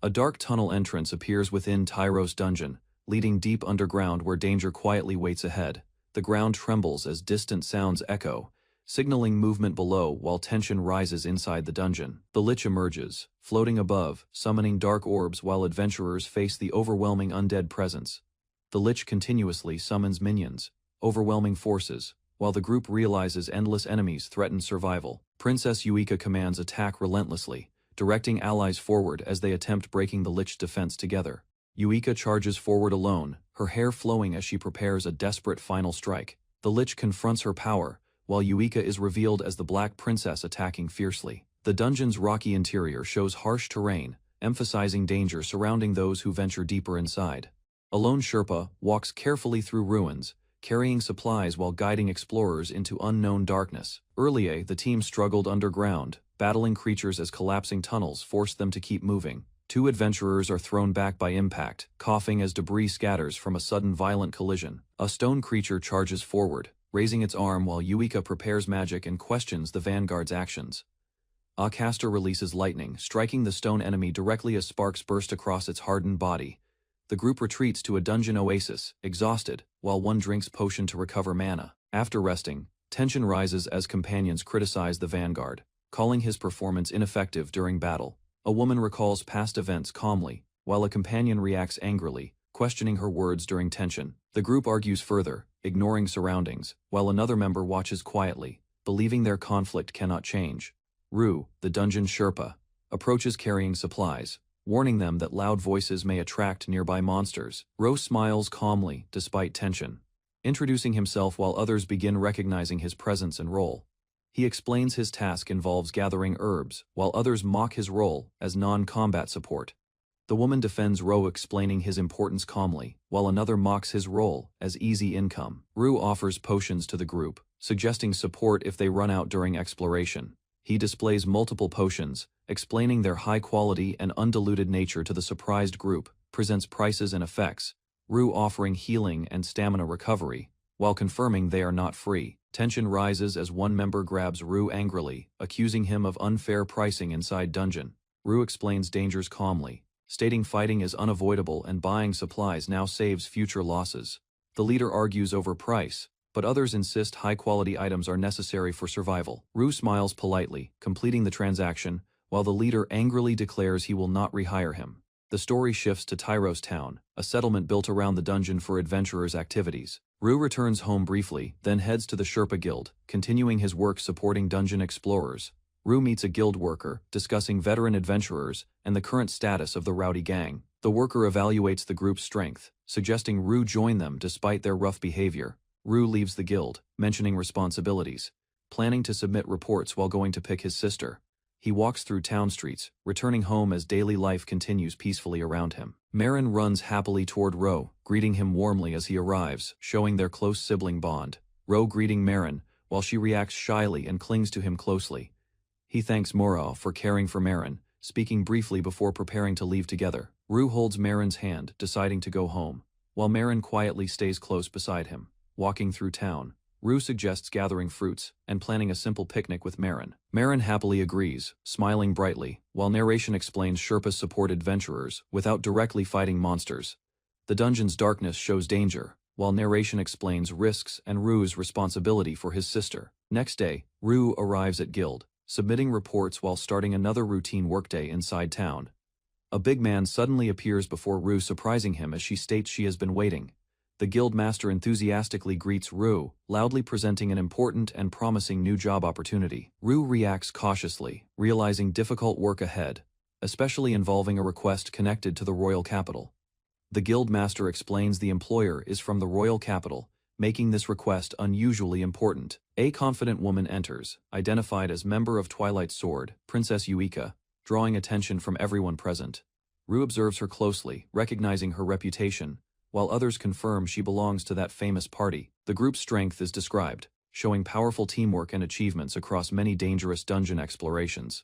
A dark tunnel entrance appears within Tyros' dungeon, leading deep underground where danger quietly waits ahead. The ground trembles as distant sounds echo, signaling movement below while tension rises inside the dungeon. The Lich emerges, floating above, summoning dark orbs while adventurers face the overwhelming undead presence. The Lich continuously summons minions, overwhelming forces, while the group realizes endless enemies threaten survival. Princess Yuika commands attack relentlessly, directing allies forward as they attempt breaking the Lich's defense together. Yuika charges forward alone, her hair flowing as she prepares a desperate final strike. The Lich confronts her power, while Yuika is revealed as the Black Princess attacking fiercely. The dungeon's rocky interior shows harsh terrain, emphasizing danger surrounding those who venture deeper inside. A lone Sherpa walks carefully through ruins, carrying supplies while guiding explorers into unknown darkness. Earlier, the team struggled underground, battling creatures as collapsing tunnels forced them to keep moving. Two adventurers are thrown back by impact, coughing as debris scatters from a sudden violent collision. A stone creature charges forward, raising its arm while Yuika prepares magic and questions the vanguard's actions. A caster releases lightning, striking the stone enemy directly as sparks burst across its hardened body. The group retreats to a dungeon oasis, exhausted, while one drinks potion to recover mana. After resting, tension rises as companions criticize the vanguard, calling his performance ineffective during battle. A woman recalls past events calmly, while a companion reacts angrily, questioning her words during tension. The group argues further, ignoring surroundings, while another member watches quietly, believing their conflict cannot change. Ru, the dungeon Sherpa, approaches carrying supplies, warning them that loud voices may attract nearby monsters. Ro smiles calmly, despite tension, introducing himself while others begin recognizing his presence and role. He explains his task involves gathering herbs, while others mock his role as non-combat support. The woman defends Ro, explaining his importance calmly, while another mocks his role as easy income. Ru offers potions to the group, suggesting support if they run out during exploration. He displays multiple potions, explaining their high quality and undiluted nature to the surprised group, presents prices and effects, Ru offering healing and stamina recovery, while confirming they are not free. Tension rises as one member grabs Ru angrily, accusing him of unfair pricing inside dungeon. Ru explains dangers calmly, stating fighting is unavoidable and buying supplies now saves future losses. The leader argues over price, but others insist high-quality items are necessary for survival. Ru smiles politely, completing the transaction, while the leader angrily declares he will not rehire him. The story shifts to Tyros Town, a settlement built around the dungeon for adventurers' activities. Ru returns home briefly, then heads to the Sherpa Guild, continuing his work supporting dungeon explorers. Ru meets a guild worker, discussing veteran adventurers and the current status of the rowdy gang. The worker evaluates the group's strength, suggesting Ru join them despite their rough behavior. Ru leaves the guild, mentioning responsibilities, planning to submit reports while going to pick his sister. He walks through town streets, returning home as daily life continues peacefully around him. Marin runs happily toward Ro, greeting him warmly as he arrives, showing their close sibling bond. Ro greeting Marin, while she reacts shyly and clings to him closely. He thanks Mora for caring for Marin, speaking briefly before preparing to leave together. Ru holds Marin's hand, deciding to go home, while Marin quietly stays close beside him. Walking through town, Ru suggests gathering fruits and planning a simple picnic with Marin. Marin happily agrees, smiling brightly, while narration explains Sherpas support adventurers without directly fighting monsters. The dungeon's darkness shows danger, while narration explains risks and Ru's responsibility for his sister. Next day, Ru arrives at guild, submitting reports while starting another routine workday inside town. A big man suddenly appears before Ru, surprising him as she states she has been waiting. The guild master enthusiastically greets Ru, loudly presenting an important and promising new job opportunity. Ru reacts cautiously, realizing difficult work ahead, especially involving a request connected to the royal capital. The guild master explains the employer is from the royal capital, making this request unusually important. A confident woman enters, identified as member of Twilight Sword, Princess Yuika, drawing attention from everyone present. Ru observes her closely, recognizing her reputation, while others confirm she belongs to that famous party. The group's strength is described, showing powerful teamwork and achievements across many dangerous dungeon explorations.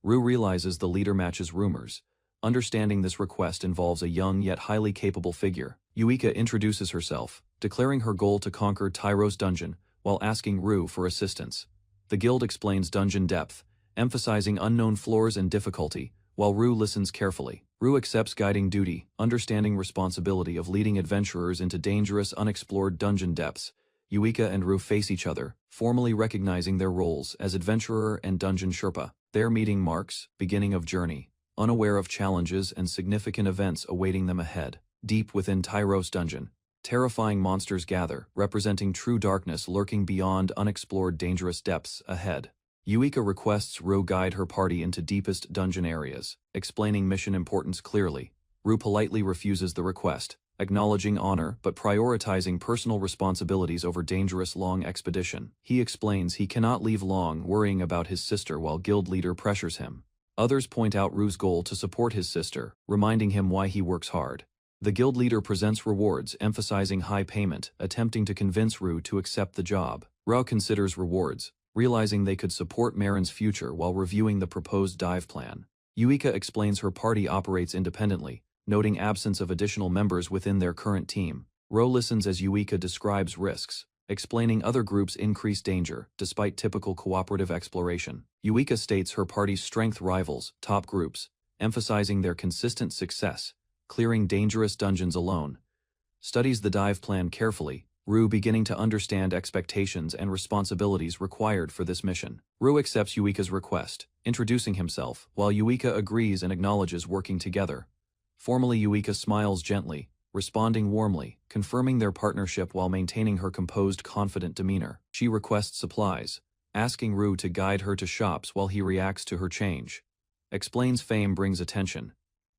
Ru realizes the leader matches rumors, understanding this request involves a young yet highly capable figure. Yuika introduces herself, declaring her goal to conquer Tyros dungeon while asking Ru for assistance. The guild explains dungeon depth, emphasizing unknown floors and difficulty, while Ru listens carefully. Ru accepts guiding duty, understanding responsibility of leading adventurers into dangerous, unexplored dungeon depths. Yuika and Ru face each other, formally recognizing their roles as adventurer and dungeon Sherpa. Their meeting marks beginning of journey, unaware of challenges and significant events awaiting them ahead. Deep within Tyros dungeon, terrifying monsters gather, representing true darkness lurking beyond unexplored dangerous depths ahead. Yuika requests Ru guide her party into deepest dungeon areas, explaining mission importance clearly. Ru politely refuses the request, acknowledging honor but prioritizing personal responsibilities over dangerous long expedition. He explains he cannot leave long worrying about his sister while guild leader pressures him. Others point out Ru's goal to support his sister, reminding him why he works hard. The guild leader presents rewards, emphasizing high payment, attempting to convince Ru to accept the job. Ru considers rewards, realizing they could support Marin's future while reviewing the proposed dive plan. Yuika explains her party operates independently, noting absence of additional members within their current team. Ru listens as Yuika describes risks, explaining other groups' increased danger, despite typical cooperative exploration. Yuika states her party's strength rivals top groups, emphasizing their consistent success, clearing dangerous dungeons alone. Studies the dive plan carefully, Ru beginning to understand expectations and responsibilities required for this mission. Ru accepts Yuika's request, introducing himself, while Yuika agrees and acknowledges working together. Formally, Yuika smiles gently, responding warmly, confirming their partnership while maintaining her composed, confident demeanor. She requests supplies, asking Ru to guide her to shops while he reacts to her change. Explains fame brings attention,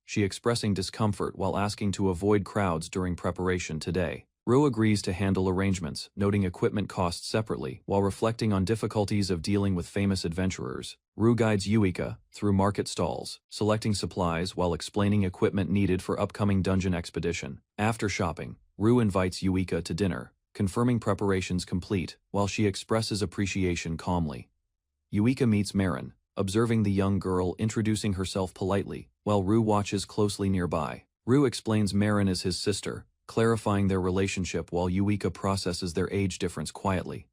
she expressing discomfort while asking to avoid crowds during preparation today. Ru agrees to handle arrangements, noting equipment costs separately, while reflecting on difficulties of dealing with famous adventurers. Ru guides Yuika through market stalls, selecting supplies while explaining equipment needed for upcoming dungeon expedition. After shopping, Ru invites Yuika to dinner, confirming preparations complete, while she expresses appreciation calmly. Yuika meets Marin, observing the young girl introducing herself politely, while Ru watches closely nearby. Ru explains Marin is his sister, clarifying their relationship while Yuika processes their age difference quietly.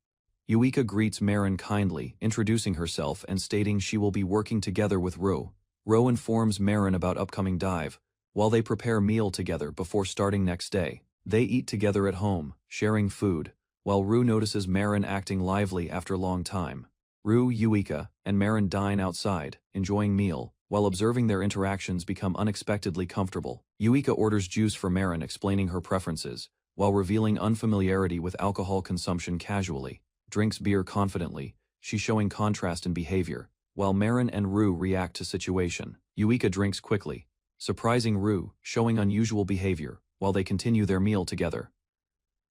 Yuika greets Marin kindly, introducing herself and stating she will be working together with Ru. Ru informs Marin about upcoming dive, while they prepare meal together before starting next day. They eat together at home, sharing food, while Ru notices Marin acting lively after long time. Ru, Yuika, and Marin dine outside, enjoying meal, while observing their interactions become unexpectedly comfortable. Yuika orders juice for Marin, explaining her preferences, while revealing unfamiliarity with alcohol consumption casually. Drinks beer confidently, she showing contrast in behavior, while Marin and Ru react to situation. Yuika drinks quickly, surprising Ru, showing unusual behavior, while they continue their meal together.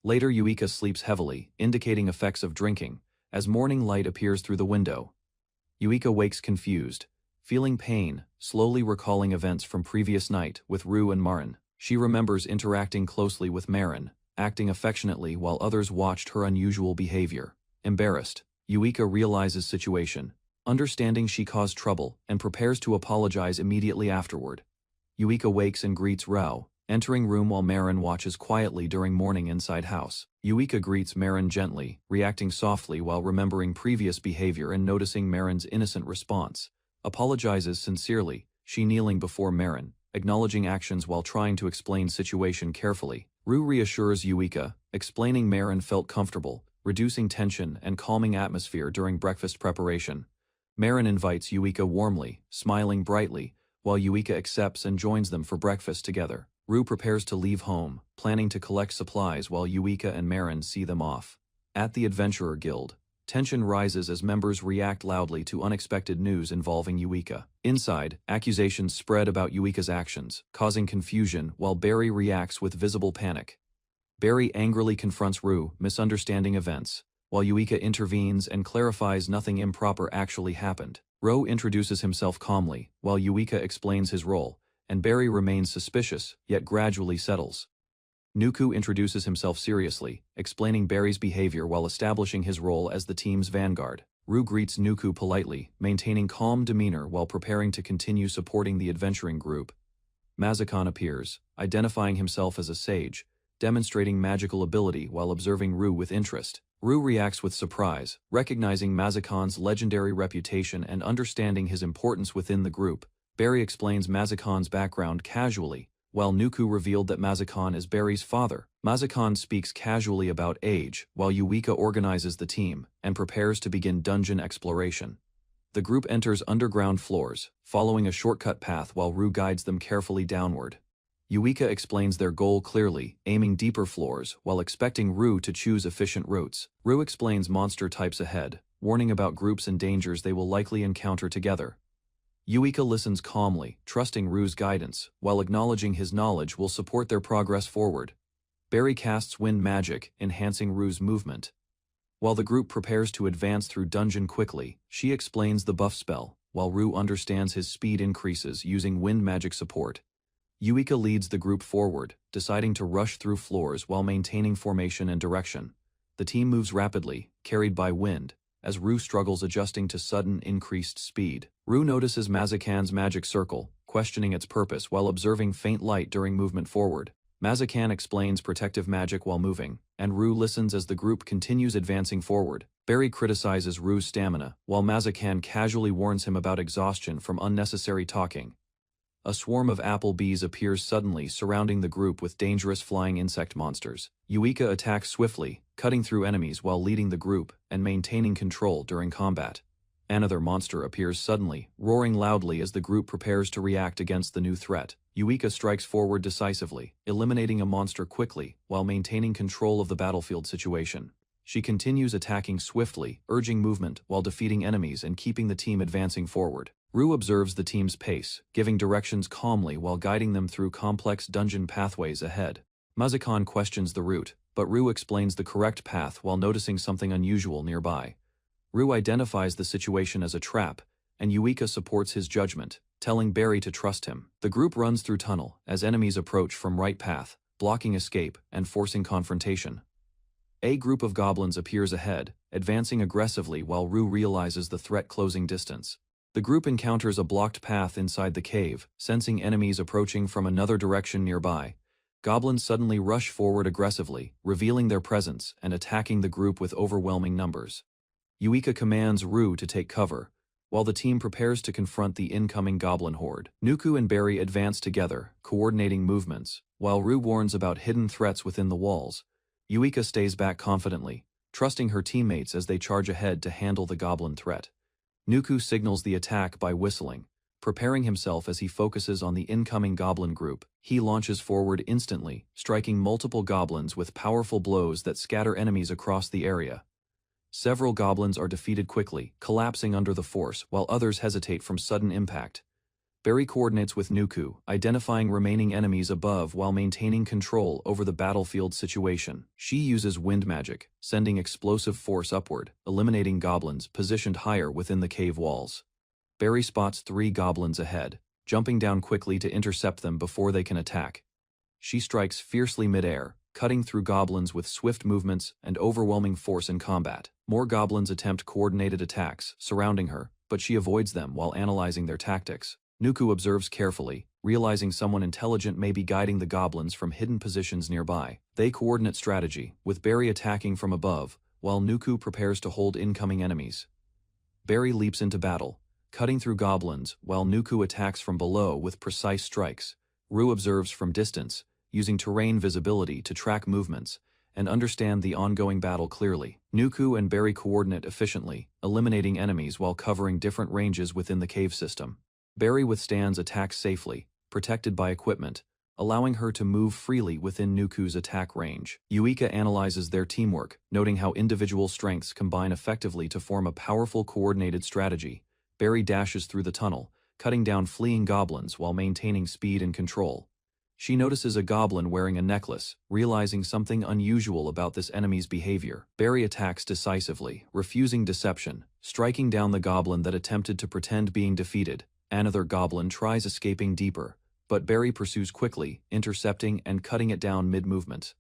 Later, Yuika sleeps heavily, indicating effects of drinking, as morning light appears through the window. Yuika wakes confused, feeling pain, slowly recalling events from previous night with Ru and Marin. She remembers interacting closely with Marin, acting affectionately while others watched her unusual behavior. Embarrassed, Yuika realizes situation, understanding she caused trouble, and prepares to apologize immediately afterward. Yuika wakes and greets Ru, entering room while Marin watches quietly during morning inside house. Yuika greets Marin gently, reacting softly while remembering previous behavior and noticing Marin's innocent response. Apologizes sincerely, she kneeling before Marin, acknowledging actions while trying to explain situation carefully. Ru reassures Yuika, explaining Marin felt comfortable, reducing tension and calming atmosphere during breakfast preparation. Marin invites Yuika warmly, smiling brightly, while Yuika accepts and joins them for breakfast together. Ru prepares to leave home, planning to collect supplies while Yuika and Marin see them off. At the Adventurer Guild, tension rises as members react loudly to unexpected news involving Yuika. Inside, accusations spread about Yuika's actions, causing confusion while Barry reacts with visible panic. Barry angrily confronts Ru, misunderstanding events, while Yuika intervenes and clarifies nothing improper actually happened. Ru introduces himself calmly, while Yuika explains his role, and Barry remains suspicious, yet gradually settles. Nuku introduces himself seriously, explaining Barry's behavior while establishing his role as the team's vanguard. Ru greets Nuku politely, maintaining calm demeanor while preparing to continue supporting the adventuring group. Mazakon appears, identifying himself as a sage, demonstrating magical ability while observing Ru with interest. Ru reacts with surprise, recognizing Mazakon's legendary reputation and understanding his importance within the group. Barry explains Mazakan's background casually, while Nuku revealed that Mazakan is Barry's father. Mazakan speaks casually about age, while Yuika organizes the team and prepares to begin dungeon exploration. The group enters underground floors, following a shortcut path while Ru guides them carefully downward. Yuika explains their goal clearly, aiming deeper floors while expecting Ru to choose efficient routes. Ru explains monster types ahead, warning about groups and dangers they will likely encounter together. Yuika listens calmly, trusting Ru's guidance, while acknowledging his knowledge will support their progress forward. Barry casts wind magic, enhancing Ru's movement. While the group prepares to advance through dungeon quickly, she explains the buff spell, while Ru understands his speed increases using wind magic support. Yuika leads the group forward, deciding to rush through floors while maintaining formation and direction. The team moves rapidly, carried by wind, as Ru struggles adjusting to sudden increased speed. Ru notices Mazakan's magic circle, questioning its purpose while observing faint light during movement forward. Mazakan explains protective magic while moving, and Ru listens as the group continues advancing forward. Barry criticizes Ru's stamina, while Mazakan casually warns him about exhaustion from unnecessary talking. A swarm of apple bees appears suddenly, surrounding the group with dangerous flying insect monsters. Yuika attacks swiftly, cutting through enemies while leading the group and maintaining control during combat. Another monster appears suddenly, roaring loudly as the group prepares to react against the new threat. Yuika strikes forward decisively, eliminating a monster quickly while maintaining control of the battlefield situation. She continues attacking swiftly, urging movement while defeating enemies and keeping the team advancing forward. Ru observes the team's pace, giving directions calmly while guiding them through complex dungeon pathways ahead. Mazakan questions the route, but Ru explains the correct path while noticing something unusual nearby. Ru identifies the situation as a trap, and Yuika supports his judgment, telling Barry to trust him. The group runs through tunnel as enemies approach from right path, blocking escape and forcing confrontation. A group of goblins appears ahead, advancing aggressively while Ru realizes the threat closing distance. The group encounters a blocked path inside the cave, sensing enemies approaching from another direction nearby. Goblins suddenly rush forward aggressively, revealing their presence and attacking the group with overwhelming numbers. Yuika commands Ru to take cover, while the team prepares to confront the incoming goblin horde. Nuku and Barry advance together, coordinating movements, while Ru warns about hidden threats within the walls. Yuika stays back confidently, trusting her teammates as they charge ahead to handle the goblin threat. Nuku signals the attack by whistling, preparing himself as he focuses on the incoming goblin group. He launches forward instantly, striking multiple goblins with powerful blows that scatter enemies across the area. Several goblins are defeated quickly, collapsing under the force, while others hesitate from sudden impact. Barry coordinates with Nuku, identifying remaining enemies above while maintaining control over the battlefield situation. She uses wind magic, sending explosive force upward, eliminating goblins positioned higher within the cave walls. Barry spots 3 goblins ahead, jumping down quickly to intercept them before they can attack. She strikes fiercely midair, cutting through goblins with swift movements and overwhelming force in combat. More goblins attempt coordinated attacks, surrounding her, but she avoids them while analyzing their tactics. Nuku observes carefully, realizing someone intelligent may be guiding the goblins from hidden positions nearby. They coordinate strategy, with Barry attacking from above, while Nuku prepares to hold incoming enemies. Barry leaps into battle, cutting through goblins, while Nuku attacks from below with precise strikes. Ru observes from distance, using terrain visibility to track movements and understand the ongoing battle clearly. Nuku and Barry coordinate efficiently, eliminating enemies while covering different ranges within the cave system. Barry withstands attacks safely, protected by equipment, allowing her to move freely within Nuku's attack range. Yuika analyzes their teamwork, noting how individual strengths combine effectively to form a powerful coordinated strategy. Barry dashes through the tunnel, cutting down fleeing goblins while maintaining speed and control. She notices a goblin wearing a necklace, realizing something unusual about this enemy's behavior. Barry attacks decisively, refusing deception, striking down the goblin that attempted to pretend being defeated. Another goblin tries escaping deeper, but Barry pursues quickly, intercepting and cutting it down mid-movement.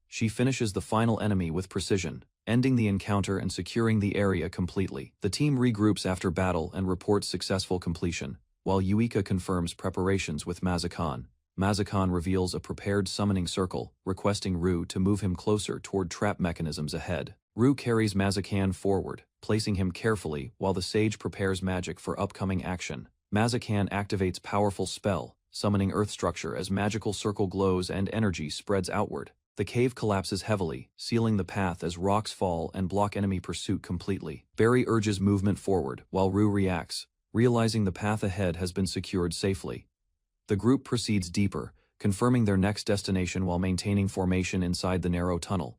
She finishes the final enemy with precision, ending the encounter and securing the area completely. The team regroups after battle and reports successful completion, while Yuika confirms preparations with Mazakan. Mazakan reveals a prepared summoning circle, requesting Ru to move him closer toward trap mechanisms ahead. Ru carries Mazakan forward, placing him carefully while the sage prepares magic for upcoming action. Mazakan activates powerful spell, summoning earth structure as magical circle glows and energy spreads outward. The cave collapses heavily, sealing the path as rocks fall and block enemy pursuit completely. Barry urges movement forward, while Rue reacts, realizing the path ahead has been secured safely. The group proceeds deeper, confirming their next destination while maintaining formation inside the narrow tunnel.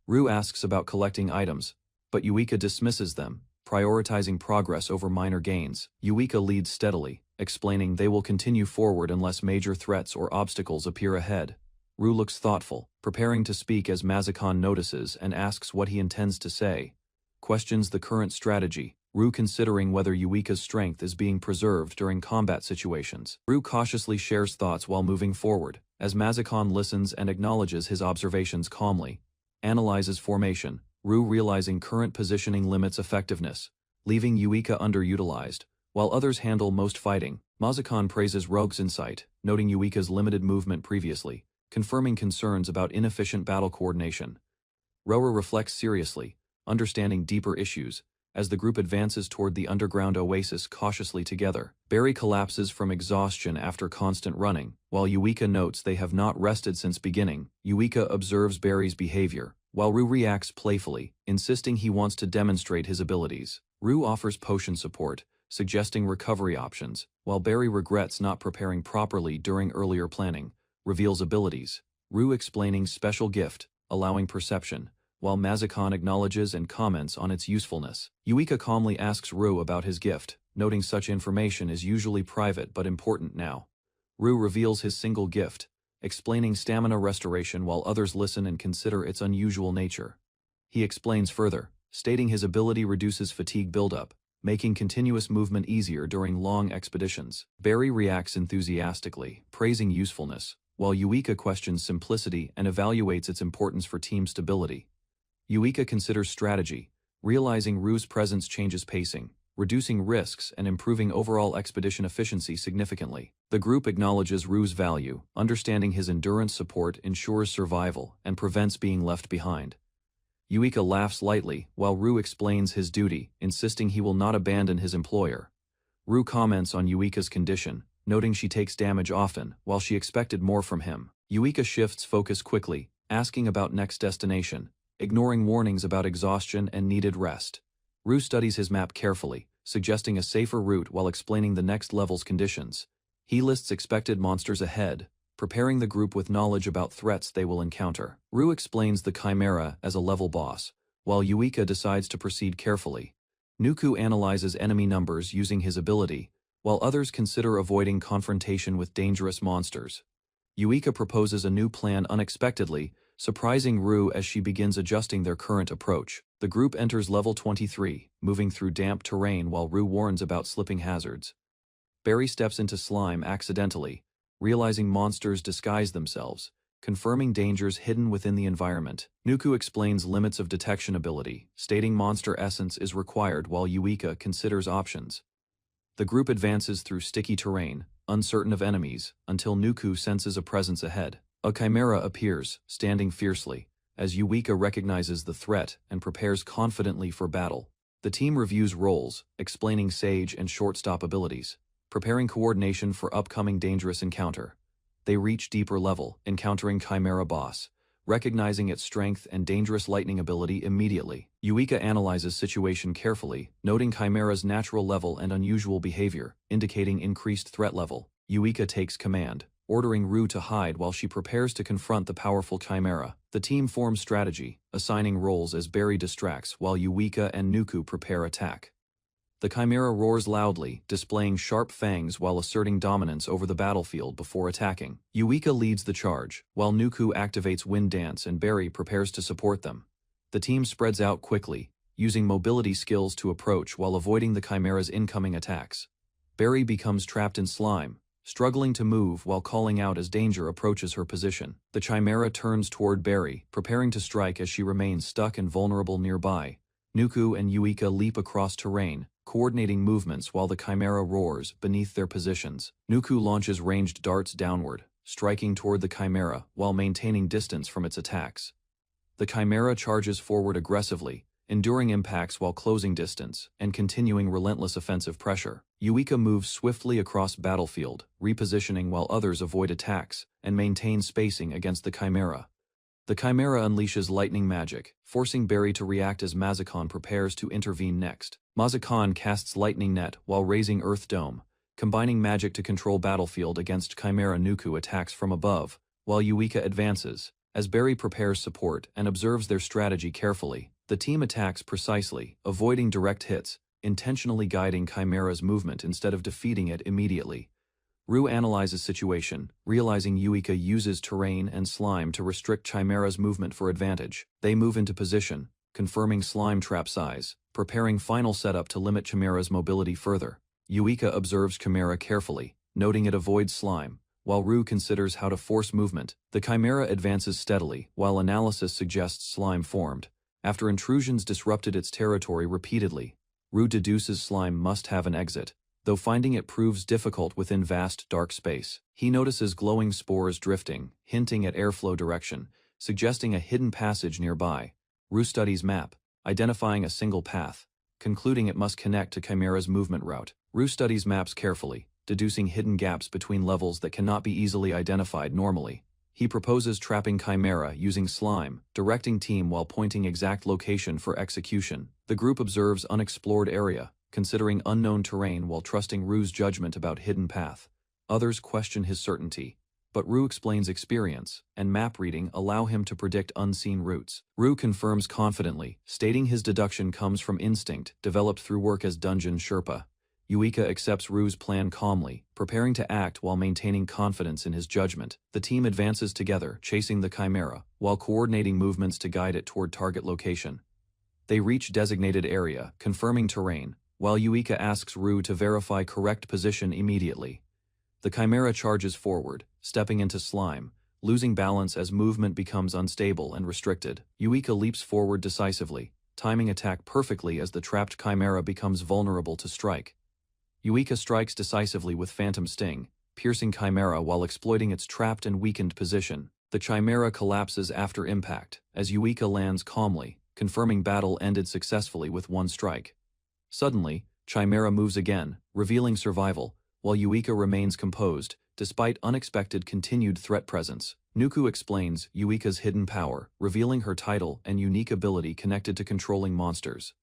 Rue asks about collecting items, but Yuika dismisses them, prioritizing progress over minor gains. Yuika leads steadily, explaining they will continue forward unless major threats or obstacles appear ahead. Rue looks thoughtful, preparing to speak as Mazakan notices and asks what he intends to say. Questions the current strategy, Rue considering whether Yuika's strength is being preserved during combat situations. Rue cautiously shares thoughts while moving forward, as Mazakan listens and acknowledges his observations calmly. Analyzes formation, Rue realizing current positioning limits effectiveness, leaving Yuika underutilized, while others handle most fighting. Mazakan praises Rogue's insight, noting Yuika's limited movement previously, confirming concerns about inefficient battle coordination. Rower reflects seriously, understanding deeper issues, as the group advances toward the underground oasis cautiously together. Barry collapses from exhaustion after constant running, while Yuika notes they have not rested since beginning. Yuika observes Barry's behavior, while Rue reacts playfully, insisting he wants to demonstrate his abilities. Rue offers potion support, suggesting recovery options, while Barry regrets not preparing properly during earlier planning, reveals abilities. Rue explaining special gift, allowing perception, while Mazakan acknowledges and comments on its usefulness. Yuika calmly asks Rue about his gift, noting such information is usually private but important now. Rue reveals his single gift, explaining stamina restoration while others listen and consider its unusual nature. He explains further, stating his ability reduces fatigue buildup, making continuous movement easier during long expeditions. Barry reacts enthusiastically, praising usefulness, while Yuika questions simplicity and evaluates its importance for team stability. Yuika considers strategy, realizing Rue's presence changes pacing, reducing risks and improving overall expedition efficiency significantly. The group acknowledges Rue's value, understanding his endurance support ensures survival and prevents being left behind. Yuika laughs lightly, while Rue explains his duty, insisting he will not abandon his employer. Rue comments on Yuika's condition, noting she takes damage often, while she expected more from him. Yuika shifts focus quickly, asking about next destination, ignoring warnings about exhaustion and needed rest. Rue studies his map carefully, suggesting a safer route while explaining the next level's conditions. He lists expected monsters ahead, preparing the group with knowledge about threats they will encounter. Rue explains the Chimera as a level boss, while Yuika decides to proceed carefully. Nuku analyzes enemy numbers using his ability, while others consider avoiding confrontation with dangerous monsters. Yuika proposes a new plan unexpectedly, surprising Rue as she begins adjusting their current approach. The group enters level 23, moving through damp terrain while Rue warns about slipping hazards. Barry steps into slime accidentally, realizing monsters disguise themselves, confirming dangers hidden within the environment. Nuku explains limits of detection ability, stating monster essence is required while Yuika considers options. The group advances through sticky terrain, uncertain of enemies, until Nuku senses a presence ahead. A chimera appears, standing fiercely, as Yuika recognizes the threat and prepares confidently for battle. The team reviews roles, explaining Sage and Shortstop abilities, preparing coordination for upcoming dangerous encounter. They reach deeper level, encountering Chimera Boss, recognizing its strength and dangerous lightning ability immediately. Yuika analyzes situation carefully, noting Chimera's natural level and unusual behavior, indicating increased threat level. Yuika takes command, ordering Rue to hide while she prepares to confront the powerful Chimera. The team forms strategy, assigning roles as Barry distracts while Yuika and Nuku prepare attack. The Chimera roars loudly, displaying sharp fangs while asserting dominance over the battlefield before attacking. Yuika leads the charge, while Nuku activates Wind Dance and Barry prepares to support them. The team spreads out quickly, using mobility skills to approach while avoiding the Chimera's incoming attacks. Barry becomes trapped in slime, struggling to move while calling out as danger approaches her position. The Chimera turns toward Barry, preparing to strike as she remains stuck and vulnerable nearby. Nuku and Yuika leap across terrain, coordinating movements while the Chimera roars beneath their positions. Nuku launches ranged darts downward, striking toward the Chimera while maintaining distance from its attacks. The Chimera charges forward aggressively, enduring impacts while closing distance, and continuing relentless offensive pressure. Yuika moves swiftly across battlefield, repositioning while others avoid attacks, and maintains spacing against the Chimera. The Chimera unleashes lightning magic, forcing Barry to react as Mazakon prepares to intervene next. Mazakon casts Lightning Net while raising Earth Dome, combining magic to control battlefield against Chimera Nuku attacks from above, while Yuika advances. As Barry prepares support and observes their strategy carefully, the team attacks precisely, avoiding direct hits, intentionally guiding Chimera's movement instead of defeating it immediately. Rue analyzes situation, realizing Yuika uses terrain and slime to restrict Chimera's movement for advantage. They move into position, confirming slime trap size, preparing final setup to limit Chimera's mobility further. Yuika observes Chimera carefully, noting it avoids slime, while Rue considers how to force movement. The Chimera advances steadily, while analysis suggests slime formed. After intrusions disrupted its territory repeatedly, Rue deduces slime must have an exit, though finding it proves difficult within vast dark space. He notices glowing spores drifting, hinting at airflow direction, suggesting a hidden passage nearby. Rue studies map, identifying a single path, concluding it must connect to Chimera's movement route. Rue studies maps carefully, deducing hidden gaps between levels that cannot be easily identified normally. He proposes trapping Chimera using slime, directing team while pointing exact location for execution. The group observes unexplored area, considering unknown terrain while trusting Rue's judgment about hidden path. Others question his certainty, but Rue explains experience, and map reading allow him to predict unseen routes. Rue confirms confidently, stating his deduction comes from instinct developed through work as Dungeon Sherpa. Yuika accepts Rue's plan calmly, preparing to act while maintaining confidence in his judgment. The team advances together, chasing the Chimera, while coordinating movements to guide it toward target location. They reach designated area, confirming terrain, while Yuika asks Rue to verify correct position immediately. The Chimera charges forward, stepping into slime, losing balance as movement becomes unstable and restricted. Yuika leaps forward decisively, timing attack perfectly as the trapped Chimera becomes vulnerable to strike. Yuika strikes decisively with Phantom Sting, piercing Chimera while exploiting its trapped and weakened position. The Chimera collapses after impact, as Yuika lands calmly, confirming battle ended successfully with one strike. Suddenly, Chimera moves again, revealing survival, while Yuika remains composed, despite unexpected continued threat presence. Nuku explains Yuika's hidden power, revealing her title and unique ability connected to controlling monsters.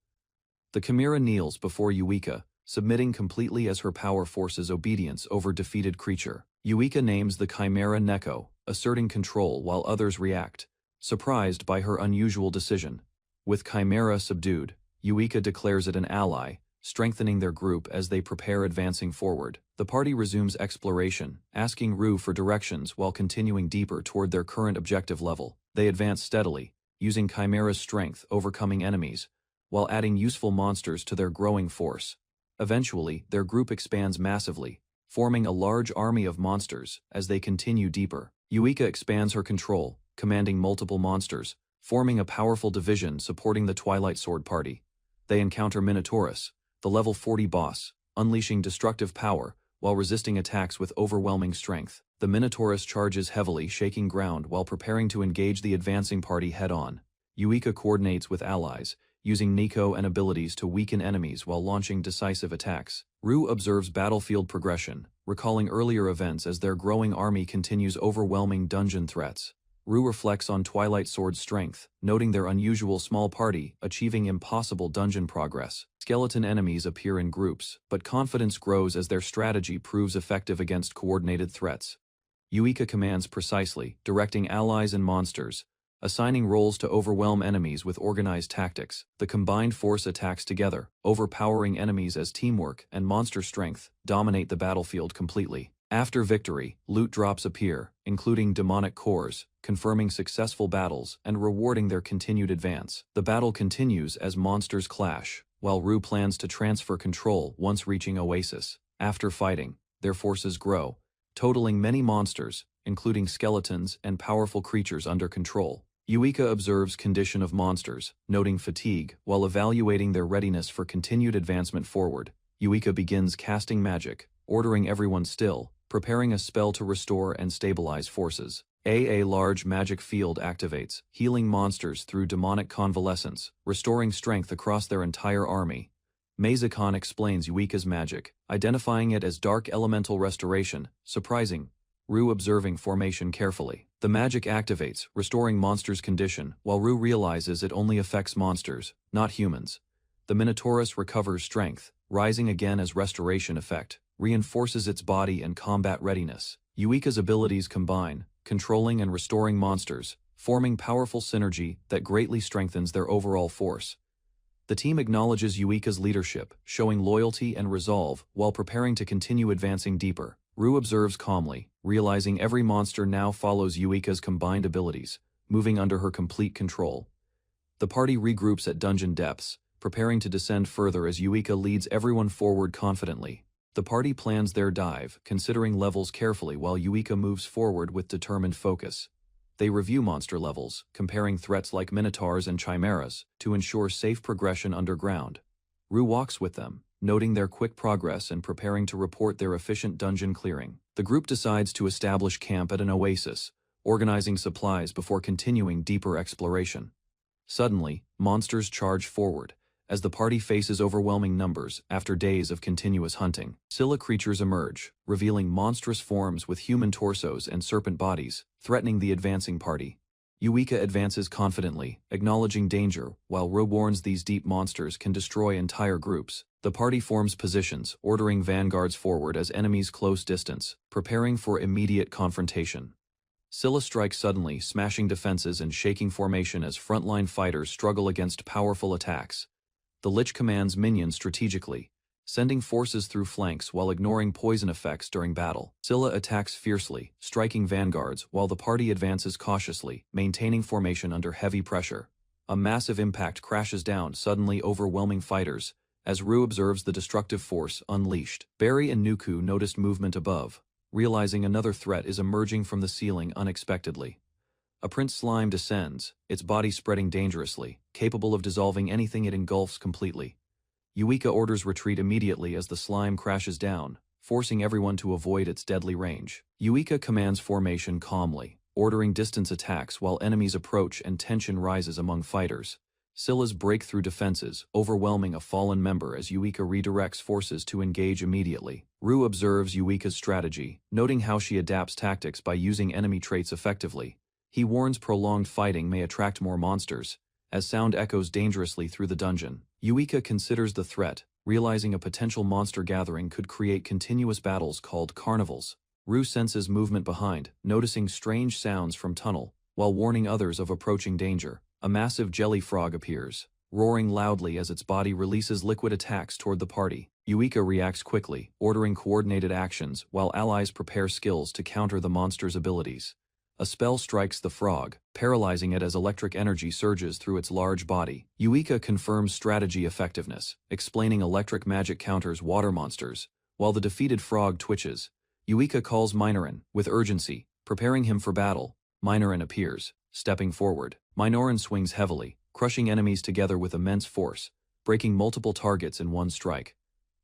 The Chimera kneels before Yuika, submitting completely as her power forces obedience over defeated creature. Yuika names the Chimera Neko, asserting control while others react, surprised by her unusual decision. With Chimera subdued, Yuika declares it an ally, strengthening their group as they prepare advancing forward. The party resumes exploration, asking Rue for directions while continuing deeper toward their current objective level. They advance steadily, using Chimera's strength overcoming enemies, while adding useful monsters to their growing force. Eventually, their group expands massively, forming a large army of monsters as they continue deeper. Yuika expands her control, commanding multiple monsters, forming a powerful division supporting the Twilight Sword party. They encounter Minotaurus, the level 40 boss, unleashing destructive power while resisting attacks with overwhelming strength. The Minotaurus charges heavily, shaking ground while preparing to engage the advancing party head-on. Yuika coordinates with allies, using Nico and abilities to weaken enemies while launching decisive attacks. Rue observes battlefield progression, recalling earlier events as their growing army continues overwhelming dungeon threats. Rue reflects on Twilight Sword's strength, noting their unusual small party achieving impossible dungeon progress. Skeleton enemies appear in groups, but confidence grows as their strategy proves effective against coordinated threats. Yuika commands precisely, directing allies and monsters, assigning roles to overwhelm enemies with organized tactics. The combined force attacks together, overpowering enemies as teamwork and monster strength dominate the battlefield completely. After victory, loot drops appear, including demonic cores, confirming successful battles and rewarding their continued advance. The battle continues as monsters clash, while Rue plans to transfer control once reaching Oasis. After fighting, their forces grow, totaling many monsters, including skeletons and powerful creatures under control. Yuika observes condition of monsters, noting fatigue, while evaluating their readiness for continued advancement forward. Yuika begins casting magic, ordering everyone still, preparing a spell to restore and stabilize forces. A large magic field activates, healing monsters through demonic convalescence, restoring strength across their entire army. Mazakon explains Yuika's magic, identifying it as Dark Elemental Restoration, surprising. Ru observing formation carefully. The magic activates, restoring monsters' condition, while Ru realizes it only affects monsters, not humans. The Minotaurus recovers strength, rising again as restoration effect, reinforces its body and combat readiness. Yuika's abilities combine, controlling and restoring monsters, forming powerful synergy that greatly strengthens their overall force. The team acknowledges Yuika's leadership, showing loyalty and resolve while preparing to continue advancing deeper. Ru observes calmly, realizing every monster now follows Yuika's combined abilities, moving under her complete control. The party regroups at dungeon depths, preparing to descend further as Yuika leads everyone forward confidently. The party plans their dive, considering levels carefully while Yuika moves forward with determined focus. They review monster levels, comparing threats like minotaurs and chimeras, to ensure safe progression underground. Ru walks with them, noting their quick progress and preparing to report their efficient dungeon clearing. The group decides to establish camp at an oasis, organizing supplies before continuing deeper exploration. Suddenly, monsters charge forward, as the party faces overwhelming numbers after days of continuous hunting. Scylla creatures emerge, revealing monstrous forms with human torsos and serpent bodies, threatening the advancing party. Yuika advances confidently, acknowledging danger, while Ru warns these deep monsters can destroy entire groups. The party forms positions, ordering vanguards forward as enemies close distance, preparing for immediate confrontation. Scylla strikes suddenly, smashing defenses and shaking formation as frontline fighters struggle against powerful attacks. The Lich commands minions strategically, sending forces through flanks while ignoring poison effects during battle. Scylla attacks fiercely, striking vanguards while the party advances cautiously, maintaining formation under heavy pressure. A massive impact crashes down, suddenly overwhelming fighters, as Ru observes the destructive force unleashed. Barry and Nuku noticed movement above, realizing another threat is emerging from the ceiling unexpectedly. A prince slime descends, its body spreading dangerously, capable of dissolving anything it engulfs completely. Yuika orders retreat immediately as the slime crashes down, forcing everyone to avoid its deadly range. Yuika commands formation calmly, ordering distance attacks while enemies approach and tension rises among fighters. Scylla's breakthrough defenses, overwhelming a fallen member as Yuika redirects forces to engage immediately. Ru observes Yuika's strategy, noting how she adapts tactics by using enemy traits effectively. He warns prolonged fighting may attract more monsters, as sound echoes dangerously through the dungeon. Yuika considers the threat, realizing a potential monster gathering could create continuous battles called carnivals. Ru senses movement behind, noticing strange sounds from tunnel, while warning others of approaching danger. A massive jelly frog appears, roaring loudly as its body releases liquid attacks toward the party. Yuika reacts quickly, ordering coordinated actions while allies prepare skills to counter the monster's abilities. A spell strikes the frog, paralyzing it as electric energy surges through its large body. Yuika confirms strategy effectiveness, explaining electric magic counters water monsters, while the defeated frog twitches. Yuika calls Minoran, with urgency, preparing him for battle. Minoran appears, stepping forward. Minoran swings heavily, crushing enemies together with immense force, breaking multiple targets in one strike.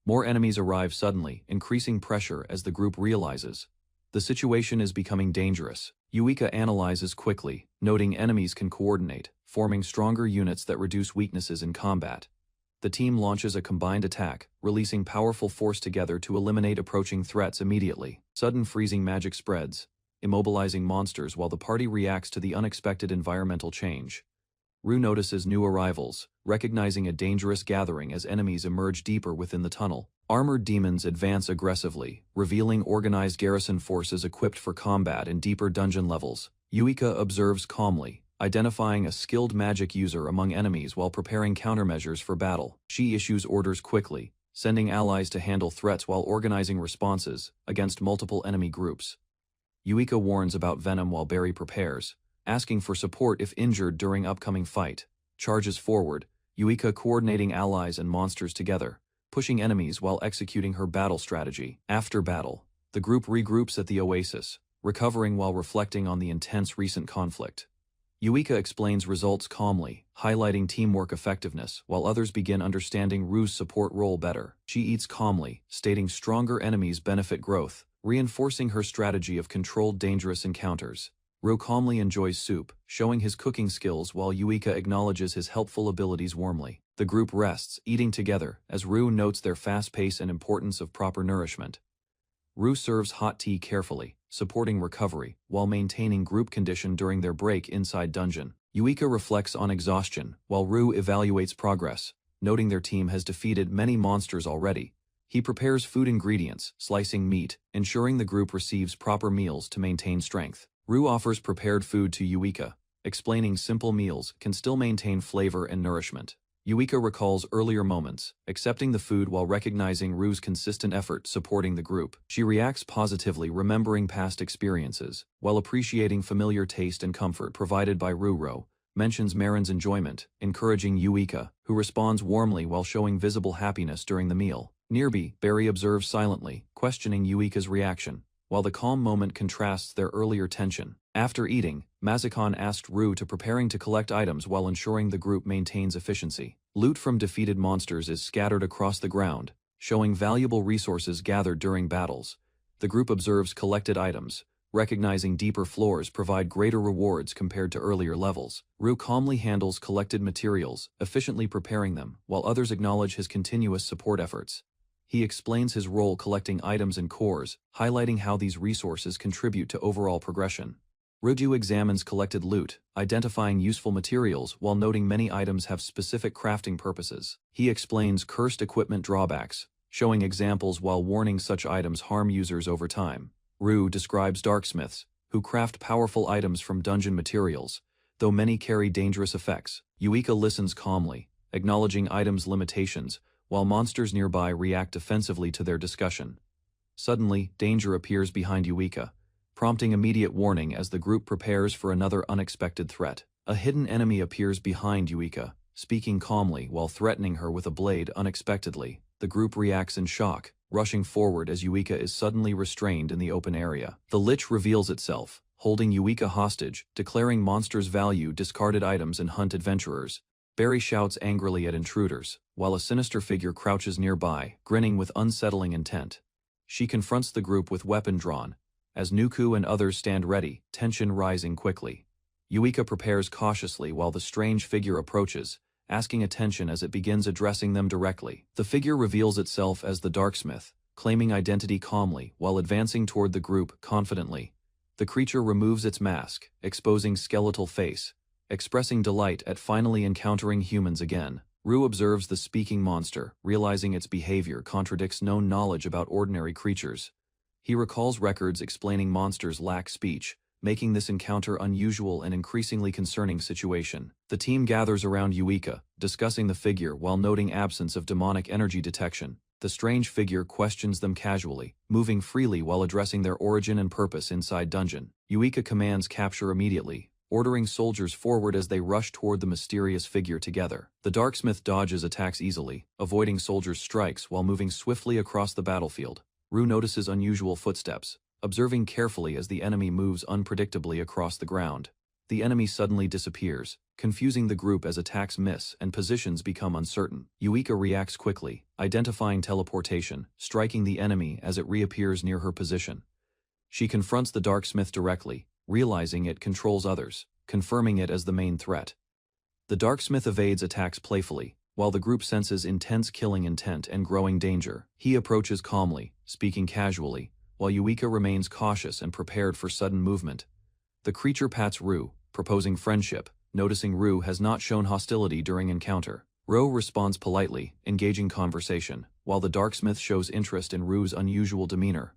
More enemies arrive suddenly, increasing pressure as the group realizes the situation is becoming dangerous. Yuika analyzes quickly, noting enemies can coordinate, forming stronger units that reduce weaknesses in combat. The team launches a combined attack, releasing powerful force together to eliminate approaching threats immediately. Sudden freezing magic spreads, immobilizing monsters while the party reacts to the unexpected environmental change. Ru notices new arrivals, recognizing a dangerous gathering as enemies emerge deeper within the tunnel. Armored demons advance aggressively, revealing organized garrison forces equipped for combat in deeper dungeon levels. Yuika observes calmly, identifying a skilled magic user among enemies while preparing countermeasures for battle. She issues orders quickly, sending allies to handle threats while organizing responses against multiple enemy groups. Yuika warns about venom while Barry prepares, asking for support if injured during upcoming fight. Charges forward, Yuika coordinating allies and monsters together, pushing enemies while executing her battle strategy. After battle, the group regroups at the oasis, recovering while reflecting on the intense recent conflict. Yuika explains results calmly, highlighting teamwork effectiveness, while others begin understanding Ru's support role better. She eats calmly, stating stronger enemies benefit growth, reinforcing her strategy of controlled dangerous encounters. Ru calmly enjoys soup, showing his cooking skills while Yuika acknowledges his helpful abilities warmly. The group rests, eating together, as Ru notes their fast pace and importance of proper nourishment. Ru serves hot tea carefully, supporting recovery, while maintaining group condition during their break inside dungeon. Yuika reflects on exhaustion, while Ru evaluates progress, noting their team has defeated many monsters already. He prepares food ingredients, slicing meat, ensuring the group receives proper meals to maintain strength. Ru offers prepared food to Yuika, explaining simple meals can still maintain flavor and nourishment. Yuika recalls earlier moments, accepting the food while recognizing Ru's consistent effort supporting the group. She reacts positively, remembering past experiences, while appreciating familiar taste and comfort provided by Ru. Mentions Marin's enjoyment, encouraging Yuika, who responds warmly while showing visible happiness during the meal. Nearby, Barry observes silently, questioning Yuika's reaction, while the calm moment contrasts their earlier tension. After eating, Mazakon asked Ru to preparing to collect items while ensuring the group maintains efficiency. Loot from defeated monsters is scattered across the ground, showing valuable resources gathered during battles. The group observes collected items, recognizing deeper floors provide greater rewards compared to earlier levels. Ru calmly handles collected materials, efficiently preparing them, while others acknowledge his continuous support efforts. He explains his role collecting items and cores, highlighting how these resources contribute to overall progression. Ruju examines collected loot, identifying useful materials while noting many items have specific crafting purposes. He explains cursed equipment drawbacks, showing examples while warning such items harm users over time. Ru describes darksmiths, who craft powerful items from dungeon materials, though many carry dangerous effects. Yuika listens calmly, acknowledging items' limitations, while monsters nearby react defensively to their discussion. Suddenly, danger appears behind Yuika, prompting immediate warning as the group prepares for another unexpected threat. A hidden enemy appears behind Yuika, speaking calmly while threatening her with a blade unexpectedly. The group reacts in shock, rushing forward as Yuika is suddenly restrained in the open area. The Lich reveals itself, holding Yuika hostage, declaring monsters value discarded items and hunt adventurers. Barry shouts angrily at intruders, while a sinister figure crouches nearby, grinning with unsettling intent. She confronts the group with weapon drawn, as Nuku and others stand ready, tension rising quickly. Yuika prepares cautiously while the strange figure approaches, asking attention as it begins addressing them directly. The figure reveals itself as the Darksmith, claiming identity calmly while advancing toward the group confidently. The creature removes its mask, exposing skeletal face, expressing delight at finally encountering humans again. Ru observes the speaking monster, realizing its behavior contradicts known knowledge about ordinary creatures. He recalls records explaining monsters lack speech, making this encounter unusual and increasingly concerning situation. The team gathers around Yuika, discussing the figure while noting absence of demonic energy detection. The strange figure questions them casually, moving freely while addressing their origin and purpose inside dungeon. Yuika commands capture immediately, ordering soldiers forward as they rush toward the mysterious figure together. The Darksmith dodges attacks easily, avoiding soldiers' strikes while moving swiftly across the battlefield. Ru notices unusual footsteps, observing carefully as the enemy moves unpredictably across the ground. The enemy suddenly disappears, confusing the group as attacks miss and positions become uncertain. Yuika reacts quickly, identifying teleportation, striking the enemy as it reappears near her position. She confronts the Darksmith directly, realizing it controls others, confirming it as the main threat. The Darksmith evades attacks playfully, while the group senses intense killing intent and growing danger. He approaches calmly, speaking casually, while Yuika remains cautious and prepared for sudden movement. The creature pats Ru, proposing friendship, noticing Ru has not shown hostility during encounter. Ru responds politely, engaging conversation, while the Darksmith shows interest in Ru's unusual demeanor.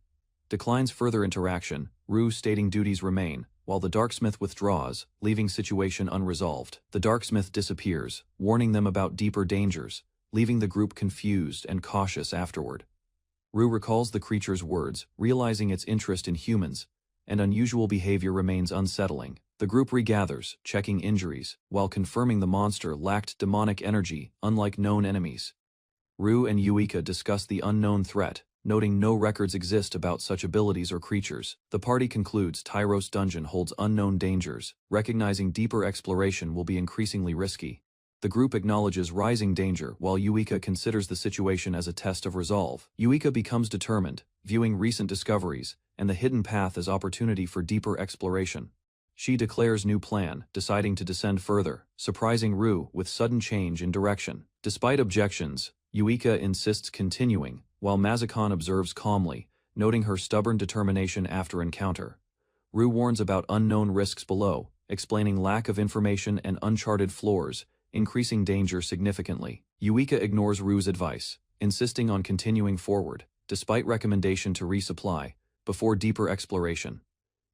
Declines further interaction, Ru stating duties remain, while the Darksmith withdraws, leaving situation unresolved. The Darksmith disappears, warning them about deeper dangers, leaving the group confused and cautious afterward. Ru recalls the creature's words, realizing its interest in humans, and unusual behavior remains unsettling. The group regathers, checking injuries, while confirming the monster lacked demonic energy, unlike known enemies. Ru and Yuika discuss the unknown threat, noting no records exist about such abilities or creatures. The party concludes Tyros Dungeon holds unknown dangers, recognizing deeper exploration will be increasingly risky. The group acknowledges rising danger while Yuika considers the situation as a test of resolve. Yuika becomes determined, viewing recent discoveries and the hidden path as opportunity for deeper exploration. She declares new plan, deciding to descend further, surprising Ru with sudden change in direction. Despite objections, Yuika insists continuing, while Mazakon observes calmly, noting her stubborn determination after encounter. Ru warns about unknown risks below, explaining lack of information and uncharted floors, increasing danger significantly. Yuika ignores Ru's advice, insisting on continuing forward, despite recommendation to resupply, before deeper exploration.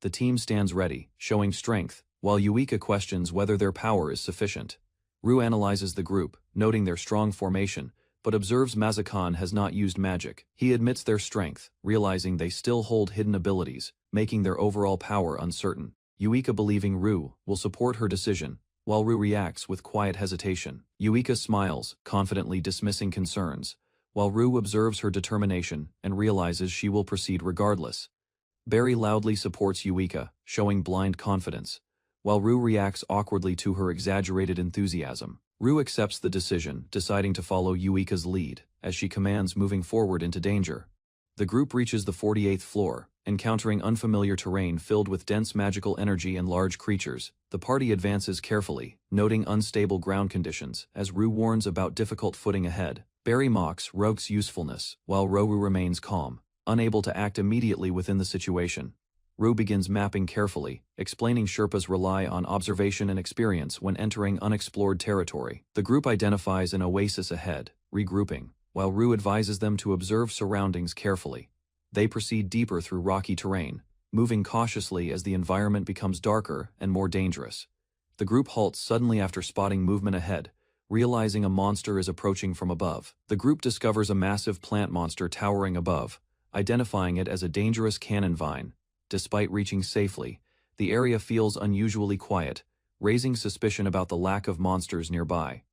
The team stands ready, showing strength, while Yuika questions whether their power is sufficient. Ru analyzes the group, noting their strong formation, but observes Mazakon has not used magic. He admits their strength, realizing they still hold hidden abilities, making their overall power uncertain. Yuika, believing Ru will support her decision, while Ru reacts with quiet hesitation. Yuika smiles, confidently dismissing concerns, while Ru observes her determination and realizes she will proceed regardless. Barry loudly supports Yuika, showing blind confidence, while Ru reacts awkwardly to her exaggerated enthusiasm. Ru accepts the decision, deciding to follow Yuika's lead, as she commands moving forward into danger. The group reaches the 48th floor, encountering unfamiliar terrain filled with dense magical energy and large creatures. The party advances carefully, noting unstable ground conditions, as Ru warns about difficult footing ahead. Barry mocks Rogue's usefulness, while Ru remains calm, unable to act immediately within the situation. Ru begins mapping carefully, explaining Sherpas rely on observation and experience when entering unexplored territory. The group identifies an oasis ahead, regrouping, while Ru advises them to observe surroundings carefully. They proceed deeper through rocky terrain, moving cautiously as the environment becomes darker and more dangerous. The group halts suddenly after spotting movement ahead, realizing a monster is approaching from above. The group discovers a massive plant monster towering above, identifying it as a dangerous cannon vine. Despite reaching safely, the area feels unusually quiet, raising suspicion about the lack of monsters nearby.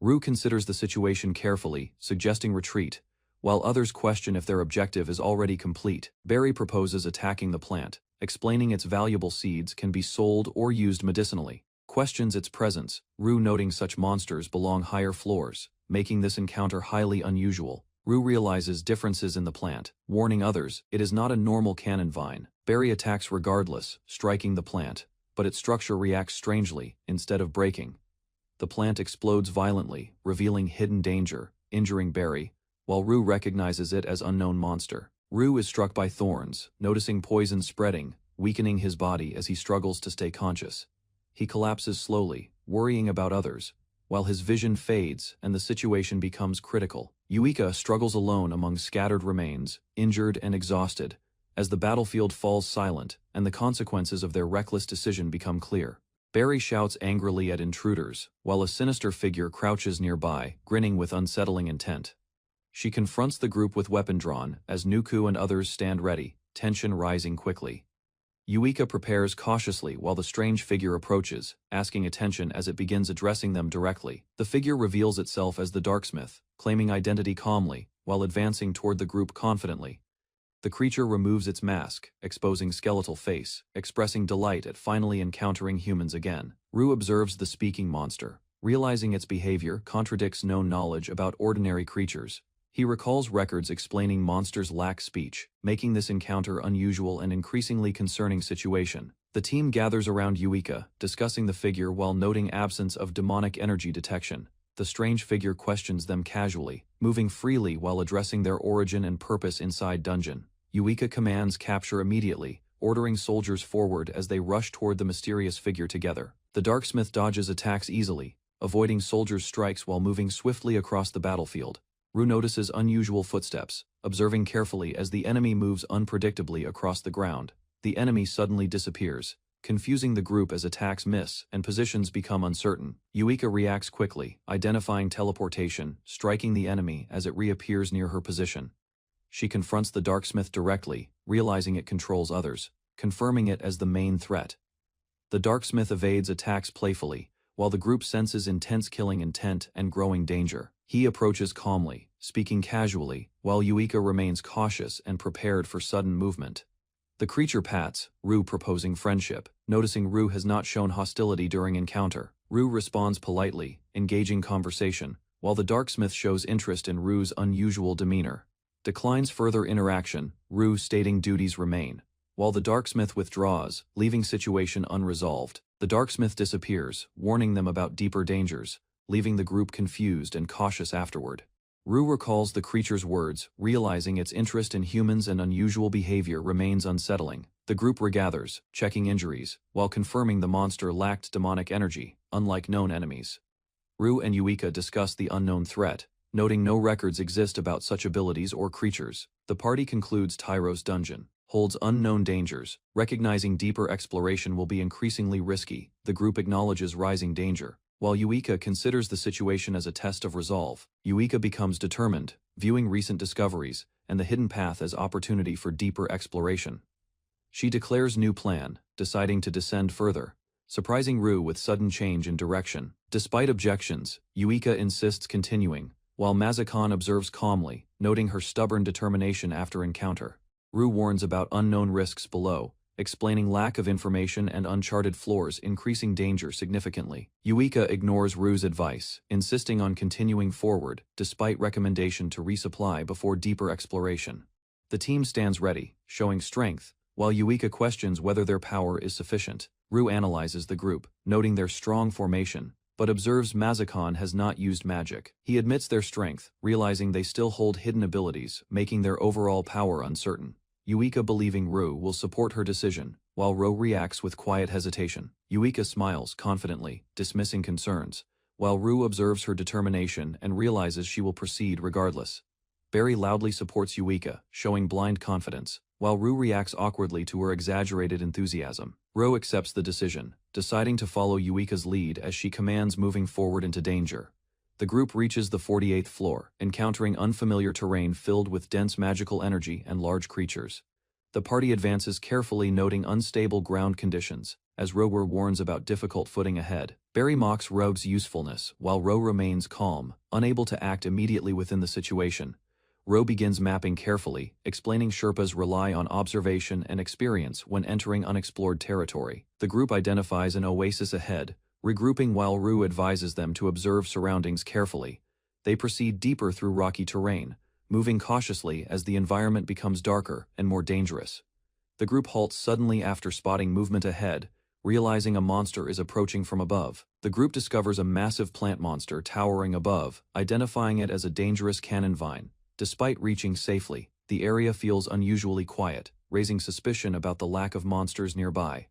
Ru considers the situation carefully, suggesting retreat, while others question if their objective is already complete. Barry proposes attacking the plant, explaining its valuable seeds can be sold or used medicinally. Questions its presence, Ru noting such monsters belong higher floors, making this encounter highly unusual. Ru realizes differences in the plant, warning others it is not a normal cannon vine. Barry attacks regardless, striking the plant, but its structure reacts strangely, instead of breaking. The plant explodes violently, revealing hidden danger, injuring Barry, while Ru recognizes it as unknown monster. Ru is struck by thorns, noticing poison spreading, weakening his body as he struggles to stay conscious. He collapses slowly, worrying about others, while his vision fades and the situation becomes critical. Yuika struggles alone among scattered remains, injured and exhausted, as the battlefield falls silent and the consequences of their reckless decision become clear. Barry shouts angrily at intruders, while a sinister figure crouches nearby, grinning with unsettling intent. She confronts the group with weapon drawn, as Nuku and others stand ready, tension rising quickly. Yuika prepares cautiously while the strange figure approaches, asking attention as it begins addressing them directly. The figure reveals itself as the Darksmith, claiming identity calmly, while advancing toward the group confidently. The creature removes its mask, exposing skeletal face, expressing delight at finally encountering humans again. Ru observes the speaking monster, realizing its behavior contradicts known knowledge about ordinary creatures. He recalls records explaining monsters lack speech, making this encounter unusual and increasingly concerning situation. The team gathers around Yuika, discussing the figure while noting absence of demonic energy detection. The strange figure questions them casually, moving freely while addressing their origin and purpose inside dungeon. Yuika commands capture immediately, ordering soldiers forward as they rush toward the mysterious figure together. The Darksmith dodges attacks easily, avoiding soldiers' strikes while moving swiftly across the battlefield. Ru notices unusual footsteps, observing carefully as the enemy moves unpredictably across the ground. The enemy suddenly disappears, confusing the group as attacks miss and positions become uncertain. Yuika reacts quickly, identifying teleportation, striking the enemy as it reappears near her position. She confronts the Darksmith directly, realizing it controls others, confirming it as the main threat. The Darksmith evades attacks playfully, while the group senses intense killing intent and growing danger. He approaches calmly, speaking casually, while Yuika remains cautious and prepared for sudden movement. The creature pats, Ru proposing friendship, noticing Ru has not shown hostility during encounter. Ru responds politely, engaging conversation, while the Darksmith shows interest in Ru's unusual demeanor. Declines further interaction, Ru stating duties remain. while the darksmith withdraws, leaving situation unresolved. The darksmith disappears, warning them about deeper dangers, leaving the group confused and cautious afterward. Rue recalls the creature's words, realizing its interest in humans and unusual behavior remains unsettling. The group regathers, checking injuries, while confirming the monster lacked demonic energy, unlike known enemies. Rue and Yuika discuss the unknown threat, noting no records exist about such abilities or creatures. The party concludes Tyro's dungeon holds unknown dangers, recognizing deeper exploration will be increasingly risky. The group acknowledges rising danger. While Yuika considers the situation as a test of resolve, Yuika becomes determined, viewing recent discoveries and the hidden path as opportunity for deeper exploration. She declares new plan, deciding to descend further, surprising Rue with sudden change in direction. Despite objections, Yuika insists continuing, while Mazakan observes calmly, noting her stubborn determination after encounter. Rue warns about unknown risks below, explaining lack of information and uncharted floors increasing danger significantly. Yuika ignores Rue's advice, insisting on continuing forward despite recommendation to resupply before deeper exploration. The team stands ready, showing strength, while Yuika questions whether their power is sufficient. Rue analyzes the group, noting their strong formation, but observes Mazakan has not used magic. He admits their strength, realizing they still hold hidden abilities, making their overall power uncertain. Yuika believing Rue will support her decision, while Rue reacts with quiet hesitation. Yuika smiles confidently, dismissing concerns, while Rue observes her determination and realizes she will proceed regardless. Barry loudly supports Yuika, showing blind confidence, while Rue reacts awkwardly to her exaggerated enthusiasm. Rue accepts the decision, deciding to follow Yuika's lead as she commands moving forward into danger. The group reaches the 48th floor, encountering unfamiliar terrain filled with dense magical energy and large creatures. The party advances carefully, noting unstable ground conditions, as Rower warns about difficult footing ahead. Barry mocks Rogue's usefulness, while Roe remains calm, unable to act immediately within the situation. Roe begins mapping carefully, explaining Sherpas rely on observation and experience when entering unexplored territory. The group identifies an oasis ahead, regrouping while Rue advises them to observe surroundings carefully. They proceed deeper through rocky terrain, moving cautiously as the environment becomes darker and more dangerous. The group halts suddenly after spotting movement ahead, realizing a monster is approaching from above. The group discovers a massive plant monster towering above, identifying it as a dangerous cannon vine. Despite reaching safely, the area feels unusually quiet, raising suspicion about the lack of monsters nearby.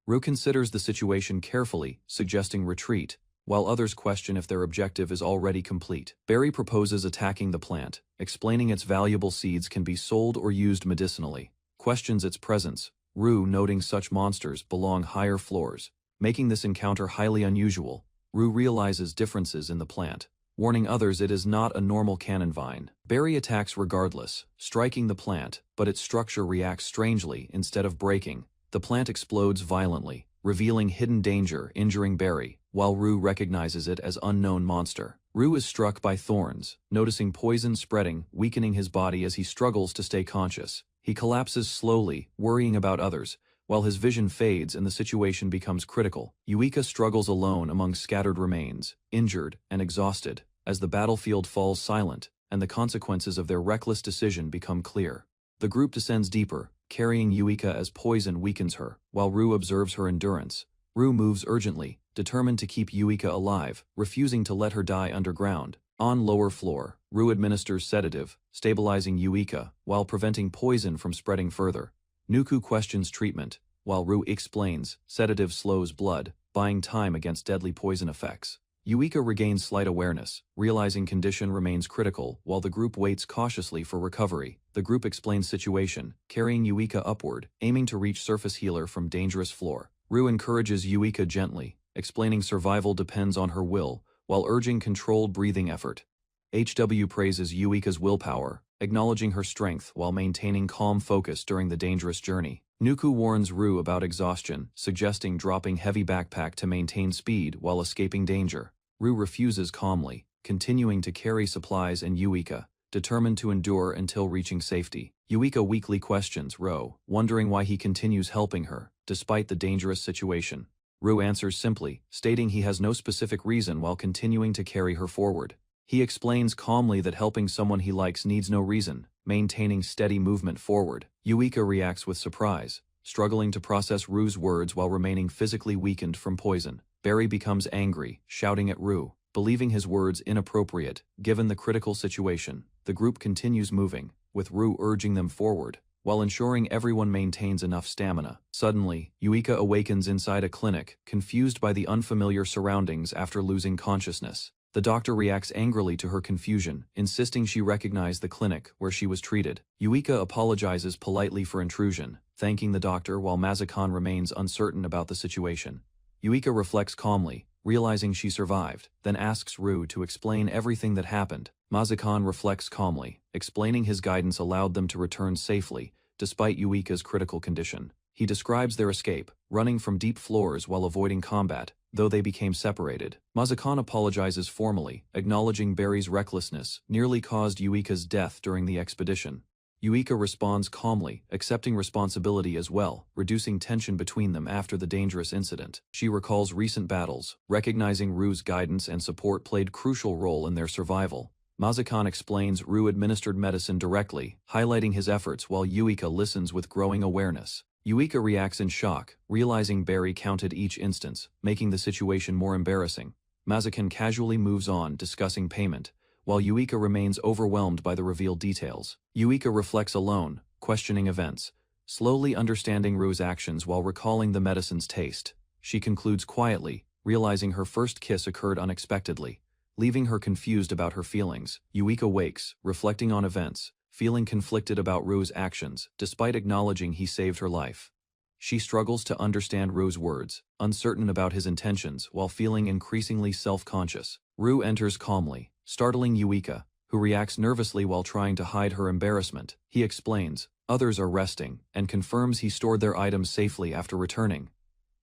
Rue considers the situation carefully, suggesting retreat, while others question if their objective is already complete. Barry proposes attacking the plant, explaining its valuable seeds can be sold or used medicinally. Questions its presence, Rue noting such monsters belong higher floors, making this encounter highly unusual. Rue realizes differences in the plant, warning others it is not a normal cannon vine. Barry attacks regardless, striking the plant, but its structure reacts strangely instead of breaking. The plant explodes violently, revealing hidden danger, injuring Barry, while Rue recognizes it as unknown monster. Rue is struck by thorns, noticing poison spreading, weakening his body as he struggles to stay conscious. He collapses slowly, worrying about others, while his vision fades and the situation becomes critical. Yuika struggles alone among scattered remains, injured and exhausted, as the battlefield falls silent and the consequences of their reckless decision become clear. The group descends deeper, carrying Yuika as poison weakens her, while Rue observes her endurance. Rue moves urgently, determined to keep Yuika alive, refusing to let her die underground. On lower floor, Rue administers sedative, stabilizing Yuika, while preventing poison from spreading further. Nuku questions treatment, while Rue explains sedative slows blood, buying time against deadly poison effects. Yuika regains slight awareness, realizing condition remains critical, while the group waits cautiously for recovery. The group explains situation, carrying Yuika upward, aiming to reach surface healer from dangerous floor. Rue encourages Yuika gently, explaining survival depends on her will, while urging controlled breathing effort. HW praises Yuika's willpower, acknowledging her strength while maintaining calm focus during the dangerous journey. Nuku warns Rue about exhaustion, suggesting dropping heavy backpack to maintain speed while escaping danger. Rue refuses calmly, continuing to carry supplies and Yuika, determined to endure until reaching safety. Yuika weakly questions Rue, wondering why he continues helping her, despite the dangerous situation. Rue answers simply, stating he has no specific reason while continuing to carry her forward. He explains calmly that helping someone he likes needs no reason, maintaining steady movement forward. Yuika reacts with surprise, struggling to process Ru's words while remaining physically weakened from poison. Barry becomes angry, shouting at Ru, believing his words inappropriate, given the critical situation. The group continues moving, with Ru urging them forward, while ensuring everyone maintains enough stamina. Suddenly, Yuika awakens inside a clinic, confused by the unfamiliar surroundings after losing consciousness. The doctor reacts angrily to her confusion, insisting she recognize the clinic where she was treated. Yuika apologizes politely for intrusion, thanking the doctor while Mazakan remains uncertain about the situation. Yuika reflects calmly, realizing she survived, then asks Ru to explain everything that happened. Mazakan reflects calmly, explaining his guidance allowed them to return safely, despite Yuika's critical condition. He describes their escape, running from deep floors while avoiding combat, though they became separated. Mazakan apologizes formally, acknowledging Barry's recklessness nearly caused Yuika's death during the expedition. Yuika responds calmly, accepting responsibility as well, reducing tension between them after the dangerous incident. She recalls recent battles, recognizing Ru's guidance and support played crucial role in their survival. Mazakan explains Ru administered medicine directly, highlighting his efforts while Yuika listens with growing awareness. Yuika reacts in shock, realizing Barry counted each instance, making the situation more embarrassing. Mazakan casually moves on, discussing payment, while Yuika remains overwhelmed by the revealed details. Yuika reflects alone, questioning events, slowly understanding Ru's actions while recalling the medicine's taste. She concludes quietly, realizing her first kiss occurred unexpectedly, leaving her confused about her feelings. Yuika wakes, reflecting on events, feeling conflicted about Ru's actions, despite acknowledging he saved her life. She struggles to understand Ru's words, uncertain about his intentions while feeling increasingly self-conscious. Ru enters calmly, startling Yuika, who reacts nervously while trying to hide her embarrassment. He explains, others are resting, and confirms he stored their items safely after returning.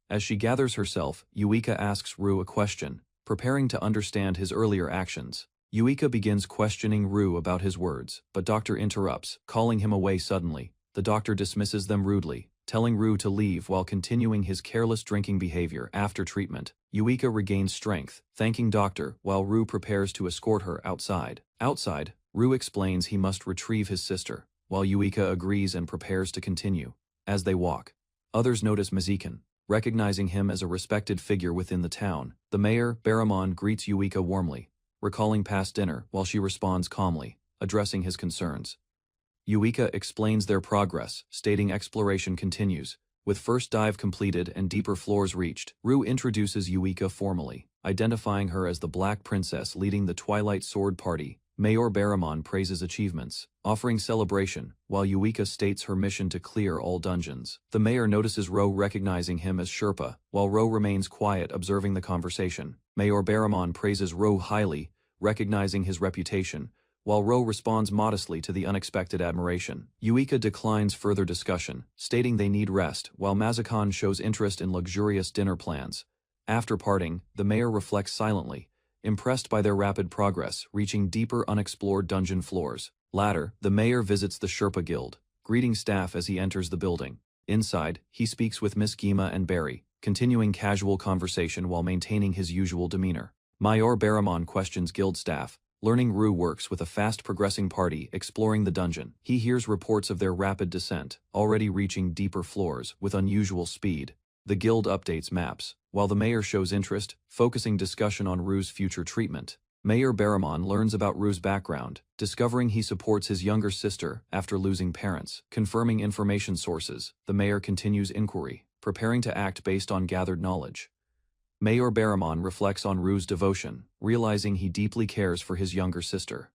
As she gathers herself, Yuika asks Ru a question, preparing to understand his earlier actions. Yuika begins questioning Ru about his words, but Doctor interrupts, calling him away suddenly. The doctor dismisses them rudely, telling Ru to leave while continuing his careless drinking behavior after treatment. Yuika regains strength, thanking Doctor while Ru prepares to escort her outside. Outside, Ru explains he must retrieve his sister, while Yuika agrees and prepares to continue. As they walk, others notice Mazakan, recognizing him as a respected figure within the town. The mayor, Baramon, greets Yuika warmly, recalling past dinner while she responds calmly, addressing his concerns. Yuika explains their progress, stating exploration continues, with first dive completed and deeper floors reached. Ru introduces Yuika formally, identifying her as the Black Princess leading the Twilight Sword Party. Mayor Baramon praises achievements, offering celebration, while Yuika states her mission to clear all dungeons. The mayor notices Ro recognizing him as Sherpa, while Ro remains quiet observing the conversation. Mayor Baramon praises Ro highly, recognizing his reputation, while Ro responds modestly to the unexpected admiration. Yuika declines further discussion, stating they need rest, while Mazakan shows interest in luxurious dinner plans. After parting, the mayor reflects silently, impressed by their rapid progress, reaching deeper unexplored dungeon floors. Later, the mayor visits the Sherpa Guild, greeting staff as he enters the building. Inside, he speaks with Miss Gima and Barry, continuing casual conversation while maintaining his usual demeanor. Mayor Baramon questions guild staff, learning Ru works with a fast-progressing party exploring the dungeon. He hears reports of their rapid descent, already reaching deeper floors with unusual speed. The guild updates maps, while the mayor shows interest, focusing discussion on Ru's future treatment. Mayor Baramon learns about Ru's background, discovering he supports his younger sister after losing parents. Confirming information sources, the mayor continues inquiry, preparing to act based on gathered knowledge. Mayor Baramon reflects on Ru's devotion, realizing he deeply cares for his younger sister.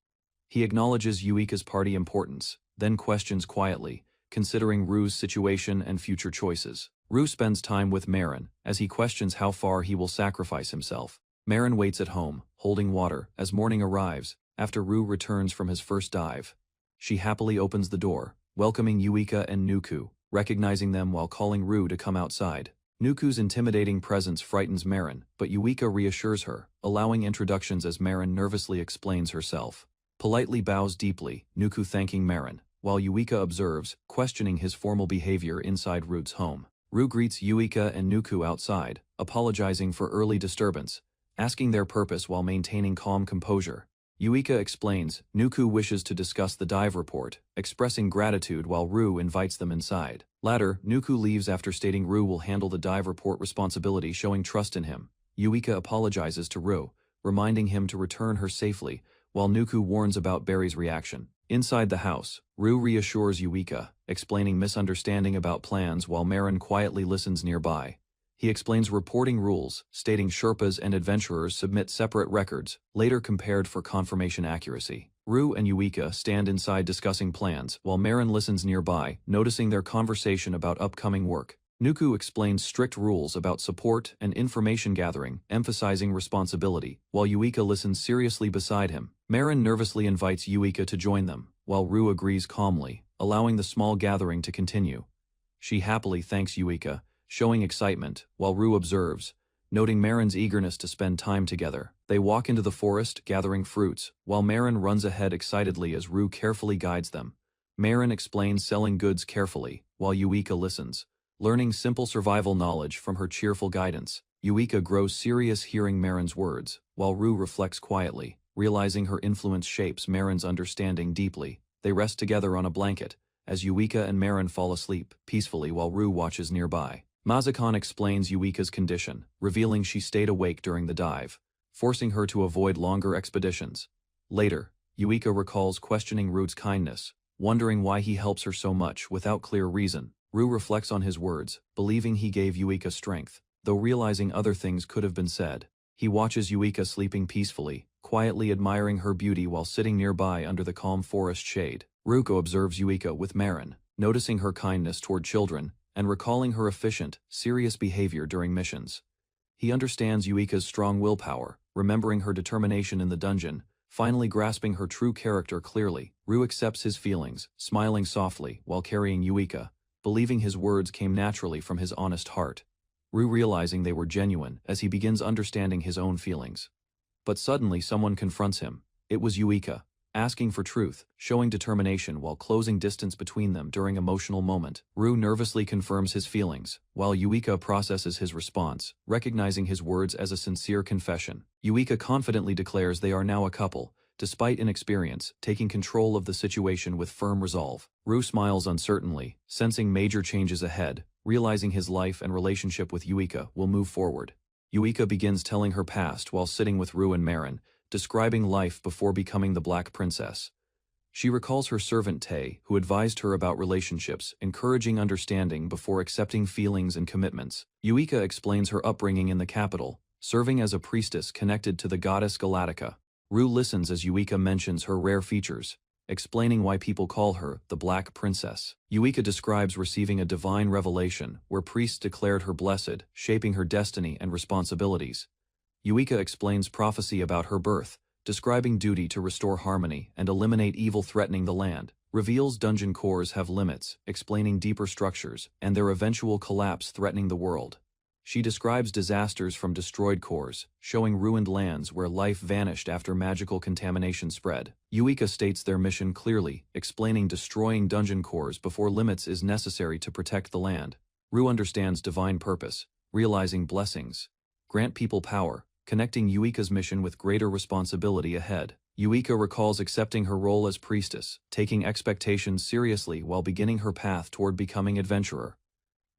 He acknowledges Yuika's party importance, then questions quietly, considering Ru's situation and future choices. Ru spends time with Marin, as he questions how far he will sacrifice himself. Marin waits at home, holding water, as morning arrives, after Ru returns from his first dive. She happily opens the door, welcoming Yuika and Nuku, recognizing them while calling Ru to come outside. Nuku's intimidating presence frightens Marin, but Yuika reassures her, allowing introductions as Marin nervously explains herself. Politely bows deeply, Nuku thanking Marin, while Yuika observes, questioning his formal behavior inside Ru's home. Ru greets Yuika and Nuku outside, apologizing for early disturbance, asking their purpose while maintaining calm composure. Yuika explains, Nuku wishes to discuss the dive report, expressing gratitude while Ru invites them inside. Later, Nuku leaves after stating Ru will handle the dive report responsibility, showing trust in him. Yuika apologizes to Ru, reminding him to return her safely, while Nuku warns about Barry's reaction. Inside the house, Ru reassures Yuika, explaining misunderstanding about plans while Marin quietly listens nearby. He explains reporting rules, stating Sherpas and adventurers submit separate records, later compared for confirmation accuracy. Ru and Yuika stand inside discussing plans, while Marin listens nearby, noticing their conversation about upcoming work. Nuku explains strict rules about support and information gathering, emphasizing responsibility, while Yuika listens seriously beside him. Marin nervously invites Yuika to join them, while Ru agrees calmly, allowing the small gathering to continue. She happily thanks Yuika, showing excitement, while Ru observes, noting Marin's eagerness to spend time together. They walk into the forest, gathering fruits, while Marin runs ahead excitedly as Ru carefully guides them. Marin explains selling goods carefully, while Yuika listens, learning simple survival knowledge from her cheerful guidance. Yuika grows serious hearing Marin's words, while Ru reflects quietly, realizing her influence shapes Marin's understanding deeply. They rest together on a blanket, as Yuika and Marin fall asleep peacefully while Ru watches nearby. Mazakan explains Yuika's condition, revealing she stayed awake during the dive, forcing her to avoid longer expeditions. Later, Yuika recalls questioning Ru's kindness, wondering why he helps her so much without clear reason. Ru reflects on his words, believing he gave Yuika strength, though realizing other things could have been said. He watches Yuika sleeping peacefully, quietly admiring her beauty while sitting nearby under the calm forest shade. Ruko observes Yuika with Marin, noticing her kindness toward children, and recalling her efficient, serious behavior during missions. He understands Yuika's strong willpower, remembering her determination in the dungeon, finally grasping her true character clearly. Ru accepts his feelings, smiling softly while carrying Yuika, believing his words came naturally from his honest heart. Ru realizing they were genuine as he begins understanding his own feelings. But suddenly someone confronts him. It was Yuika, asking for truth, showing determination while closing distance between them during emotional moment. Ru nervously confirms his feelings, while Yuika processes his response, recognizing his words as a sincere confession. Yuika confidently declares they are now a couple, despite inexperience, taking control of the situation with firm resolve. Ru smiles uncertainly, sensing major changes ahead, realizing his life and relationship with Yuika will move forward. Yuika begins telling her past while sitting with Ru and Marin, describing life before becoming the Black Princess. She recalls her servant Tay, who advised her about relationships, encouraging understanding before accepting feelings and commitments. Yuika explains her upbringing in the capital, serving as a priestess connected to the goddess Galatica. Ru listens as Yuika mentions her rare features, explaining why people call her the Black Princess. Yuika describes receiving a divine revelation where priests declared her blessed, shaping her destiny and responsibilities. Yuika explains prophecy about her birth, describing duty to restore harmony and eliminate evil threatening the land, reveals dungeon cores have limits, explaining deeper structures, and their eventual collapse threatening the world. She describes disasters from destroyed cores, showing ruined lands where life vanished after magical contamination spread. Yuika states their mission clearly, explaining destroying dungeon cores before limits is necessary to protect the land. Ru understands divine purpose, realizing blessings grant people power, connecting Yuika's mission with greater responsibility ahead. Yuika recalls accepting her role as priestess, taking expectations seriously while beginning her path toward becoming adventurer.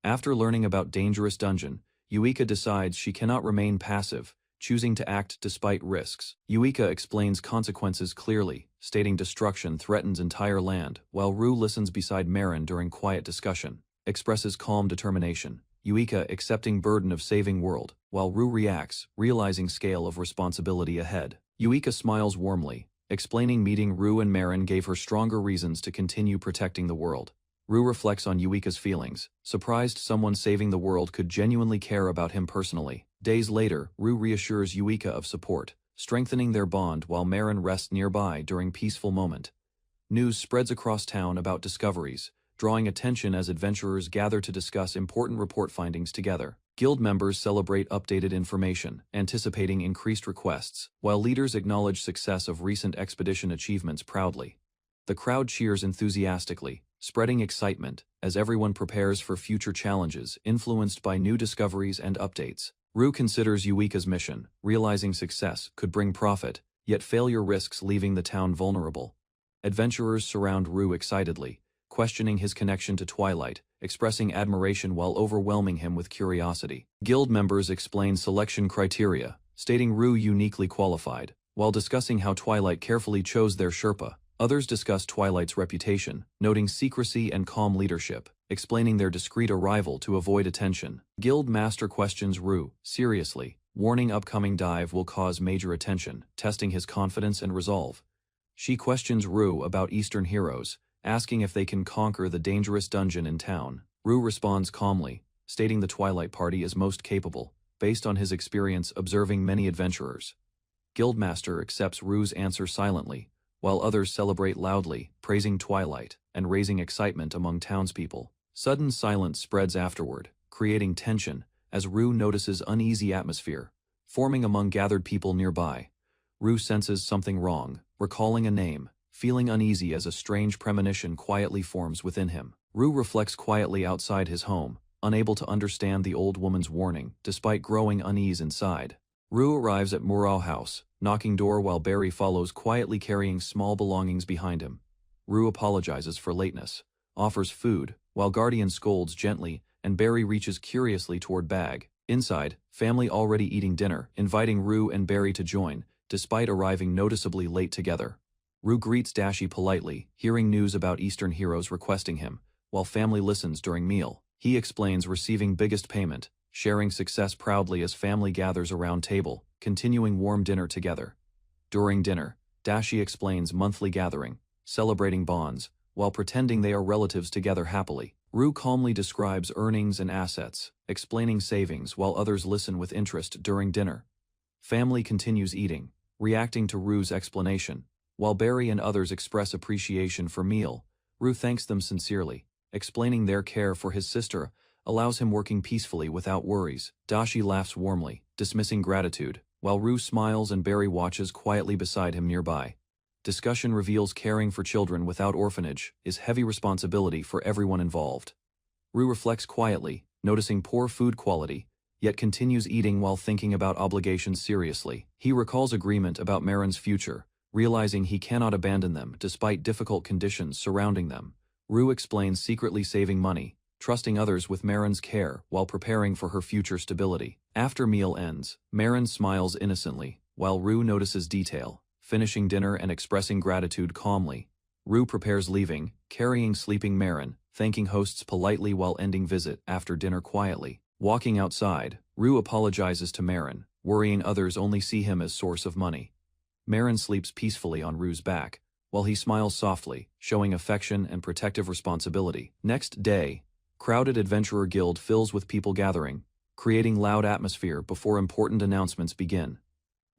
After learning about dangerous dungeon, Yuika decides she cannot remain passive, choosing to act despite risks. Yuika explains consequences clearly, stating destruction threatens entire land, while Ru listens beside Marin during quiet discussion, expresses calm determination. Yuika accepting burden of saving world, while Ru reacts, realizing scale of responsibility ahead. Yuika smiles warmly, explaining meeting Ru and Marin gave her stronger reasons to continue protecting the world. Ru reflects on Yuika's feelings, surprised someone saving the world could genuinely care about him personally. Days later, Ru reassures Yuika of support, strengthening their bond while Marin rests nearby during peaceful moment. News spreads across town about discoveries, drawing attention as adventurers gather to discuss important report findings together. Guild members celebrate updated information, anticipating increased requests, while leaders acknowledge success of recent expedition achievements proudly. The crowd cheers enthusiastically, spreading excitement as everyone prepares for future challenges influenced by new discoveries and updates. Ru considers Yuika's mission, realizing success could bring profit, yet failure risks leaving the town vulnerable. Adventurers surround Rue excitedly, questioning his connection to Twilight, expressing admiration while overwhelming him with curiosity. Guild members explain selection criteria, stating Rue uniquely qualified. While discussing how Twilight carefully chose their Sherpa, others discuss Twilight's reputation, noting secrecy and calm leadership, explaining their discreet arrival to avoid attention. Guild Master questions Rue, seriously, warning upcoming dive will cause major attention, testing his confidence and resolve. She questions Rue about Eastern heroes, asking if they can conquer the dangerous dungeon in town. Rue responds calmly, stating the Twilight Party is most capable, based on his experience observing many adventurers. Guildmaster accepts Rue's answer silently, while others celebrate loudly, praising Twilight and raising excitement among townspeople. Sudden silence spreads afterward, creating tension as Rue notices uneasy atmosphere forming among gathered people nearby. Rue senses something wrong, recalling a name, feeling uneasy as a strange premonition quietly forms within him. Rue reflects quietly outside his home, unable to understand the old woman's warning, despite growing unease inside. Rue arrives at Murao House, knocking door while Barry follows quietly carrying small belongings behind him. Rue apologizes for lateness, offers food, while Guardian scolds gently, and Barry reaches curiously toward bag. Inside, family already eating dinner, inviting Rue and Barry to join, despite arriving noticeably late together. Rue greets Dashi politely, hearing news about Eastern heroes requesting him, while family listens during meal. He explains receiving biggest payment, sharing success proudly as family gathers around table, continuing warm dinner together. During dinner, Dashi explains monthly gathering, celebrating bonds, while pretending they are relatives together happily. Rue calmly describes earnings and assets, explaining savings while others listen with interest during dinner. Family continues eating, reacting to Rue's explanation. While Barry and others express appreciation for meal, Rue thanks them sincerely, explaining their care for his sister allows him working peacefully without worries. Dashi laughs warmly, dismissing gratitude, while Rue smiles and Barry watches quietly beside him nearby. Discussion reveals caring for children without orphanage is heavy responsibility for everyone involved. Rue reflects quietly, noticing poor food quality, yet continues eating while thinking about obligations seriously. He recalls agreement about Marin's future, realizing he cannot abandon them despite difficult conditions surrounding them. Rue explains secretly saving money, trusting others with Marin's care while preparing for her future stability. After meal ends, Marin smiles innocently, while Rue notices detail, finishing dinner and expressing gratitude calmly. Rue prepares leaving, carrying sleeping Marin, thanking hosts politely while ending visit after dinner quietly. Walking outside, Rue apologizes to Marin, worrying others only see him as source of money. Marin sleeps peacefully on Rue's back, while he smiles softly, showing affection and protective responsibility. Next day, crowded adventurer guild fills with people gathering, creating loud atmosphere before important announcements begin.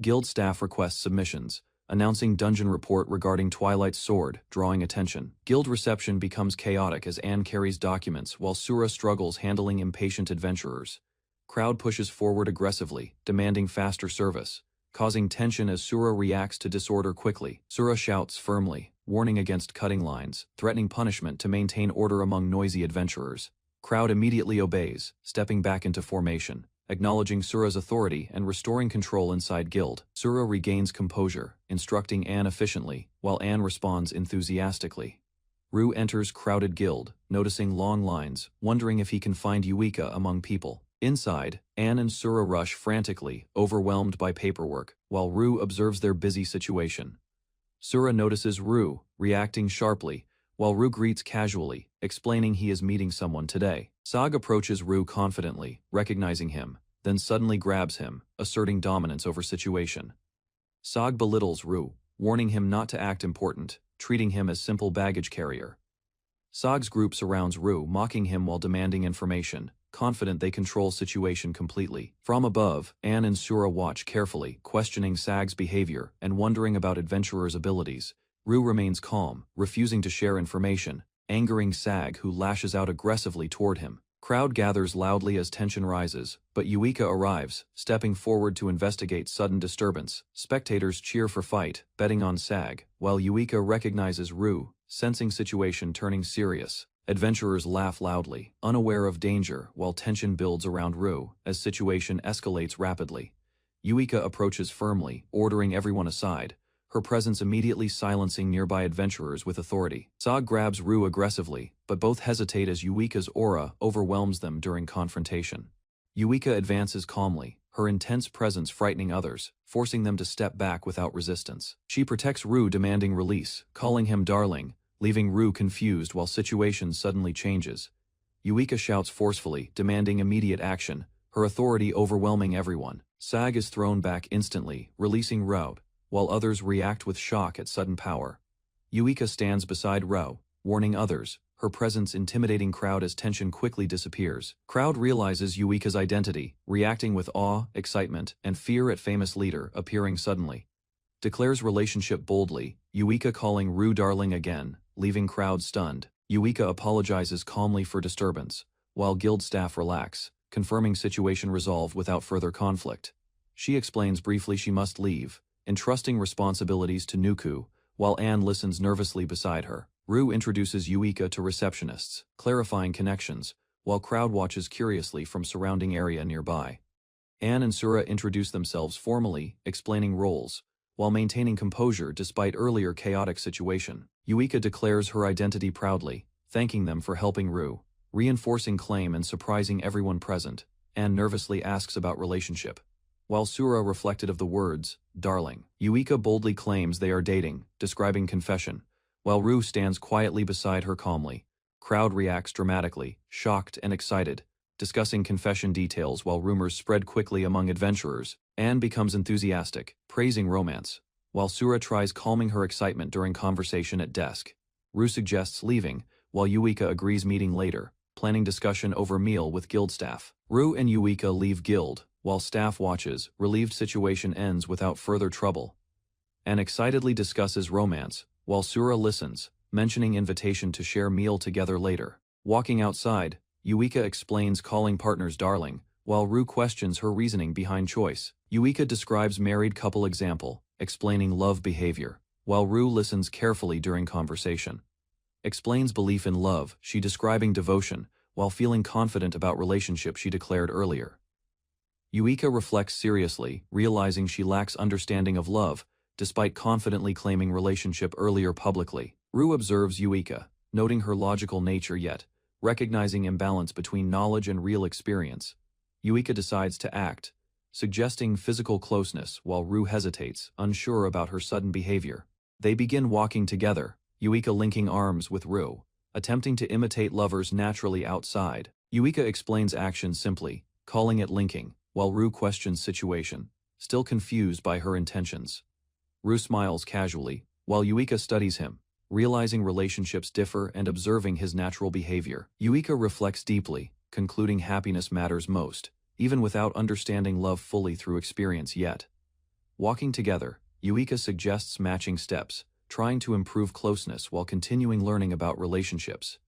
Guild staff requests submissions, announcing dungeon report regarding Twilight's sword, drawing attention. Guild reception becomes chaotic as Anne carries documents while Sura struggles handling impatient adventurers. Crowd pushes forward aggressively, demanding faster service, causing tension as Sura reacts to disorder quickly. Sura shouts firmly, warning against cutting lines, threatening punishment to maintain order among noisy adventurers. Crowd immediately obeys, stepping back into formation, acknowledging Sura's authority and restoring control inside guild. Sura regains composure, instructing Anne efficiently, while Anne responds enthusiastically. Rue enters crowded guild, noticing long lines, wondering if he can find Yuika among people. Inside, Anne and Sura rush frantically, overwhelmed by paperwork, while Rue observes their busy situation. Sura notices Rue, reacting sharply, while Rue greets casually, explaining he is meeting someone today. Sag approaches Rue confidently, recognizing him, then suddenly grabs him, asserting dominance over situation. Sag belittles Rue, warning him not to act important, treating him as simple baggage carrier. Sag's group surrounds Rue, mocking him while demanding information, confident they control situation completely. From above, Anne and Sura watch carefully, questioning Sag's behavior and wondering about adventurers' abilities. Rue remains calm, refusing to share information, angering Sag who lashes out aggressively toward him. Crowd gathers loudly as tension rises, but Yuika arrives, stepping forward to investigate sudden disturbance. Spectators cheer for fight, betting on Sag, while Yuika recognizes Rue, sensing situation turning serious. Adventurers laugh loudly, unaware of danger, while tension builds around Rue as situation escalates rapidly. Yuika approaches firmly, ordering everyone aside, her presence immediately silencing nearby adventurers with authority. Sag grabs Ru aggressively, but both hesitate as Yuika's aura overwhelms them during confrontation. Yuika advances calmly, her intense presence frightening others, forcing them to step back without resistance. She protects Ru, demanding release, calling him darling, leaving Ru confused while situation suddenly changes. Yuika shouts forcefully, demanding immediate action, her authority overwhelming everyone. Sag is thrown back instantly, releasing Ru, while others react with shock at sudden power. Yuika stands beside Ru, warning others, her presence intimidating crowd as tension quickly disappears. Crowd realizes Yuika's identity, reacting with awe, excitement, and fear at famous leader appearing suddenly. Declares relationship boldly, Yuika calling Ru darling again, leaving crowd stunned. Yuika apologizes calmly for disturbance, while guild staff relax, confirming situation resolved without further conflict. She explains briefly she must leave, entrusting responsibilities to Nuku, while Anne listens nervously beside her. Ru introduces Yuika to receptionists, clarifying connections, while crowd watches curiously from surrounding area nearby. Anne and Sura introduce themselves formally, explaining roles, while maintaining composure despite earlier chaotic situation. Yuika declares her identity proudly, thanking them for helping Ru, reinforcing claim and surprising everyone present. Anne nervously asks about relationship, while Sura reflected of the words, darling. Yuika boldly claims they are dating, describing confession, while Ru stands quietly beside her calmly. Crowd reacts dramatically, shocked and excited, discussing confession details while rumors spread quickly among adventurers. Anne becomes enthusiastic, praising romance, while Sura tries calming her excitement during conversation at desk. Ru suggests leaving, while Yuika agrees meeting later, planning discussion over meal with guild staff. Ru and Yuika leave guild, while staff watches, relieved situation ends without further trouble. Anne excitedly discusses romance, while Sura listens, mentioning invitation to share meal together later. Walking outside, Yuika explains calling partners darling, while Ru questions her reasoning behind choice. Yuika describes married couple example, explaining love behavior, while Ru listens carefully during conversation. Explains belief in love, she describing devotion, while feeling confident about relationship she declared earlier. Yuika reflects seriously, realizing she lacks understanding of love, despite confidently claiming relationship earlier publicly. Ru observes Yuika, noting her logical nature yet, recognizing imbalance between knowledge and real experience. Yuika decides to act, suggesting physical closeness while Ru hesitates, unsure about her sudden behavior. They begin walking together, Yuika linking arms with Ru, attempting to imitate lovers naturally outside. Yuika explains action simply, calling it linking, while Ru questions situation, still confused by her intentions. Ru smiles casually, while Yuika studies him, realizing relationships differ and observing his natural behavior. Yuika reflects deeply, concluding happiness matters most, even without understanding love fully through experience yet. Walking together, Yuika suggests matching steps, trying to improve closeness while continuing learning about relationships.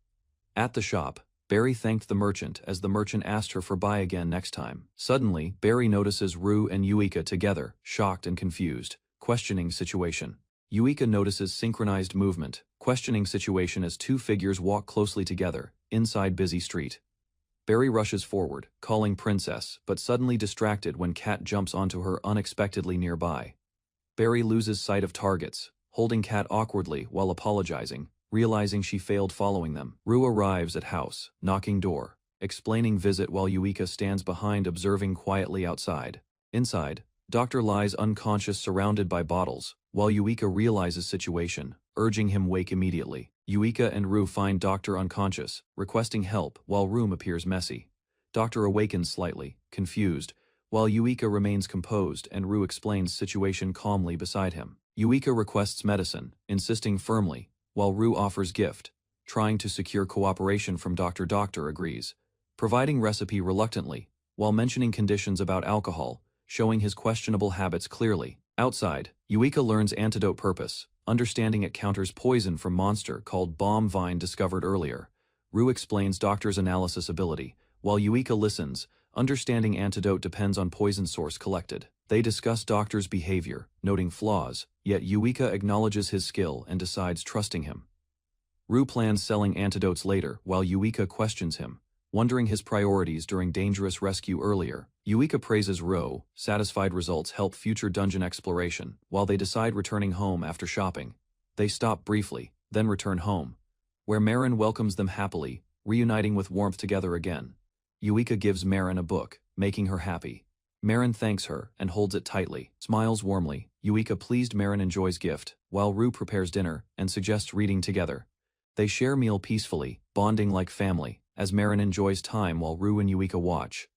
At the shop, Barry thanked the merchant as the merchant asked her for buy again next time. Suddenly, Barry notices Ru and Yuika together, shocked and confused, questioning situation. Yuika notices synchronized movement, questioning situation as two figures walk closely together, inside busy street. Barry rushes forward, calling Princess, but suddenly distracted when Cat jumps onto her unexpectedly nearby. Barry loses sight of targets, holding Cat awkwardly while apologizing, realizing she failed following them. Ru arrives at house, knocking door, explaining visit while Yuika stands behind observing quietly outside. Inside, Doctor lies unconscious surrounded by bottles, while Yuika realizes situation, urging him wake immediately. Yuika and Ru find Doctor unconscious, requesting help while room appears messy. Doctor awakens slightly, confused, while Yuika remains composed and Ru explains situation calmly beside him. Yuika requests medicine, insisting firmly, while Ru offers gift, trying to secure cooperation from Doctor. Doctor agrees, providing recipe reluctantly, while mentioning conditions about alcohol, showing his questionable habits clearly. Outside, Yuika learns antidote purpose, understanding it counters poison from monster called bomb vine discovered earlier. Ru explains Doctor's analysis ability, while Yuika listens, understanding antidote depends on poison source collected. They discuss Doctor's behavior, noting flaws, yet Yuika acknowledges his skill and decides trusting him. Ru plans selling antidotes later while Yuika questions him, wondering his priorities during dangerous rescue earlier. Yuika praises Ro, satisfied results help future dungeon exploration. While they decide returning home after shopping, they stop briefly, then return home, where Marin welcomes them happily, reuniting with warmth together again. Yuika gives Marin a book, making her happy. Marin thanks her and holds it tightly, smiles warmly. Yuika, pleased Marin, enjoys gift, while Ru prepares dinner and suggests reading together. They share meal peacefully, bonding like family, as Marin enjoys time while Ru and Yuika watch.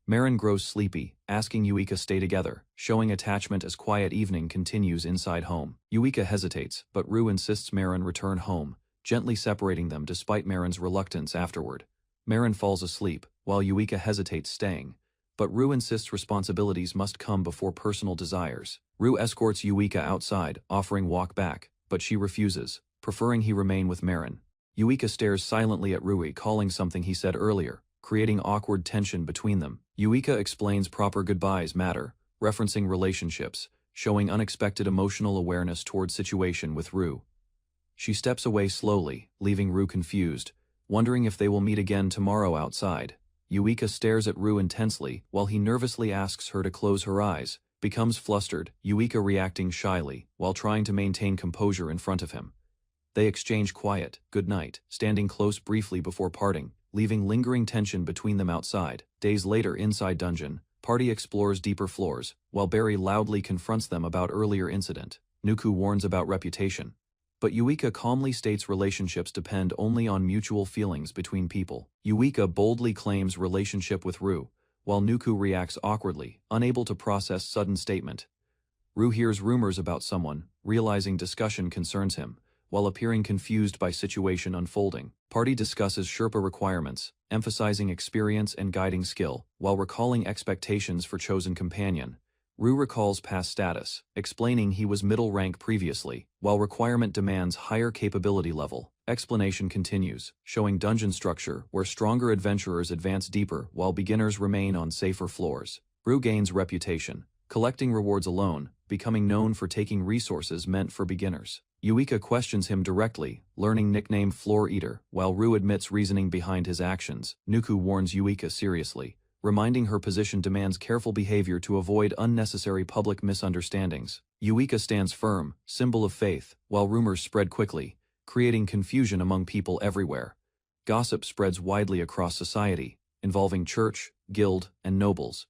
Marin grows sleepy, asking Yuika stay together, showing attachment as quiet evening continues inside home. Yuika hesitates, but Ru insists Marin return home, gently separating them despite Marin's reluctance afterward. Marin falls asleep, while Yuika hesitates staying, but Ru insists responsibilities must come before personal desires. Ru escorts Yuika outside, offering walk back, but she refuses, preferring he remain with Marin. Yuika stares silently at Rui, calling something he said earlier, creating awkward tension between them. Yuika explains proper goodbyes matter, referencing relationships, showing unexpected emotional awareness toward situation with Ru. She steps away slowly, leaving Ru confused, wondering if they will meet again tomorrow outside. Yuika stares at Ru intensely while he nervously asks her to close her eyes, becomes flustered, Yuika reacting shyly while trying to maintain composure in front of him. They exchange quiet, good night, standing close briefly before parting, leaving lingering tension between them outside. Days later inside dungeon, party explores deeper floors, while Barry loudly confronts them about earlier incident. Nuku warns about reputation, but Yuika calmly states relationships depend only on mutual feelings between people. Yuika boldly claims relationship with Ru, while Nuku reacts awkwardly, unable to process sudden statement. Ru hears rumors about someone, realizing discussion concerns him, while appearing confused by situation unfolding. Party discusses Sherpa requirements, emphasizing experience and guiding skill, while recalling expectations for chosen companion. Ru recalls past status, explaining he was middle rank previously, while requirement demands higher capability level. Explanation continues, showing dungeon structure where stronger adventurers advance deeper while beginners remain on safer floors. Ru gains reputation, collecting rewards alone, becoming known for taking resources meant for beginners. Yuika questions him directly, learning nickname Floor Eater, while Ru admits reasoning behind his actions. Nuku warns Yuika seriously, reminding her position demands careful behavior to avoid unnecessary public misunderstandings. Yuika stands firm, symbol of faith, while rumors spread quickly, creating confusion among people everywhere. Gossip spreads widely across society, involving church, guild, and nobles,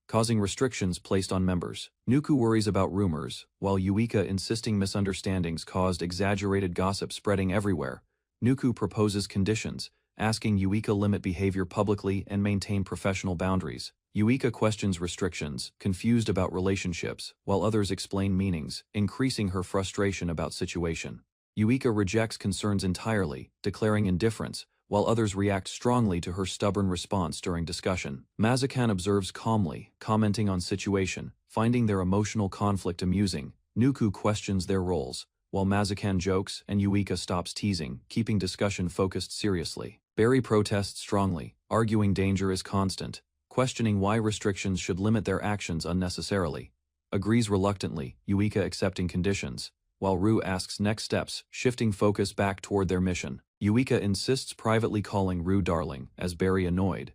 causing restrictions placed on members. Nuku worries about rumors, while Yuika insisting misunderstandings caused exaggerated gossip spreading everywhere. Nuku proposes conditions, asking Yuika limit behavior publicly and maintain professional boundaries. Yuika questions restrictions, confused about relationships, while others explain meanings, increasing her frustration about situation. Yuika rejects concerns entirely, declaring indifference, while others react strongly to her stubborn response during discussion. Mazakan observes calmly, commenting on situation, finding their emotional conflict amusing. Nuku questions their roles, while Mazakan jokes and Yuika stops teasing, keeping discussion focused seriously. Barry protests strongly, arguing danger is constant, questioning why restrictions should limit their actions unnecessarily. Agrees reluctantly, Yuika accepting conditions, while Ru asks next steps, shifting focus back toward their mission. Yuika insists privately calling Ru darling, as Barry annoyed.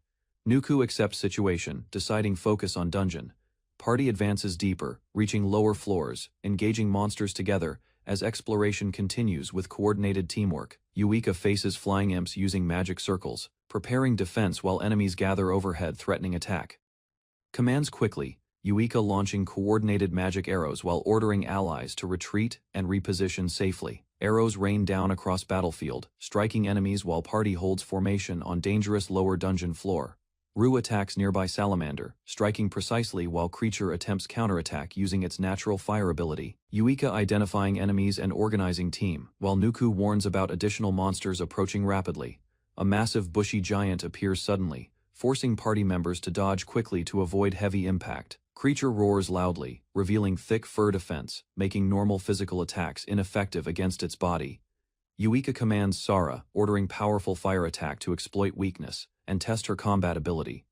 Nuku accepts situation, deciding focus on dungeon. Party advances deeper, reaching lower floors, engaging monsters together, as exploration continues with coordinated teamwork. Yuika faces flying imps using magic circles, preparing defense while enemies gather overhead threatening attack. Commands quickly, Yuika launching coordinated magic arrows while ordering allies to retreat and reposition safely. Arrows rain down across battlefield, striking enemies while party holds formation on dangerous lower dungeon floor. Ru attacks nearby salamander, striking precisely while creature attempts counterattack using its natural fire ability. Yuika identifying enemies and organizing team, while Nuku warns about additional monsters approaching rapidly. A massive bushy giant appears suddenly, forcing party members to dodge quickly to avoid heavy impact. Creature roars loudly, revealing thick fur defense, making normal physical attacks ineffective against its body. Yuika commands Sara, ordering powerful fire attack to exploit weakness and test her combat ability.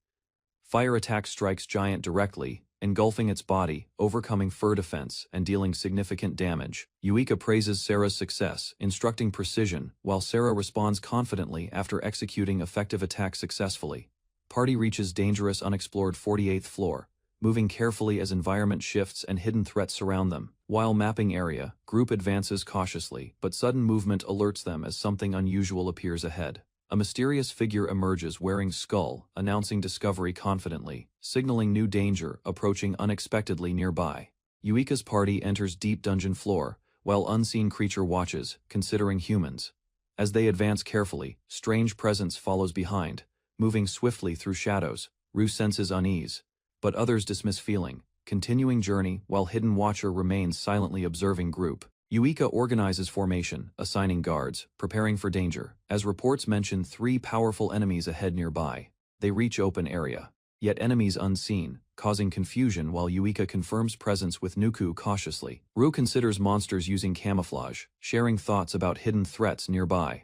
Fire attack strikes giant directly, engulfing its body, overcoming fur defense, and dealing significant damage. Yuika praises Sarah's success, instructing precision, while Sarah responds confidently after executing effective attacks successfully. Party reaches dangerous unexplored 48th floor, moving carefully as environment shifts and hidden threats surround them. While mapping area, group advances cautiously, but sudden movement alerts them as something unusual appears ahead. A mysterious figure emerges wearing skull, announcing discovery confidently, signaling new danger approaching unexpectedly nearby. Yuika's party enters deep dungeon floor, while unseen creature watches, considering humans. As they advance carefully, strange presence follows behind, moving swiftly through shadows. Rue senses unease, but others dismiss feeling, continuing journey while hidden watcher remains silently observing group. Yuika organizes formation, assigning guards, preparing for danger. As reports mention 3 powerful enemies ahead nearby, they reach open area. Yet enemies unseen, causing confusion while Yuika confirms presence with Nuku cautiously. Rue considers monsters using camouflage, sharing thoughts about hidden threats nearby.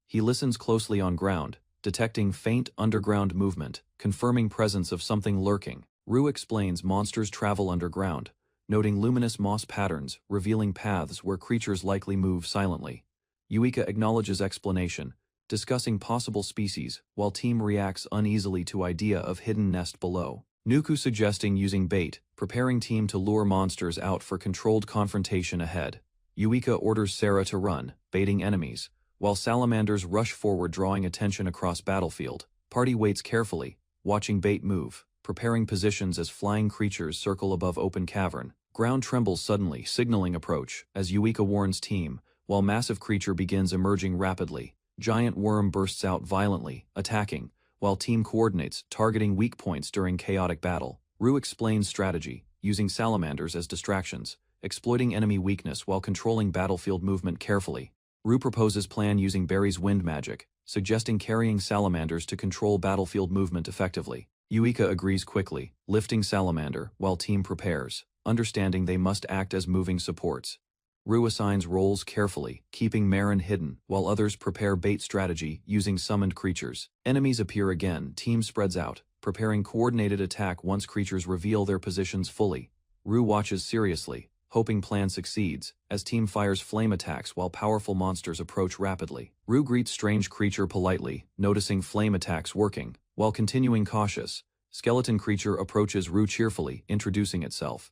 He listens closely on ground, detecting faint underground movement, confirming presence of something lurking. Rue explains monsters travel underground, noting luminous moss patterns, revealing paths where creatures likely move silently. Yuika acknowledges explanation, discussing possible species, while team reacts uneasily to idea of hidden nest below. Nuku suggesting using bait, preparing team to lure monsters out for controlled confrontation ahead. Yuika orders Sarah to run, baiting enemies, while salamanders rush forward drawing attention across battlefield. Party waits carefully, watching bait move, preparing positions as flying creatures circle above open cavern. Ground trembles suddenly, signaling approach, as Yuika warns team, while massive creature begins emerging rapidly. Giant worm bursts out violently, attacking, while team coordinates, targeting weak points during chaotic battle. Rue explains strategy, using salamanders as distractions, exploiting enemy weakness while controlling battlefield movement carefully. Rue proposes plan using Barry's wind magic, suggesting carrying salamanders to control battlefield movement effectively. Yuika agrees quickly, lifting salamander, while team prepares, understanding they must act as moving supports. Rue assigns roles carefully, keeping Marin hidden, while others prepare bait strategy using summoned creatures. Enemies appear again, team spreads out, preparing coordinated attack once creatures reveal their positions fully. Rue watches seriously, hoping plan succeeds, as team fires flame attacks while powerful monsters approach rapidly. Rue greets strange creature politely, noticing flame attacks working. While continuing cautious, skeleton creature approaches Rue cheerfully, introducing itself.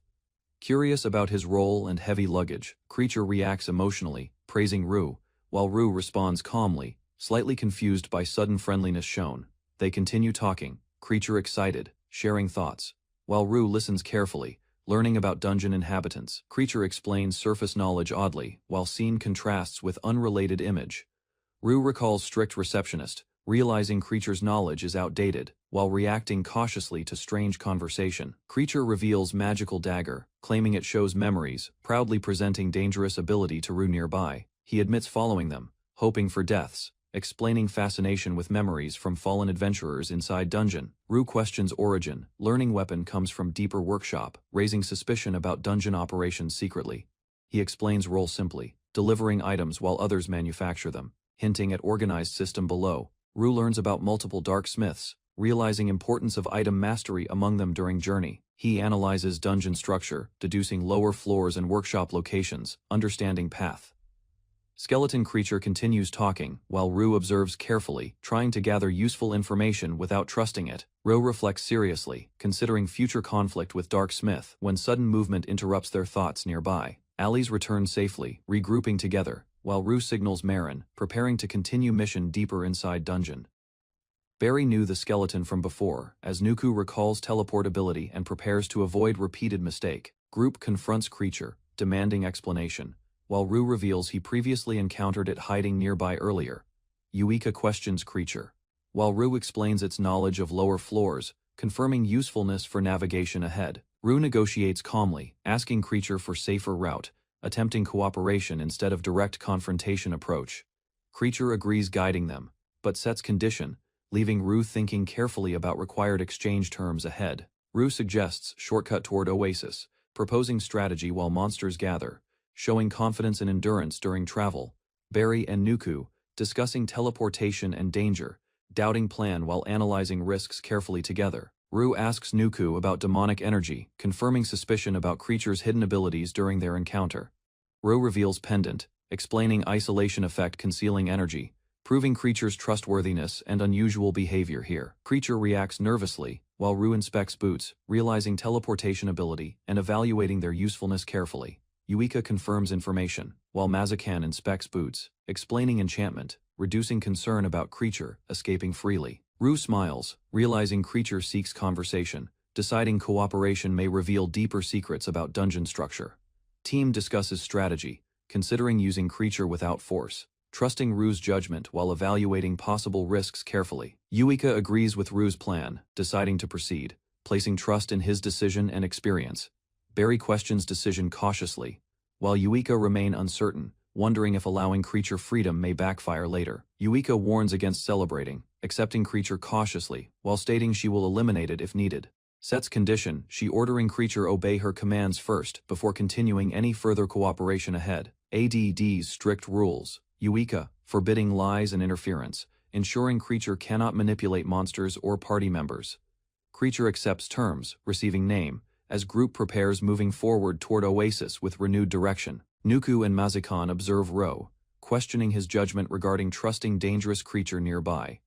Curious about his role and heavy luggage, creature reacts emotionally, praising Rue, while Rue responds calmly, slightly confused by sudden friendliness shown. They continue talking, creature excited, sharing thoughts, while Rue listens carefully, learning about dungeon inhabitants. Creature explains surface knowledge oddly, while scene contrasts with unrelated image. Rue recalls strict receptionist, realizing creature's knowledge is outdated, while reacting cautiously to strange conversation. Creature reveals magical dagger, claiming it shows memories, proudly presenting dangerous ability to Rue nearby. He admits following them, hoping for deaths, explaining fascination with memories from fallen adventurers inside dungeon. Rue questions origin, learning weapon comes from deeper workshop, raising suspicion about dungeon operations secretly. He explains role simply, delivering items while others manufacture them, hinting at organized system below. Rue learns about multiple dark smiths, realizing importance of item mastery among them during journey. He analyzes dungeon structure, deducing lower floors and workshop locations, understanding path. Skeleton creature continues talking, while Rue observes carefully, trying to gather useful information without trusting it. Rue reflects seriously, considering future conflict with Dark Smith when sudden movement interrupts their thoughts nearby. Allies return safely, regrouping together, while Rue signals Marin, preparing to continue mission deeper inside dungeon. Barry knew the skeleton from before, as Nuku recalls teleportability and prepares to avoid repeated mistake. Group confronts creature, demanding explanation, while Rue reveals he previously encountered it hiding nearby earlier. Yuika questions creature, while Rue explains its knowledge of lower floors, confirming usefulness for navigation ahead. Rue negotiates calmly, asking creature for safer route, attempting cooperation instead of direct confrontation approach. Creature agrees guiding them, but sets condition, leaving Rue thinking carefully about required exchange terms ahead. Rue suggests shortcut toward Oasis, proposing strategy while monsters gather, showing confidence and endurance during travel. Barry and Nuku, discussing teleportation and danger, doubting plan while analyzing risks carefully together. Rue asks Nuku about demonic energy, confirming suspicion about creatures' hidden abilities during their encounter. Rue reveals pendant, explaining isolation effect concealing energy, proving creature's trustworthiness and unusual behavior here. Creature reacts nervously, while Rue inspects boots, realizing teleportation ability and evaluating their usefulness carefully. Yuika confirms information, while Mazakan inspects boots, explaining enchantment, reducing concern about creature escaping freely. Rue smiles, realizing creature seeks conversation, deciding cooperation may reveal deeper secrets about dungeon structure. Team discusses strategy, considering using creature without force, trusting Rue's judgment while evaluating possible risks carefully. Yuika agrees with Rue's plan, deciding to proceed, placing trust in his decision and experience. Barry questions decision cautiously, while Yuika remain uncertain, wondering if allowing creature freedom may backfire later. Yuika warns against celebrating, accepting creature cautiously, while stating she will eliminate it if needed. Sets condition, she ordering creature obey her commands first before continuing any further cooperation ahead. ADD's strict rules. Yuika, forbidding lies and interference, ensuring creature cannot manipulate monsters or party members. Creature accepts terms, receiving name, as group prepares moving forward toward Oasis with renewed direction. Nuku and Mazakan observe Ro, questioning his judgment regarding trusting dangerous creature nearby.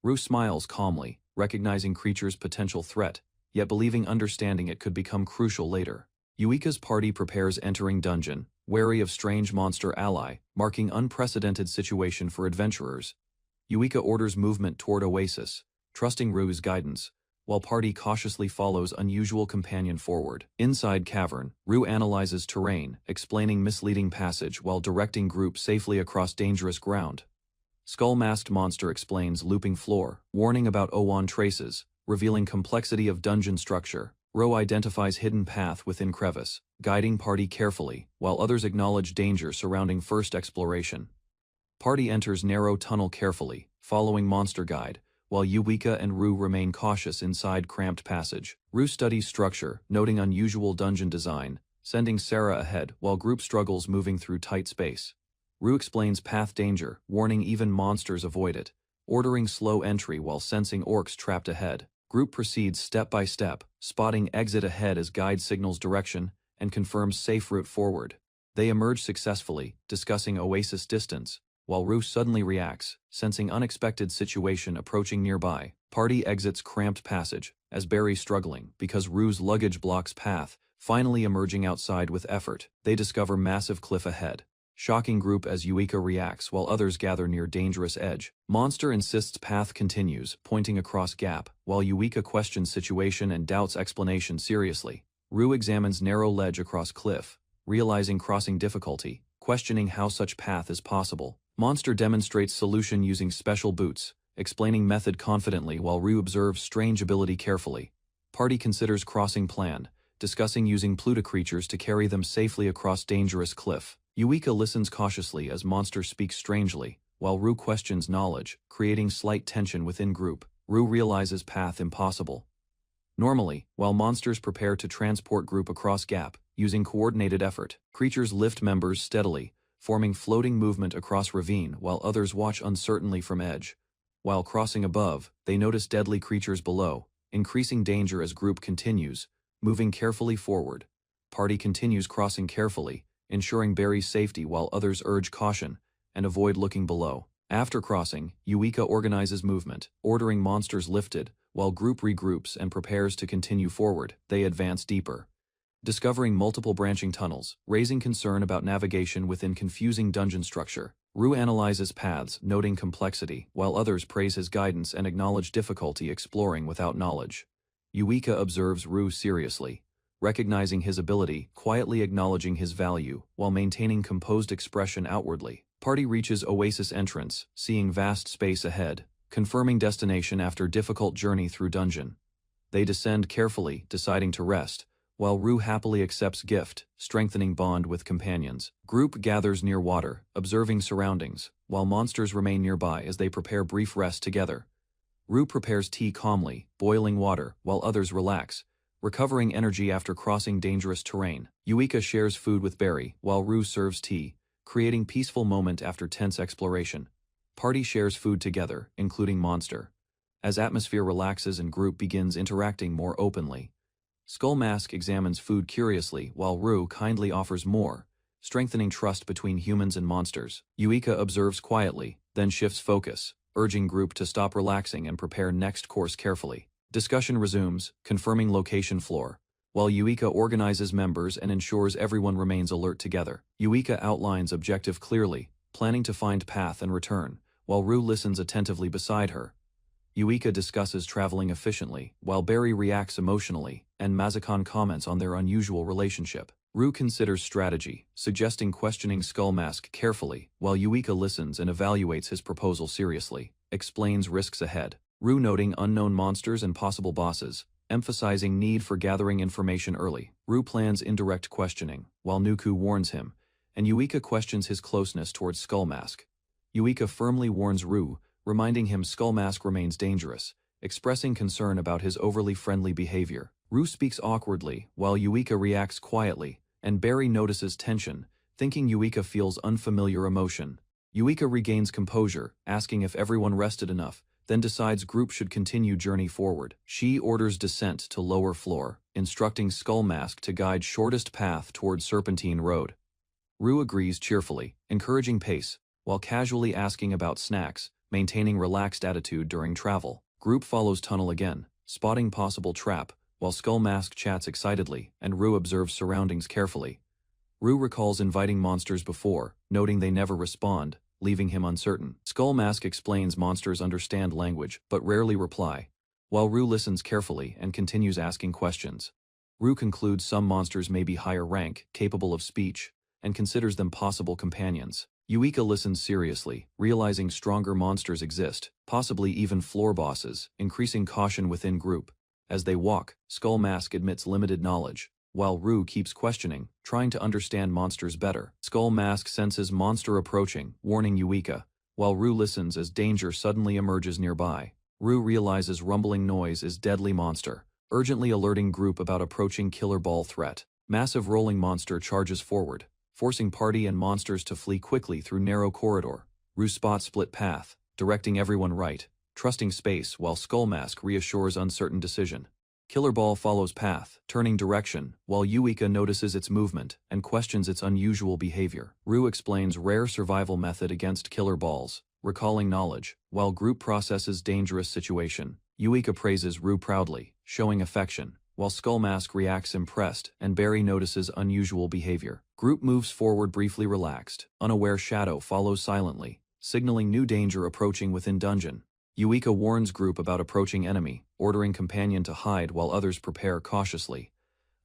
Ru smiles calmly, recognizing creature's potential threat, yet believing understanding it could become crucial later. Yuika's party prepares entering dungeon, wary of strange monster ally, marking unprecedented situation for adventurers. Yuika orders movement toward Oasis, trusting Rue's guidance, while party cautiously follows unusual companion forward. Inside cavern, Rue analyzes terrain, explaining misleading passage while directing group safely across dangerous ground. Skull-masked monster explains looping floor, warning about Owen traces, revealing complexity of dungeon structure. Ro identifies hidden path within crevice, guiding party carefully, while others acknowledge danger surrounding first exploration. Party enters narrow tunnel carefully, following monster guide, while Yuika and Rue remain cautious inside cramped passage. Rue studies structure, noting unusual dungeon design, sending Sarah ahead while group struggles moving through tight space. Rue explains path danger, warning even monsters avoid it, ordering slow entry while sensing orcs trapped ahead. Group proceeds step by step, spotting exit ahead as guide signals direction and confirms safe route forward. They emerge successfully, discussing Oasis distance, while Rue suddenly reacts, sensing unexpected situation approaching nearby. Party exits cramped passage, as Barry struggling because Rue's luggage blocks path, finally emerging outside with effort. They discover massive cliff ahead. Shocking group as Yuika reacts while others gather near dangerous edge. Monster insists path continues, pointing across gap, while Yuika questions situation and doubts explanation seriously. Rue examines narrow ledge across cliff, realizing crossing difficulty, questioning how such path is possible. Monster demonstrates solution using special boots, explaining method confidently while Rue observes strange ability carefully. Party considers crossing plan, discussing using Pluto creatures to carry them safely across dangerous cliff. Yuika listens cautiously as Monster speaks strangely, while Rue questions knowledge, creating slight tension within group. Rue realizes path impossible. Normally, while monsters prepare to transport group across gap, using coordinated effort, creatures lift members steadily, forming floating movement across ravine while others watch uncertainly from edge. While crossing above, they notice deadly creatures below, increasing danger as group continues, moving carefully forward. Party continues crossing carefully, ensuring Barry's safety while others urge caution and avoid looking below. After crossing, Yuika organizes movement, ordering monsters lifted, while group regroups and prepares to continue forward. They advance deeper, discovering multiple branching tunnels, raising concern about navigation within confusing dungeon structure. Rue analyzes paths, noting complexity, while others praise his guidance and acknowledge difficulty exploring without knowledge. Yuika observes Rue seriously, recognizing his ability, quietly acknowledging his value, while maintaining composed expression outwardly. Party reaches Oasis entrance, seeing vast space ahead, confirming destination after difficult journey through dungeon. They descend carefully, deciding to rest, while Rue happily accepts gift, strengthening bond with companions. Group gathers near water, observing surroundings, while monsters remain nearby as they prepare brief rest together. Rue prepares tea calmly, boiling water, while others relax, recovering energy after crossing dangerous terrain. Yuika shares food with Barry, while Rue serves tea, creating peaceful moment after tense exploration. Party shares food together, including Monster. As atmosphere relaxes and group begins interacting more openly. Skull Mask examines food curiously while Rue kindly offers more, strengthening trust between humans and monsters. Yuika observes quietly, then shifts focus, urging group to stop relaxing and prepare next course carefully. Discussion resumes, confirming location floor, while Yuika organizes members and ensures everyone remains alert together. Yuika outlines objective clearly, planning to find path and return, while Rue listens attentively beside her. Yuika discusses traveling efficiently, while Barry reacts emotionally, and Mazakan comments on their unusual relationship. Rue considers strategy, suggesting questioning Skull Mask carefully, while Yuika listens and evaluates his proposal seriously, explains risks ahead. Rue noting unknown monsters and possible bosses, emphasizing need for gathering information early. Rue plans indirect questioning, while Nuku warns him, and Yuika questions his closeness towards Skull Mask. Yuika firmly warns Rue, reminding him Skull Mask remains dangerous, expressing concern about his overly friendly behavior. Rue speaks awkwardly, while Yuika reacts quietly, and Barry notices tension, thinking Yuika feels unfamiliar emotion. Yuika regains composure, asking if everyone rested enough, then decides group should continue journey forward. She orders descent to lower floor, instructing Skull Mask to guide shortest path toward Serpentine Road. Rue agrees cheerfully, encouraging pace, while casually asking about snacks, maintaining relaxed attitude during travel. Group follows tunnel again, spotting possible trap, while Skull Mask chats excitedly, and Rue observes surroundings carefully. Rue recalls inviting monsters before, noting they never respond, leaving him uncertain. Skull Mask explains monsters understand language, but rarely reply, while Rue listens carefully and continues asking questions. Rue concludes some monsters may be higher rank, capable of speech, and considers them possible companions. Yuika listens seriously, realizing stronger monsters exist, possibly even floor bosses, increasing caution within group. As they walk, Skull Mask admits limited knowledge, while Rue keeps questioning, trying to understand monsters better. Skull Mask senses monster approaching, warning Yuika, while Rue listens as danger suddenly emerges nearby. Rue realizes rumbling noise is deadly monster, urgently alerting group about approaching killer ball threat. Massive rolling monster charges forward, forcing party and monsters to flee quickly through narrow corridor. Rue spots split path, directing everyone right, trusting space while Skull Mask reassures uncertain decision. Killer Ball follows path, turning direction, while Yuika notices its movement and questions its unusual behavior. Rue explains rare survival method against Killer Balls, recalling knowledge, while group processes dangerous situation. Yuika praises Rue proudly, showing affection, while Skull Mask reacts impressed and Barry notices unusual behavior. Group moves forward briefly relaxed, unaware Shadow follows silently, signaling new danger approaching within dungeon. Yuika warns group about approaching enemy, ordering companion to hide while others prepare cautiously.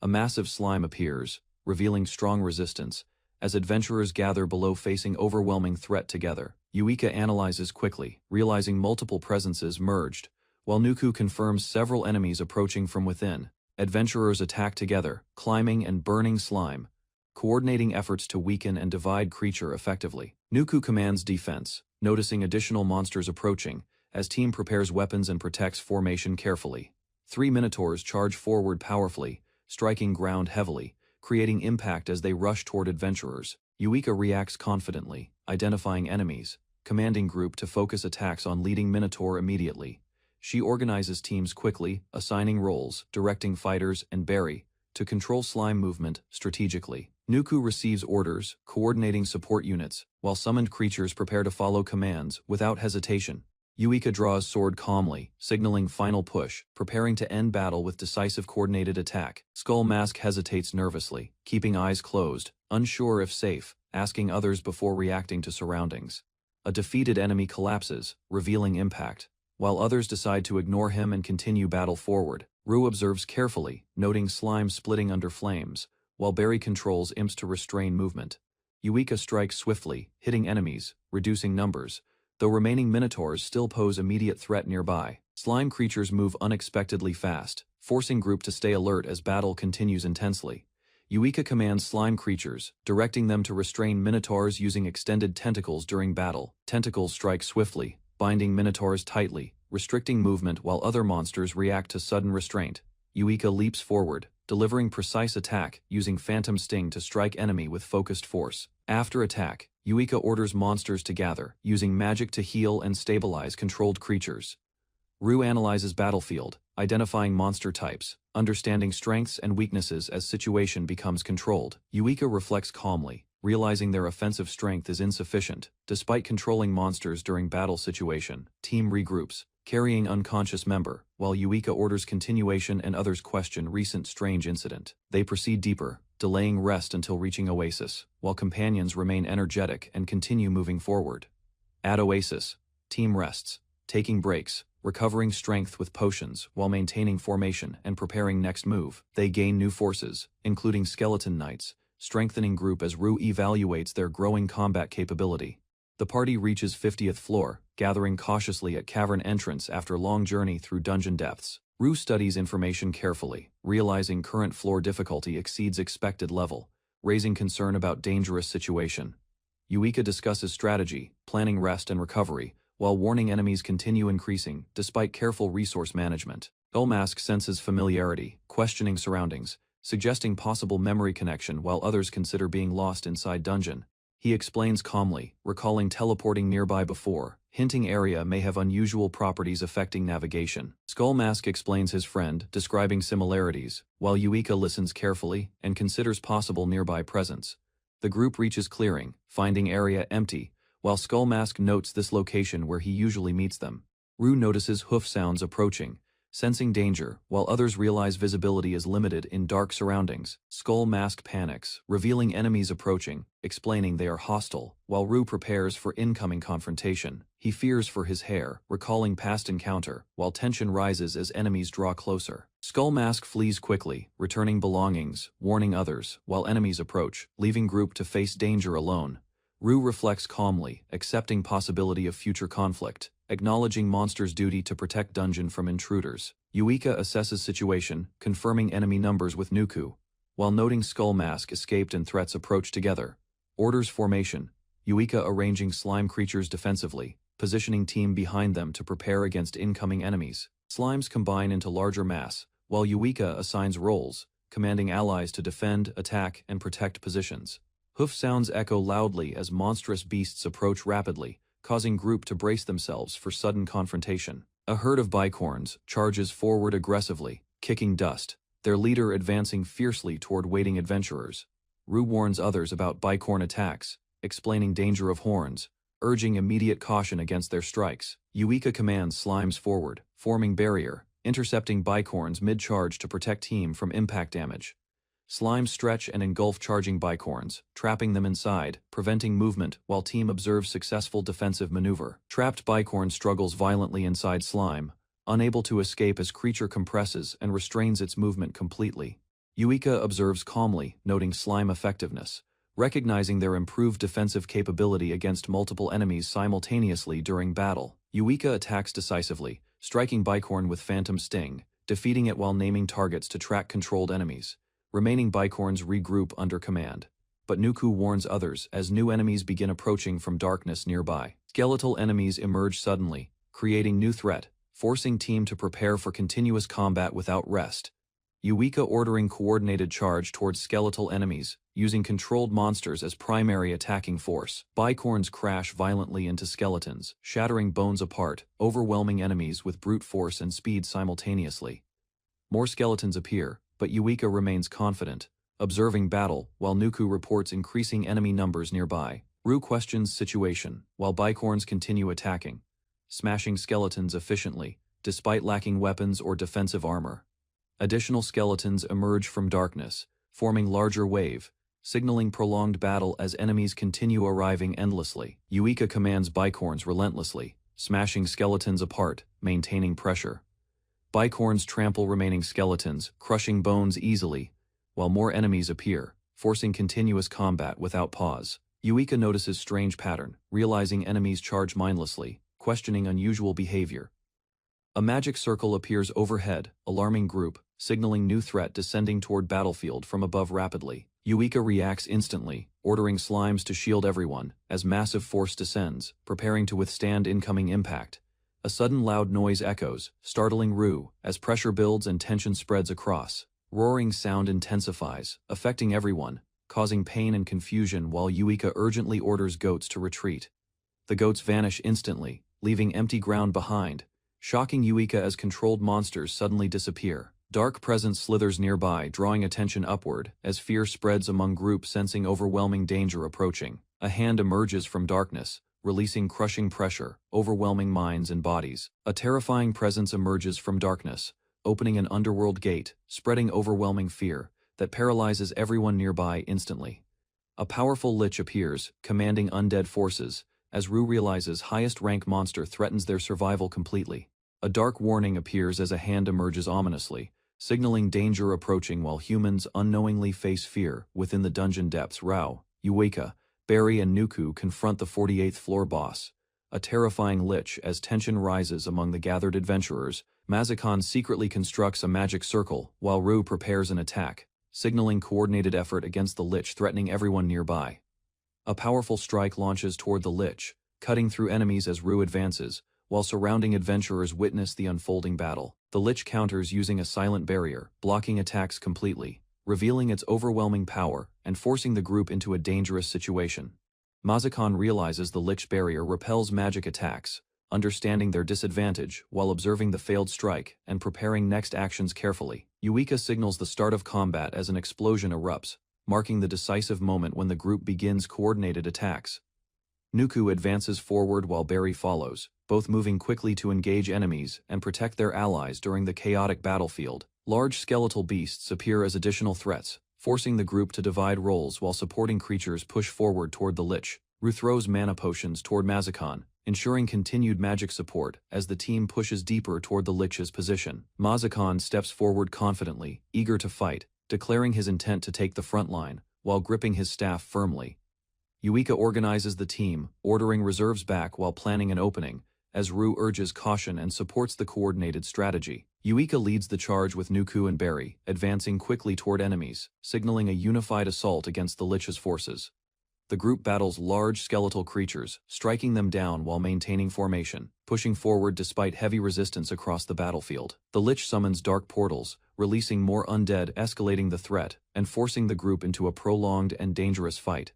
A massive slime appears, revealing strong resistance, as adventurers gather below facing overwhelming threat together. Yuika analyzes quickly, realizing multiple presences merged, while Nuku confirms several enemies approaching from within. Adventurers attack together, climbing and burning slime, coordinating efforts to weaken and divide creature effectively. Nuku commands defense, noticing additional monsters approaching, as team prepares weapons and protects formation carefully. 3 Minotaurs charge forward powerfully, striking ground heavily, creating impact as they rush toward adventurers. Yuika reacts confidently, identifying enemies, commanding group to focus attacks on leading Minotaur immediately. She organizes teams quickly, assigning roles, directing fighters and Barry to control slime movement strategically. Nuku receives orders, coordinating support units, while summoned creatures prepare to follow commands without hesitation. Yuika draws sword calmly, signaling final push, preparing to end battle with decisive coordinated attack. Skull Mask hesitates nervously, keeping eyes closed, unsure if safe, asking others before reacting to surroundings. A defeated enemy collapses, revealing impact, while others decide to ignore him and continue battle forward. Rue observes carefully, noting slime splitting under flames, while Barry controls imps to restrain movement. Yuika strikes swiftly, hitting enemies, reducing numbers, though remaining Minotaurs still pose immediate threat nearby. Slime creatures move unexpectedly fast, forcing group to stay alert as battle continues intensely. Yuika commands slime creatures, directing them to restrain Minotaurs using extended tentacles during battle. Tentacles strike swiftly, binding Minotaurs tightly, restricting movement while other monsters react to sudden restraint. Yuika leaps forward, delivering precise attack, using Phantom Sting to strike enemy with focused force. After attack, Yuika orders monsters to gather, using magic to heal and stabilize controlled creatures. Rue analyzes battlefield, identifying monster types, understanding strengths and weaknesses as situation becomes controlled. Yuika reflects calmly, realizing their offensive strength is insufficient. Despite controlling monsters during battle situation, team regroups, carrying unconscious member, while Yuika orders continuation and others question recent strange incident. They proceed deeper, delaying rest until reaching Oasis, while companions remain energetic and continue moving forward. At Oasis, team rests, taking breaks, recovering strength with potions while maintaining formation and preparing next move. They gain new forces, including skeleton knights, strengthening group as Rue evaluates their growing combat capability. The party reaches 50th floor, gathering cautiously at cavern entrance after long journey through dungeon depths. Rue studies information carefully, realizing current floor difficulty exceeds expected level, raising concern about dangerous situation. Yuika discusses strategy, planning rest and recovery, while warning enemies continue increasing despite careful resource management. Skullmask senses familiarity, questioning surroundings, suggesting possible memory connection while others consider being lost inside dungeon. He explains calmly, recalling teleporting nearby before, hinting area may have unusual properties affecting navigation. Skullmask explains his friend, describing similarities, while Yuika listens carefully and considers possible nearby presence. The group reaches clearing, finding area empty, while Skullmask notes this location where he usually meets them. Rue notices hoof sounds approaching, sensing danger, while others realize visibility is limited in dark surroundings. Skullmask panics, revealing enemies approaching, explaining they are hostile, while Rue prepares for incoming confrontation. He fears for his hair, recalling past encounter, while tension rises as enemies draw closer. Skullmask flees quickly, returning belongings, warning others, while enemies approach, leaving group to face danger alone. Rue reflects calmly, accepting possibility of future conflict, acknowledging monster's duty to protect dungeon from intruders. Yuika assesses situation, confirming enemy numbers with Nuku, while noting Skullmask escaped and threats approach together. Orders formation, Yuika arranging slime creatures defensively, positioning team behind them to prepare against incoming enemies. Slimes combine into larger mass, while Yuika assigns roles, commanding allies to defend, attack, and protect positions. Hoof sounds echo loudly as monstrous beasts approach rapidly, causing group to brace themselves for sudden confrontation. A herd of bicorns charges forward aggressively, kicking dust, their leader advancing fiercely toward waiting adventurers. Rue warns others about bicorn attacks, explaining danger of horns, urging immediate caution against their strikes. Yuika commands slimes forward, forming barrier, intercepting bicorns mid-charge to protect team from impact damage. Slimes stretch and engulf charging bicorns, trapping them inside, preventing movement while team observes successful defensive maneuver. Trapped bicorn struggles violently inside slime, unable to escape as creature compresses and restrains its movement completely. Yuika observes calmly, noting slime effectiveness, recognizing their improved defensive capability against multiple enemies simultaneously during battle. Yuika attacks decisively, striking bicorn with phantom sting, defeating it while naming targets to track controlled enemies. Remaining bicorns regroup under command, but Nuku warns others as new enemies begin approaching from darkness nearby. Skeletal enemies emerge suddenly, creating new threat, forcing team to prepare for continuous combat without rest. Yuika ordering coordinated charge towards skeletal enemies, using controlled monsters as primary attacking force. Bicorns crash violently into skeletons, shattering bones apart, overwhelming enemies with brute force and speed simultaneously. More skeletons appear, but Yuika remains confident, observing battle while Nuku reports increasing enemy numbers nearby. Rue questions situation, while bicorns continue attacking, smashing skeletons efficiently, despite lacking weapons or defensive armor. Additional skeletons emerge from darkness, forming larger wave, signaling prolonged battle as enemies continue arriving endlessly. Yuika commands bicorns relentlessly, smashing skeletons apart, maintaining pressure. Bicorns trample remaining skeletons, crushing bones easily, while more enemies appear, forcing continuous combat without pause. Yuika notices strange pattern, realizing enemies charge mindlessly, questioning unusual behavior. A magic circle appears overhead, alarming group, signaling new threat descending toward battlefield from above rapidly. Yuika reacts instantly, ordering slimes to shield everyone, as massive force descends, preparing to withstand incoming impact. A sudden loud noise echoes, startling Rue, as pressure builds and tension spreads across. Roaring sound intensifies, affecting everyone, causing pain and confusion while Yuika urgently orders goats to retreat. The goats vanish instantly, leaving empty ground behind, shocking Yuika as controlled monsters suddenly disappear. Dark presence slithers nearby, drawing attention upward, as fear spreads among group sensing overwhelming danger approaching. A hand emerges from darkness, releasing crushing pressure, overwhelming minds and bodies. A terrifying presence emerges from darkness, opening an underworld gate, spreading overwhelming fear that paralyzes everyone nearby instantly. A powerful lich appears, commanding undead forces, as Rue realizes highest-rank monster threatens their survival completely. A dark warning appears as a hand emerges ominously, signaling danger approaching while humans unknowingly face fear. Within the dungeon depths, Rao, Yuika, Barry and Nuku confront the 48th floor boss, a terrifying lich. As tension rises among the gathered adventurers, Mazakon secretly constructs a magic circle while Rue prepares an attack, signaling coordinated effort against the lich threatening everyone nearby. A powerful strike launches toward the lich, cutting through enemies as Rue advances, while surrounding adventurers witness the unfolding battle. The lich counters using a silent barrier, blocking attacks completely, revealing its overwhelming power and forcing the group into a dangerous situation. Mazakon realizes the lich barrier repels magic attacks, understanding their disadvantage while observing the failed strike and preparing next actions carefully. Yuika signals the start of combat as an explosion erupts, marking the decisive moment when the group begins coordinated attacks. Nuku advances forward while Barry follows, both moving quickly to engage enemies and protect their allies during the chaotic battlefield. Large skeletal beasts appear as additional threats, forcing the group to divide roles while supporting creatures push forward toward the lich. Rue throws mana potions toward Mazakon, ensuring continued magic support as the team pushes deeper toward the lich's position. Mazakon steps forward confidently, eager to fight, declaring his intent to take the front line, while gripping his staff firmly. Yuika organizes the team, ordering reserves back while planning an opening, as Rue urges caution and supports the coordinated strategy. Yuika leads the charge with Nuku and Barry, advancing quickly toward enemies, signaling a unified assault against the lich's forces. The group battles large skeletal creatures, striking them down while maintaining formation, pushing forward despite heavy resistance across the battlefield. The lich summons dark portals, releasing more undead, escalating the threat, and forcing the group into a prolonged and dangerous fight.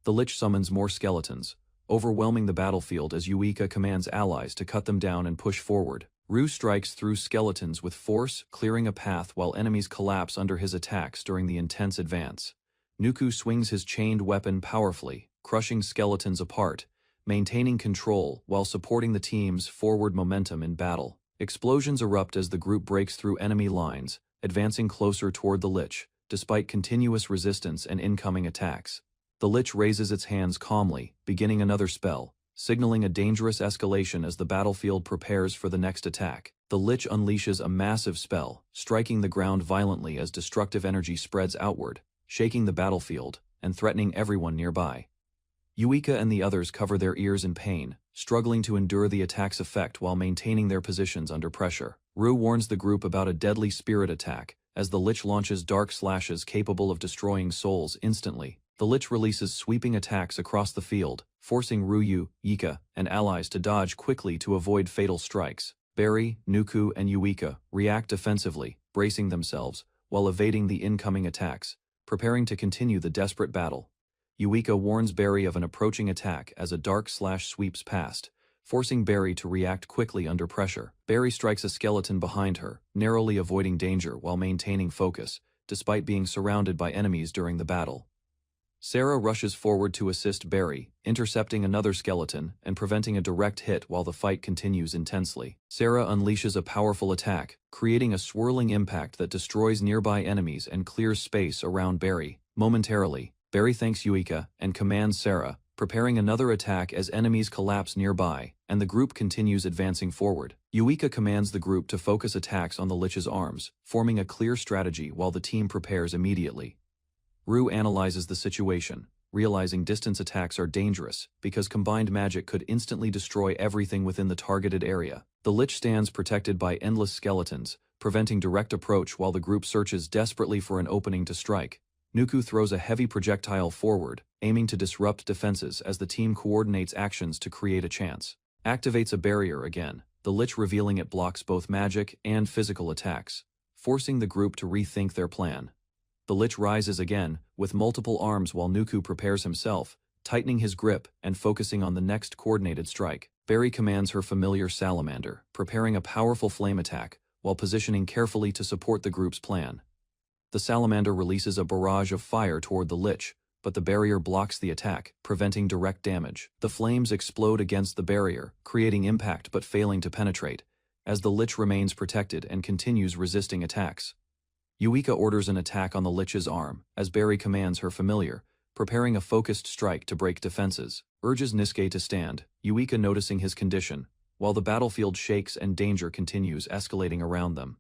The lich summons more skeletons, overwhelming the battlefield as Yuika commands allies to cut them down and push forward. Rue strikes through skeletons with force, clearing a path while enemies collapse under his attacks during the intense advance. Nuku swings his chained weapon powerfully, crushing skeletons apart, maintaining control while supporting the team's forward momentum in battle. Explosions erupt as the group breaks through enemy lines, advancing closer toward the lich, despite continuous resistance and incoming attacks. The lich raises its hands calmly, beginning another spell, signaling a dangerous escalation as the battlefield prepares for the next attack. The lich unleashes a massive spell, striking the ground violently as destructive energy spreads outward, shaking the battlefield and threatening everyone nearby. Yuika and the others cover their ears in pain, struggling to endure the attack's effect while maintaining their positions under pressure. Rue warns the group about a deadly spirit attack, as the lich launches dark slashes capable of destroying souls instantly. The lich releases sweeping attacks across the field, forcing Ryu, Yuika, and allies to dodge quickly to avoid fatal strikes. Barry, Nuku, and Yuika react defensively, bracing themselves, while evading the incoming attacks, preparing to continue the desperate battle. Yuika warns Barry of an approaching attack as a dark slash sweeps past, forcing Barry to react quickly under pressure. Barry strikes a skeleton behind her, narrowly avoiding danger while maintaining focus, despite being surrounded by enemies during the battle. Sarah rushes forward to assist Barry, intercepting another skeleton and preventing a direct hit while the fight continues intensely. Sarah unleashes a powerful attack, creating a swirling impact that destroys nearby enemies and clears space around Barry. Momentarily, Barry thanks Yuika and commands Sarah, preparing another attack as enemies collapse nearby, and the group continues advancing forward. Yuika commands the group to focus attacks on the lich's arms, forming a clear strategy while the team prepares immediately. Rue analyzes the situation, realizing distance attacks are dangerous because combined magic could instantly destroy everything within the targeted area. The lich stands protected by endless skeletons, preventing direct approach while the group searches desperately for an opening to strike. Nuku throws a heavy projectile forward, aiming to disrupt defenses as the team coordinates actions to create a chance. Activates a barrier again, the lich revealing it blocks both magic and physical attacks, forcing the group to rethink their plan. The lich rises again, with multiple arms while Nuku prepares himself, tightening his grip and focusing on the next coordinated strike. Barry commands her familiar salamander, preparing a powerful flame attack, while positioning carefully to support the group's plan. The salamander releases a barrage of fire toward the lich, but the barrier blocks the attack, preventing direct damage. The flames explode against the barrier, creating impact but failing to penetrate, as the lich remains protected and continues resisting attacks. Yuika orders an attack on the lich's arm, as Barry commands her familiar, preparing a focused strike to break defenses. Urges Nisuke to stand, Yuika noticing his condition, while the battlefield shakes and danger continues escalating around them.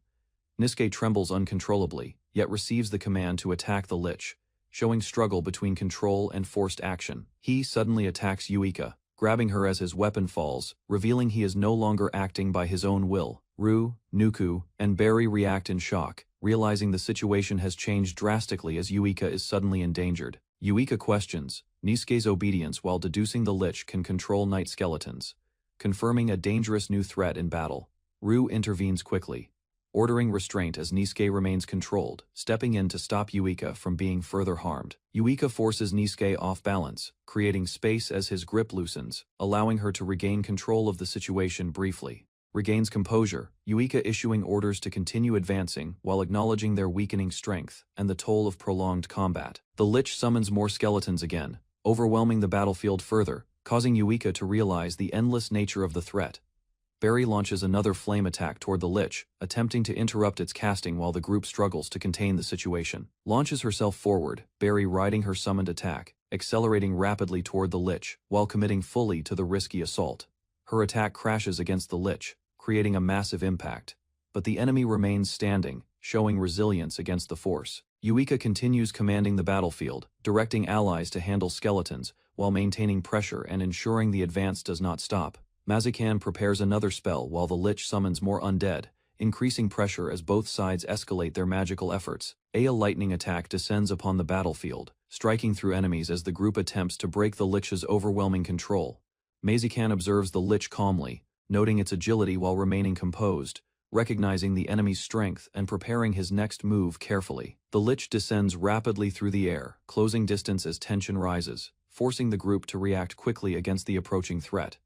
Nisuke trembles uncontrollably, yet receives the command to attack the lich, showing struggle between control and forced action. He suddenly attacks Yuika, grabbing her as his weapon falls, revealing he is no longer acting by his own will. Ru, Nuku, and Barry react in shock, realizing the situation has changed drastically as Yuika is suddenly endangered. Yuika questions Nisuke's obedience while deducing the lich can control night skeletons, confirming a dangerous new threat in battle. Ru intervenes quickly, ordering restraint as Nisuke remains controlled, stepping in to stop Yuika from being further harmed. Yuika forces Nisuke off balance, creating space as his grip loosens, allowing her to regain control of the situation briefly. Regains composure, Yuika issuing orders to continue advancing while acknowledging their weakening strength and the toll of prolonged combat. The lich summons more skeletons again, overwhelming the battlefield further, causing Yuika to realize the endless nature of the threat. Barry launches another flame attack toward the lich, attempting to interrupt its casting while the group struggles to contain the situation. Launches herself forward, Barry riding her summoned attack, accelerating rapidly toward the lich, while committing fully to the risky assault. Her attack crashes against the lich, creating a massive impact, but the enemy remains standing, showing resilience against the force. Yuika continues commanding the battlefield, directing allies to handle skeletons, while maintaining pressure and ensuring the advance does not stop. Mazikan prepares another spell while the lich summons more undead, increasing pressure as both sides escalate their magical efforts. A lightning attack descends upon the battlefield, striking through enemies as the group attempts to break the lich's overwhelming control. Mazikan observes the lich calmly, noting its agility while remaining composed, recognizing the enemy's strength and preparing his next move carefully. The lich descends rapidly through the air, closing distance as tension rises, forcing the group to react quickly against the approaching threat.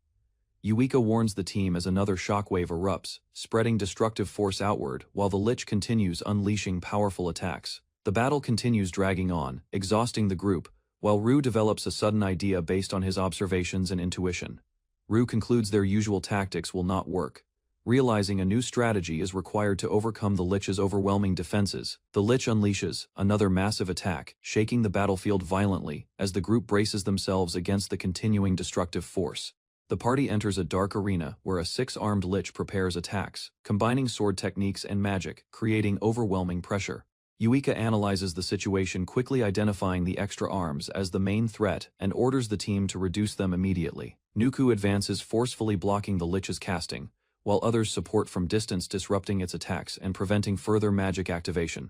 Yuika warns the team as another shockwave erupts, spreading destructive force outward while the lich continues unleashing powerful attacks. The battle continues dragging on, exhausting the group, while Ru develops a sudden idea based on his observations and intuition. Ru concludes their usual tactics will not work, realizing a new strategy is required to overcome the lich's overwhelming defenses. The lich unleashes another massive attack, shaking the battlefield violently as the group braces themselves against the continuing destructive force. The party enters a dark arena where a six-armed lich prepares attacks, combining sword techniques and magic, creating overwhelming pressure. Yuika analyzes the situation, quickly identifying the extra arms as the main threat and orders the team to reduce them immediately. Nuku advances, forcefully blocking the lich's casting, while others support from distance, disrupting its attacks and preventing further magic activation.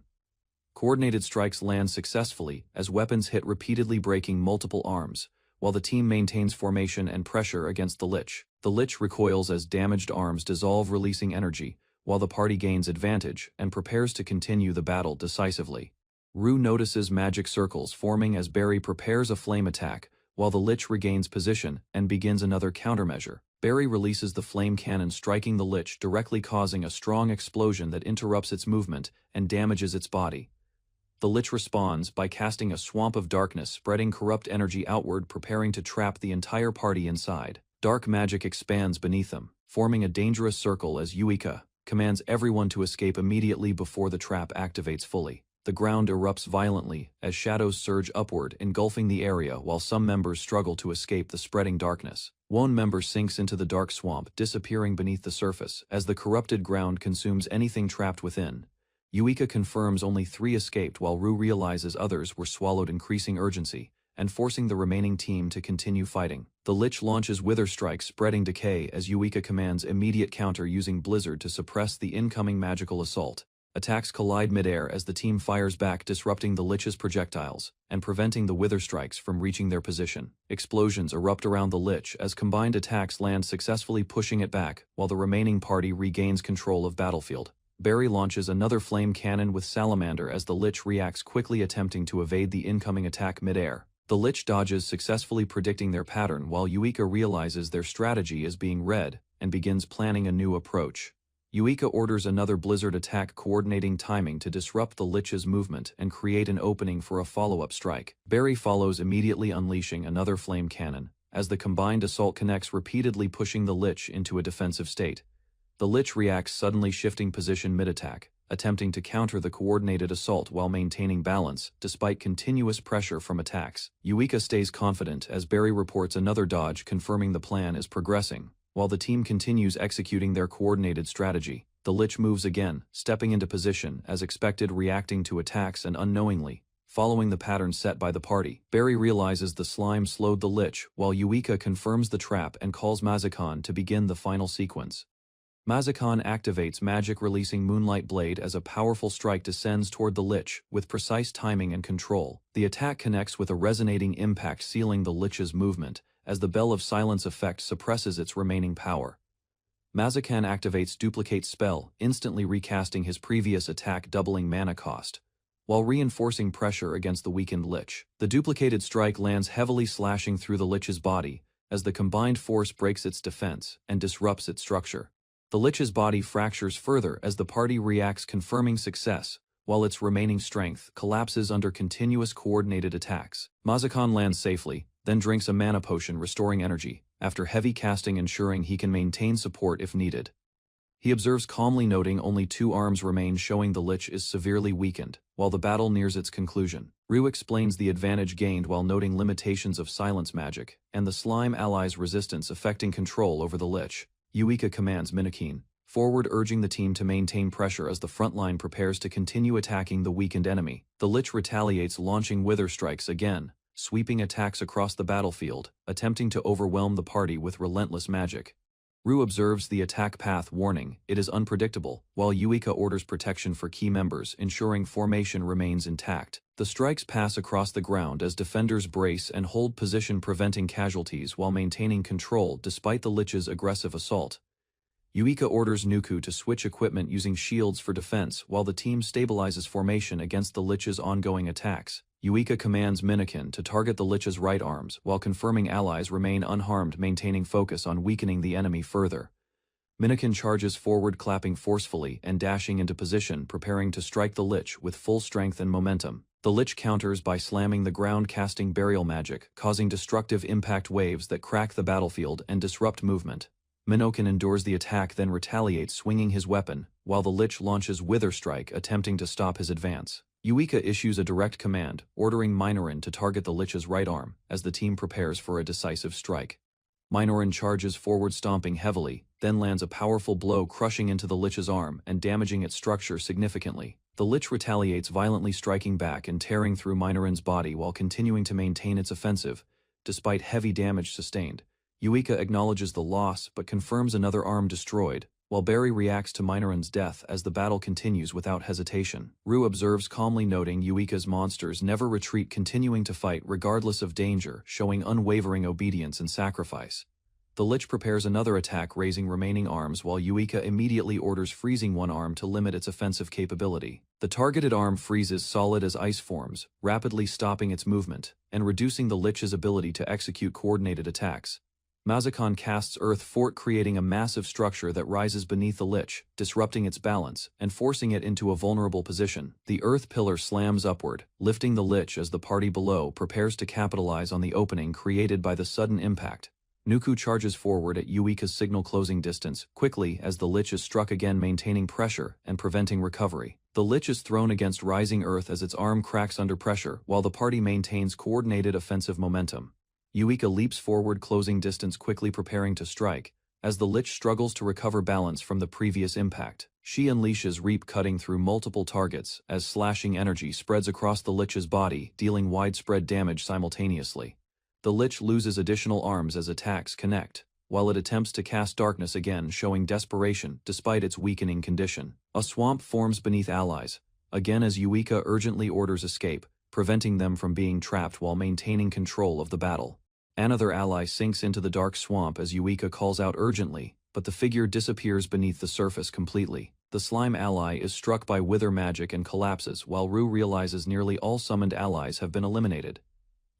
Coordinated strikes land successfully as weapons hit repeatedly, breaking multiple arms, while the team maintains formation and pressure against the lich. The lich recoils as damaged arms dissolve, releasing energy, while the party gains advantage and prepares to continue the battle decisively. Ru notices magic circles forming as Barry prepares a flame attack, while the lich regains position and begins another countermeasure. Barry releases the flame cannon, striking the lich directly, causing a strong explosion that interrupts its movement and damages its body. The lich responds by casting a swamp of darkness, spreading corrupt energy outward, preparing to trap the entire party inside. Dark magic expands beneath them, forming a dangerous circle as Yuika commands everyone to escape immediately before the trap activates fully. The ground erupts violently as shadows surge upward, engulfing the area while some members struggle to escape the spreading darkness. One member sinks into the dark swamp, disappearing beneath the surface as the corrupted ground consumes anything trapped within. Yuika confirms only 3 escaped, while Ru realizes others were swallowed, increasing urgency and forcing the remaining team to continue fighting. The lich launches wither strikes, spreading decay as Yuika commands immediate counter using blizzard to suppress the incoming magical assault. Attacks collide midair as the team fires back, disrupting the lich's projectiles and preventing the wither strikes from reaching their position. Explosions erupt around the lich as combined attacks land successfully, pushing it back, while the remaining party regains control of battlefield. Barry launches another flame cannon with salamander as the lich reacts quickly, attempting to evade the incoming attack midair. The Lich dodges, successfully predicting their pattern, while Yuika realizes their strategy is being read and begins planning a new approach. Yuika orders another blizzard attack, coordinating timing to disrupt the Lich's movement and create an opening for a follow-up strike. Barry follows, immediately unleashing another flame cannon, as the combined assault connects, repeatedly pushing the Lich into a defensive state. The Lich reacts, suddenly shifting position mid-attack, attempting to counter the coordinated assault while maintaining balance despite continuous pressure from attacks. Yuika stays confident as Barry reports another dodge, confirming the plan is progressing. While the team continues executing their coordinated strategy, the Lich moves again, stepping into position as expected, reacting to attacks and unknowingly following the pattern set by the party. Barry realizes the slime slowed the Lich, while Yuika confirms the trap and calls Mazakan to begin the final sequence. Mazakan activates magic, releasing Moonlight Blade as a powerful strike descends toward the Lich. With precise timing and control, the attack connects with a resonating impact, sealing the Lich's movement, as the Bell of Silence effect suppresses its remaining power. Mazakan activates Duplicate spell, instantly recasting his previous attack, doubling mana cost, while reinforcing pressure against the weakened Lich. The duplicated strike lands heavily, slashing through the Lich's body, as the combined force breaks its defense and disrupts its structure. The Lich's body fractures further as the party reacts, confirming success, while its remaining strength collapses under continuous coordinated attacks. Mazakan lands safely, then drinks a mana potion, restoring energy, after heavy casting, ensuring he can maintain support if needed. He observes calmly, noting only 2 arms remain, showing the Lich is severely weakened. While the battle nears its conclusion, Ryu explains the advantage gained while noting limitations of silence magic and the slime allies' resistance affecting control over the Lich. Yuika commands Minakin forward, urging the team to maintain pressure as the front line prepares to continue attacking the weakened enemy. The Lich retaliates, launching Wither Strikes again, sweeping attacks across the battlefield, attempting to overwhelm the party with relentless magic. Ryu observes the attack path, warning it is unpredictable, while Yuika orders protection for key members, ensuring formation remains intact. The strikes pass across the ground as defenders brace and hold position, preventing casualties while maintaining control despite the Lich's aggressive assault. Yuika orders Nuku to switch equipment, using shields for defense while the team stabilizes formation against the Lich's ongoing attacks. Yuika commands Minakin to target the Lich's right arms while confirming allies remain unharmed, maintaining focus on weakening the enemy further. Minakin charges forward, clapping forcefully and dashing into position, preparing to strike the Lich with full strength and momentum. The Lich counters by slamming the ground, casting burial magic, causing destructive impact waves that crack the battlefield and disrupt movement. Minokin endures the attack, then retaliates, swinging his weapon, while the Lich launches Wither Strike, attempting to stop his advance. Yuika issues a direct command, ordering Minorin to target the Lich's right arm, as the team prepares for a decisive strike. Minorin charges forward, stomping heavily, then lands a powerful blow, crushing into the Lich's arm and damaging its structure significantly. The Lich retaliates, violently striking back and tearing through Minorin's body while continuing to maintain its offensive, despite heavy damage sustained. Yuika acknowledges the loss but confirms another arm destroyed, while Barry reacts to Minorin's death as the battle continues without hesitation. Ryu observes calmly, noting Yuika's monsters never retreat, continuing to fight regardless of danger, showing unwavering obedience and sacrifice. The Lich prepares another attack, raising remaining arms, while Yuika immediately orders freezing one arm to limit its offensive capability. The targeted arm freezes solid as ice forms, rapidly stopping its movement and reducing the Lich's ability to execute coordinated attacks. Mazakan casts Earth Fort, creating a massive structure that rises beneath the Lich, disrupting its balance and forcing it into a vulnerable position. The Earth Pillar slams upward, lifting the Lich as the party below prepares to capitalize on the opening created by the sudden impact. Nuku charges forward at Yuika's signal, closing distance quickly as the Lich is struck again, maintaining pressure and preventing recovery. The Lich is thrown against rising earth as its arm cracks under pressure, while the party maintains coordinated offensive momentum. Yuika leaps forward, closing distance, quickly preparing to strike. As the Lich struggles to recover balance from the previous impact, she unleashes Reap, cutting through multiple targets as slashing energy spreads across the Lich's body, dealing widespread damage simultaneously. The Lich loses additional arms as attacks connect, while it attempts to cast darkness again, showing desperation despite its weakening condition. A swamp forms beneath allies, again as Yuika urgently orders escape, preventing them from being trapped while maintaining control of the battle. Another ally sinks into the dark swamp as Yuika calls out urgently, but the figure disappears beneath the surface completely. The slime ally is struck by wither magic and collapses, while Ryu realizes nearly all summoned allies have been eliminated.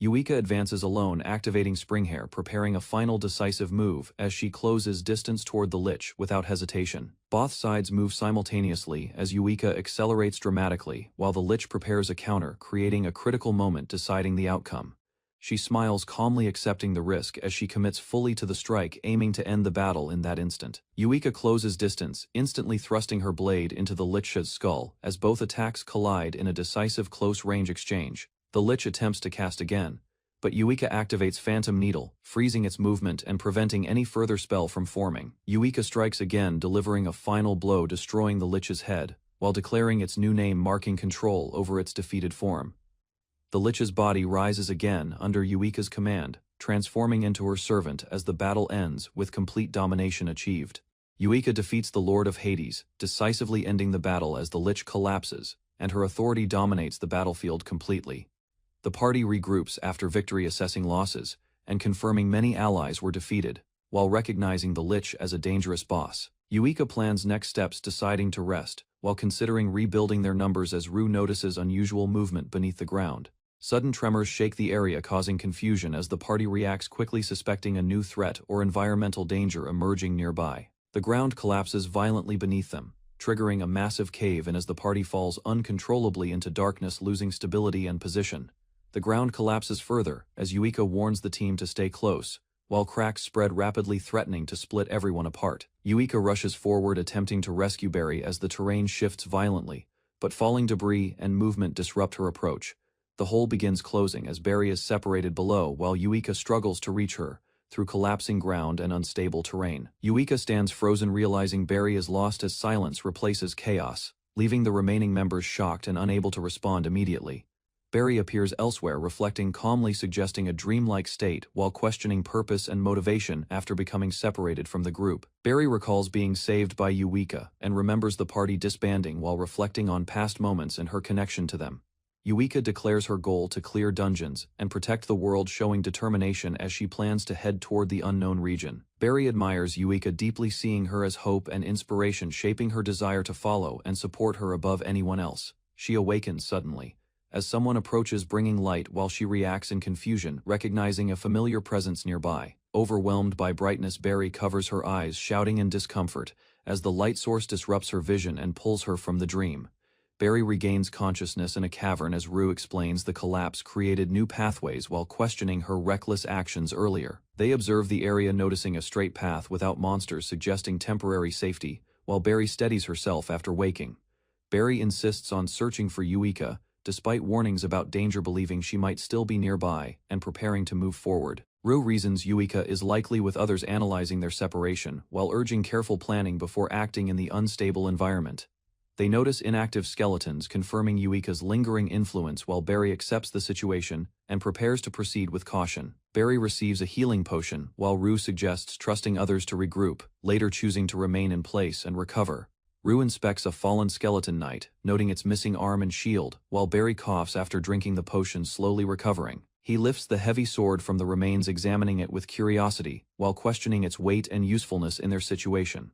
Yuika advances alone, activating Spring Hair, preparing a final decisive move as she closes distance toward the Lich without hesitation. Both sides move simultaneously as Yuika accelerates dramatically while the Lich prepares a counter, creating a critical moment deciding the outcome. She smiles, calmly accepting the risk as she commits fully to the strike, aiming to end the battle in that instant. Yuika closes distance, instantly thrusting her blade into the Lich's skull as both attacks collide in a decisive close-range exchange. The Lich attempts to cast again, but Yuika activates Phantom Needle, freezing its movement and preventing any further spell from forming. Yuika strikes again, delivering a final blow, destroying the Lich's head, while declaring its new name, marking control over its defeated form. The Lich's body rises again under Yuika's command, transforming into her servant as the battle ends with complete domination achieved. Yuika defeats the Lord of Hades, decisively ending the battle as the Lich collapses, and her authority dominates the battlefield completely. The party regroups after victory, assessing losses and confirming many allies were defeated, while recognizing the Lich as a dangerous boss. Yuika plans next steps, deciding to rest, while considering rebuilding their numbers as Rue notices unusual movement beneath the ground. Sudden tremors shake the area, causing confusion as the party reacts quickly, suspecting a new threat or environmental danger emerging nearby. The ground collapses violently beneath them, triggering a massive cave-in as the party falls uncontrollably into darkness, losing stability and position. The ground collapses further as Yuika warns the team to stay close, while cracks spread rapidly, threatening to split everyone apart. Yuika rushes forward, attempting to rescue Barry as the terrain shifts violently, but falling debris and movement disrupt her approach. The hole begins closing as Barry is separated below while Yuika struggles to reach her through collapsing ground and unstable terrain. Yuika stands frozen, realizing Barry is lost as silence replaces chaos, leaving the remaining members shocked and unable to respond immediately. Barry appears elsewhere, reflecting calmly, suggesting a dreamlike state while questioning purpose and motivation after becoming separated from the group. Barry recalls being saved by Yuika and remembers the party disbanding while reflecting on past moments and her connection to them. Yuika declares her goal to clear dungeons and protect the world, showing determination as she plans to head toward the unknown region. Barry admires Yuika deeply, seeing her as hope and inspiration, shaping her desire to follow and support her above anyone else. She awakens suddenly as someone approaches, bringing light, while she reacts in confusion, recognizing a familiar presence nearby. Overwhelmed by brightness, Barry covers her eyes, shouting in discomfort as the light source disrupts her vision and pulls her from the dream. Barry regains consciousness in a cavern as Rue explains the collapse created new pathways while questioning her reckless actions earlier. They observe the area, noticing a straight path without monsters, suggesting temporary safety, while Barry steadies herself after waking. Barry insists on searching for Yuika, despite warnings about danger, believing she might still be nearby and preparing to move forward. Rue reasons Yuika is likely with others, analyzing their separation while urging careful planning before acting in the unstable environment. They notice inactive skeletons, confirming Yuika's lingering influence, while Barry accepts the situation and prepares to proceed with caution. Barry receives a healing potion, while Rue suggests trusting others to regroup, later choosing to remain in place and recover. Rue inspects a fallen skeleton knight, noting its missing arm and shield, while Barry coughs after drinking the potion, slowly recovering. He lifts the heavy sword from the remains, examining it with curiosity, while questioning its weight and usefulness in their situation.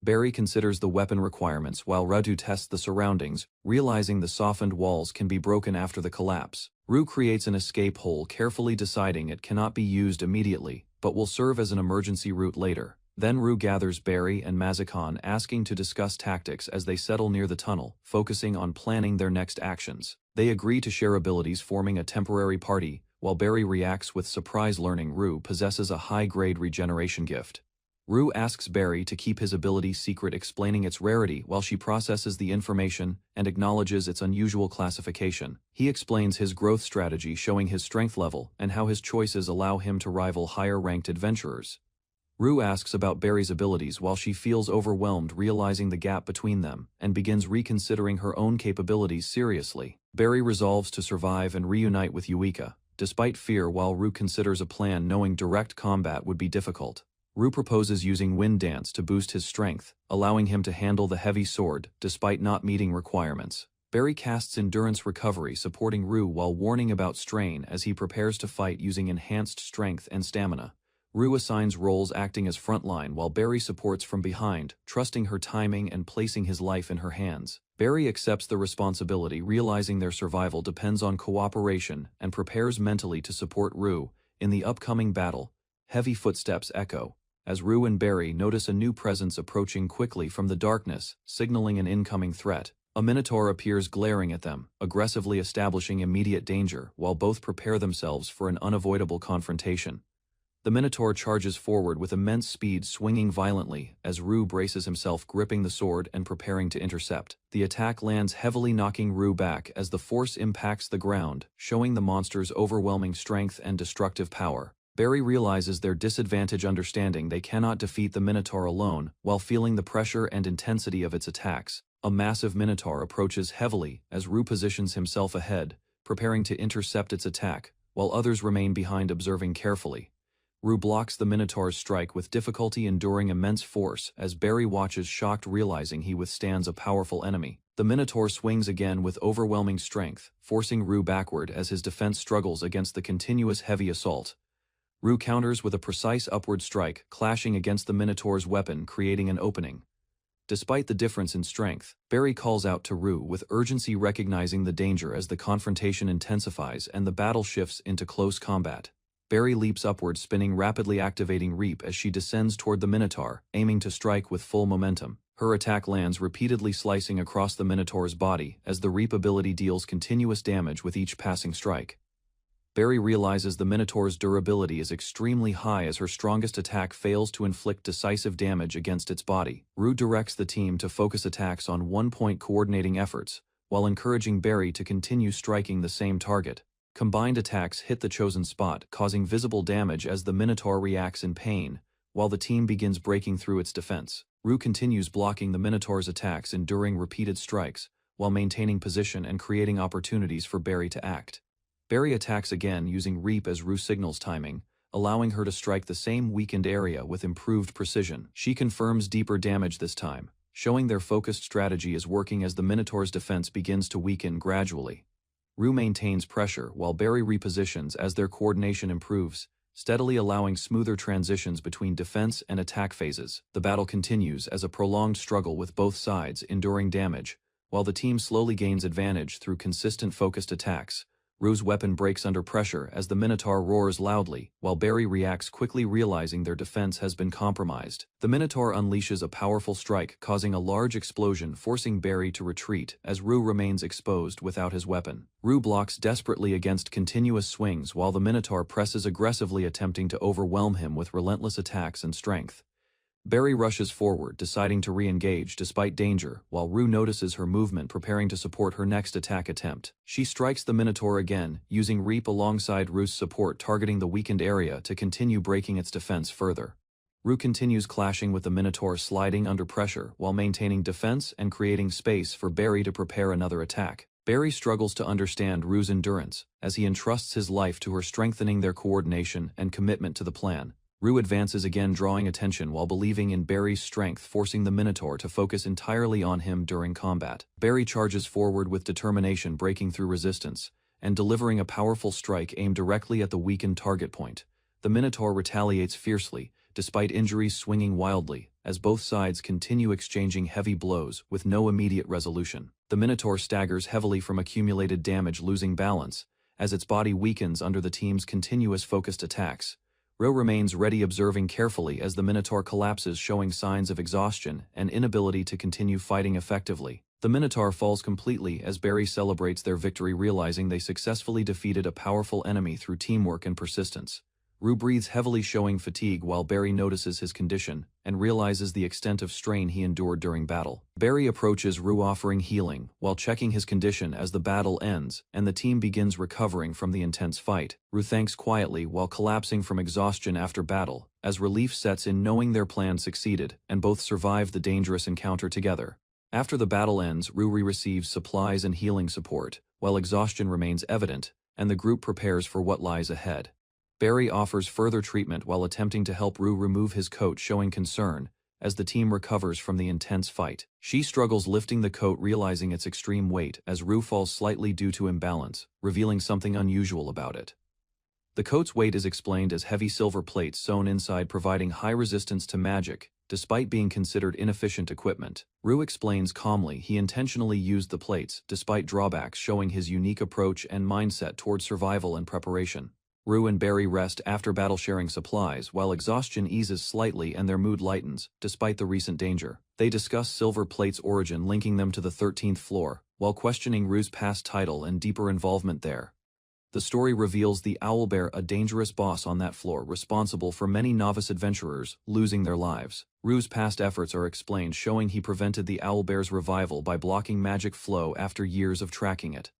Barry considers the weapon requirements while Radu tests the surroundings, realizing the softened walls can be broken after the collapse. Rue creates an escape hole, carefully deciding it cannot be used immediately, but will serve as an emergency route later. Then Rue gathers Barry and Mazakan, asking to discuss tactics as they settle near the tunnel, focusing on planning their next actions. They agree to share abilities, forming a temporary party, while Barry reacts with surprise, learning Rue possesses a high-grade regeneration gift. Rue asks Barry to keep his ability secret, explaining its rarity while she processes the information and acknowledges its unusual classification. He explains his growth strategy, showing his strength level and how his choices allow him to rival higher-ranked adventurers. Rue asks about Barry's abilities while she feels overwhelmed, realizing the gap between them, and begins reconsidering her own capabilities seriously. Barry resolves to survive and reunite with Yuika, despite fear, while Rue considers a plan, knowing direct combat would be difficult. Rue proposes using Wind Dance to boost his strength, allowing him to handle the heavy sword, despite not meeting requirements. Barry casts Endurance Recovery, supporting Rue while warning about strain as he prepares to fight using enhanced strength and stamina. Rue assigns roles, acting as frontline while Barry supports from behind, trusting her timing and placing his life in her hands. Barry accepts the responsibility, realizing their survival depends on cooperation, and prepares mentally to support Rue in the upcoming battle. Heavy footsteps echo as Rue and Barry notice a new presence approaching quickly from the darkness, signaling an incoming threat. A minotaur appears glaring at them, aggressively establishing immediate danger, while both prepare themselves for an unavoidable confrontation. The minotaur charges forward with immense speed, swinging violently as Rue braces himself, gripping the sword and preparing to intercept. The attack lands heavily, knocking Rue back as the force impacts the ground, showing the monster's overwhelming strength and destructive power. Barry realizes their disadvantage, understanding they cannot defeat the minotaur alone, while feeling the pressure and intensity of its attacks. A massive minotaur approaches heavily as Rue positions himself ahead, preparing to intercept its attack, while others remain behind, observing carefully. Rue blocks the minotaur's strike with difficulty, enduring immense force as Barry watches, shocked, realizing he withstands a powerful enemy. The minotaur swings again with overwhelming strength, forcing Rue backward as his defense struggles against the continuous heavy assault. Rue counters with a precise upward strike, clashing against the minotaur's weapon, creating an opening. Despite the difference in strength, Barry calls out to Rue with urgency, recognizing the danger as the confrontation intensifies and the battle shifts into close combat. Barry leaps upward, spinning rapidly, activating Reap as she descends toward the minotaur, aiming to strike with full momentum. Her attack lands, repeatedly slicing across the minotaur's body as the Reap ability deals continuous damage with each passing strike. Barry realizes the minotaur's durability is extremely high as her strongest attack fails to inflict decisive damage against its body. Rue directs the team to focus attacks on one-point, coordinating efforts, while encouraging Barry to continue striking the same target. Combined attacks hit the chosen spot, causing visible damage as the minotaur reacts in pain, while the team begins breaking through its defense. Rue continues blocking the minotaur's attacks, enduring repeated strikes, while maintaining position and creating opportunities for Barry to act. Barry attacks again, using Reap as Rue signals timing, allowing her to strike the same weakened area with improved precision. She confirms deeper damage this time, showing their focused strategy is working as the minotaur's defense begins to weaken gradually. Rue maintains pressure while Barry repositions as their coordination improves, steadily allowing smoother transitions between defense and attack phases. The battle continues as a prolonged struggle with both sides enduring damage, while the team slowly gains advantage through consistent focused attacks. Rue's weapon breaks under pressure as the minotaur roars loudly, while Barry reacts quickly, realizing their defense has been compromised. The minotaur unleashes a powerful strike, causing a large explosion, forcing Barry to retreat as Rue remains exposed without his weapon. Rue blocks desperately against continuous swings while the minotaur presses aggressively, attempting to overwhelm him with relentless attacks and strength. Barry rushes forward, deciding to re-engage despite danger, while Rue notices her movement, preparing to support her next attack attempt. She strikes the minotaur again, using Reap alongside Rue's support, targeting the weakened area to continue breaking its defense further. Rue continues clashing with the minotaur, sliding under pressure while maintaining defense and creating space for Barry to prepare another attack. Barry struggles to understand Rue's endurance, as he entrusts his life to her, strengthening their coordination and commitment to the plan. Rue advances again, drawing attention while believing in Barry's strength, forcing the minotaur to focus entirely on him during combat. Barry charges forward with determination, breaking through resistance and delivering a powerful strike aimed directly at the weakened target point. The minotaur retaliates fiercely, despite injuries, swinging wildly, as both sides continue exchanging heavy blows with no immediate resolution. The minotaur staggers heavily from accumulated damage, losing balance as its body weakens under the team's continuous focused attacks. Rue remains ready, observing carefully as the minotaur collapses, showing signs of exhaustion and inability to continue fighting effectively. The minotaur falls completely as Barry celebrates their victory, realizing they successfully defeated a powerful enemy through teamwork and persistence. Rue breathes heavily, showing fatigue, while Barry notices his condition and realizes the extent of strain he endured during battle. Barry approaches Rue, offering healing while checking his condition as the battle ends and the team begins recovering from the intense fight. Rue thanks quietly while collapsing from exhaustion after battle, as relief sets in, knowing their plan succeeded and both survived the dangerous encounter together. After the battle ends, Rue receives supplies and healing support, while exhaustion remains evident, and the group prepares for what lies ahead. Barry offers further treatment while attempting to help Rue remove his coat, showing concern as the team recovers from the intense fight. She struggles lifting the coat, realizing its extreme weight as Rue falls slightly due to imbalance, revealing something unusual about it. The coat's weight is explained as heavy silver plates sewn inside providing high resistance to magic, despite being considered inefficient equipment. Rue explains calmly he intentionally used the plates despite drawbacks, showing his unique approach and mindset toward survival and preparation. Rue and Barry rest after battle, sharing supplies while exhaustion eases slightly and their mood lightens, despite the recent danger. They discuss silver plate's origin, linking them to the 13th floor, while questioning Rue's past title and deeper involvement there. The story reveals the Owlbear, a dangerous boss on that floor responsible for many novice adventurers losing their lives. Rue's past efforts are explained, showing he prevented the Owlbear's revival by blocking magic flow after years of tracking it.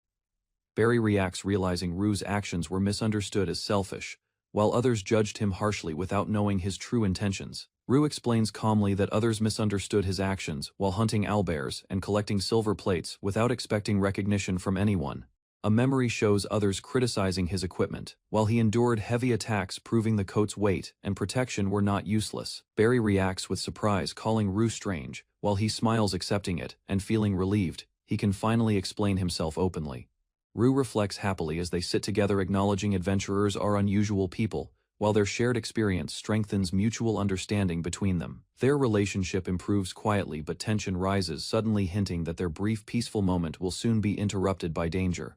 Barry reacts, realizing Rue's actions were misunderstood as selfish, while others judged him harshly without knowing his true intentions. Rue explains calmly that others misunderstood his actions while hunting owlbears and collecting silver plates without expecting recognition from anyone. A memory shows others criticizing his equipment, while he endured heavy attacks, proving the coat's weight and protection were not useless. Barry reacts with surprise, calling Rue strange, while he smiles, accepting it, and feeling relieved, he can finally explain himself openly. Rue reflects happily as they sit together, acknowledging adventurers are unusual people, while their shared experience strengthens mutual understanding between them. Their relationship improves quietly, but tension rises, suddenly hinting that their brief peaceful moment will soon be interrupted by danger.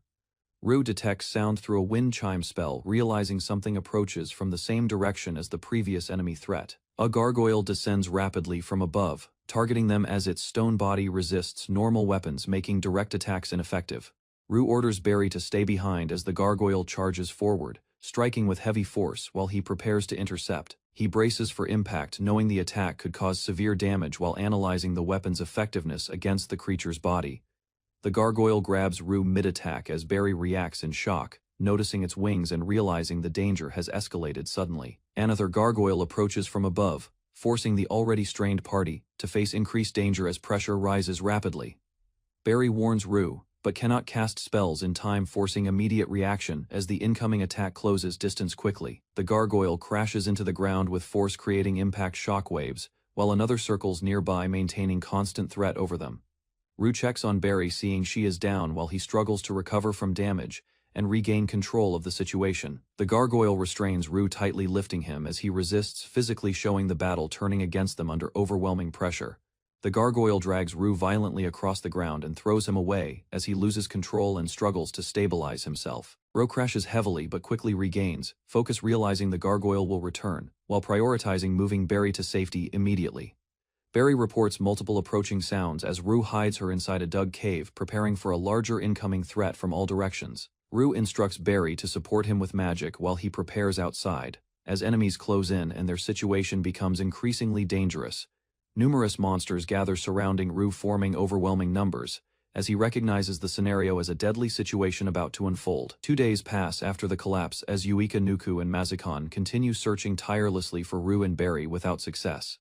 Rue detects sound through a wind chime spell, realizing something approaches from the same direction as the previous enemy threat. A gargoyle descends rapidly from above, targeting them as its stone body resists normal weapons, making direct attacks ineffective. Rue orders Barry to stay behind as the gargoyle charges forward, striking with heavy force while he prepares to intercept. He braces for impact, knowing the attack could cause severe damage, while analyzing the weapon's effectiveness against the creature's body. The gargoyle grabs Rue mid-attack as Barry reacts in shock, noticing its wings and realizing the danger has escalated suddenly. Another gargoyle approaches from above, forcing the already strained party to face increased danger as pressure rises rapidly. Barry warns Rue, but cannot cast spells in time, forcing immediate reaction as the incoming attack closes distance quickly. The gargoyle crashes into the ground with force, creating impact shockwaves, while another circles nearby, maintaining constant threat over them. Rue checks on Barry, seeing she is down while he struggles to recover from damage and regain control of the situation. The gargoyle restrains Rue, tightly lifting him as he resists, physically showing the battle turning against them under overwhelming pressure. The gargoyle drags Rue violently across the ground and throws him away as he loses control and struggles to stabilize himself. Rue crashes heavily but quickly regains focus, realizing the gargoyle will return, while prioritizing moving Barry to safety immediately. Barry reports multiple approaching sounds as Rue hides her inside a dug cave, preparing for a larger incoming threat from all directions. Rue instructs Barry to support him with magic while he prepares outside. As enemies close in and their situation becomes increasingly dangerous, numerous monsters gather surrounding Rue, forming overwhelming numbers, as he recognizes the scenario as a deadly situation about to unfold. 2 days pass after the collapse as Yuika, Nuku, and Mazakan continue searching tirelessly for Rue and Barry without success.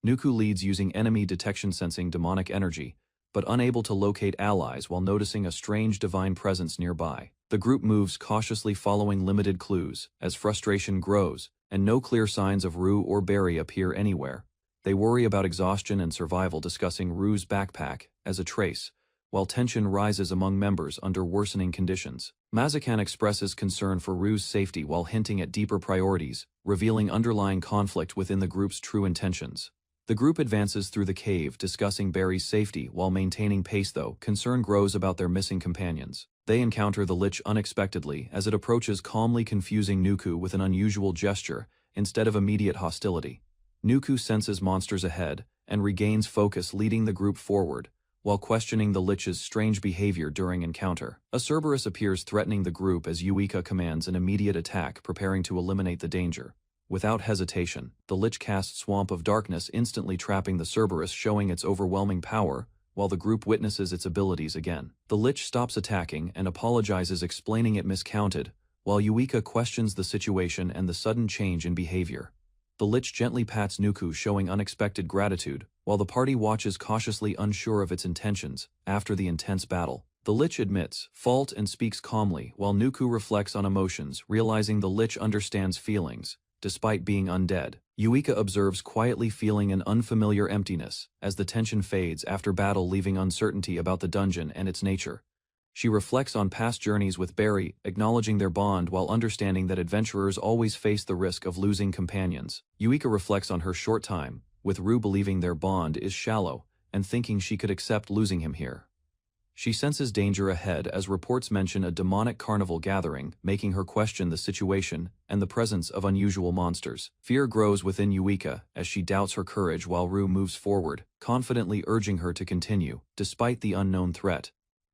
Nuku leads, using enemy detection, sensing demonic energy, but unable to locate allies while noticing a strange divine presence nearby. The group moves cautiously, following limited clues, as frustration grows, and no clear signs of Rue or Barry appear anywhere. They worry about exhaustion and survival, discussing Rue's backpack as a trace, while tension rises among members under worsening conditions. Mazakan expresses concern for Rue's safety while hinting at deeper priorities, revealing underlying conflict within the group's true intentions. The group advances through the cave, discussing Barry's safety while maintaining pace, though concern grows about their missing companions. They encounter the Lich unexpectedly as it approaches, calmly confusing Nuku with an unusual gesture instead of immediate hostility. Nuku senses monsters ahead and regains focus, leading the group forward, while questioning the Lich's strange behavior during encounter. A Cerberus appears, threatening the group as Yuika commands an immediate attack, preparing to eliminate the danger. Without hesitation, the Lich casts Swamp of Darkness, instantly trapping the Cerberus, showing its overwhelming power, while the group witnesses its abilities again. The Lich stops attacking and apologizes, explaining it miscounted, while Yuika questions the situation and the sudden change in behavior. The Lich gently pats Nuku, showing unexpected gratitude, while the party watches cautiously, unsure of its intentions. After the intense battle, the Lich admits fault and speaks calmly, while Nuku reflects on emotions, realizing the Lich understands feelings, despite being undead. Yuika observes quietly, feeling an unfamiliar emptiness as the tension fades after battle, leaving uncertainty about the dungeon and its nature. She reflects on past journeys with Barry, acknowledging their bond while understanding that adventurers always face the risk of losing companions. Yuika reflects on her short time, with Rue believing their bond is shallow, and thinking she could accept losing him here. She senses danger ahead as reports mention a demonic carnival gathering, making her question the situation and the presence of unusual monsters. Fear grows within Yuika as she doubts her courage while Rue moves forward, confidently urging her to continue, despite the unknown threat.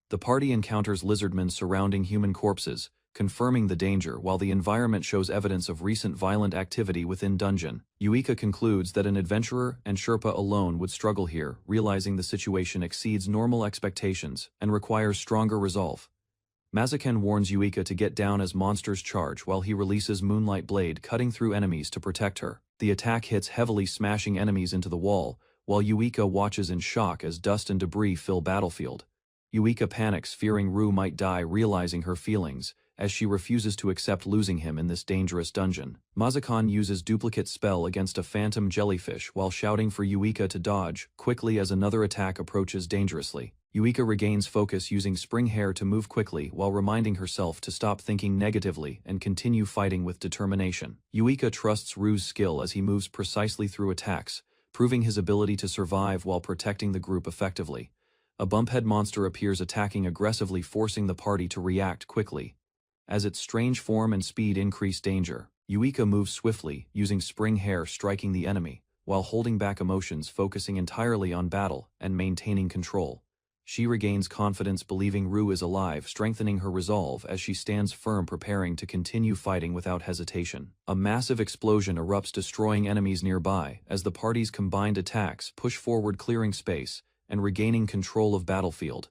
The party encounters lizardmen surrounding human corpses, confirming the danger while the environment shows evidence of recent violent activity within dungeon. Yuika concludes that an adventurer and Sherpa alone would struggle here, realizing the situation exceeds normal expectations and requires stronger resolve. Mazaken warns Yuika to get down as monsters charge while he releases Moonlight Blade, cutting through enemies to protect her. The attack hits heavily, smashing enemies into the wall, while Yuika watches in shock as dust and debris fill battlefield. Yuika panics, fearing Rue might die, realizing her feelings, as she refuses to accept losing him in this dangerous dungeon. Mazakan uses duplicate spell against a phantom jellyfish while shouting for Yuika to dodge quickly as another attack approaches dangerously. Yuika regains focus using spring hair to move quickly while reminding herself to stop thinking negatively and continue fighting with determination. Yuika trusts Rue's skill as he moves precisely through attacks, proving his ability to survive while protecting the group effectively. A bumphead monster appears, attacking aggressively, forcing the party to react quickly. As its strange form and speed increase danger, Yuika moves swiftly, using spring hair striking the enemy, while holding back emotions, focusing entirely on battle and maintaining control. She regains confidence, believing Rue is alive, strengthening her resolve as she stands firm, preparing to continue fighting without hesitation. A massive explosion erupts, destroying enemies nearby as the party's combined attacks push forward, clearing space and regaining control of battlefield.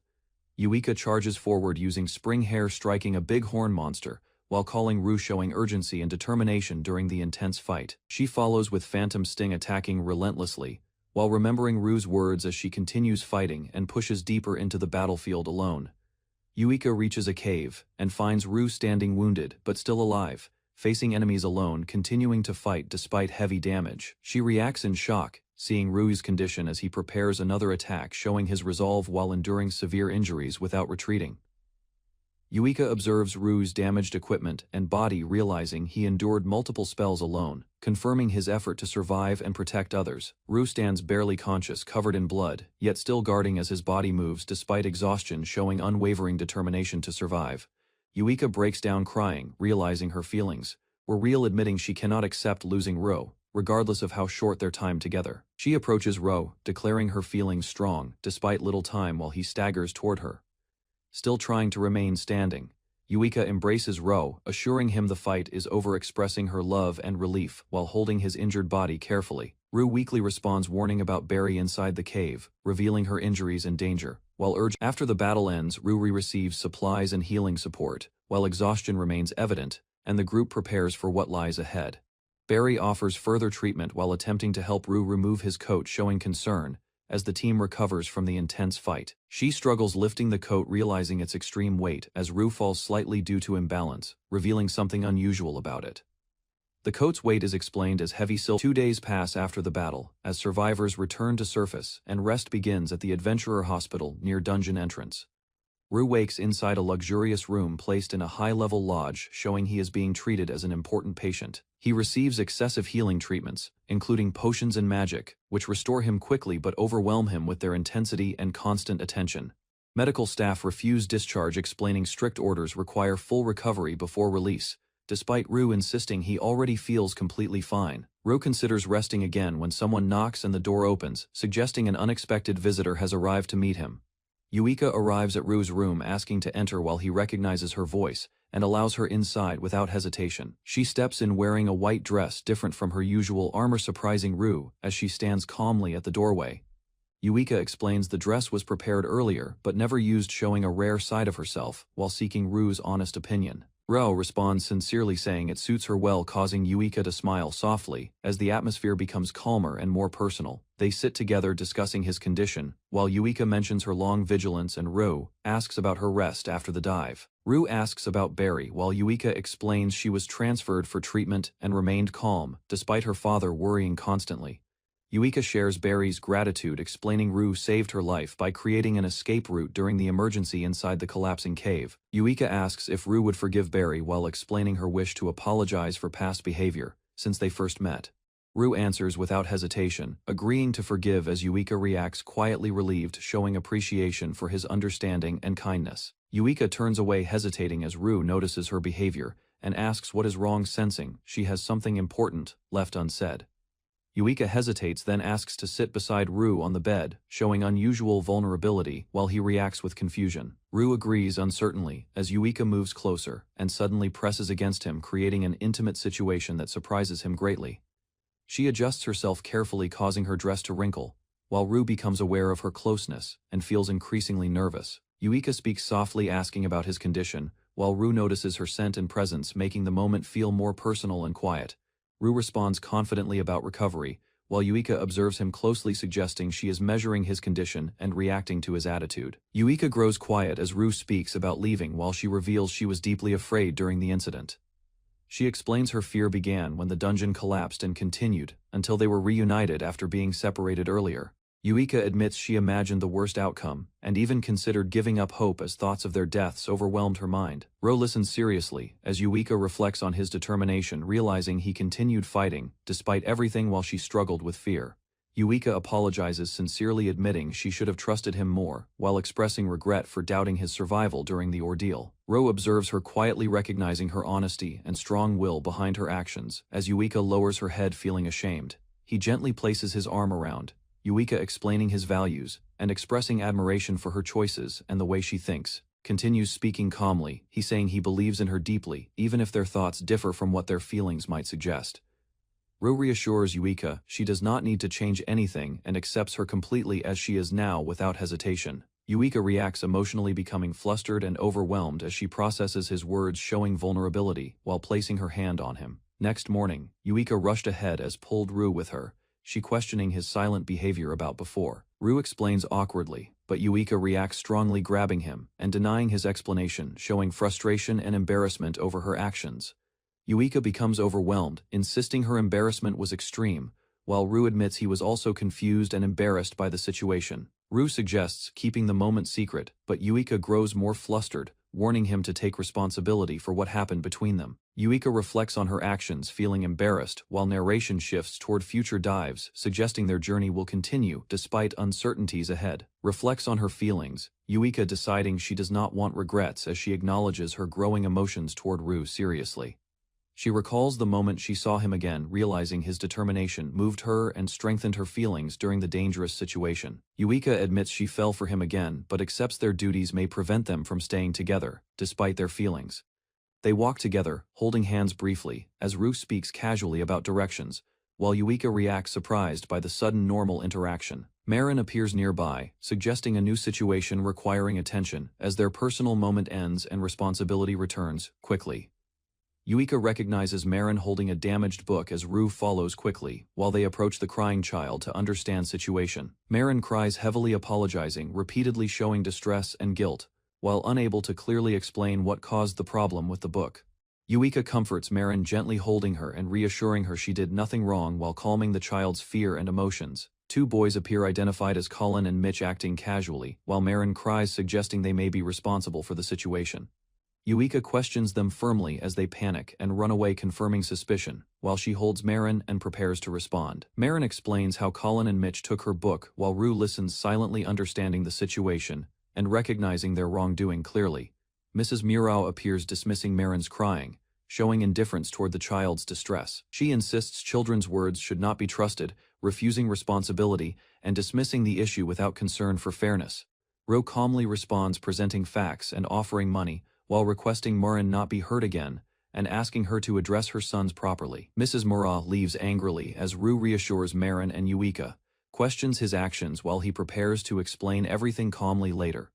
Yuika charges forward using spring hair, striking a bighorn monster, while calling Rue, showing urgency and determination during the intense fight. She follows with Phantom Sting, attacking relentlessly, while remembering Rue's words as she continues fighting and pushes deeper into the battlefield alone. Yuika reaches a cave and finds Rue standing wounded but still alive, facing enemies alone, continuing to fight despite heavy damage. She reacts in shock, seeing Rue's condition as he prepares another attack, showing his resolve while enduring severe injuries without retreating. Yuika observes Rue's damaged equipment and body, realizing he endured multiple spells alone, confirming his effort to survive and protect others. Rue stands barely conscious, covered in blood, yet still guarding as his body moves despite exhaustion, showing unwavering determination to survive. Yuika breaks down crying, realizing her feelings were real, admitting she cannot accept losing Rue, regardless of how short their time together. She approaches Rue, declaring her feelings strong, despite little time, while he staggers toward her. Still trying to remain standing, Yuika embraces Rue, assuring him the fight is over, expressing her love and relief while holding his injured body carefully. Rue weakly responds, warning about Barry inside the cave, revealing her injuries and danger, while after the battle ends, Rue receives supplies and healing support, while exhaustion remains evident, and the group prepares for what lies ahead. Barry offers further treatment while attempting to help Rue remove his coat, showing concern as the team recovers from the intense fight. She struggles lifting the coat, realizing its extreme weight as Rue falls slightly due to imbalance, revealing something unusual about it. The coat's weight is explained as heavy silk. 2 days pass after the battle, as survivors return to surface and rest begins at the Adventurer Hospital near dungeon entrance. Rue wakes inside a luxurious room placed in a high-level lodge, showing he is being treated as an important patient. He receives excessive healing treatments, including potions and magic, which restore him quickly but overwhelm him with their intensity and constant attention. Medical staff refuse discharge, explaining strict orders require full recovery before release, despite Rue insisting he already feels completely fine. Rue considers resting again when someone knocks and the door opens, suggesting an unexpected visitor has arrived to meet him. Yuika arrives at Rue's room, asking to enter while he recognizes her voice and allows her inside without hesitation. She steps in wearing a white dress different from her usual armor, surprising Rue as she stands calmly at the doorway. Yuika explains the dress was prepared earlier but never used, showing a rare side of herself while seeking Rue's honest opinion. Rue responds sincerely, saying it suits her well, causing Yuika to smile softly as the atmosphere becomes calmer and more personal. They sit together discussing his condition, while Yuika mentions her long vigilance and Rue asks about her rest after the dive. Rue asks about Barry while Yuika explains she was transferred for treatment and remained calm, despite her father worrying constantly. Yuika shares Barry's gratitude, explaining Rue saved her life by creating an escape route during the emergency inside the collapsing cave. Yuika asks if Rue would forgive Barry while explaining her wish to apologize for past behavior since they first met. Rue answers without hesitation, agreeing to forgive as Yuika reacts quietly relieved, showing appreciation for his understanding and kindness. Yuika turns away hesitating as Rue notices her behavior and asks what is wrong, sensing she has something important left unsaid. Yuika hesitates, then asks to sit beside Rue on the bed, showing unusual vulnerability while he reacts with confusion. Rue agrees uncertainly as Yuika moves closer and suddenly presses against him, creating an intimate situation that surprises him greatly. She adjusts herself carefully, causing her dress to wrinkle, while Rue becomes aware of her closeness and feels increasingly nervous. Yuika speaks softly, asking about his condition, while Rue notices her scent and presence, making the moment feel more personal and quiet. Rue responds confidently about recovery, while Yuika observes him closely, suggesting she is measuring his condition and reacting to his attitude. Yuika grows quiet as Rue speaks about leaving, while she reveals she was deeply afraid during the incident. She explains her fear began when the dungeon collapsed and continued until they were reunited after being separated earlier. Yuika admits she imagined the worst outcome and even considered giving up hope as thoughts of their deaths overwhelmed her mind. Rue listens seriously as Yuika reflects on his determination, realizing he continued fighting despite everything while she struggled with fear. Yuika apologizes, sincerely admitting she should have trusted him more, while expressing regret for doubting his survival during the ordeal. Rue observes her quietly, recognizing her honesty and strong will behind her actions as Yuika lowers her head, feeling ashamed. He gently places his arm around Yuika, explaining his values and expressing admiration for her choices and the way she thinks. Continues speaking calmly, he saying he believes in her deeply, even if their thoughts differ from what their feelings might suggest. Rue reassures Yuika she does not need to change anything and accepts her completely as she is now without hesitation. Yuika reacts emotionally, becoming flustered and overwhelmed as she processes his words, showing vulnerability while placing her hand on him. Next morning, Yuika rushed ahead as pulled Rue with her, she questioning his silent behavior about before. Rue explains awkwardly, but Yuika reacts strongly, grabbing him and denying his explanation, showing frustration and embarrassment over her actions. Yuika becomes overwhelmed, insisting her embarrassment was extreme, while Rue admits he was also confused and embarrassed by the situation. Rue suggests keeping the moment secret, but Yuika grows more flustered, warning him to take responsibility for what happened between them. Yuika reflects on her actions, feeling embarrassed, while narration shifts toward future dives, suggesting their journey will continue despite uncertainties ahead. Reflects on her feelings, Yuika deciding she does not want regrets as she acknowledges her growing emotions toward Rue seriously. She recalls the moment she saw him again, realizing his determination moved her and strengthened her feelings during the dangerous situation. Yuika admits she fell for him again, but accepts their duties may prevent them from staying together, despite their feelings. They walk together, holding hands briefly, as Rue speaks casually about directions, while Yuika reacts surprised by the sudden normal interaction. Marin appears nearby, suggesting a new situation requiring attention, as their personal moment ends and responsibility returns, quickly. Yuika recognizes Marin holding a damaged book as Rue follows quickly, while they approach the crying child to understand situation. Marin cries heavily, apologizing, repeatedly showing distress and guilt, while unable to clearly explain what caused the problem with the book. Yuika comforts Marin, gently holding her and reassuring her she did nothing wrong while calming the child's fear and emotions. Two boys appear, identified as Colin and Mitch, acting casually, while Marin cries, suggesting they may be responsible for the situation. Yuika questions them firmly as they panic and run away, confirming suspicion, while she holds Marin and prepares to respond. Marin explains how Colin and Mitch took her book, while Rue listens silently, understanding the situation and recognizing their wrongdoing clearly. Mrs. Murao appears, dismissing Marin's crying, showing indifference toward the child's distress. She insists children's words should not be trusted, refusing responsibility and dismissing the issue without concern for fairness. Rue calmly responds, presenting facts and offering money, while requesting Marin not be hurt again and asking her to address her sons properly. Mrs. Murrah leaves angrily as Rue reassures Marin and Yuika, questions his actions while he prepares to explain everything calmly later.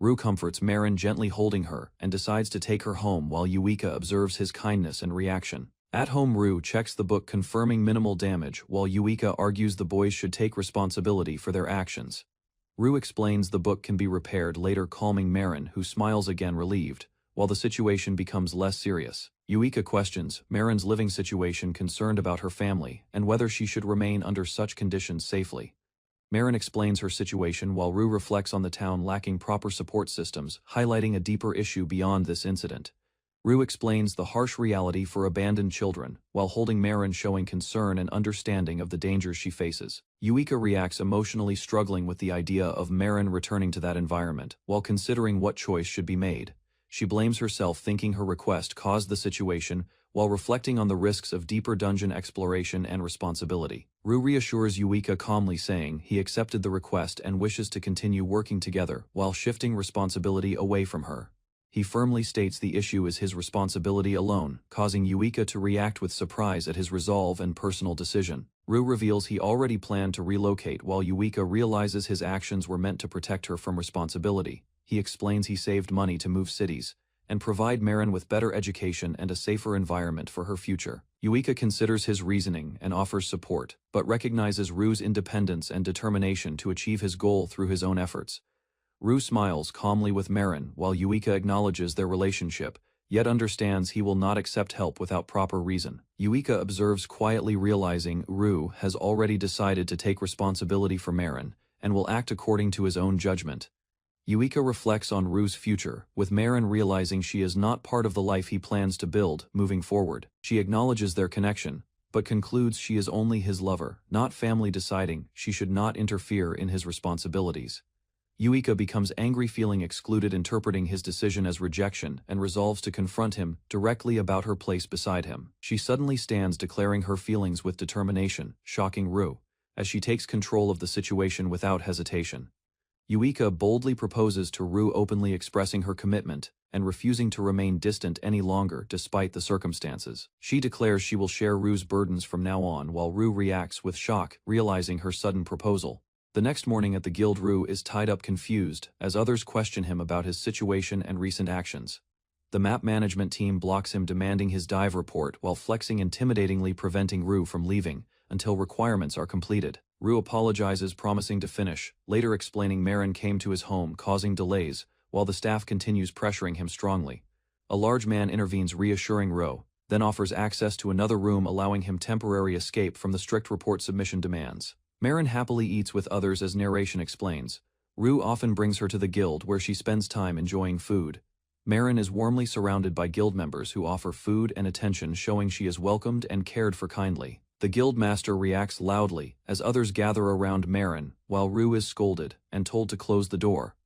Rue comforts Marin, gently holding her, and decides to take her home while Yuika observes his kindness and reaction. At home, Rue checks the book, confirming minimal damage, while Yuika argues the boys should take responsibility for their actions. Rue explains the book can be repaired later, calming Marin, who smiles again, relieved, while the situation becomes less serious. Yuika questions Marin's living situation, concerned about her family and whether she should remain under such conditions safely. Marin explains her situation while Rue reflects on the town lacking proper support systems, highlighting a deeper issue beyond this incident. Rue explains the harsh reality for abandoned children, while holding Marin, showing concern and understanding of the dangers she faces. Yuika reacts, emotionally struggling with the idea of Marin returning to that environment, while considering what choice should be made. She blames herself, thinking her request caused the situation, while reflecting on the risks of deeper dungeon exploration and responsibility. Rue reassures Yuika, calmly saying he accepted the request and wishes to continue working together, while shifting responsibility away from her. He firmly states the issue is his responsibility alone, causing Yuika to react with surprise at his resolve and personal decision. Rue reveals he already planned to relocate, while Yuika realizes his actions were meant to protect her from responsibility. He explains he saved money to move cities and provide Marin with better education and a safer environment for her future. Yuika considers his reasoning and offers support, but recognizes Rue's independence and determination to achieve his goal through his own efforts. Rue smiles calmly with Marin, while Yuika acknowledges their relationship, yet understands he will not accept help without proper reason. Yuika observes, quietly realizing Rue has already decided to take responsibility for Marin and will act according to his own judgment. Yuika reflects on Rue's future, with Marin realizing she is not part of the life he plans to build moving forward. She acknowledges their connection, but concludes she is only his lover, not family, deciding she should not interfere in his responsibilities. Yuika becomes angry, feeling excluded, interpreting his decision as rejection, and resolves to confront him directly about her place beside him. She suddenly stands, declaring her feelings with determination, shocking Rue, as she takes control of the situation without hesitation. Yuika boldly proposes to Rue, openly expressing her commitment and refusing to remain distant any longer despite the circumstances. She declares she will share Rue's burdens from now on, while Rue reacts with shock, realizing her sudden proposal. The next morning at the guild, Rue is tied up, confused, as others question him about his situation and recent actions. The map management team blocks him, demanding his dive report, while flexing intimidatingly, preventing Rue from leaving until requirements are completed. Rue apologizes, promising to finish, later explaining Marin came to his home, causing delays, while the staff continues pressuring him strongly. A large man intervenes, reassuring Rue, then offers access to another room, allowing him temporary escape from the strict report submission demands. Marin happily eats with others, as narration explains. Rue often brings her to the guild, where she spends time enjoying food. Marin is warmly surrounded by guild members who offer food and attention, showing she is welcomed and cared for kindly. The guild master reacts loudly as others gather around Marin, while Rue is scolded and told to close the door.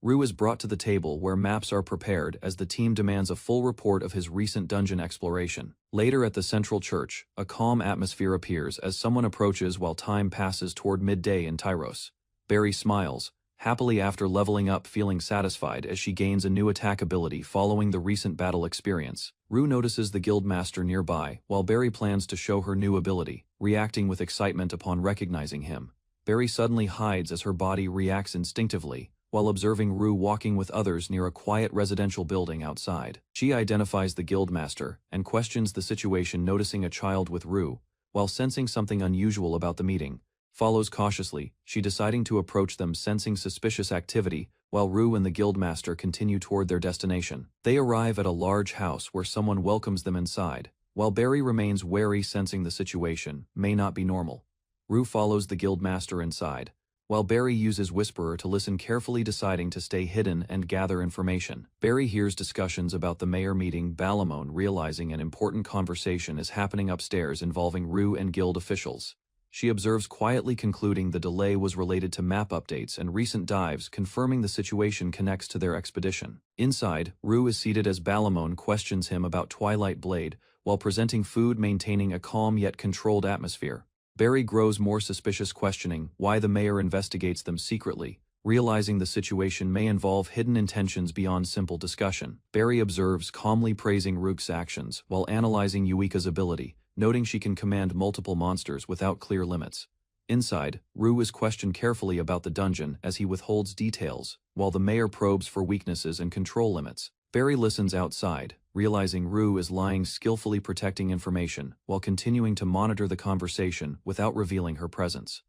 Rue is brought to the table, where maps are prepared, as the team demands a full report of his recent dungeon exploration. Later at the central church, a calm atmosphere appears as someone approaches while time passes toward midday in Tyros. Barry smiles, happily after leveling up, feeling satisfied as she gains a new attack ability following the recent battle experience. Rue notices the guildmaster nearby, while Barry plans to show her new ability, reacting with excitement upon recognizing him. Barry suddenly hides as her body reacts instinctively, while observing Rue walking with others near a quiet residential building outside. She identifies the guildmaster and questions the situation, noticing a child with Rue, while sensing something unusual about the meeting. Follows cautiously, she deciding to approach them, sensing suspicious activity, while Rue and the guildmaster continue toward their destination. They arrive at a large house where someone welcomes them inside, while Barry remains wary, sensing the situation may not be normal. Rue follows the guildmaster inside, while Barry uses Whisperer to listen carefully, deciding to stay hidden and gather information. Barry hears discussions about the mayor meeting Balamone, realizing an important conversation is happening upstairs involving Rue and guild officials. She observes quietly, concluding the delay was related to map updates and recent dives, confirming the situation connects to their expedition. Inside, Rue is seated as Balamone questions him about Twilight Blade, while presenting food, maintaining a calm yet controlled atmosphere. Barry grows more suspicious, questioning why the mayor investigates them secretly, realizing the situation may involve hidden intentions beyond simple discussion. Barry observes, calmly praising Rue's actions, while analyzing Yuika's ability, noting she can command multiple monsters without clear limits. Inside, Rue is questioned carefully about the dungeon as he withholds details, while the mayor probes for weaknesses and control limits. Barry listens outside, realizing Rue is lying, skillfully protecting information while continuing to monitor the conversation without revealing her presence.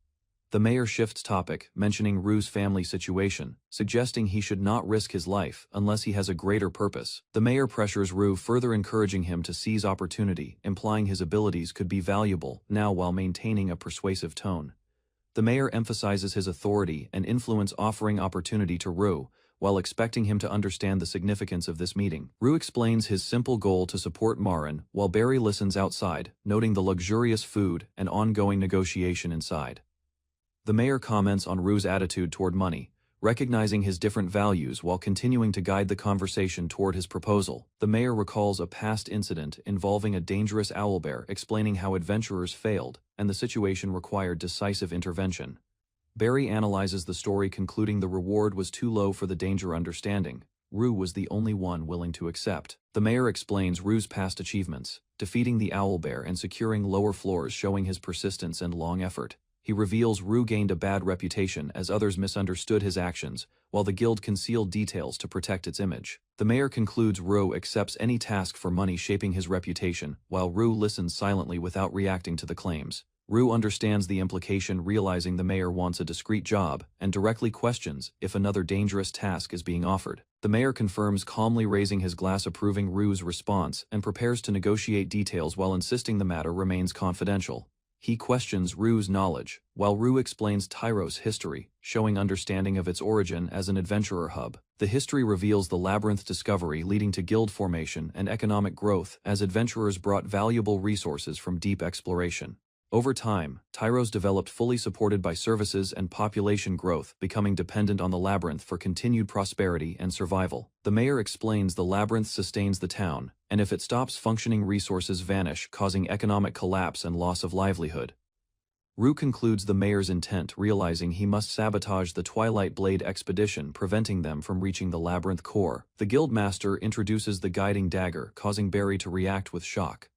The mayor shifts topic, mentioning Ru's family situation, suggesting he should not risk his life unless he has a greater purpose. The mayor pressures Ru, further encouraging him to seize opportunity, implying his abilities could be valuable now while maintaining a persuasive tone. The mayor emphasizes his authority and influence, offering opportunity to Ru, while expecting him to understand the significance of this meeting. Ru explains his simple goal to support Marin, while Barry listens outside, noting the luxurious food and ongoing negotiation inside. The mayor comments on Ru's attitude toward money, recognizing his different values while continuing to guide the conversation toward his proposal. The mayor recalls a past incident involving a dangerous owlbear, explaining how adventurers failed and the situation required decisive intervention. Barry analyzes the story, concluding the reward was too low for the danger. Understanding, Ru was the only one willing to accept. The mayor explains Ru's past achievements, defeating the owlbear and securing lower floors, showing his persistence and long effort. He reveals Ru gained a bad reputation as others misunderstood his actions, while the guild concealed details to protect its image. The mayor concludes Ru accepts any task for money, shaping his reputation, while Ru listens silently without reacting to the claims. Ru understands the implication, realizing the mayor wants a discreet job, and directly questions if another dangerous task is being offered. The mayor confirms, calmly raising his glass, approving Ru's response, and prepares to negotiate details while insisting the matter remains confidential. He questions Ru's knowledge, while Ru explains Tyros' history, showing understanding of its origin as an adventurer hub. The history reveals the labyrinth discovery leading to guild formation and economic growth as adventurers brought valuable resources from deep exploration. Over time, Tyros developed, fully supported by services and population growth, becoming dependent on the labyrinth for continued prosperity and survival. The mayor explains the labyrinth sustains the town, and if it stops functioning, resources vanish, causing economic collapse and loss of livelihood. Ru concludes the mayor's intent, realizing he must sabotage the Twilight Blade expedition, preventing them from reaching the labyrinth core. The guildmaster introduces the guiding dagger, causing Barry to react with shock.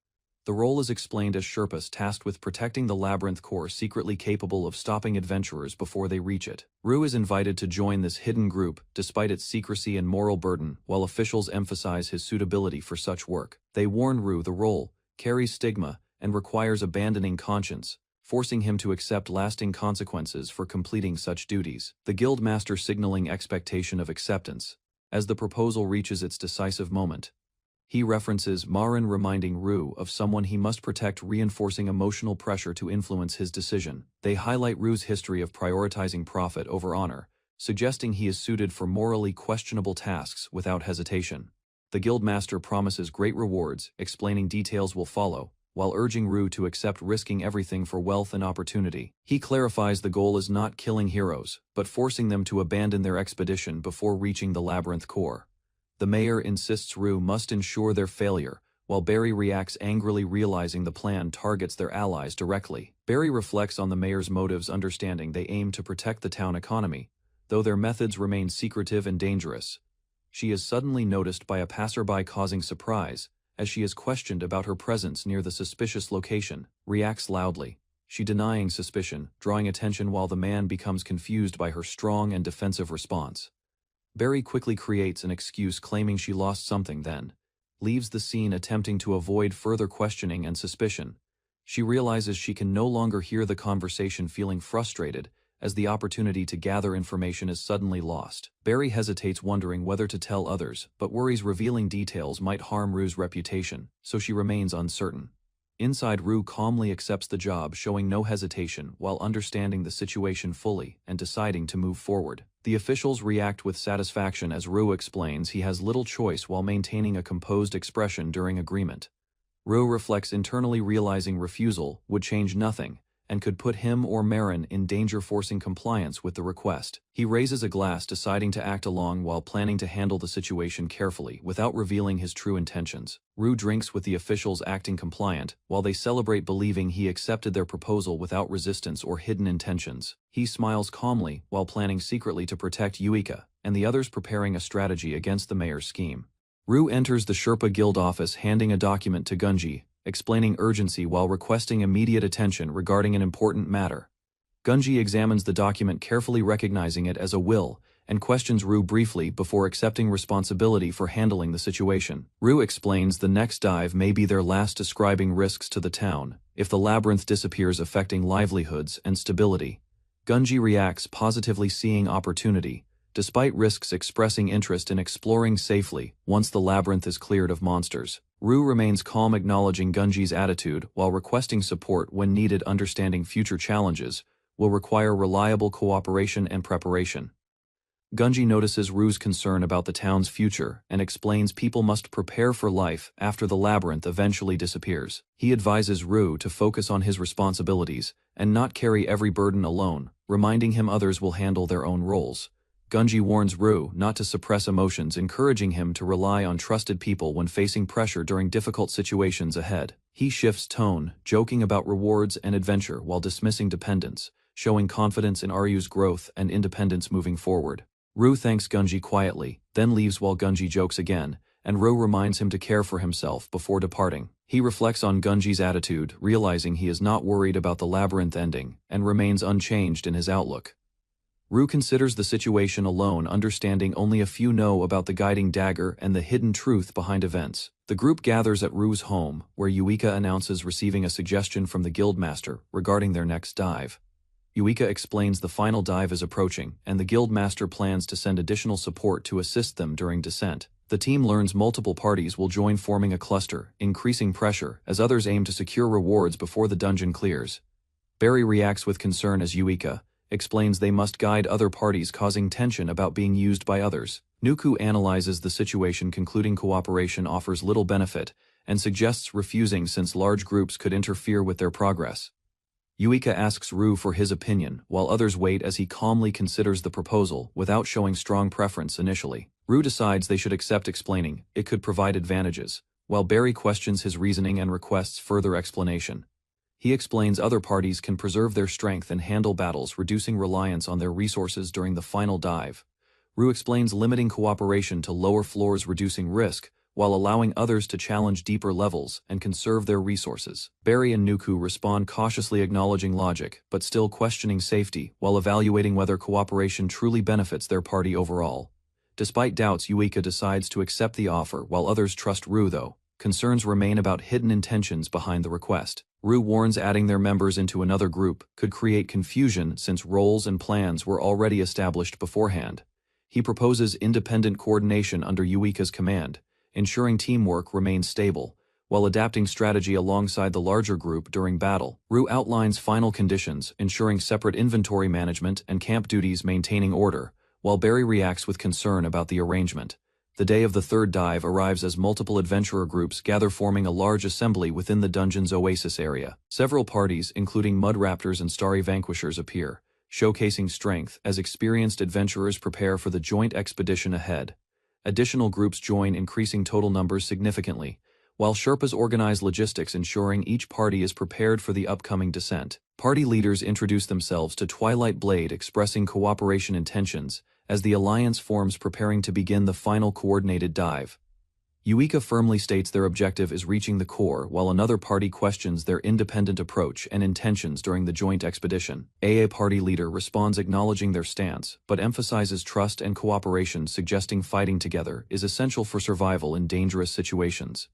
The role is explained as Sherpas tasked with protecting the labyrinth core, secretly capable of stopping adventurers before they reach it. Ru is invited to join this hidden group, despite its secrecy and moral burden, while officials emphasize his suitability for such work. They warn Ru the role carries stigma and requires abandoning conscience, forcing him to accept lasting consequences for completing such duties. The guildmaster signaling expectation of acceptance. As the proposal reaches its decisive moment, he references Marin, reminding Ru of someone he must protect, reinforcing emotional pressure to influence his decision. They highlight Ru's history of prioritizing profit over honor, suggesting he is suited for morally questionable tasks without hesitation. The guildmaster promises great rewards, explaining details will follow, while urging Ru to accept risking everything for wealth and opportunity. He clarifies the goal is not killing heroes, but forcing them to abandon their expedition before reaching the labyrinth core. The mayor insists Ru must ensure their failure, while Barry reacts angrily, realizing the plan targets their allies directly. Barry reflects on the mayor's motives, understanding they aim to protect the town economy, though their methods remain secretive and dangerous. She is suddenly noticed by a passerby, causing surprise, as she is questioned about her presence near the suspicious location, reacts loudly. She denying suspicion, drawing attention, while the man becomes confused by her strong and defensive response. Barry quickly creates an excuse, claiming she lost something, then leaves the scene, attempting to avoid further questioning and suspicion. She realizes she can no longer hear the conversation, feeling frustrated as the opportunity to gather information is suddenly lost. Barry hesitates, wondering whether to tell others, but worries revealing details might harm Ru's reputation, so she remains uncertain. Inside, Ru calmly accepts the job, showing no hesitation while understanding the situation fully and deciding to move forward. The officials react with satisfaction as Ru explains he has little choice while maintaining a composed expression during agreement. Ru reflects internally, realizing refusal would change nothing and could put him or Marin in danger, forcing compliance with the request. He raises a glass, deciding to act along while planning to handle the situation carefully without revealing his true intentions. Ru drinks with the officials, acting compliant, while they celebrate, believing he accepted their proposal without resistance or hidden intentions. He smiles calmly while planning secretly to protect Yuika and the others, preparing a strategy against the mayor's scheme. Ru enters the Sherpa Guild office, handing a document to Gunji, explaining urgency while requesting immediate attention regarding an important matter. Gunji examines the document carefully, recognizing it as a will, and questions Ru briefly before accepting responsibility for handling the situation. Ru explains the next dive may be their last, describing risks to the town if the labyrinth disappears, affecting livelihoods and stability. Gunji reacts positively, seeing opportunity, despite risks, expressing interest in exploring safely once the labyrinth is cleared of monsters. Rue remains calm, acknowledging Gunji's attitude while requesting support when needed, understanding future challenges will require reliable cooperation and preparation. Gunji notices Rue's concern about the town's future and explains people must prepare for life after the labyrinth eventually disappears. He advises Rue to focus on his responsibilities and not carry every burden alone, reminding him others will handle their own roles. Gunji warns Rue not to suppress emotions, encouraging him to rely on trusted people when facing pressure during difficult situations ahead. He shifts tone, joking about rewards and adventure while dismissing dependence, showing confidence in Ryu's growth and independence moving forward. Rue thanks Gunji quietly, then leaves while Gunji jokes again, and Rue reminds him to care for himself before departing. He reflects on Gunji's attitude, realizing he is not worried about the labyrinth ending, and remains unchanged in his outlook. Rue considers the situation alone, understanding only a few know about the guiding dagger and the hidden truth behind events. The group gathers at Rue's home, where Yuika announces receiving a suggestion from the guildmaster regarding their next dive. Yuika explains the final dive is approaching, and the guildmaster plans to send additional support to assist them during descent. The team learns multiple parties will join, forming a cluster, increasing pressure as others aim to secure rewards before the dungeon clears. Barry reacts with concern as Yuika explains they must guide other parties, causing tension about being used by others. Nuku analyzes the situation, concluding cooperation offers little benefit, and suggests refusing since large groups could interfere with their progress. Yuika asks Rue for his opinion, while others wait as he calmly considers the proposal without showing strong preference initially. Rue decides they should accept, explaining it could provide advantages, while Barry questions his reasoning and requests further explanation. He explains other parties can preserve their strength and handle battles, reducing reliance on their resources during the final dive. Rue explains limiting cooperation to lower floors, reducing risk, while allowing others to challenge deeper levels and conserve their resources. Barry and Nuku respond cautiously, acknowledging logic, but still questioning safety, while evaluating whether cooperation truly benefits their party overall. Despite doubts, Yuika decides to accept the offer, while others trust Rue, though concerns remain about hidden intentions behind the request. Rue warns adding their members into another group could create confusion since roles and plans were already established beforehand. He proposes independent coordination under Yuika's command, ensuring teamwork remains stable, while adapting strategy alongside the larger group during battle. Rue outlines final conditions, ensuring separate inventory management and camp duties, maintaining order, while Barry reacts with concern about the arrangement. The day of the third dive arrives as multiple adventurer groups gather, forming a large assembly within the dungeon's oasis area. Several parties, including Mud Raptors and Starry Vanquishers, appear, showcasing strength as experienced adventurers prepare for the joint expedition ahead. Additional groups join, increasing total numbers significantly, while Sherpas organize logistics, ensuring each party is prepared for the upcoming descent. Party leaders introduce themselves to Twilight Blade, expressing cooperation intentions as the alliance forms, preparing to begin the final coordinated dive. Yuika firmly states their objective is reaching the core, while another party questions their independent approach and intentions during the joint expedition. A party leader responds, acknowledging their stance, but emphasizes trust and cooperation, suggesting fighting together is essential for survival in dangerous situations.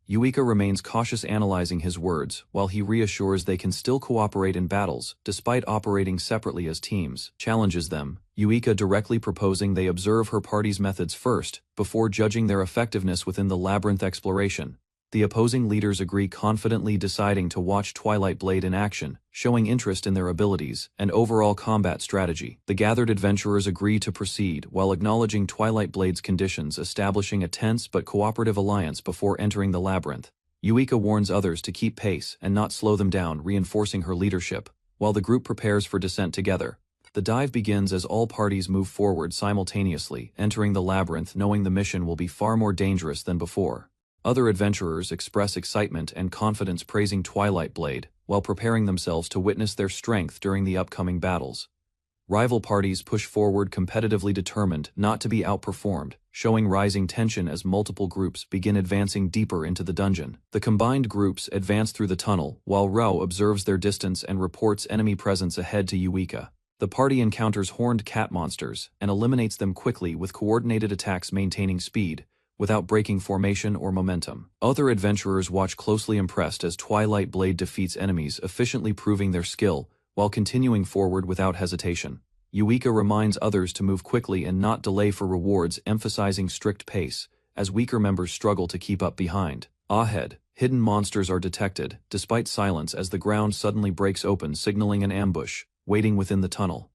Yuika remains cautious, analyzing his words, while he reassures they can still cooperate in battles, despite operating separately as teams. Challenges them, Yuika directly proposing they observe her party's methods first, before judging their effectiveness within the labyrinth exploration. The opposing leaders agree, confidently deciding to watch Twilight Blade in action, showing interest in their abilities and overall combat strategy. The gathered adventurers agree to proceed, while acknowledging Twilight Blade's conditions, establishing a tense but cooperative alliance before entering the labyrinth. Yuika warns others to keep pace and not slow them down, reinforcing her leadership, while the group prepares for descent together. The dive begins as all parties move forward simultaneously, entering the labyrinth knowing the mission will be far more dangerous than before. Other adventurers express excitement and confidence, praising Twilight Blade, while preparing themselves to witness their strength during the upcoming battles. Rival parties push forward, competitively determined not to be outperformed, showing rising tension as multiple groups begin advancing deeper into the dungeon. The combined groups advance through the tunnel, while Rao observes their distance and reports enemy presence ahead to Yuika. The party encounters horned cat monsters and eliminates them quickly with coordinated attacks, maintaining speed without breaking formation or momentum. Other adventurers watch closely, impressed as Twilight Blade defeats enemies, efficiently proving their skill while continuing forward without hesitation. Yuika reminds others to move quickly and not delay for rewards, emphasizing strict pace, as weaker members struggle to keep up behind. Ahead, hidden monsters are detected, despite silence, as the ground suddenly breaks open, signaling an ambush, waiting within the tunnel.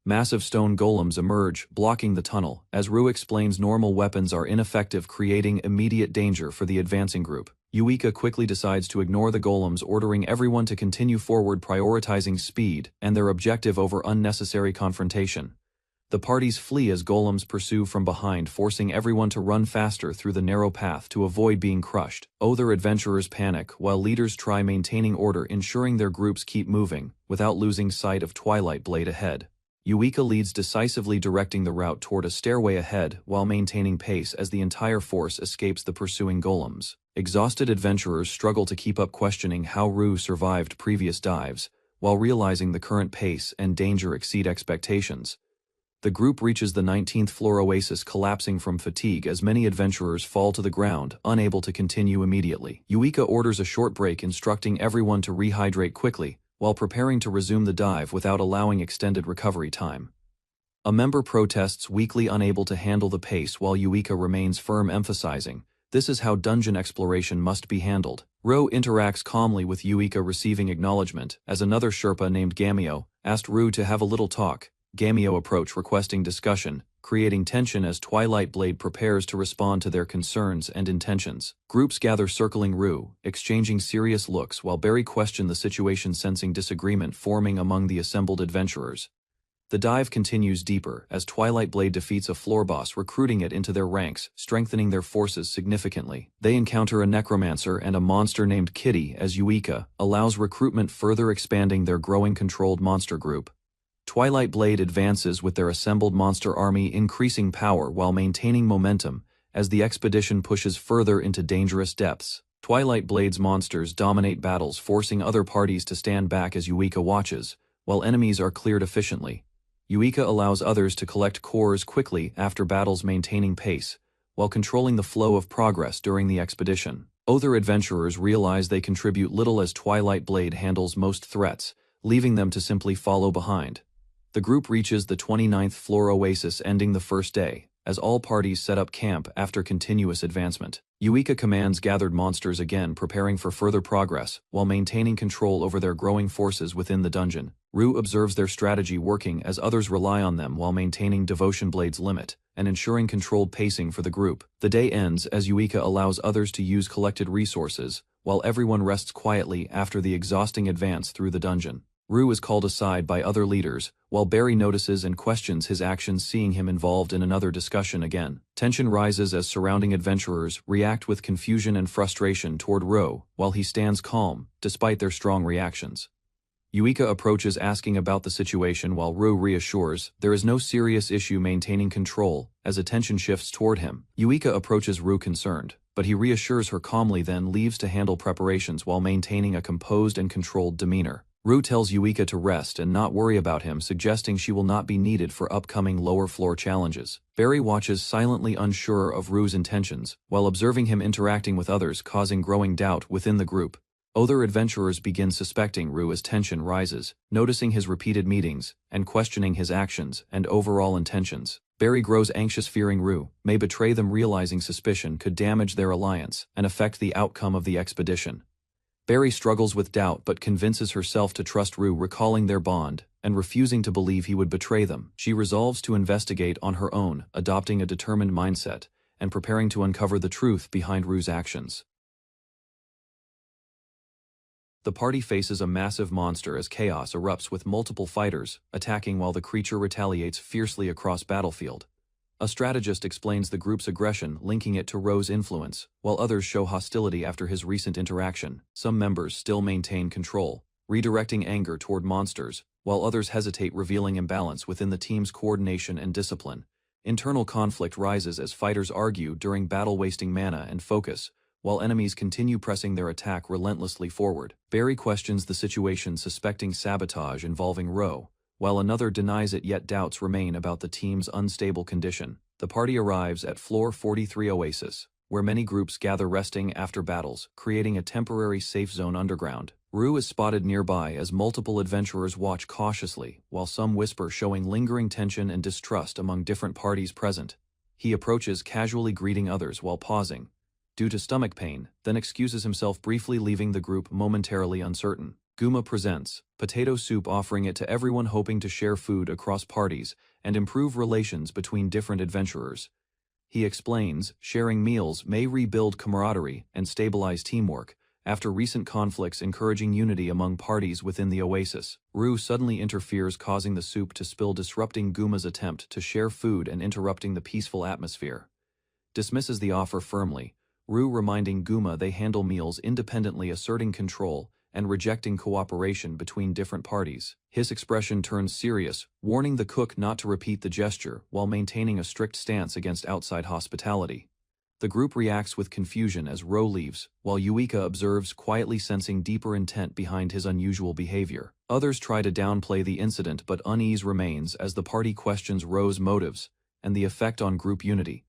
Massive stone golems emerge, blocking the tunnel. As Rue explains, normal weapons are ineffective, creating immediate danger for the advancing group. Yuika quickly decides to ignore the golems, ordering everyone to continue forward, prioritizing speed and their objective over unnecessary confrontation. The parties flee as golems pursue from behind, forcing everyone to run faster through the narrow path to avoid being crushed. Other adventurers panic, while leaders try maintaining order, ensuring their groups keep moving, without losing sight of Twilight Blade ahead. Yuika leads decisively, directing the route toward a stairway ahead while maintaining pace as the entire force escapes the pursuing golems. Exhausted adventurers struggle to keep up, questioning how Rue survived previous dives, while realizing the current pace and danger exceed expectations. The group reaches the 19th floor oasis, collapsing from fatigue as many adventurers fall to the ground, unable to continue immediately. Yuika orders a short break, instructing everyone to rehydrate quickly, while preparing to resume the dive without allowing extended recovery time. A member protests, weakly unable to handle the pace, while Yuika remains firm, emphasizing, "This is how dungeon exploration must be handled." Rue interacts calmly with Yuika, receiving acknowledgement, as another Sherpa named Gamio asked Rue to have a little talk. Gamio approached, requesting discussion, creating tension as Twilight Blade prepares to respond to their concerns and intentions. Groups gather circling Rue, exchanging serious looks, while Barry questions the situation, sensing disagreement forming among the assembled adventurers. The dive continues deeper as Twilight Blade defeats a floor boss, recruiting it into their ranks, strengthening their forces significantly. They encounter a necromancer and a monster named Kitty as Yuika allows recruitment, further expanding their growing controlled monster group. Twilight Blade advances with their assembled monster army, increasing power while maintaining momentum as the expedition pushes further into dangerous depths. Twilight Blade's monsters dominate battles, forcing other parties to stand back as Yuika watches, while enemies are cleared efficiently. Yuika allows others to collect cores quickly after battles, maintaining pace, while controlling the flow of progress during the expedition. Other adventurers realize they contribute little as Twilight Blade handles most threats, leaving them to simply follow behind. The group reaches the 29th floor oasis, ending the first day, as all parties set up camp after continuous advancement. Yuika commands gathered monsters again, preparing for further progress, while maintaining control over their growing forces within the dungeon. Rue observes their strategy working as others rely on them while maintaining Devotion Blade's limit and ensuring controlled pacing for the group. The day ends as Yuika allows others to use collected resources, while everyone rests quietly after the exhausting advance through the dungeon. Rue is called aside by other leaders, while Barry notices and questions his actions, seeing him involved in another discussion again. Tension rises as surrounding adventurers react with confusion and frustration toward Rue, while he stands calm, despite their strong reactions. Yuika approaches, asking about the situation, while Rue reassures there is no serious issue, maintaining control as attention shifts toward him. Yuika approaches Rue concerned, but he reassures her calmly, then leaves to handle preparations while maintaining a composed and controlled demeanor. Rue tells Yuika to rest and not worry about him, suggesting she will not be needed for upcoming lower floor challenges. Barry watches, silently unsure of Rue's intentions, while observing him interacting with others, causing growing doubt within the group. Other adventurers begin suspecting Rue as tension rises, noticing his repeated meetings and questioning his actions and overall intentions. Barry grows anxious, fearing Rue may betray them, realizing suspicion could damage their alliance and affect the outcome of the expedition. Barry struggles with doubt but convinces herself to trust Rue, recalling their bond and refusing to believe he would betray them. She resolves to investigate on her own, adopting a determined mindset and preparing to uncover the truth behind Rue's actions. The party faces a massive monster as chaos erupts, with multiple fighters attacking while the creature retaliates fiercely across battlefield. A strategist explains the group's aggression, linking it to Rue's influence, while others show hostility after his recent interaction. Some members still maintain control, redirecting anger toward monsters, while others hesitate, revealing imbalance within the team's coordination and discipline. Internal conflict rises as fighters argue during battle, wasting mana and focus, while enemies continue pressing their attack relentlessly forward. Barry questions the situation, suspecting sabotage involving Rue, while another denies it, yet doubts remain about the team's unstable condition. The party arrives at floor 43 Oasis, where many groups gather resting after battles, creating a temporary safe zone underground. Rue is spotted nearby as multiple adventurers watch cautiously, while some whisper, showing lingering tension and distrust among different parties present. He approaches, casually greeting others while pausing, due to stomach pain, then excuses himself briefly, leaving the group momentarily uncertain. Guma presents potato soup, offering it to everyone, hoping to share food across parties and improve relations between different adventurers. He explains, sharing meals may rebuild camaraderie and stabilize teamwork, after recent conflicts, encouraging unity among parties within the oasis. Rue suddenly interferes, causing the soup to spill, disrupting Guma's attempt to share food and interrupting the peaceful atmosphere. Dismisses the offer firmly, Rue reminding Guma they handle meals independently, asserting control and rejecting cooperation between different parties. His expression turns serious, warning the cook not to repeat the gesture while maintaining a strict stance against outside hospitality. The group reacts with confusion as Ro leaves, while Yuika observes, quietly sensing deeper intent behind his unusual behavior. Others try to downplay the incident, but unease remains as the party questions Ro's motives and the effect on group unity.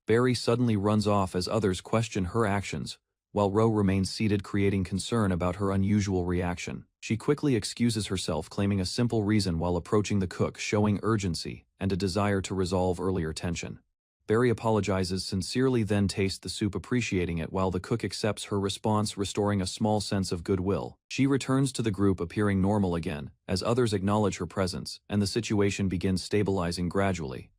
Barry suddenly runs off as others question her actions, while Ro remains seated, creating concern about her unusual reaction. She quickly excuses herself, claiming a simple reason while approaching the cook, showing urgency and a desire to resolve earlier tension. Barry apologizes sincerely, then tastes the soup, appreciating it, while the cook accepts her response, restoring a small sense of goodwill. She returns to the group, appearing normal again, as others acknowledge her presence, and the situation begins stabilizing gradually.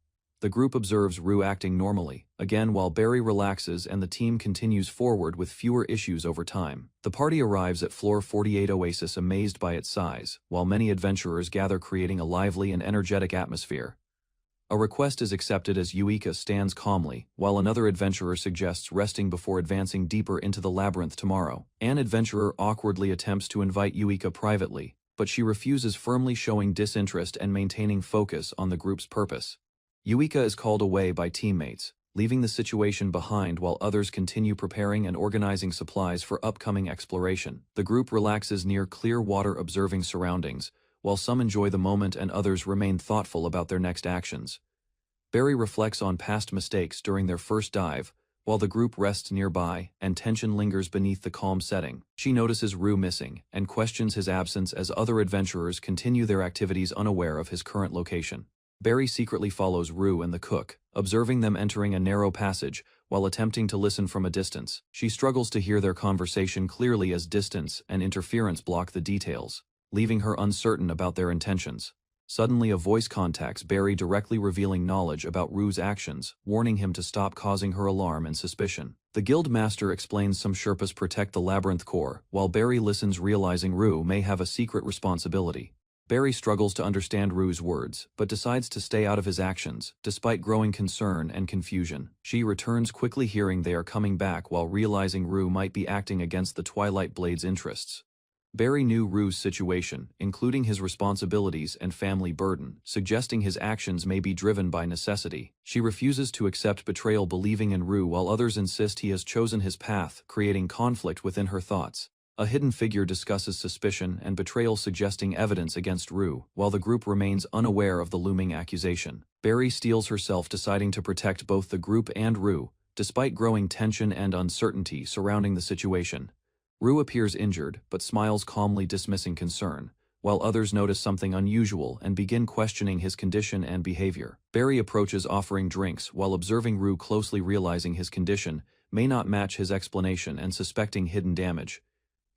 The group observes Rue acting normally, again, while Barry relaxes and the team continues forward with fewer issues over time. The party arrives at Floor 48 Oasis, amazed by its size, while many adventurers gather, creating a lively and energetic atmosphere. A request is accepted as Yuika stands calmly, while another adventurer suggests resting before advancing deeper into the labyrinth tomorrow. An adventurer awkwardly attempts to invite Yuika privately, but she refuses, firmly showing disinterest and maintaining focus on the group's purpose. Yuika is called away by teammates, leaving the situation behind while others continue preparing and organizing supplies for upcoming exploration. The group relaxes near clear water, observing surroundings, while some enjoy the moment and others remain thoughtful about their next actions. Barry reflects on past mistakes during their first dive, while the group rests nearby and tension lingers beneath the calm setting. She notices Rue missing and questions his absence as other adventurers continue their activities, unaware of his current location. Barry secretly follows Rue and the cook, observing them entering a narrow passage while attempting to listen from a distance. She struggles to hear their conversation clearly as distance and interference block the details, leaving her uncertain about their intentions. Suddenly a voice contacts Barry, directly revealing knowledge about Rue's actions, warning him to stop, causing her alarm and suspicion. The guild master explains some Sherpas protect the labyrinth core, while Barry listens, realizing Rue may have a secret responsibility. Barry struggles to understand Rue's words, but decides to stay out of his actions, despite growing concern and confusion. She returns quickly, hearing they are coming back, while realizing Rue might be acting against the Twilight Blade's interests. Barry knew Rue's situation, including his responsibilities and family burden, suggesting his actions may be driven by necessity. She refuses to accept betrayal, believing in Rue, while others insist he has chosen his path, creating conflict within her thoughts. A hidden figure discusses suspicion and betrayal, suggesting evidence against Rue, while the group remains unaware of the looming accusation. Barry steels herself, deciding to protect both the group and Rue, despite growing tension and uncertainty surrounding the situation. Rue appears injured, but smiles calmly, dismissing concern, while others notice something unusual and begin questioning his condition and behavior. Barry approaches, offering drinks, while observing Rue closely, realizing his condition may not match his explanation and suspecting hidden damage.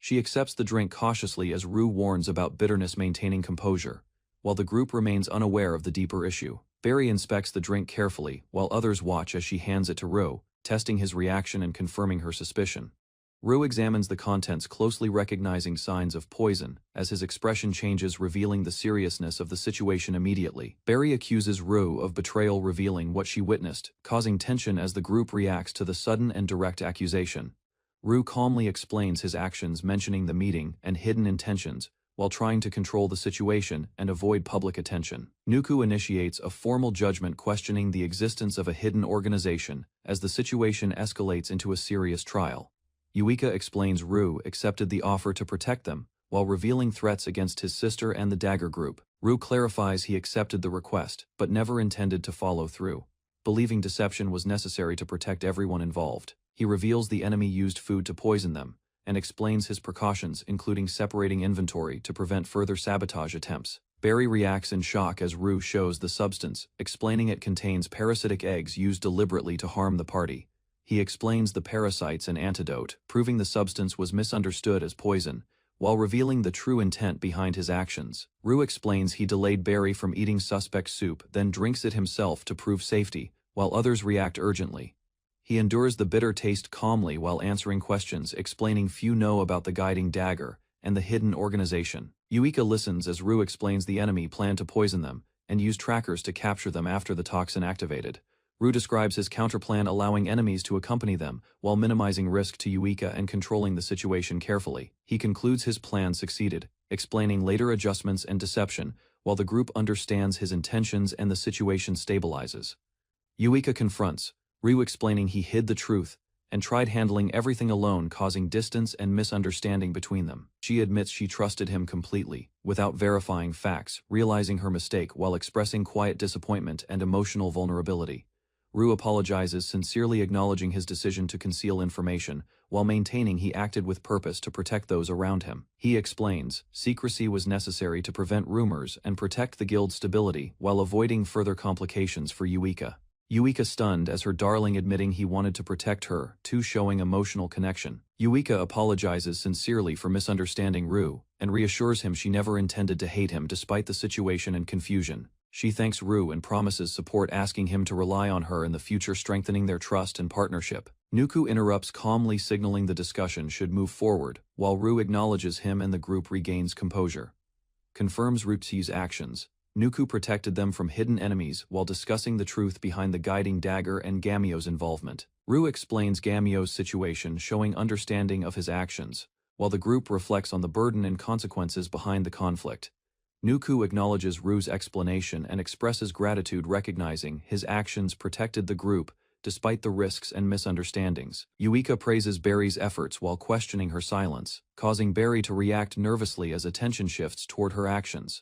She accepts the drink cautiously as Rue warns about bitterness, maintaining composure, while the group remains unaware of the deeper issue. Barry inspects the drink carefully, while others watch as she hands it to Rue, testing his reaction and confirming her suspicion. Rue examines the contents closely, recognizing signs of poison, as his expression changes, revealing the seriousness of the situation immediately. Barry accuses Rue of betrayal, revealing what she witnessed, causing tension as the group reacts to the sudden and direct accusation. Rue calmly explains his actions, mentioning the meeting and hidden intentions, while trying to control the situation and avoid public attention. Nuku initiates a formal judgment, questioning the existence of a hidden organization, as the situation escalates into a serious trial. Yuika explains Rue accepted the offer to protect them, while revealing threats against his sister and the Dagger Group. Rue clarifies he accepted the request, but never intended to follow through, believing deception was necessary to protect everyone involved. He reveals the enemy used food to poison them, and explains his precautions, including separating inventory to prevent further sabotage attempts. Barry reacts in shock as Rue shows the substance, explaining it contains parasitic eggs used deliberately to harm the party. He explains the parasites and antidote, proving the substance was misunderstood as poison, while revealing the true intent behind his actions. Rue explains he delayed Barry from eating suspect soup, then drinks it himself to prove safety, while others react urgently. He endures the bitter taste calmly while answering questions, explaining few know about the guiding dagger and the hidden organization. Yuika listens as Rue explains the enemy planned to poison them and use trackers to capture them after the toxin activated. Rue describes his counterplan, allowing enemies to accompany them while minimizing risk to Yuika and controlling the situation carefully. He concludes his plan succeeded, explaining later adjustments and deception, while the group understands his intentions and the situation stabilizes. Yuika confronts Rue, explaining he hid the truth and tried handling everything alone, causing distance and misunderstanding between them. She admits she trusted him completely, without verifying facts, realizing her mistake while expressing quiet disappointment and emotional vulnerability. Rue apologizes, sincerely acknowledging his decision to conceal information, while maintaining he acted with purpose to protect those around him. He explains secrecy was necessary to prevent rumors and protect the guild's stability while avoiding further complications for Yuika. Yuika stunned as her darling admitting he wanted to protect her, too, showing emotional connection. Yuika apologizes sincerely for misunderstanding Rue, and reassures him she never intended to hate him despite the situation and confusion. She thanks Rue and promises support, asking him to rely on her in the future, strengthening their trust and partnership. Nuku interrupts, calmly signaling the discussion should move forward, while Rue acknowledges him and the group regains composure. Confirms Rutsi's actions. Nuku protected them from hidden enemies while discussing the truth behind the guiding dagger and Gamio's involvement. Rue explains Gamio's situation, showing understanding of his actions, while the group reflects on the burden and consequences behind the conflict. Nuku acknowledges Rue's explanation and expresses gratitude, recognizing his actions protected the group despite the risks and misunderstandings. Yuika praises Barry's efforts while questioning her silence, causing Barry to react nervously as attention shifts toward her actions.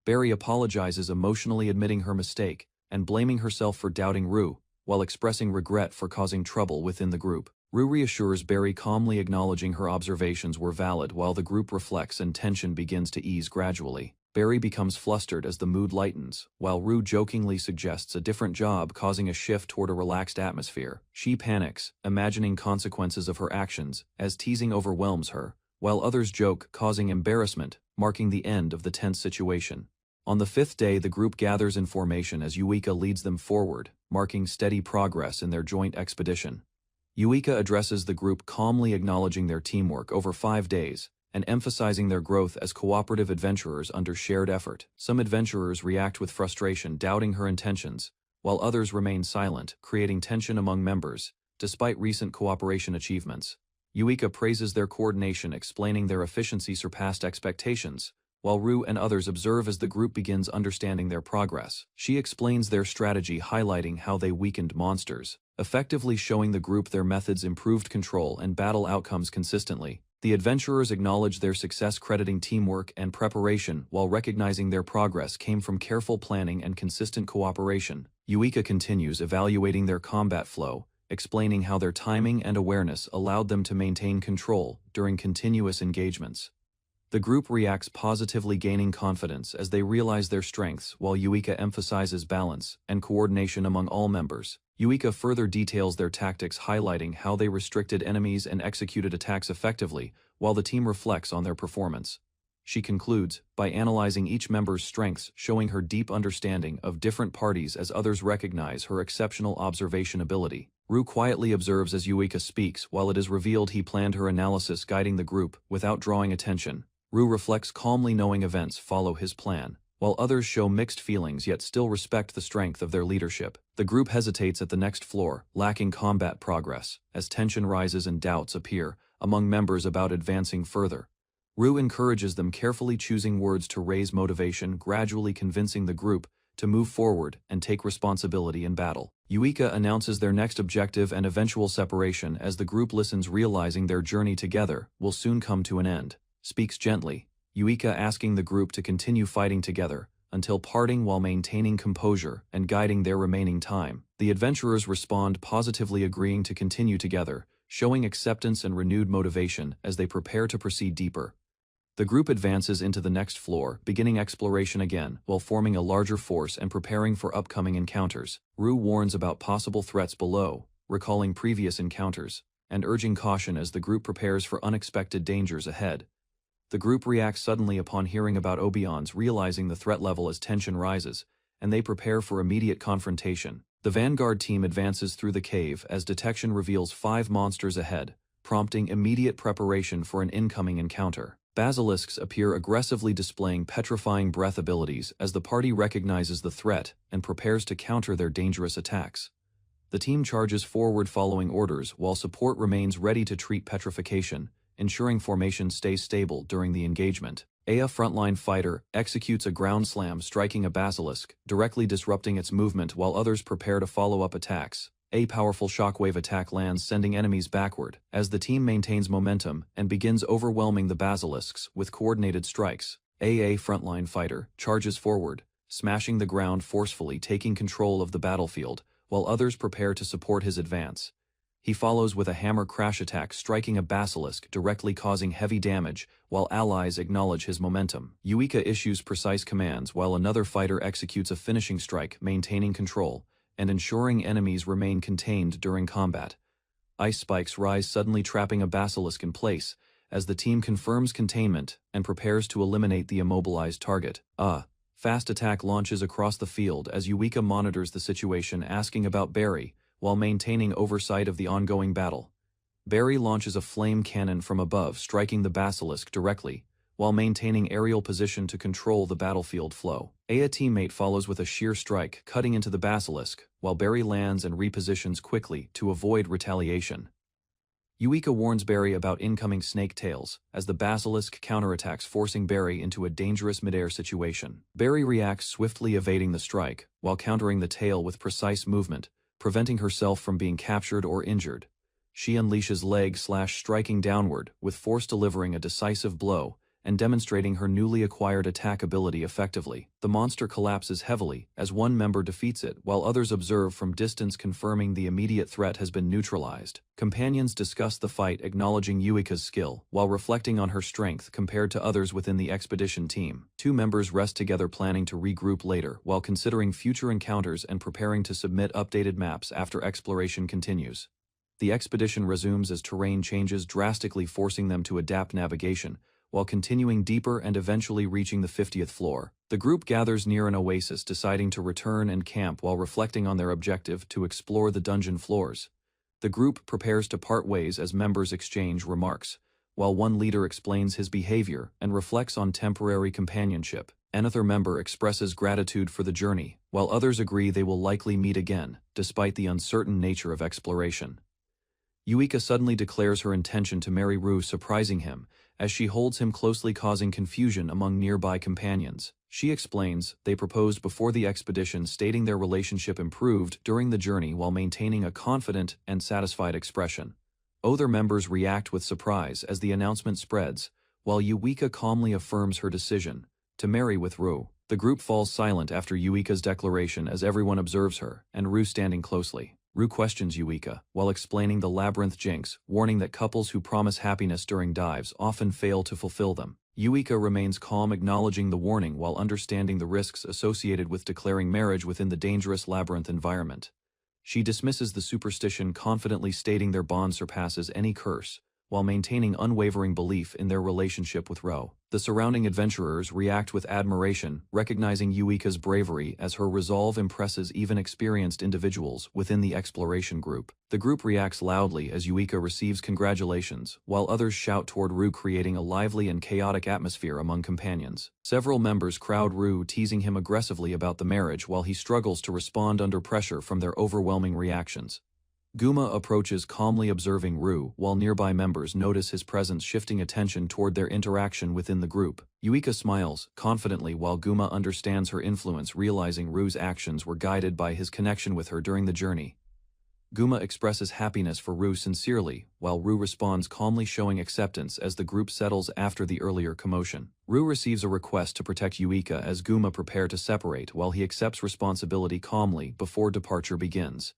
Barry apologizes, emotionally admitting her mistake and blaming herself for doubting Rue, while expressing regret for causing trouble within the group. Rue reassures Barry, calmly acknowledging her observations were valid, while the group reflects and tension begins to ease gradually. Barry becomes flustered as the mood lightens, while Rue jokingly suggests a different job, causing a shift toward a relaxed atmosphere. She panics, imagining consequences of her actions, as teasing overwhelms her, while others joke, causing embarrassment, marking the end of the tense situation. On the fifth day, the group gathers in formation as Yuika leads them forward, marking steady progress in their joint expedition. Yuika addresses the group, calmly acknowledging their teamwork over 5 days, and emphasizing their growth as cooperative adventurers under shared effort. Some adventurers react with frustration, doubting her intentions, while others remain silent, creating tension among members, despite recent cooperation achievements. Yuika praises their coordination, explaining their efficiency surpassed expectations, while Rue and others observe as the group begins understanding their progress. She explains their strategy, highlighting how they weakened monsters, effectively showing the group their methods improved control and battle outcomes consistently. The adventurers acknowledge their success, crediting teamwork and preparation, while recognizing their progress came from careful planning and consistent cooperation. Yuika continues evaluating their combat flow, explaining how their timing and awareness allowed them to maintain control during continuous engagements. The group reacts positively, gaining confidence as they realize their strengths, while Yuika emphasizes balance and coordination among all members. Yuika further details their tactics, highlighting how they restricted enemies and executed attacks effectively, while the team reflects on their performance. She concludes by analyzing each member's strengths, showing her deep understanding of different parties as others recognize her exceptional observation ability. Rue quietly observes as Yuika speaks, while it is revealed he planned her analysis, guiding the group without drawing attention. Rue reflects calmly, knowing events follow his plan, while others show mixed feelings yet still respect the strength of their leadership. The group hesitates at the next floor, lacking combat progress, as tension rises and doubts appear among members about advancing further. Rue encourages them, carefully choosing words to raise motivation, gradually convincing the group to move forward and take responsibility in battle. Yuika announces their next objective and eventual separation as the group listens, realizing their journey together will soon come to an end. Speaks gently, Yuika asking the group to continue fighting together until parting, while maintaining composure and guiding their remaining time. The adventurers respond positively, agreeing to continue together, showing acceptance and renewed motivation as they prepare to proceed deeper. The group advances into the next floor, beginning exploration again, while forming a larger force and preparing for upcoming encounters. Rue warns about possible threats below, recalling previous encounters, and urging caution as the group prepares for unexpected dangers ahead. The group reacts suddenly upon hearing about Obeons, realizing the threat level as tension rises, and they prepare for immediate confrontation. The vanguard team advances through the cave as detection reveals 5 monsters ahead, prompting immediate preparation for an incoming encounter. Basilisks appear aggressively, displaying petrifying breath abilities as the party recognizes the threat and prepares to counter their dangerous attacks. The team charges forward following orders while support remains ready to treat petrification, ensuring formation stays stable during the engagement. A frontline fighter executes a ground slam, striking a basilisk, directly disrupting its movement while others prepare to follow up attacks. A powerful shockwave attack lands, sending enemies backward, as the team maintains momentum and begins overwhelming the basilisks with coordinated strikes. A frontline fighter charges forward, smashing the ground forcefully, taking control of the battlefield, while others prepare to support his advance. He follows with a hammer crash attack, striking a basilisk, directly causing heavy damage, while allies acknowledge his momentum. Yuika issues precise commands while another fighter executes a finishing strike, maintaining control and ensuring enemies remain contained during combat. Ice spikes rise, suddenly trapping a basilisk in place, as the team confirms containment and prepares to eliminate the immobilized target. A fast attack launches across the field as Yuika monitors the situation, asking about Barry, while maintaining oversight of the ongoing battle. Barry launches a flame cannon from above, striking the basilisk directly, while maintaining aerial position to control the battlefield flow. A teammate follows with a sheer strike, cutting into the basilisk, while Barry lands and repositions quickly to avoid retaliation. Yuika warns Barry about incoming snake tails, as the basilisk counterattacks, forcing Barry into a dangerous midair situation. Barry reacts, swiftly evading the strike, while countering the tail with precise movement, preventing herself from being captured or injured. She unleashes leg slash, striking downward, with force, delivering a decisive blow and demonstrating her newly acquired attack ability effectively. The monster collapses heavily as one member defeats it, while others observe from distance, confirming the immediate threat has been neutralized. Companions discuss the fight, acknowledging Yuika's skill, while reflecting on her strength compared to others within the expedition team. 2 members rest together, planning to regroup later, while considering future encounters and preparing to submit updated maps after exploration continues. The expedition resumes as terrain changes drastically, forcing them to adapt navigation, while continuing deeper and eventually reaching the 50th floor. The group gathers near an oasis, deciding to return and camp while reflecting on their objective to explore the dungeon floors. The group prepares to part ways as members exchange remarks, while one leader explains his behavior and reflects on temporary companionship. Another member expresses gratitude for the journey, while others agree they will likely meet again, despite the uncertain nature of exploration. Yuika suddenly declares her intention to marry Rue, surprising him, as she holds him closely, causing confusion among nearby companions. She explains they proposed before the expedition, stating their relationship improved during the journey while maintaining a confident and satisfied expression. Other members react with surprise as the announcement spreads, while Yuika calmly affirms her decision to marry with Rue. The group falls silent after Yuika's declaration as everyone observes her and Rue standing closely. Rue questions Yuika, while explaining the labyrinth jinx, warning that couples who promise happiness during dives often fail to fulfill them. Yuika remains calm, acknowledging the warning while understanding the risks associated with declaring marriage within the dangerous labyrinth environment. She dismisses the superstition, confidently stating their bond surpasses any curse, while maintaining unwavering belief in their relationship with Ro. The surrounding adventurers react with admiration, recognizing Yuika's bravery as her resolve impresses even experienced individuals within the exploration group. The group reacts loudly as Yuika receives congratulations, while others shout toward Rue, creating a lively and chaotic atmosphere among companions. Several members crowd Rue, teasing him aggressively about the marriage while he struggles to respond under pressure from their overwhelming reactions. Guma approaches, calmly observing Rue, while nearby members notice his presence, shifting attention toward their interaction within the group. Yuika smiles confidently while Guma understands her influence, realizing Rue's actions were guided by his connection with her during the journey. Guma expresses happiness for Rue sincerely, while Rue responds calmly, showing acceptance as the group settles after the earlier commotion. Rue receives a request to protect Yuika as Guma prepare to separate, while he accepts responsibility calmly before departure begins.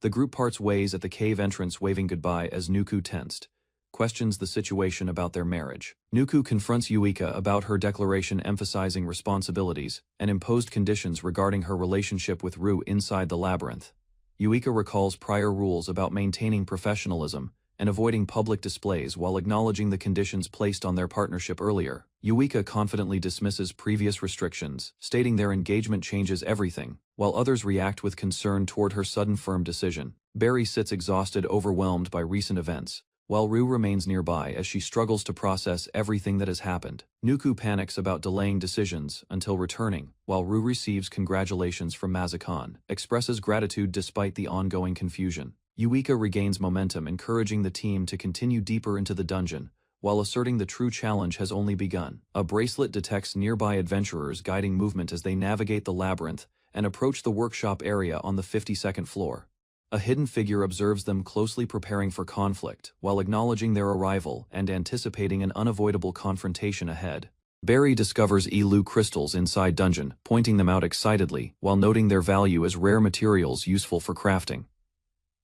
The group parts ways at the cave entrance, waving goodbye as Nuku, tensed, questions the situation about their marriage. Nuku confronts Yuika about her declaration emphasizing responsibilities and imposed conditions regarding her relationship with Ru inside the labyrinth. Yuika recalls prior rules about maintaining professionalism and avoiding public displays while acknowledging the conditions placed on their partnership earlier. Yuika confidently dismisses previous restrictions, stating their engagement changes everything, while others react with concern toward her sudden firm decision. Barry sits exhausted, overwhelmed by recent events, while Ru remains nearby as she struggles to process everything that has happened. Nuku panics about delaying decisions until returning, while Ru receives congratulations from Mazakan, expresses gratitude despite the ongoing confusion. Yuika regains momentum, encouraging the team to continue deeper into the dungeon, while asserting the true challenge has only begun. A bracelet detects nearby adventurers, guiding movement as they navigate the labyrinth and approach the workshop area on the 52nd floor. A hidden figure observes them closely, preparing for conflict, while acknowledging their arrival and anticipating an unavoidable confrontation ahead. Barry discovers Elu crystals inside dungeon, pointing them out excitedly, while noting their value as rare materials useful for crafting.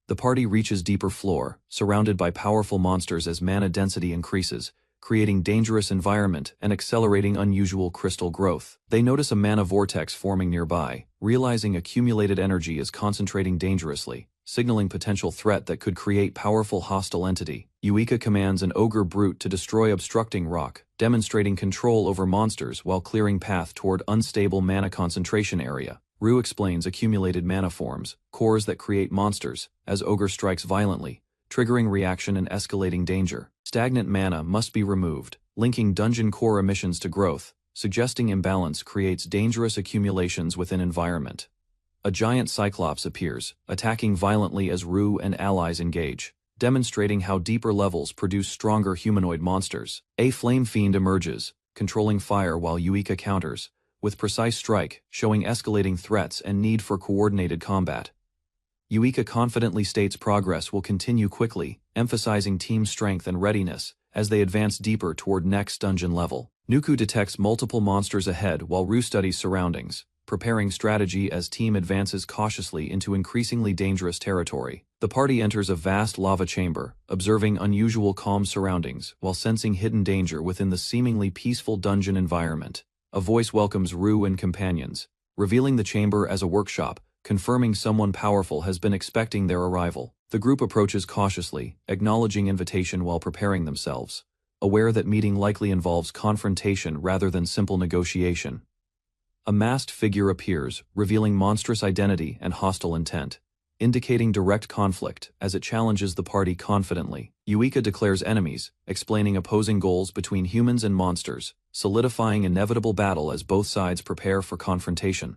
The party reaches deeper floor, surrounded by powerful monsters as mana density increases, creating dangerous environment and accelerating unusual crystal growth. They notice a mana vortex forming nearby, realizing accumulated energy is concentrating dangerously, signaling potential threat that could create powerful hostile entity. Yuika commands an ogre brute to destroy obstructing rock, demonstrating control over monsters while clearing path toward unstable mana concentration area. Ru explains accumulated mana forms, cores that create monsters, as ogre strikes violently, triggering reaction and escalating danger. Stagnant mana must be removed, linking dungeon core emissions to growth, suggesting imbalance creates dangerous accumulations within environment. A giant cyclops appears, attacking violently as Ru and allies engage, demonstrating how deeper levels produce stronger humanoid monsters. A flame fiend emerges, controlling fire while Yuika counters, with precise strike, showing escalating threats and need for coordinated combat. Yuika confidently states progress will continue quickly, emphasizing team strength and readiness as they advance deeper toward next dungeon level. Nuku detects multiple monsters ahead while Ru studies surroundings, preparing strategy as team advances cautiously into increasingly dangerous territory. The party enters a vast lava chamber, observing unusual calm surroundings while sensing hidden danger within the seemingly peaceful dungeon environment. A voice welcomes Ru and companions, revealing the chamber as a workshop, confirming someone powerful has been expecting their arrival. The group approaches cautiously, acknowledging invitation while preparing themselves, aware that meeting likely involves confrontation rather than simple negotiation. A masked figure appears, revealing monstrous identity and hostile intent, indicating direct conflict as it challenges the party confidently. Yuika declares enemies, explaining opposing goals between humans and monsters, solidifying inevitable battle as both sides prepare for confrontation.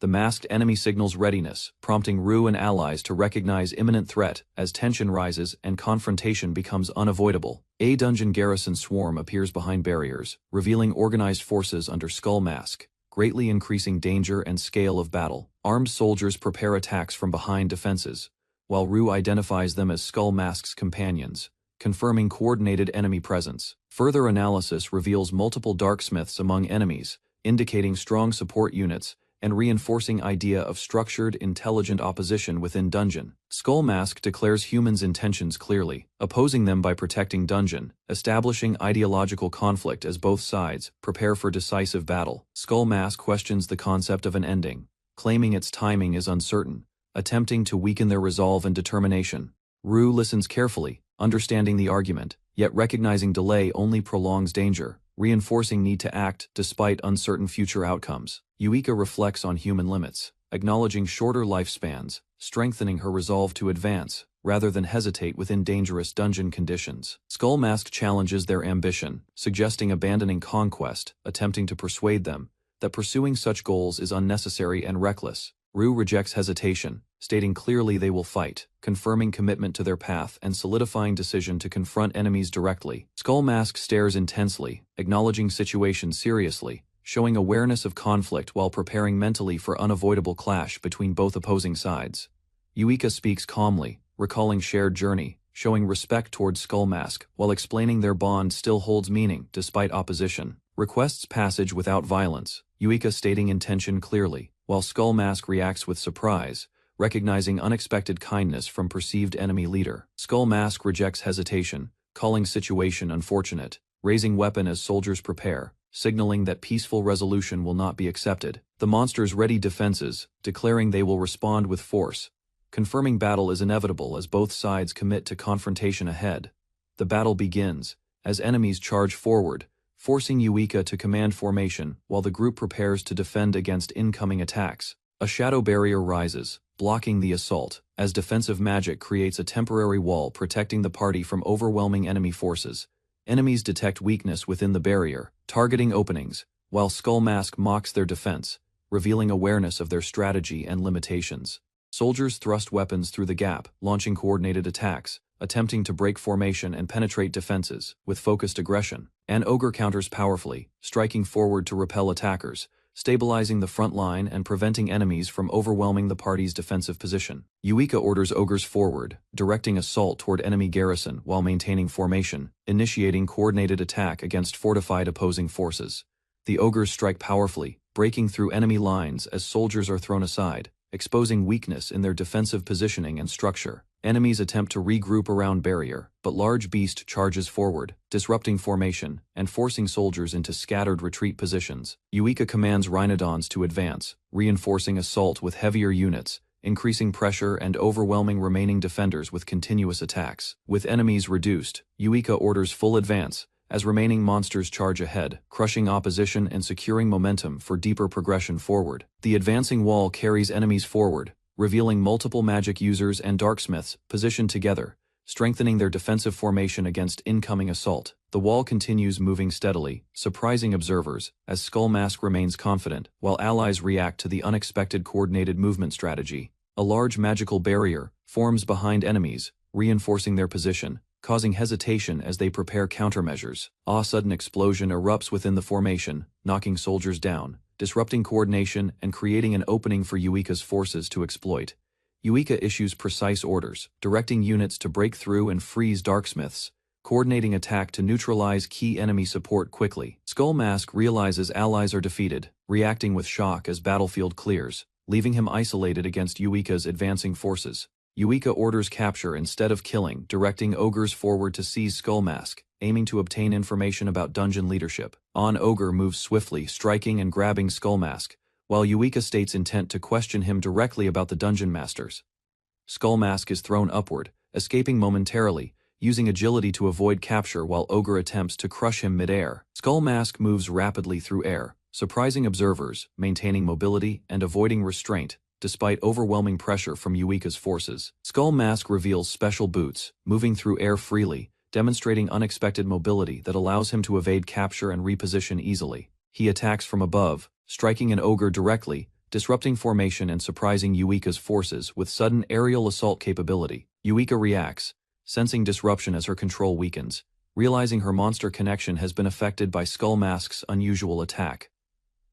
The masked enemy signals readiness, prompting Ru and allies to recognize imminent threat as tension rises and confrontation becomes unavoidable. A dungeon garrison swarm appears behind barriers, revealing organized forces under Skull Mask, greatly increasing danger and scale of battle. Armed soldiers prepare attacks from behind defenses, while Ru identifies them as Skull Mask's companions, confirming coordinated enemy presence. Further analysis reveals multiple darksmiths among enemies, indicating strong support units and reinforcing idea of structured, intelligent opposition within dungeon. Skull Mask declares humans' intentions clearly, opposing them by protecting dungeon, establishing ideological conflict as both sides prepare for decisive battle. Skull Mask questions the concept of an ending, claiming its timing is uncertain, attempting to weaken their resolve and determination. Ru listens carefully, understanding the argument, yet recognizing delay only prolongs danger, reinforcing need to act despite uncertain future outcomes. Yuika reflects on human limits, acknowledging shorter lifespans, strengthening her resolve to advance, rather than hesitate within dangerous dungeon conditions. Skull Mask challenges their ambition, suggesting abandoning conquest, attempting to persuade them that pursuing such goals is unnecessary and reckless. Ru rejects hesitation, stating clearly they will fight, confirming commitment to their path and solidifying decision to confront enemies directly. Skull Mask stares intensely, acknowledging situation seriously, showing awareness of conflict while preparing mentally for unavoidable clash between both opposing sides. Yuika speaks calmly, recalling shared journey, showing respect towards Skull Mask while explaining their bond still holds meaning despite opposition. Requests passage without violence, Yuika stating intention clearly, while Skull Mask reacts with surprise, recognizing unexpected kindness from perceived enemy leader. Skull Mask rejects hesitation, calling situation unfortunate, raising weapon as soldiers prepare, signaling that peaceful resolution will not be accepted. The monsters ready defenses, declaring they will respond with force, confirming battle is inevitable as both sides commit to confrontation ahead. The battle begins, as enemies charge forward, forcing Yuika to command formation while the group prepares to defend against incoming attacks. A shadow barrier rises, blocking the assault, as defensive magic creates a temporary wall protecting the party from overwhelming enemy forces. Enemies detect weakness within the barrier, targeting openings, while Skull Mask mocks their defense, revealing awareness of their strategy and limitations. Soldiers thrust weapons through the gap, launching coordinated attacks, attempting to break formation and penetrate defenses with focused aggression. An ogre counters powerfully, striking forward to repel attackers, stabilizing the front line and preventing enemies from overwhelming the party's defensive position. Yuika orders ogres forward, directing assault toward enemy garrison while maintaining formation, initiating coordinated attack against fortified opposing forces. The ogres strike powerfully, breaking through enemy lines as soldiers are thrown aside, exposing weakness in their defensive positioning and structure. Enemies attempt to regroup around barrier, but large beast charges forward, disrupting formation and forcing soldiers into scattered retreat positions. Yuika commands Rhinodons to advance, reinforcing assault with heavier units, increasing pressure and overwhelming remaining defenders with continuous attacks. With enemies reduced, Yuika orders full advance, as remaining monsters charge ahead, crushing opposition and securing momentum for deeper progression forward. The advancing wall carries enemies forward, revealing multiple magic users and darksmiths positioned together, strengthening their defensive formation against incoming assault. The wall continues moving steadily, surprising observers, as Skull Mask remains confident, while allies react to the unexpected coordinated movement strategy. A large magical barrier forms behind enemies, reinforcing their position, causing hesitation as they prepare countermeasures. A sudden explosion erupts within the formation, knocking soldiers down, disrupting coordination and creating an opening for Yuika's forces to exploit. Yuika issues precise orders, directing units to break through and freeze darksmiths, coordinating attack to neutralize key enemy support quickly. Skull Mask realizes allies are defeated, reacting with shock as battlefield clears, leaving him isolated against Yuika's advancing forces. Yuika orders capture instead of killing, directing ogres forward to seize Skull Mask, aiming to obtain information about dungeon leadership. Ogre moves swiftly, striking and grabbing Skull Mask, while Yuika states intent to question him directly about the dungeon masters. Skull Mask is thrown upward, escaping momentarily, using agility to avoid capture while Ogre attempts to crush him mid-air. Skull Mask moves rapidly through air, surprising observers, maintaining mobility and avoiding restraint, despite overwhelming pressure from Yuika's forces. Skull Mask reveals special boots, moving through air freely, demonstrating unexpected mobility that allows him to evade capture and reposition easily. He attacks from above, striking an ogre directly, disrupting formation and surprising Yuika's forces with sudden aerial assault capability. Yuika reacts, sensing disruption as her control weakens, realizing her monster connection has been affected by Skull Mask's unusual attack.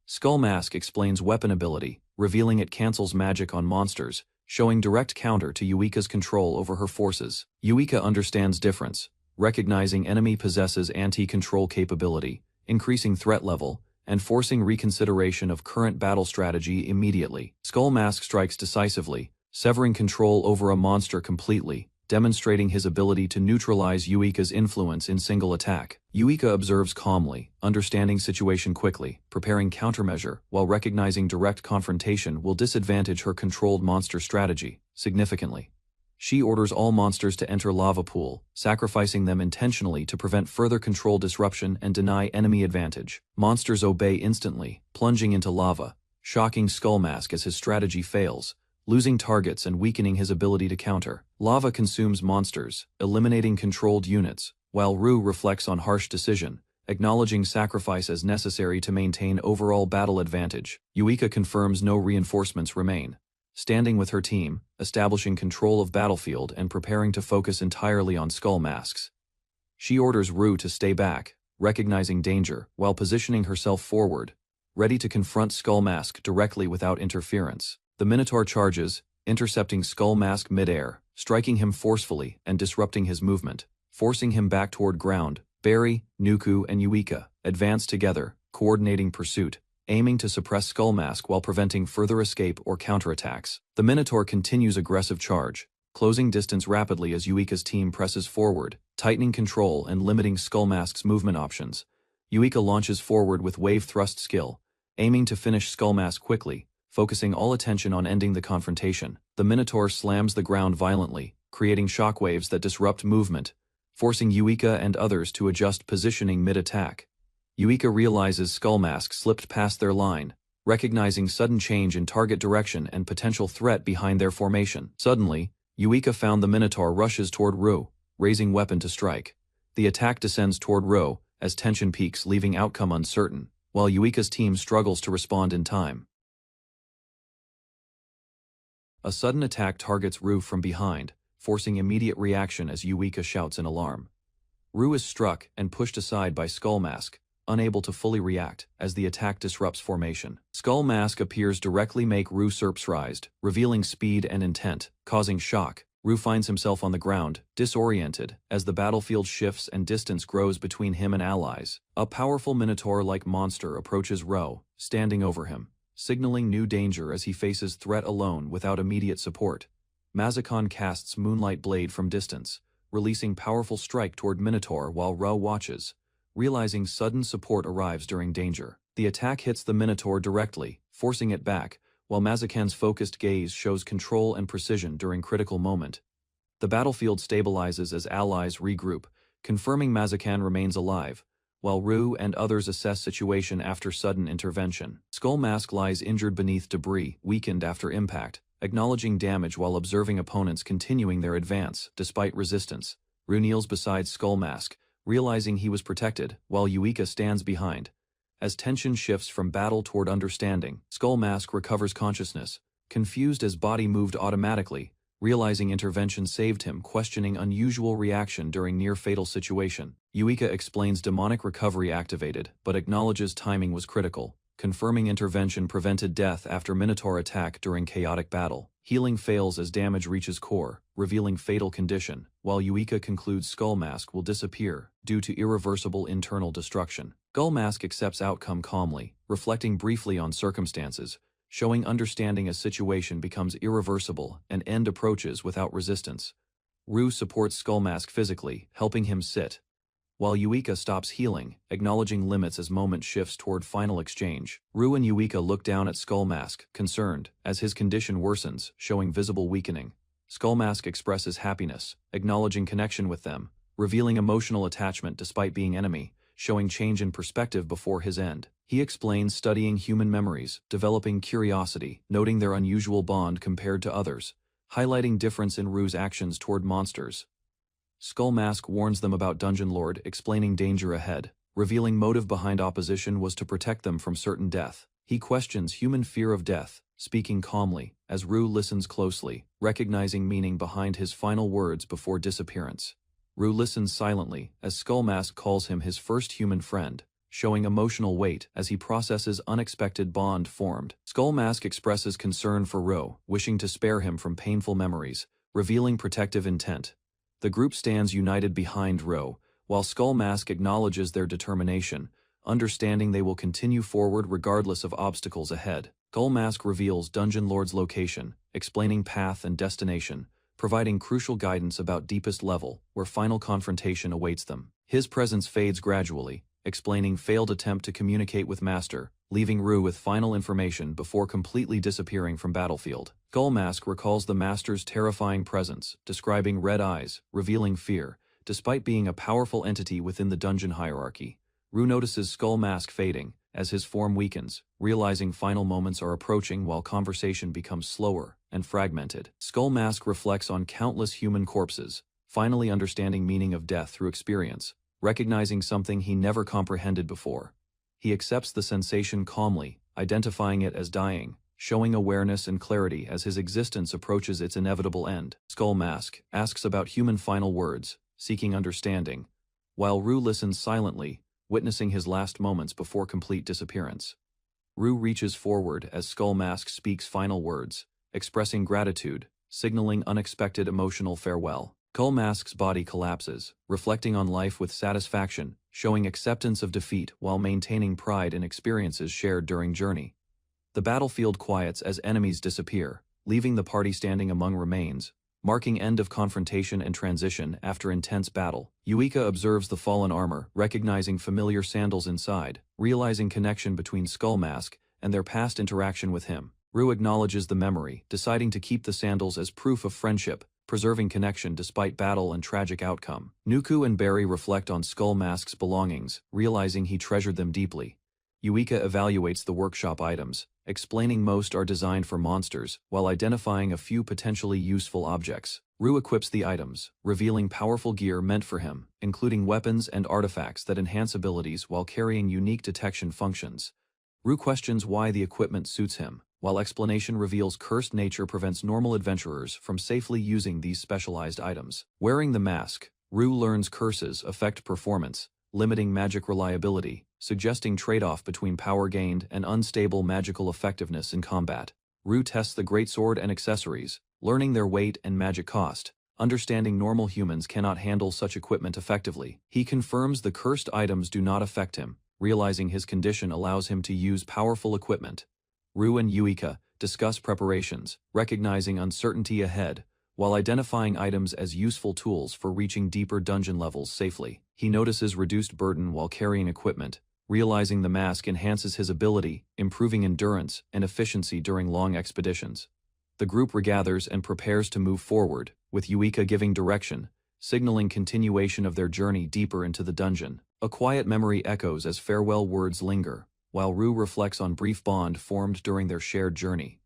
Skull Mask explains weapon ability, revealing it cancels magic on monsters, showing direct counter to Yuika's control over her forces. Yuika understands difference, recognizing enemy possesses anti-control capability, increasing threat level, and forcing reconsideration of current battle strategy immediately. Skull Mask strikes decisively, severing control over a monster completely, demonstrating his ability to neutralize Yuika's influence in single attack. Yuika observes calmly, understanding situation quickly, preparing countermeasure, while recognizing direct confrontation will disadvantage her controlled monster strategy significantly. She orders all monsters to enter lava pool, sacrificing them intentionally to prevent further control disruption and deny enemy advantage. Monsters obey instantly, plunging into lava, shocking Skull Mask as his strategy fails, losing targets and weakening his ability to counter. Lava consumes monsters, eliminating controlled units, while Ru reflects on harsh decision, acknowledging sacrifice as necessary to maintain overall battle advantage. Yuika confirms no reinforcements remain, standing with her team, establishing control of battlefield and preparing to focus entirely on Skull Masks. She orders Ru to stay back, recognizing danger, while positioning herself forward, ready to confront Skull Mask directly without interference. The Minotaur charges, intercepting Skull Mask mid-air, striking him forcefully and disrupting his movement, forcing him back toward ground. Barry, Nuku, and Yuika advance together, coordinating pursuit, aiming to suppress Skull Mask while preventing further escape or counterattacks. The Minotaur continues aggressive charge, closing distance rapidly as Yuika's team presses forward, tightening control and limiting Skull Mask's movement options. Yuika launches forward with wave thrust skill, aiming to finish Skull Mask quickly, focusing all attention on ending the confrontation. The Minotaur slams the ground violently, creating shockwaves that disrupt movement, forcing Yuika and others to adjust positioning mid-attack. Yuika realizes Skull Mask slipped past their line, recognizing sudden change in target direction and potential threat behind their formation. Suddenly, Yuika found the Minotaur rushes toward Ru, raising weapon to strike. The attack descends toward Ru, as tension peaks, leaving outcome uncertain, while Yuika's team struggles to respond in time. A sudden attack targets Ru from behind, forcing immediate reaction as Yuika shouts in alarm. Ru is struck and pushed aside by Skull Mask, unable to fully react, as the attack disrupts formation. Skull Mask appears directly make Ru surprised, revealing speed and intent, causing shock. Ru finds himself on the ground, disoriented, as the battlefield shifts and distance grows between him and allies. A powerful Minotaur-like monster approaches Ru, standing over him, signaling new danger as he faces threat alone without immediate support. Mazakon casts Moonlight Blade from distance, releasing powerful strike toward Minotaur while Ru watches, realizing sudden support arrives during danger. The attack hits the Minotaur directly, forcing it back, while Mazakan's focused gaze shows control and precision during critical moment. The battlefield stabilizes as allies regroup, confirming Mazakan remains alive, while Ru and others assess situation after sudden intervention. Skull Mask lies injured beneath debris, weakened after impact, acknowledging damage while observing opponents continuing their advance, despite resistance. Ru kneels beside Skull Mask, realizing he was protected, while Yuika stands behind. As tension shifts from battle toward understanding, Skull Mask recovers consciousness, confused as body moved automatically, realizing intervention saved him, questioning unusual reaction during near-fatal situation. Yuika explains demonic recovery activated, but acknowledges timing was critical, confirming intervention prevented death after Minotaur attack during chaotic battle. Healing fails as damage reaches core, revealing fatal condition, while Yuika concludes Skull Mask will disappear due to irreversible internal destruction. Skull Mask accepts outcome calmly, reflecting briefly on circumstances, showing understanding as situation becomes irreversible and end approaches without resistance. Ru supports Skull Mask physically, helping him sit, while Yuika stops healing, acknowledging limits as moment shifts toward final exchange. Ru and Yuika look down at Skull Mask, concerned, as his condition worsens, showing visible weakening. Skull Mask expresses happiness, acknowledging connection with them, revealing emotional attachment despite being enemy, showing change in perspective before his end. He explains studying human memories, developing curiosity, noting their unusual bond compared to others, highlighting difference in Ru's actions toward monsters. Skull Mask warns them about Dungeon Lord, explaining danger ahead, revealing motive behind opposition was to protect them from certain death. He questions human fear of death, speaking calmly, as Ru listens closely, recognizing meaning behind his final words before disappearance. Ru listens silently, as Skull Mask calls him his first human friend, showing emotional weight as he processes unexpected bond formed. Skull Mask expresses concern for Ru, wishing to spare him from painful memories, revealing protective intent. The group stands united behind Ru, while Skull Mask acknowledges their determination, understanding they will continue forward regardless of obstacles ahead. Skull Mask reveals Dungeon Lord's location, explaining path and destination, providing crucial guidance about deepest level, where final confrontation awaits them. His presence fades gradually, explaining failed attempt to communicate with Master, leaving Ru with final information before completely disappearing from battlefield. Skull Mask recalls the Master's terrifying presence, describing red eyes, revealing fear, despite being a powerful entity within the dungeon hierarchy. Ru notices Skull Mask fading, as his form weakens, realizing final moments are approaching while conversation becomes slower and fragmented. Skull Mask reflects on countless human corpses, finally understanding meaning of death through experience, recognizing something he never comprehended before. He accepts the sensation calmly, identifying it as dying, showing awareness and clarity as his existence approaches its inevitable end. Skull Mask asks about human final words, seeking understanding, while Ru listens silently, witnessing his last moments before complete disappearance. Ru reaches forward as Skull Mask speaks final words, expressing gratitude, signaling unexpected emotional farewell. Skull Mask's body collapses, reflecting on life with satisfaction, showing acceptance of defeat while maintaining pride in experiences shared during journey. The battlefield quiets as enemies disappear, leaving the party standing among remains, marking end of confrontation and transition after intense battle. Yuika observes the fallen armor, recognizing familiar sandals inside, realizing connection between Skull Mask and their past interaction with him. Rue acknowledges the memory, deciding to keep the sandals as proof of friendship, preserving connection despite battle and tragic outcome. Nuku and Barry reflect on Skull Mask's belongings, realizing he treasured them deeply. Yuika evaluates the workshop items, explaining most are designed for monsters, while identifying a few potentially useful objects. Rue equips the items, revealing powerful gear meant for him, including weapons and artifacts that enhance abilities while carrying unique detection functions. Rue questions why the equipment suits him, while explanation reveals cursed nature prevents normal adventurers from safely using these specialized items. Wearing the mask, Rue learns curses affect performance, limiting magic reliability, suggesting trade-off between power gained and unstable magical effectiveness in combat. Rue tests the greatsword and accessories, learning their weight and magic cost, understanding normal humans cannot handle such equipment effectively. He confirms the cursed items do not affect him, realizing his condition allows him to use powerful equipment. Rue and Yuika discuss preparations, recognizing uncertainty ahead, while identifying items as useful tools for reaching deeper dungeon levels safely. He notices reduced burden while carrying equipment, realizing the mask enhances his ability, improving endurance and efficiency during long expeditions. The group regathers and prepares to move forward, with Yuika giving direction, signaling continuation of their journey deeper into the dungeon. A quiet memory echoes as farewell words linger, while Rue reflects on brief bond formed during their shared journey.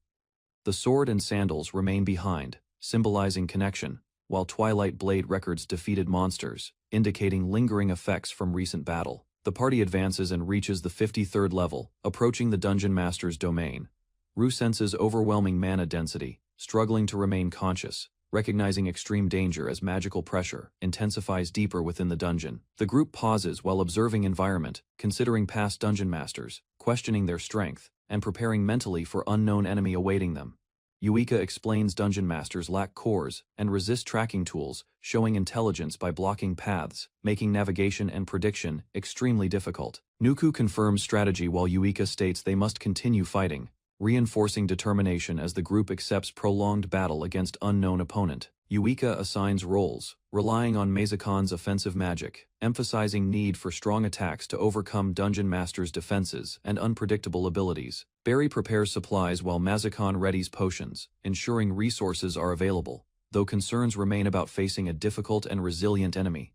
The sword and sandals remain behind, symbolizing connection, while Twilight Blade records defeated monsters, indicating lingering effects from recent battle. The party advances and reaches the 53rd level, approaching the Dungeon Master's domain. Rue senses overwhelming mana density, struggling to remain conscious, recognizing extreme danger as magical pressure intensifies deeper within the dungeon. The group pauses while observing environment, considering past dungeon masters, questioning their strength, and preparing mentally for unknown enemy awaiting them. Yuika explains dungeon masters lack cores and resist tracking tools, showing intelligence by blocking paths, making navigation and prediction extremely difficult. Nuku confirms strategy while Yuika states they must continue fighting, reinforcing determination as the group accepts prolonged battle against unknown opponent. Yuika assigns roles, relying on Mazakon's offensive magic, emphasizing need for strong attacks to overcome Dungeon Master's defenses and unpredictable abilities. Barry prepares supplies while Mazakon readies potions, ensuring resources are available, though concerns remain about facing a difficult and resilient enemy.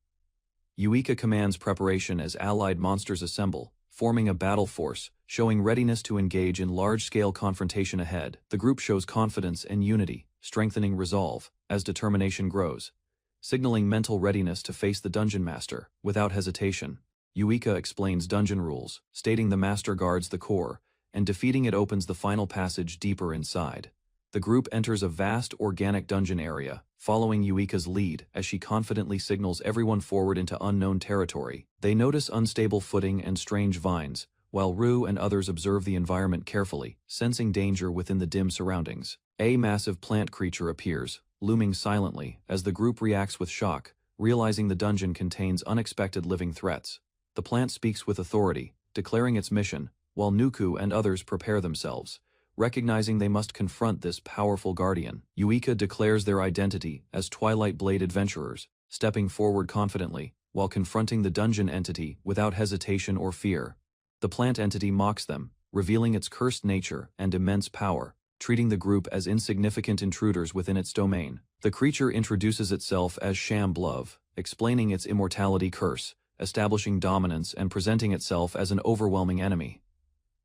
Yuika commands preparation as allied monsters assemble, forming a battle force, showing readiness to engage in large-scale confrontation ahead. The group shows confidence and unity, strengthening resolve as determination grows, signaling mental readiness to face the Dungeon Master without hesitation. Yuika explains dungeon rules, stating the Master guards the core, and defeating it opens the final passage deeper inside. The group enters a vast organic dungeon area, following Yuika's lead as she confidently signals everyone forward into unknown territory. They notice unstable footing and strange vines, while Rue and others observe the environment carefully, sensing danger within the dim surroundings. A massive plant creature appears, looming silently as the group reacts with shock, realizing the dungeon contains unexpected living threats. The plant speaks with authority, declaring its mission, while Nuku and others prepare themselves, recognizing they must confront this powerful guardian. Yuika declares their identity as Twilight Blade adventurers, stepping forward confidently, while confronting the dungeon entity without hesitation or fear. The plant entity mocks them, revealing its cursed nature and immense power, treating the group as insignificant intruders within its domain. The creature introduces itself as Shamblove, explaining its immortality curse, establishing dominance and presenting itself as an overwhelming enemy.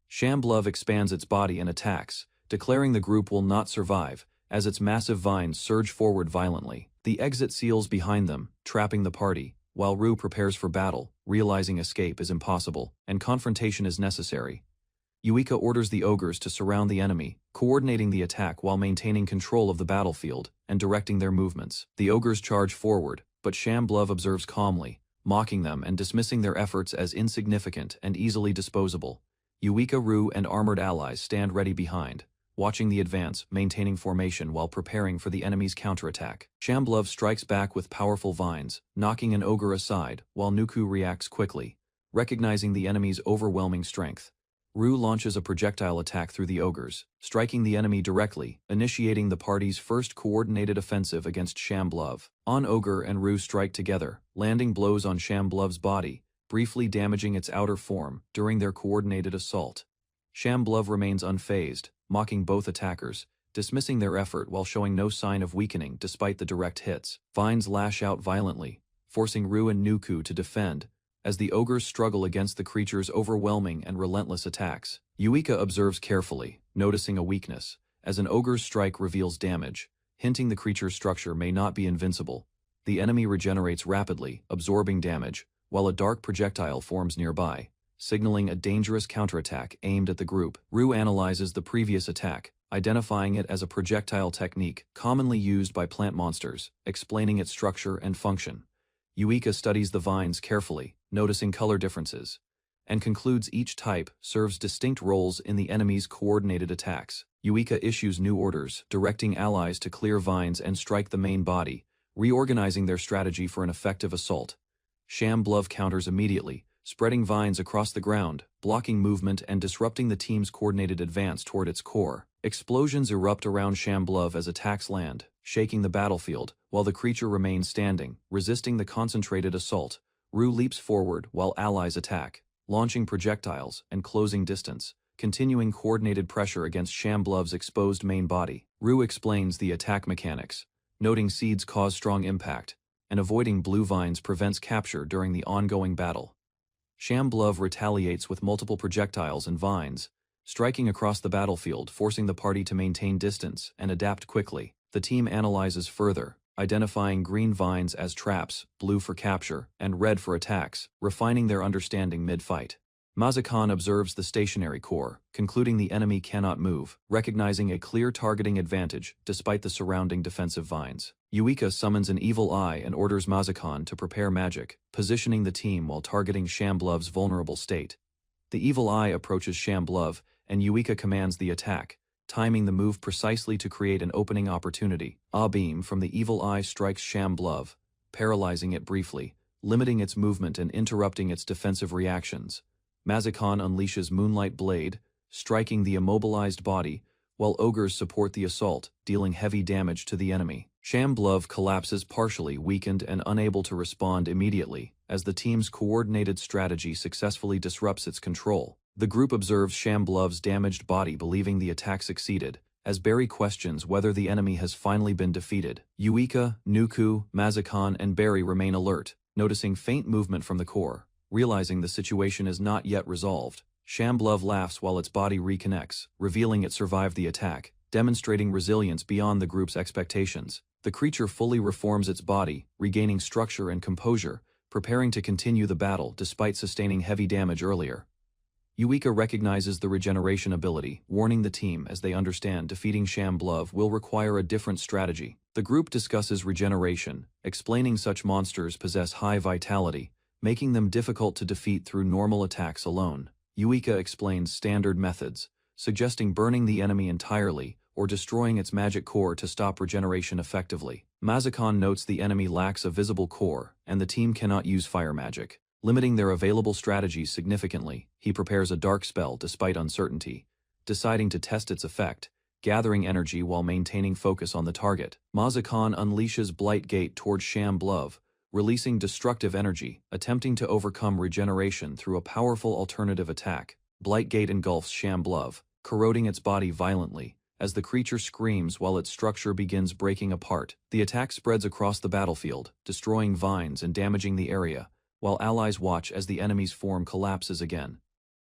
Shamblove expands its body and attacks, declaring the group will not survive, as its massive vines surge forward violently. The exit seals behind them, trapping the party, while Rue prepares for battle, realizing escape is impossible, and confrontation is necessary. Yuika orders the ogres to surround the enemy, coordinating the attack while maintaining control of the battlefield and directing their movements. The ogres charge forward, but Shamblove observes calmly, mocking them and dismissing their efforts as insignificant and easily disposable. Yuika, Rue, and armored allies stand ready behind, watching the advance, maintaining formation while preparing for the enemy's counterattack. Shamblove strikes back with powerful vines, knocking an ogre aside, while Nuku reacts quickly, recognizing the enemy's overwhelming strength. Rue launches a projectile attack through the ogres, striking the enemy directly, initiating the party's first coordinated offensive against Shamblov. On Ogre and Rue strike together, landing blows on Shamblov's body, briefly damaging its outer form during their coordinated assault. Shamblov remains unfazed, mocking both attackers, dismissing their effort while showing no sign of weakening despite the direct hits. Vines lash out violently, forcing Rue and Nuku to defend, as the ogres struggle against the creature's overwhelming and relentless attacks. Yuika observes carefully, noticing a weakness, as an ogre's strike reveals damage, hinting the creature's structure may not be invincible. The enemy regenerates rapidly, absorbing damage, while a dark projectile forms nearby, signaling a dangerous counterattack aimed at the group. Rue analyzes the previous attack, identifying it as a projectile technique commonly used by plant monsters, explaining its structure and function. Yuika studies the vines carefully, noticing color differences, and concludes each type serves distinct roles in the enemy's coordinated attacks. Yuika issues new orders, directing allies to clear vines and strike the main body, reorganizing their strategy for an effective assault. Shamblov counters immediately, spreading vines across the ground, blocking movement and disrupting the team's coordinated advance toward its core. Explosions erupt around Shamblov as attacks land, shaking the battlefield, while the creature remains standing, resisting the concentrated assault. Rue leaps forward while allies attack, launching projectiles and closing distance, continuing coordinated pressure against Shamblov's exposed main body. Rue explains the attack mechanics, noting seeds cause strong impact, and avoiding blue vines prevents capture during the ongoing battle. Shamblov retaliates with multiple projectiles and vines, striking across the battlefield, forcing the party to maintain distance and adapt quickly. The team analyzes further, identifying green vines as traps, blue for capture, and red for attacks, refining their understanding mid-fight. Mazakan observes the stationary core, concluding the enemy cannot move, recognizing a clear targeting advantage despite the surrounding defensive vines. Yuika summons an evil eye and orders Mazakan to prepare magic, positioning the team while targeting Shamblov's vulnerable state. The evil eye approaches Shamblov, and Yuika commands the attack, timing the move precisely to create an opening opportunity. A beam from the evil eye strikes Shamblov, paralyzing it briefly, limiting its movement and interrupting its defensive reactions. Mazakan unleashes Moonlight Blade, striking the immobilized body, while ogres support the assault, dealing heavy damage to the enemy. Shamblov collapses partially weakened and unable to respond immediately, as the team's coordinated strategy successfully disrupts its control. The group observes Shamblov's damaged body, believing the attack succeeded, as Barry questions whether the enemy has finally been defeated. Yuika, Nuku, Mazakan, and Barry remain alert, noticing faint movement from the core. Realizing the situation is not yet resolved, Shamblov laughs while its body reconnects, revealing it survived the attack, demonstrating resilience beyond the group's expectations. The creature fully reforms its body, regaining structure and composure, preparing to continue the battle despite sustaining heavy damage earlier. Yuika recognizes the regeneration ability, warning the team as they understand defeating Shamblov will require a different strategy. The group discusses regeneration, explaining such monsters possess high vitality, making them difficult to defeat through normal attacks alone. Yuika explains standard methods, suggesting burning the enemy entirely or destroying its magic core to stop regeneration effectively. Mazakan notes the enemy lacks a visible core and the team cannot use fire magic, limiting their available strategies significantly. He prepares a dark spell despite uncertainty, deciding to test its effect, gathering energy while maintaining focus on the target. Mazakan unleashes Blight Gate towards Shamblov, releasing destructive energy, attempting to overcome regeneration through a powerful alternative attack. Blight Gate engulfs Shamblov, corroding its body violently, as the creature screams while its structure begins breaking apart. The attack spreads across the battlefield, destroying vines and damaging the area, while allies watch as the enemy's form collapses again.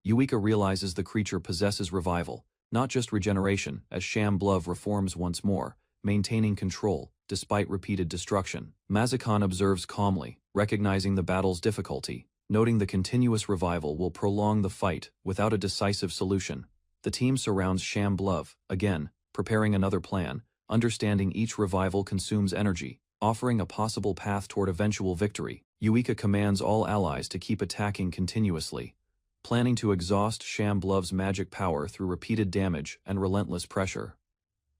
Yuika realizes the creature possesses revival, not just regeneration, as Shamblov reforms once more, maintaining control despite repeated destruction. Mazakan observes calmly, recognizing the battle's difficulty, noting the continuous revival will prolong the fight without a decisive solution. The team surrounds Shamblov, again, preparing another plan, understanding each revival consumes energy, offering a possible path toward eventual victory. Yuika commands all allies to keep attacking continuously, planning to exhaust Shamblov's magic power through repeated damage and relentless pressure.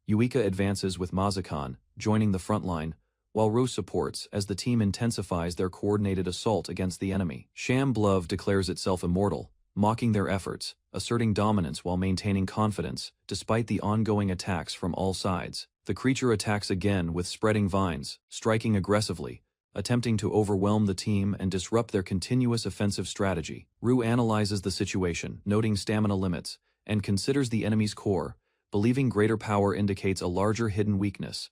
Yuika advances with Mazakan, joining the front line, while Ru supports as the team intensifies their coordinated assault against the enemy. Shamblov declares itself immortal, mocking their efforts, asserting dominance while maintaining confidence, despite the ongoing attacks from all sides. The creature attacks again with spreading vines, striking aggressively, attempting to overwhelm the team and disrupt their continuous offensive strategy. Ru analyzes the situation, noting stamina limits, and considers the enemy's core, believing greater power indicates a larger hidden weakness.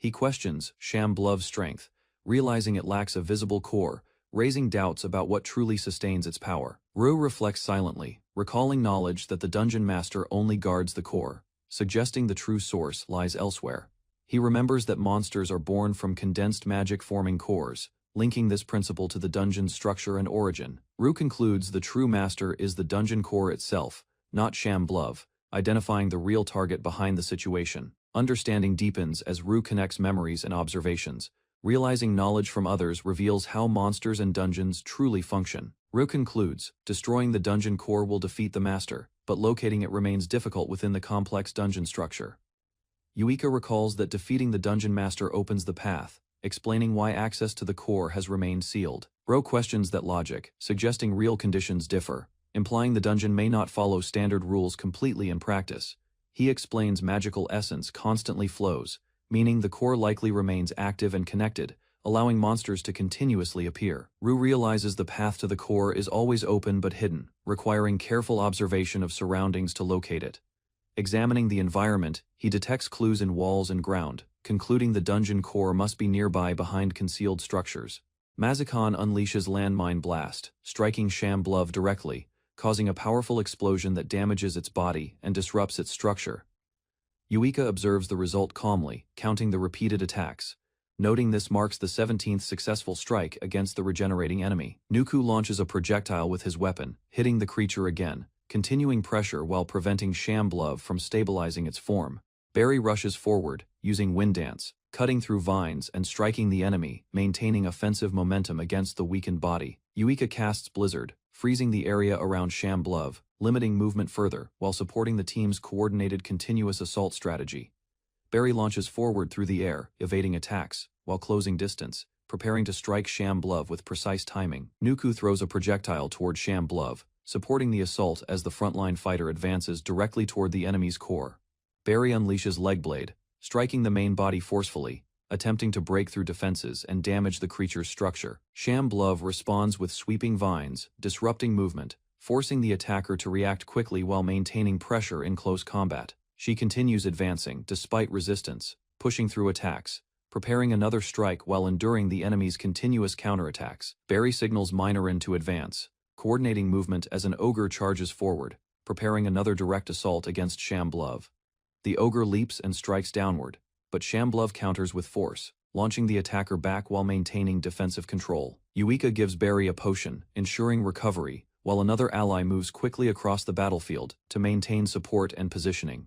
He questions Shamblov's strength, realizing it lacks a visible core, raising doubts about what truly sustains its power. Ru reflects silently, recalling knowledge that the dungeon master only guards the core, suggesting the true source lies elsewhere. He remembers that monsters are born from condensed magic-forming cores, linking this principle to the dungeon's structure and origin. Ru concludes the true master is the dungeon core itself, not Shamblov, identifying the real target behind the situation. Understanding deepens as Ru connects memories and observations. Realizing knowledge from others reveals how monsters and dungeons truly function. Ru concludes, destroying the dungeon core will defeat the master, but locating it remains difficult within the complex dungeon structure. Yuika recalls that defeating the dungeon master opens the path, explaining why access to the core has remained sealed. Ru questions that logic, suggesting real conditions differ, implying the dungeon may not follow standard rules completely in practice. He explains magical essence constantly flows, meaning the core likely remains active and connected, allowing monsters to continuously appear. Ru realizes the path to the core is always open but hidden, requiring careful observation of surroundings to locate it. Examining the environment, he detects clues in walls and ground, concluding the dungeon core must be nearby behind concealed structures. Mazikon unleashes Landmine Blast, striking Shamblov directly, causing a powerful explosion that damages its body and disrupts its structure. Yuika observes the result calmly, counting the repeated attacks. Noting this marks the 17th successful strike against the regenerating enemy. Nuku launches a projectile with his weapon, hitting the creature again, continuing pressure while preventing Shamblov from stabilizing its form. Barry rushes forward, using Wind Dance, cutting through vines and striking the enemy, maintaining offensive momentum against the weakened body. Yuika casts Blizzard, freezing the area around Shamblov, limiting movement further, while supporting the team's coordinated continuous assault strategy. Barry launches forward through the air, evading attacks, while closing distance, preparing to strike Shamblov with precise timing. Nuku throws a projectile toward Shamblov, supporting the assault as the frontline fighter advances directly toward the enemy's core. Barry unleashes Legblade, striking the main body forcefully, attempting to break through defenses and damage the creature's structure. Shamblov responds with sweeping vines, disrupting movement, forcing the attacker to react quickly while maintaining pressure in close combat. She continues advancing despite resistance, pushing through attacks, preparing another strike while enduring the enemy's continuous counterattacks. Barry signals Minoran to advance, coordinating movement as an ogre charges forward, preparing another direct assault against Shamblov. The ogre leaps and strikes downward, but Shamblov counters with force, launching the attacker back while maintaining defensive control. Yuika gives Barry a potion, ensuring recovery, while another ally moves quickly across the battlefield to maintain support and positioning.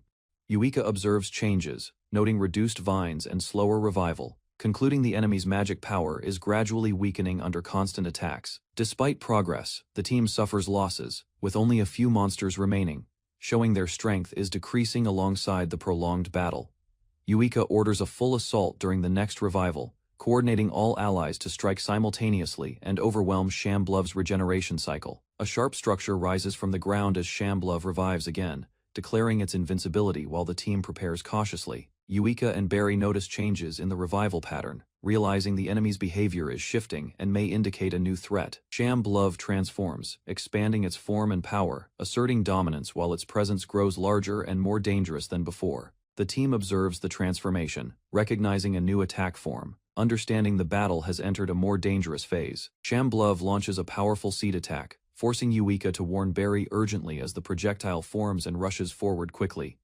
Yuika observes changes, noting reduced vines and slower revival, concluding the enemy's magic power is gradually weakening under constant attacks. Despite progress, the team suffers losses, with only a few monsters remaining, showing their strength is decreasing alongside the prolonged battle. Yuika orders a full assault during the next revival, coordinating all allies to strike simultaneously and overwhelm Shamblov's regeneration cycle. A sharp structure rises from the ground as Shamblov revives again, declaring its invincibility while the team prepares cautiously. Yuika and Barry notice changes in the revival pattern, realizing the enemy's behavior is shifting and may indicate a new threat. Shamblov transforms, expanding its form and power, asserting dominance while its presence grows larger and more dangerous than before. The team observes the transformation, recognizing a new attack form, understanding the battle has entered a more dangerous phase. Shamblov launches a powerful seed attack, forcing Yuika to warn Barry urgently as the projectile forms and rushes forward quickly.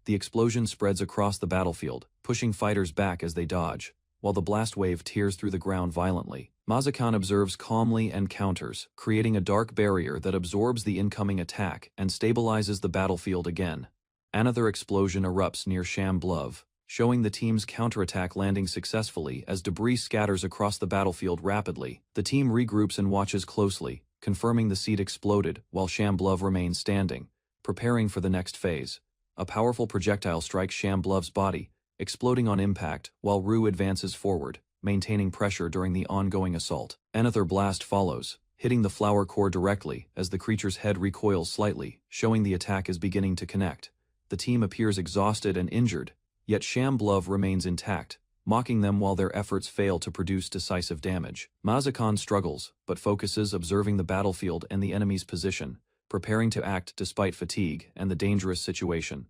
The explosion spreads across the battlefield, pushing fighters back as they dodge, while the blast wave tears through the ground violently. Mazikon observes calmly and counters, creating a dark barrier that absorbs the incoming attack and stabilizes the battlefield again. Another explosion erupts near Shamblov, showing the team's counterattack landing successfully as debris scatters across the battlefield rapidly. The team regroups and watches closely, confirming the seed exploded while Shamblov remains standing, preparing for the next phase. A powerful projectile strikes Shamblov's body, exploding on impact while Ru advances forward, maintaining pressure during the ongoing assault. Another blast follows, hitting the flower core directly as the creature's head recoils slightly, showing the attack is beginning to connect. The team appears exhausted and injured, yet Shamblove remains intact, mocking them while their efforts fail to produce decisive damage. Mazakon struggles, but focuses observing the battlefield and the enemy's position, preparing to act despite fatigue and the dangerous situation.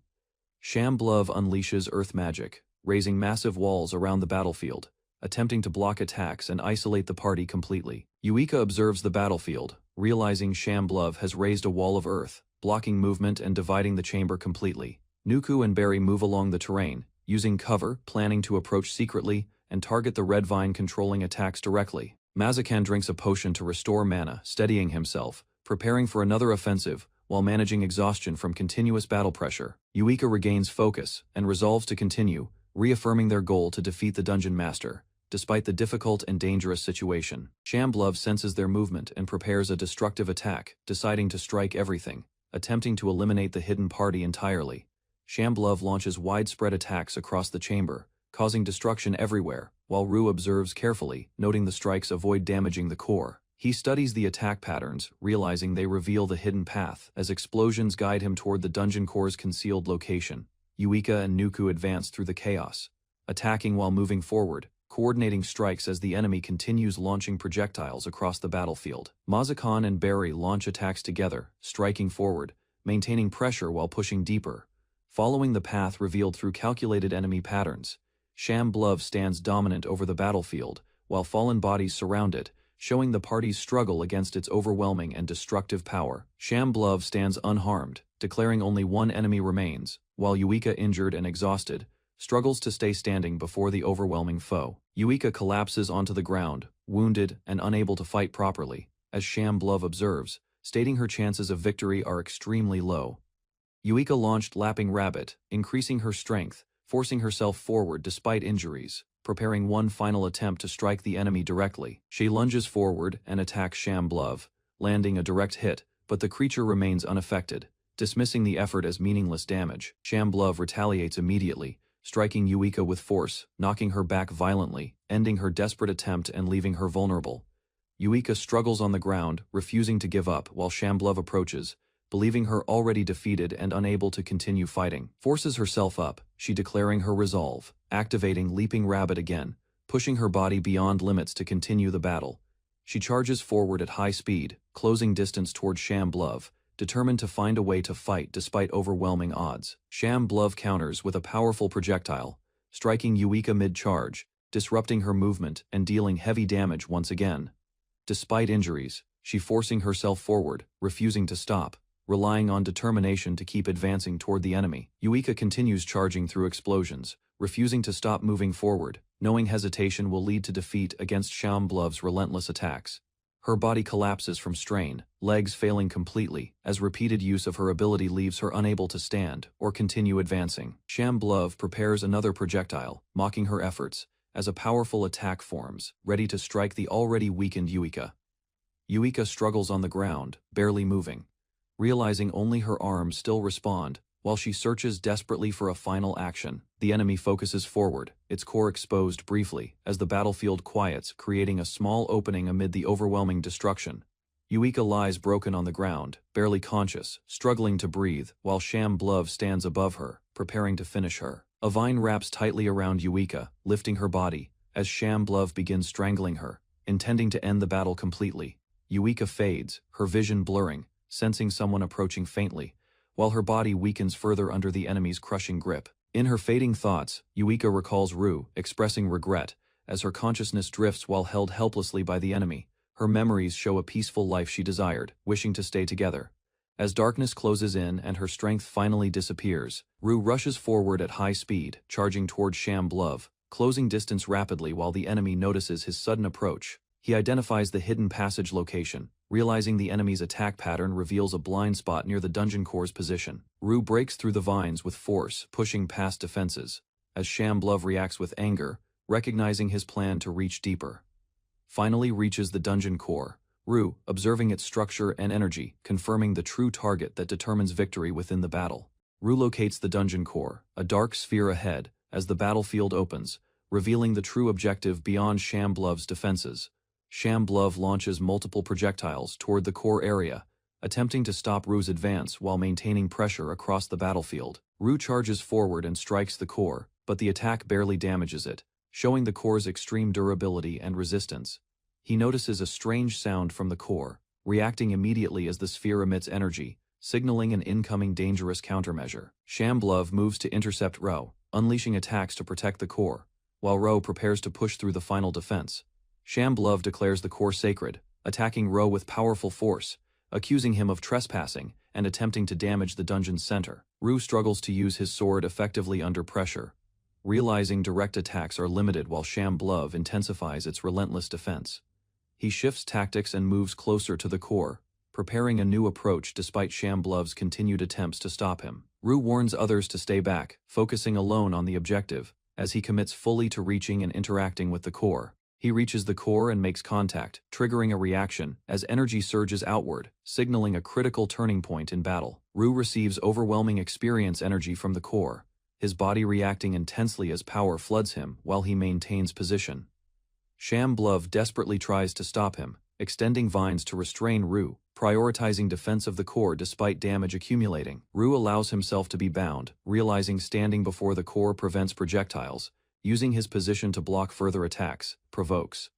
Shamblove unleashes earth magic, raising massive walls around the battlefield, attempting to block attacks and isolate the party completely. Yuika observes the battlefield, realizing Shamblove has raised a wall of earth, blocking movement and dividing the chamber completely. Nuku and Barry move along the terrain, using cover, planning to approach secretly and target the red vine controlling attacks directly. Mazakan drinks a potion to restore mana, steadying himself, preparing for another offensive while managing exhaustion from continuous battle pressure. Yuika regains focus and resolves to continue, reaffirming their goal to defeat the Dungeon Master, despite the difficult and dangerous situation. Shamblove senses their movement and prepares a destructive attack, deciding to strike everything, attempting to eliminate the hidden party entirely. Shamblove launches widespread attacks across the chamber, causing destruction everywhere, while Rue observes carefully, noting the strikes avoid damaging the core. He studies the attack patterns, realizing they reveal the hidden path as explosions guide him toward the dungeon core's concealed location. Yuika and Nuku advance through the chaos, attacking while moving forward, coordinating strikes as the enemy continues launching projectiles across the battlefield. Mazakon and Barry launch attacks together, striking forward, maintaining pressure while pushing deeper. Following the path revealed through calculated enemy patterns, Shamblove stands dominant over the battlefield, while fallen bodies surround it, showing the party's struggle against its overwhelming and destructive power. Shamblove stands unharmed, declaring only one enemy remains, while Yuika, injured and exhausted, struggles to stay standing before the overwhelming foe. Yuika collapses onto the ground, wounded and unable to fight properly, as Shamblove observes, stating her chances of victory are extremely low. Yuika launched Lapping Rabbit, increasing her strength, forcing herself forward despite injuries, preparing one final attempt to strike the enemy directly. She lunges forward and attacks Shamblove, landing a direct hit, but the creature remains unaffected, dismissing the effort as meaningless damage. Shamblove retaliates immediately, striking Yuika with force, knocking her back violently, ending her desperate attempt and leaving her vulnerable. Yuika struggles on the ground, refusing to give up while Shamblove approaches, believing her already defeated and unable to continue fighting. Forces herself up, she declaring her resolve, activating Leaping Rabbit again, pushing her body beyond limits to continue the battle. She charges forward at high speed, closing distance toward Shamblove, determined to find a way to fight despite overwhelming odds. Shamblove counters with a powerful projectile, striking Yuika mid-charge, disrupting her movement and dealing heavy damage once again. Despite injuries, she forcing herself forward, refusing to stop, relying on determination to keep advancing toward the enemy. Yuika continues charging through explosions, refusing to stop moving forward, knowing hesitation will lead to defeat against Shamblove's relentless attacks. Her body collapses from strain, legs failing completely, as repeated use of her ability leaves her unable to stand or continue advancing. Shamblove prepares another projectile, mocking her efforts, as a powerful attack forms, ready to strike the already weakened Yuika. Yuika struggles on the ground, barely moving, realizing only her arms still respond, while she searches desperately for a final action. The enemy focuses forward, its core exposed briefly, as the battlefield quiets, creating a small opening amid the overwhelming destruction. Yuika lies broken on the ground, barely conscious, struggling to breathe, while Shamblove stands above her, preparing to finish her. A vine wraps tightly around Yuika, lifting her body, as Shamblove begins strangling her, intending to end the battle completely. Yuika fades, her vision blurring, sensing someone approaching faintly, while her body weakens further under the enemy's crushing grip. In her fading thoughts, Yuika recalls Rue, expressing regret, as her consciousness drifts while held helplessly by the enemy. Her memories show a peaceful life she desired, wishing to stay together. As darkness closes in and her strength finally disappears, Rue rushes forward at high speed, charging toward Shamblove, closing distance rapidly while the enemy notices his sudden approach. He identifies the hidden passage location, realizing the enemy's attack pattern reveals a blind spot near the dungeon core's position. Rue breaks through the vines with force, pushing past defenses, as Shamblove reacts with anger, recognizing his plan to reach deeper. Finally reaches the dungeon core, Rue, observing its structure and energy, confirming the true target that determines victory within the battle. Rue locates the dungeon core, a dark sphere ahead, as the battlefield opens, revealing the true objective beyond Shamblov's defenses. Shamblov launches multiple projectiles toward the core area, attempting to stop Ru's advance while maintaining pressure across the battlefield. Ru charges forward and strikes the core, but the attack barely damages it, showing the core's extreme durability and resistance. He notices a strange sound from the core, reacting immediately as the sphere emits energy, signaling an incoming dangerous countermeasure. Shamblov moves to intercept Ro, unleashing attacks to protect the core, while Ro prepares to push through the final defense. Shamblov declares the core sacred, attacking Ro with powerful force, accusing him of trespassing and attempting to damage the dungeon's center. Ru struggles to use his sword effectively under pressure, realizing direct attacks are limited while Shamblov intensifies its relentless defense. He shifts tactics and moves closer to the core, preparing a new approach despite Shamblov's continued attempts to stop him. Ru warns others to stay back, focusing alone on the objective, as he commits fully to reaching and interacting with the core. He reaches the core and makes contact, triggering a reaction as energy surges outward, signaling a critical turning point in battle. Ru receives overwhelming experience energy from the core, his body reacting intensely as power floods him while he maintains position. Shamblov desperately tries to stop him, extending vines to restrain Ru, prioritizing defense of the core despite damage accumulating. Ru allows himself to be bound, realizing standing before the core prevents projectiles. Using his position to block further attacks, provokes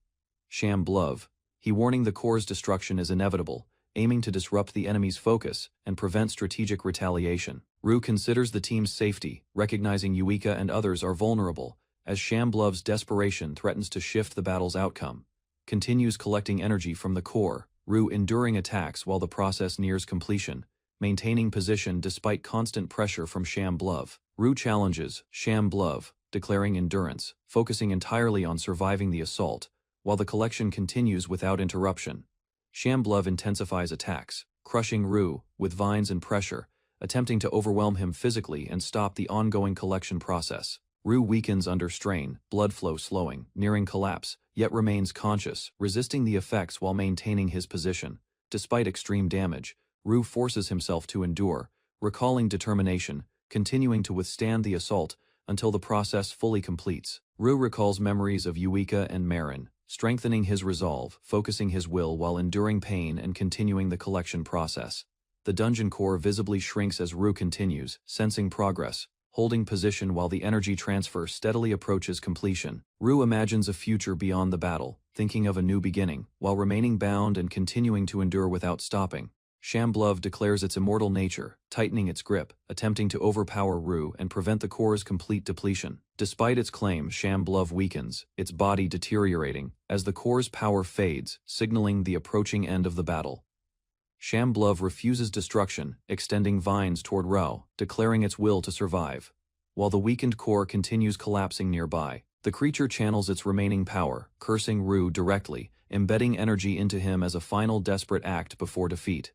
Shamblov. He warning the core's destruction is inevitable, aiming to disrupt the enemy's focus and prevent strategic retaliation. Ru considers the team's safety, recognizing Yuika and others are vulnerable, as Shamblov's desperation threatens to shift the battle's outcome. Continues collecting energy from the core, Ru enduring attacks while the process nears completion, maintaining position despite constant pressure from Shamblov. Ru challenges Shamblov, declaring endurance, focusing entirely on surviving the assault, while the collection continues without interruption. Shamblov intensifies attacks, crushing Ru with vines and pressure, attempting to overwhelm him physically and stop the ongoing collection process. Ru weakens under strain, blood flow slowing, nearing collapse, yet remains conscious, resisting the effects while maintaining his position. Despite extreme damage, Ru forces himself to endure, recalling determination, continuing to withstand the assault until the process fully completes. Ru recalls memories of Yuika and Marin, strengthening his resolve, focusing his will while enduring pain and continuing the collection process. The dungeon core visibly shrinks as Ru continues, sensing progress, holding position while the energy transfer steadily approaches completion. Ru imagines a future beyond the battle, thinking of a new beginning, while remaining bound and continuing to endure without stopping. Shamblov declares its immortal nature, tightening its grip, attempting to overpower Ru and prevent the core's complete depletion. Despite its claim, Shamblov weakens, its body deteriorating, as the core's power fades, signaling the approaching end of the battle. Shamblov refuses destruction, extending vines toward Ru, declaring its will to survive. While the weakened core continues collapsing nearby, the creature channels its remaining power, cursing Ru directly, embedding energy into him as a final desperate act before defeat.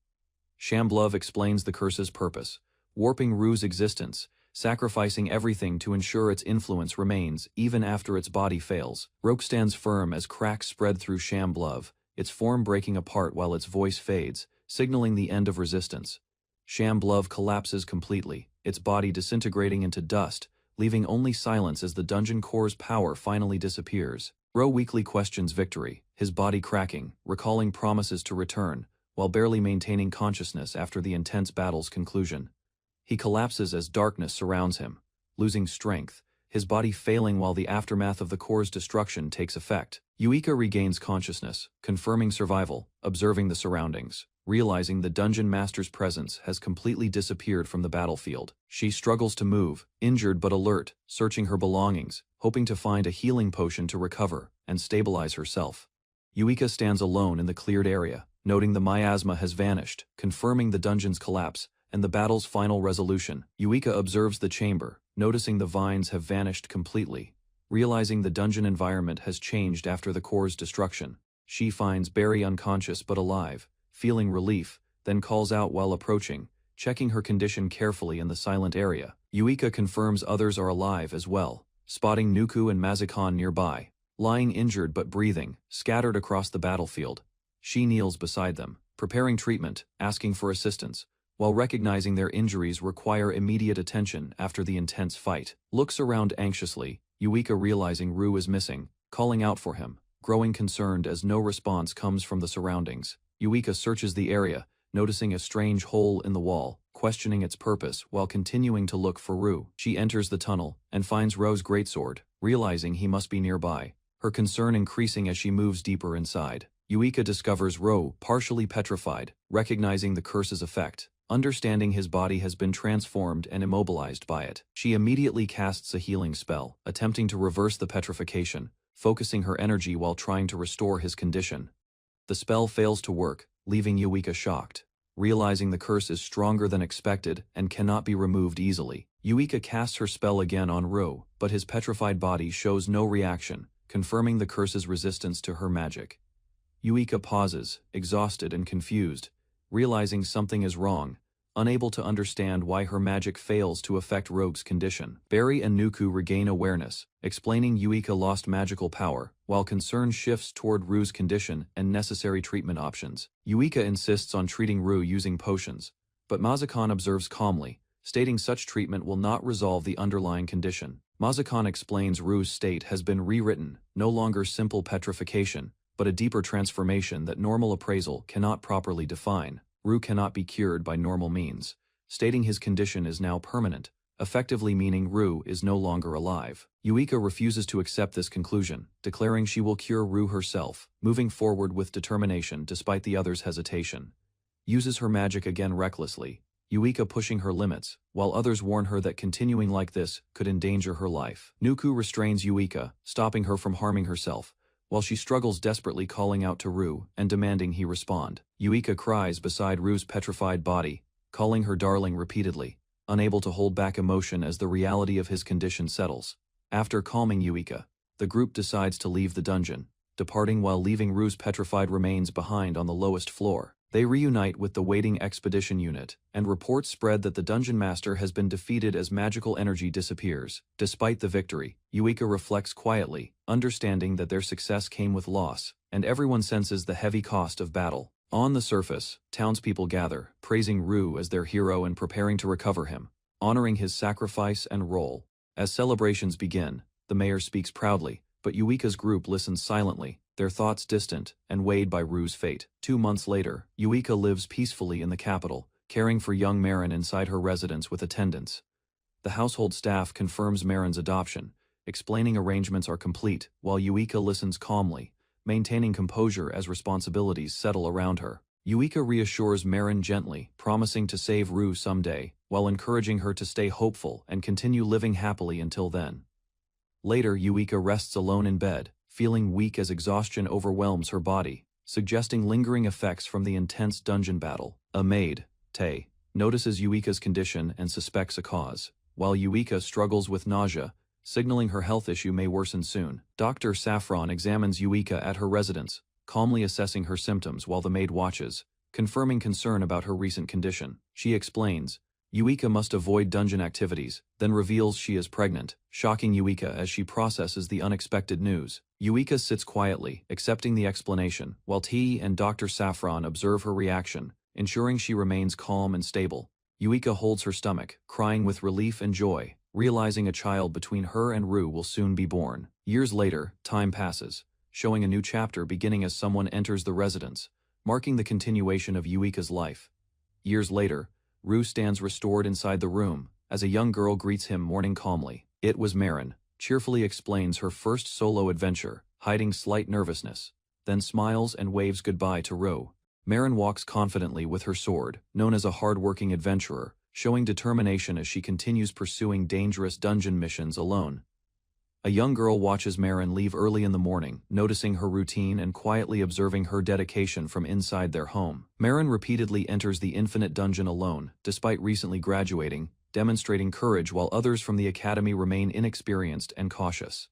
Shamblov explains the curse's purpose, warping Ru's existence, sacrificing everything to ensure its influence remains even after its body fails. Roke stands firm as cracks spread through Shamblov, its form breaking apart while its voice fades, signaling the end of resistance. Shamblov collapses completely, its body disintegrating into dust, leaving only silence as the dungeon core's power finally disappears. Ro weakly questions victory, his body cracking, recalling promises to return, while barely maintaining consciousness after the intense battle's conclusion. He collapses as darkness surrounds him, losing strength, his body failing while the aftermath of the core's destruction takes effect. Yuika regains consciousness, confirming survival, observing the surroundings, realizing the dungeon master's presence has completely disappeared from the battlefield. She struggles to move, injured but alert, searching her belongings, hoping to find a healing potion to recover and stabilize herself. Yuika stands alone in the cleared area, noting the miasma has vanished, confirming the dungeon's collapse and the battle's final resolution. Yuika observes the chamber, noticing the vines have vanished completely. Realizing the dungeon environment has changed after the core's destruction, she finds Barry unconscious but alive, feeling relief, then calls out while approaching, checking her condition carefully in the silent area. Yuika confirms others are alive as well, spotting Nuku and Mazakan nearby, lying injured but breathing, scattered across the battlefield. She kneels beside them, preparing treatment, asking for assistance, while recognizing their injuries require immediate attention after the intense fight. Looks around anxiously, Yuika realizing Ru is missing, calling out for him, growing concerned as no response comes from the surroundings. Yuika searches the area, noticing a strange hole in the wall, questioning its purpose while continuing to look for Ru. She enters the tunnel and finds Ro's greatsword, realizing he must be nearby, her concern increasing as she moves deeper inside. Yuika discovers Ro partially petrified, recognizing the curse's effect. Understanding his body has been transformed and immobilized by it, she immediately casts a healing spell, attempting to reverse the petrification, focusing her energy while trying to restore his condition. The spell fails to work, leaving Yuika shocked. Realizing the curse is stronger than expected and cannot be removed easily, Yuika casts her spell again on Ro, but his petrified body shows no reaction, confirming the curse's resistance to her magic. Yuika pauses, exhausted and confused, realizing something is wrong, unable to understand why her magic fails to affect Rogue's condition. Barry and Nuku regain awareness, explaining Yuika lost magical power, while concern shifts toward Ru's condition and necessary treatment options. Yuika insists on treating Ru using potions, but Mazakan observes calmly, stating such treatment will not resolve the underlying condition. Mazakan explains Ru's state has been rewritten, no longer simple petrification, but a deeper transformation that normal appraisal cannot properly define. Ru cannot be cured by normal means, stating his condition is now permanent, effectively meaning Ru is no longer alive. Yuika refuses to accept this conclusion, declaring she will cure Ru herself, moving forward with determination despite the others' hesitation. Uses her magic again recklessly, Yuika pushing her limits, while others warn her that continuing like this could endanger her life. Nuku restrains Yuika, stopping her from harming herself, while she struggles desperately calling out to Ru and demanding he respond. Yuika cries beside Ru's petrified body, calling her darling repeatedly, unable to hold back emotion as the reality of his condition settles. After calming Yuika, the group decides to leave the dungeon, departing while leaving Ru's petrified remains behind on the lowest floor. They reunite with the waiting expedition unit, and reports spread that the dungeon master has been defeated as magical energy disappears. Despite the victory, Yuika reflects quietly, understanding that their success came with loss, and everyone senses the heavy cost of battle. On the surface, townspeople gather, praising Ru as their hero and preparing to recover him, honoring his sacrifice and role. As celebrations begin, the mayor speaks proudly, but Yuika's group listens silently, their thoughts distant and weighed by Ru's fate. 2 months later, Yuika lives peacefully in the capital, caring for young Marin inside her residence with attendants. The household staff confirms Marin's adoption, explaining arrangements are complete, while Yuika listens calmly, maintaining composure as responsibilities settle around her. Yuika reassures Marin gently, promising to save Ru someday, while encouraging her to stay hopeful and continue living happily until then. Later, Yuika rests alone in bed, feeling weak as exhaustion overwhelms her body, suggesting lingering effects from the intense dungeon battle. A maid, Tae, notices Yuika's condition and suspects a cause, while Yuika struggles with nausea, signaling her health issue may worsen soon. Dr. Saffron examines Yuika at her residence, calmly assessing her symptoms while the maid watches, confirming concern about her recent condition. She explains, Yuika must avoid dungeon activities, then reveals she is pregnant, shocking Yuika as she processes the unexpected news. Yuika sits quietly, accepting the explanation, while T and Dr. Saffron observe her reaction, ensuring she remains calm and stable. Yuika holds her stomach, crying with relief and joy, realizing a child between her and Ru will soon be born. Years later, time passes, showing a new chapter beginning as someone enters the residence, marking the continuation of Yuika's life. Years later, Ru stands restored inside the room, as a young girl greets him mourning calmly. It was Marin, cheerfully explains her first solo adventure, hiding slight nervousness, then smiles and waves goodbye to Ru. Marin walks confidently with her sword, known as a hard-working adventurer, showing determination as she continues pursuing dangerous dungeon missions alone. A young girl watches Marin leave early in the morning, noticing her routine and quietly observing her dedication from inside their home. Marin repeatedly enters the infinite dungeon alone, despite recently graduating, demonstrating courage while others from the academy remain inexperienced and cautious.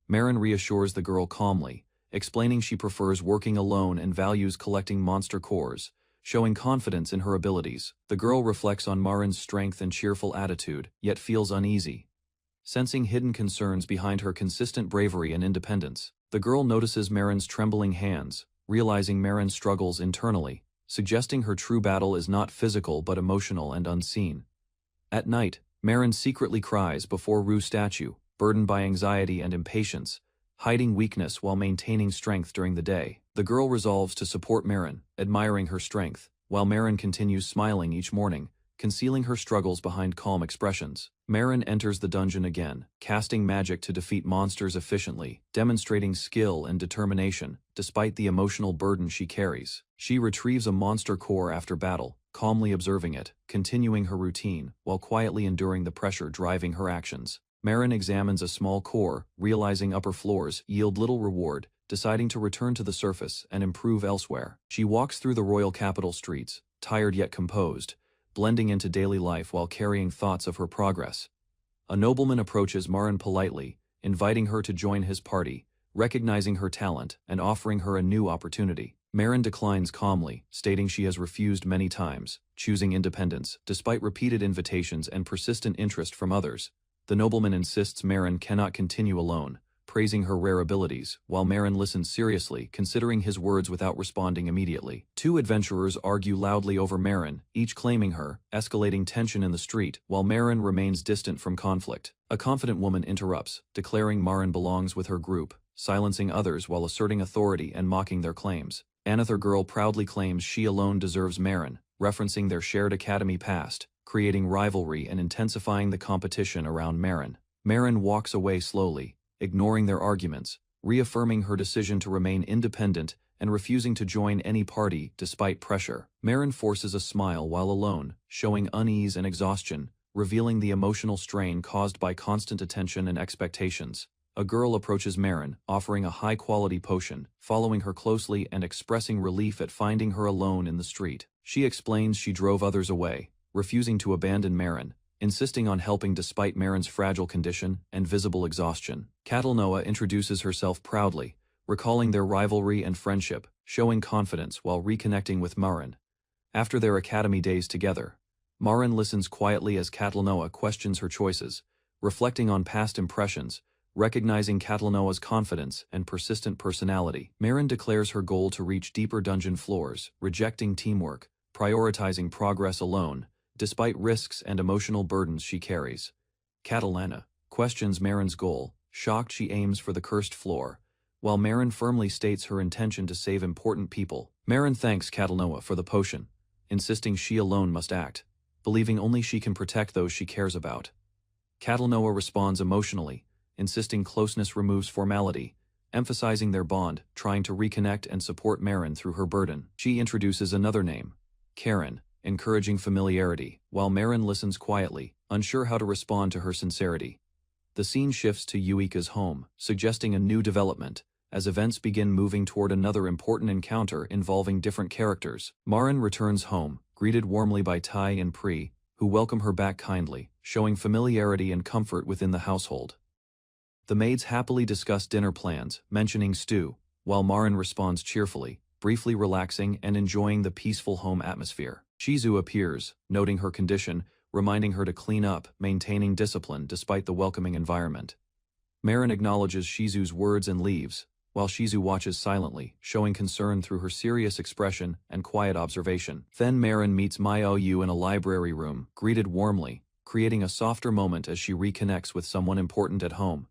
Marin reassures the girl calmly, explaining she prefers working alone and values collecting monster cores, showing confidence in her abilities. The girl reflects on Marin's strength and cheerful attitude, yet feels uneasy, sensing hidden concerns behind her consistent bravery and independence. The girl notices Marin's trembling hands, realizing Marin struggles internally, suggesting her true battle is not physical but emotional and unseen. At night, Marin secretly cries before Ru's statue, burdened by anxiety and impatience, hiding weakness while maintaining strength during the day. The girl resolves to support Marin, admiring her strength, while Marin continues smiling each morning, concealing her struggles behind calm expressions. Marin enters the dungeon again, casting magic to defeat monsters efficiently, demonstrating skill and determination, despite the emotional burden she carries. She retrieves a monster core after battle, calmly observing it, continuing her routine, while quietly enduring the pressure driving her actions. Marin examines a small core, realizing upper floors yield little reward, deciding to return to the surface and improve elsewhere. She walks through the royal capital streets, tired yet composed, blending into daily life while carrying thoughts of her progress. A nobleman approaches Marin politely, inviting her to join his party, recognizing her talent and offering her a new opportunity. Marin declines calmly, stating she has refused many times, choosing independence, despite repeated invitations and persistent interest from others. The nobleman insists Marin cannot continue alone, praising her rare abilities, while Marin listens seriously, considering his words without responding immediately. Two adventurers argue loudly over Marin, each claiming her, escalating tension in the street, while Marin remains distant from conflict. A confident woman interrupts, declaring Marin belongs with her group, silencing others while asserting authority and mocking their claims. Another girl proudly claims she alone deserves Marin, referencing their shared academy past, creating rivalry and intensifying the competition around Marin. Marin walks away slowly, ignoring their arguments, reaffirming her decision to remain independent and refusing to join any party despite pressure. Marin forces a smile while alone, showing unease and exhaustion, revealing the emotional strain caused by constant attention and expectations. A girl approaches Marin, offering a high-quality potion, following her closely and expressing relief at finding her alone in the street. She explains she drove others away, refusing to abandon Marin, insisting on helping despite Marin's fragile condition and visible exhaustion. Catalnoa introduces herself proudly, recalling their rivalry and friendship, showing confidence while reconnecting with Marin. After their academy days together, Marin listens quietly as Catalnoa questions her choices, reflecting on past impressions, recognizing Catalnoa's confidence and persistent personality. Marin declares her goal to reach deeper dungeon floors, rejecting teamwork, prioritizing progress alone, despite risks and emotional burdens she carries. Catalana questions Marin's goal, shocked she aims for the cursed floor, while Marin firmly states her intention to save important people. Marin thanks Catalnoa for the potion, insisting she alone must act, believing only she can protect those she cares about. Catalnoa responds emotionally, insisting closeness removes formality, emphasizing their bond, trying to reconnect and support Marin through her burden. She introduces another name, Karen, encouraging familiarity, while Marin listens quietly, unsure how to respond to her sincerity. The scene shifts to Yuika's home, suggesting a new development, as events begin moving toward another important encounter involving different characters. Marin returns home, greeted warmly by Tai and Pri, who welcome her back kindly, showing familiarity and comfort within the household. The maids happily discuss dinner plans, mentioning stew, while Marin responds cheerfully, briefly relaxing and enjoying the peaceful home atmosphere. Shizu appears, noting her condition, reminding her to clean up, maintaining discipline despite the welcoming environment. Marin acknowledges Shizu's words and leaves, while Shizu watches silently, showing concern through her serious expression and quiet observation. Then Marin meets Yu in a library room, greeted warmly, creating a softer moment as she reconnects with someone important at home.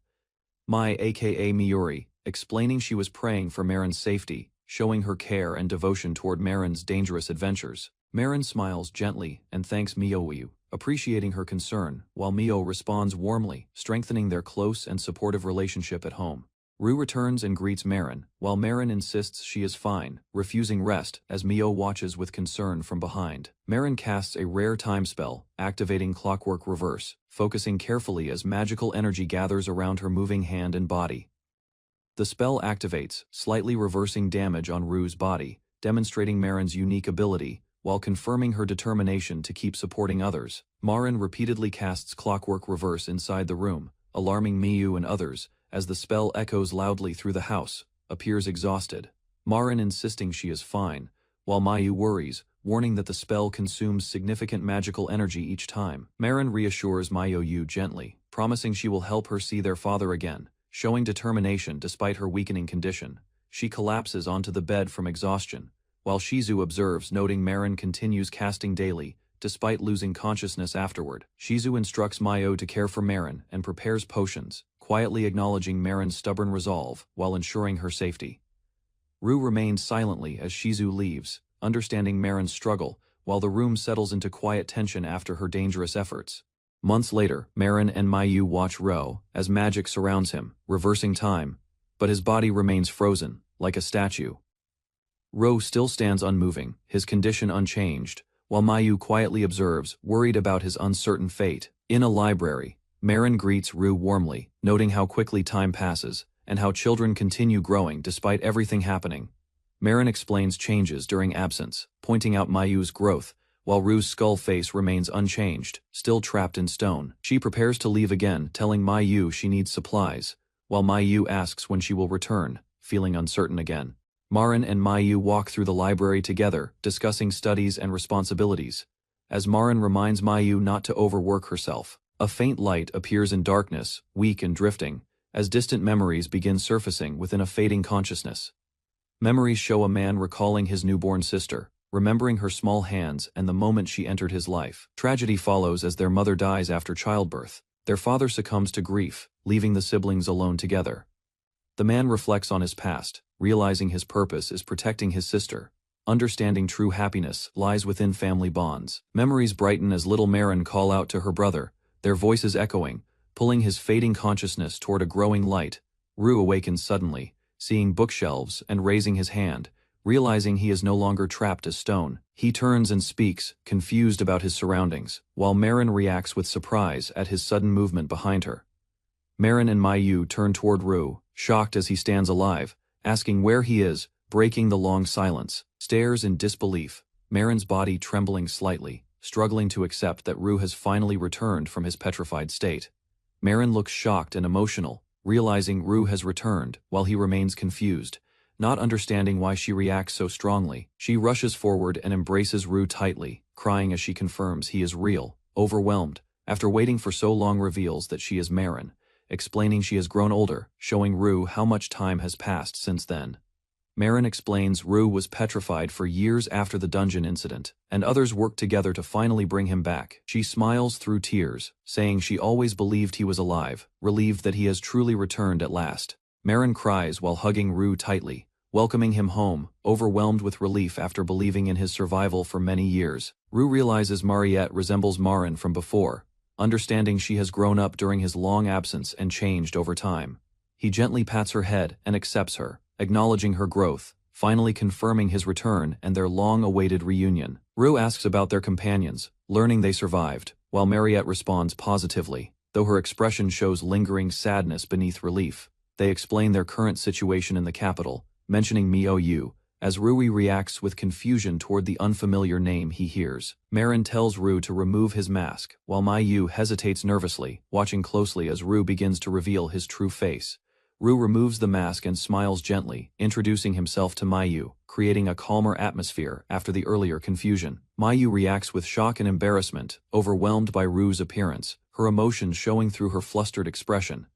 Mai aka Miyuri, explaining she was praying for Marin's safety, showing her care and devotion toward Marin's dangerous adventures. Marin smiles gently and thanks Miyu, appreciating her concern, while Mio responds warmly, strengthening their close and supportive relationship at home. Rue returns and greets Marin, while Marin insists she is fine, refusing rest as Mio watches with concern from behind. Marin casts a rare time spell, activating Clockwork Reverse, focusing carefully as magical energy gathers around her moving hand and body. The spell activates, slightly reversing damage on Rue's body, demonstrating Marin's unique ability, while confirming her determination to keep supporting others. Marin repeatedly casts Clockwork Reverse inside the room, alarming Miyu and others, as the spell echoes loudly through the house, appears exhausted. Marin insisting she is fine, while Miyu worries, warning that the spell consumes significant magical energy each time. Marin reassures Miyu gently, promising she will help her see their father again, showing determination despite her weakening condition. She collapses onto the bed from exhaustion, while Shizu observes, noting Marin continues casting daily, despite losing consciousness afterward. Shizu instructs Mayo to care for Marin and prepares potions, quietly acknowledging Marin's stubborn resolve while ensuring her safety. Rue remains silently as Shizu leaves, understanding Marin's struggle, while the room settles into quiet tension after her dangerous efforts. Months later, Marin and Mayu watch Ro as magic surrounds him, reversing time, but his body remains frozen, like a statue. Ro still stands unmoving, his condition unchanged, while Mayu quietly observes, worried about his uncertain fate. In a library, Marin greets Rue warmly, noting how quickly time passes, and how children continue growing despite everything happening. Marin explains changes during absence, pointing out Mayu's growth, while Rue's skull face remains unchanged, still trapped in stone. She prepares to leave again, telling Mayu she needs supplies, while Mayu asks when she will return, feeling uncertain again. Marin and Mayu walk through the library together, discussing studies and responsibilities, as Marin reminds Mayu not to overwork herself. A faint light appears in darkness, weak and drifting, as distant memories begin surfacing within a fading consciousness. Memories show a man recalling his newborn sister, remembering her small hands and the moment she entered his life. Tragedy follows as their mother dies after childbirth. Their father succumbs to grief, leaving the siblings alone together. The man reflects on his past, realizing his purpose is protecting his sister. Understanding true happiness lies within family bonds. Memories brighten as little Marin call out to her brother, their voices echoing, pulling his fading consciousness toward a growing light. Rue awakens suddenly, seeing bookshelves and raising his hand, realizing he is no longer trapped as stone. He turns and speaks, confused about his surroundings, while Marin reacts with surprise at his sudden movement behind her. Marin and Mayu turn toward Rue, shocked as he stands alive, asking where he is, breaking the long silence. Stares in disbelief, Marin's body trembling slightly, struggling to accept that Rue has finally returned from his petrified state. Marin looks shocked and emotional, realizing Rue has returned, while he remains confused, not understanding why she reacts so strongly. She rushes forward and embraces Rue tightly, crying as she confirms he is real. Overwhelmed, after waiting for so long, reveals that she is Marin, explaining she has grown older, showing Rue how much time has passed since then. Marin explains Rue was petrified for years after the dungeon incident, and others worked together to finally bring him back. She smiles through tears, saying she always believed he was alive, relieved that he has truly returned at last. Marin cries while hugging Rue tightly, welcoming him home, overwhelmed with relief after believing in his survival for many years. Rue realizes Mariette resembles Marin from before, understanding she has grown up during his long absence and changed over time. He gently pats her head and accepts her, acknowledging her growth, finally confirming his return and their long-awaited reunion. Rue asks about their companions, learning they survived, while Mariette responds positively, though her expression shows lingering sadness beneath relief. They explain their current situation in the capital, mentioning Miou, as Rui reacts with confusion toward the unfamiliar name he hears. Marin tells Rue to remove his mask, while Mayu hesitates nervously, watching closely as Rue begins to reveal his true face. Rue removes the mask and smiles gently, introducing himself to Mayu, creating a calmer atmosphere after the earlier confusion. Mayu reacts with shock and embarrassment, overwhelmed by Rue's appearance, her emotions showing through her flustered expression.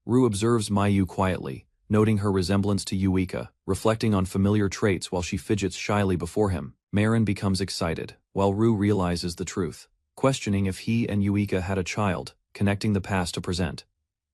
Rue observes Mayu quietly, noting her resemblance to Yuika, reflecting on familiar traits while she fidgets shyly before him. Marin becomes excited, while Rue realizes the truth, questioning if he and Yuika had a child, connecting the past to present.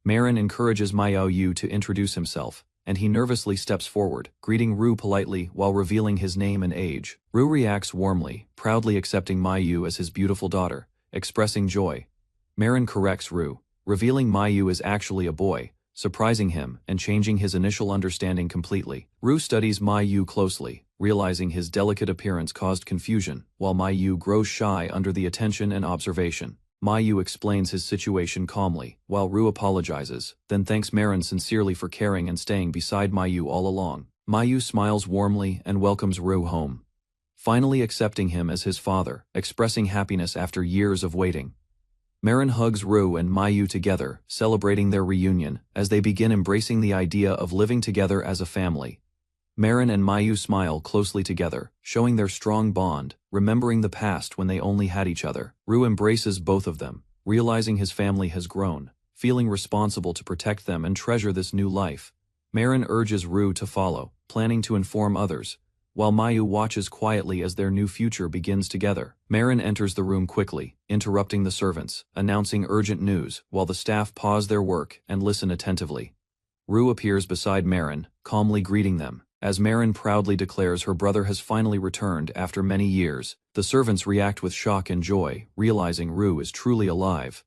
Marin encourages Mayu to introduce himself, and he nervously steps forward, greeting Rue politely while revealing his name and age. Rue reacts warmly, proudly accepting Mayu as his beautiful daughter, expressing joy. Marin corrects Rue, revealing Mayu is actually a boy, surprising him and changing his initial understanding completely. Rue studies Mayu closely, realizing his delicate appearance caused confusion, while Mayu grows shy under the attention and observation. Mayu explains his situation calmly, while Rue apologizes, then thanks Marin sincerely for caring and staying beside Mayu all along. Mayu smiles warmly and welcomes Rue home, finally accepting him as his father, expressing happiness after years of waiting. Marin hugs Rue and Mayu together, celebrating their reunion, as they begin embracing the idea of living together as a family. Marin and Mayu smile closely together, showing their strong bond, remembering the past when they only had each other. Rue embraces both of them, realizing his family has grown, feeling responsible to protect them and treasure this new life. Marin urges Rue to follow, planning to inform others, while Mayu watches quietly as their new future begins together. Marin enters the room quickly, interrupting the servants, announcing urgent news, while the staff pause their work and listen attentively. Rue appears beside Marin, calmly greeting them. As Marin proudly declares her brother has finally returned after many years, the servants react with shock and joy, realizing Rue is truly alive,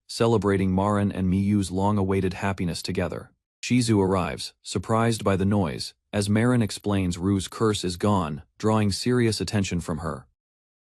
celebrating Marin and Miyu's long-awaited happiness together. Shizu arrives, surprised by the noise, as Marin explains Rue's curse is gone, drawing serious attention from her.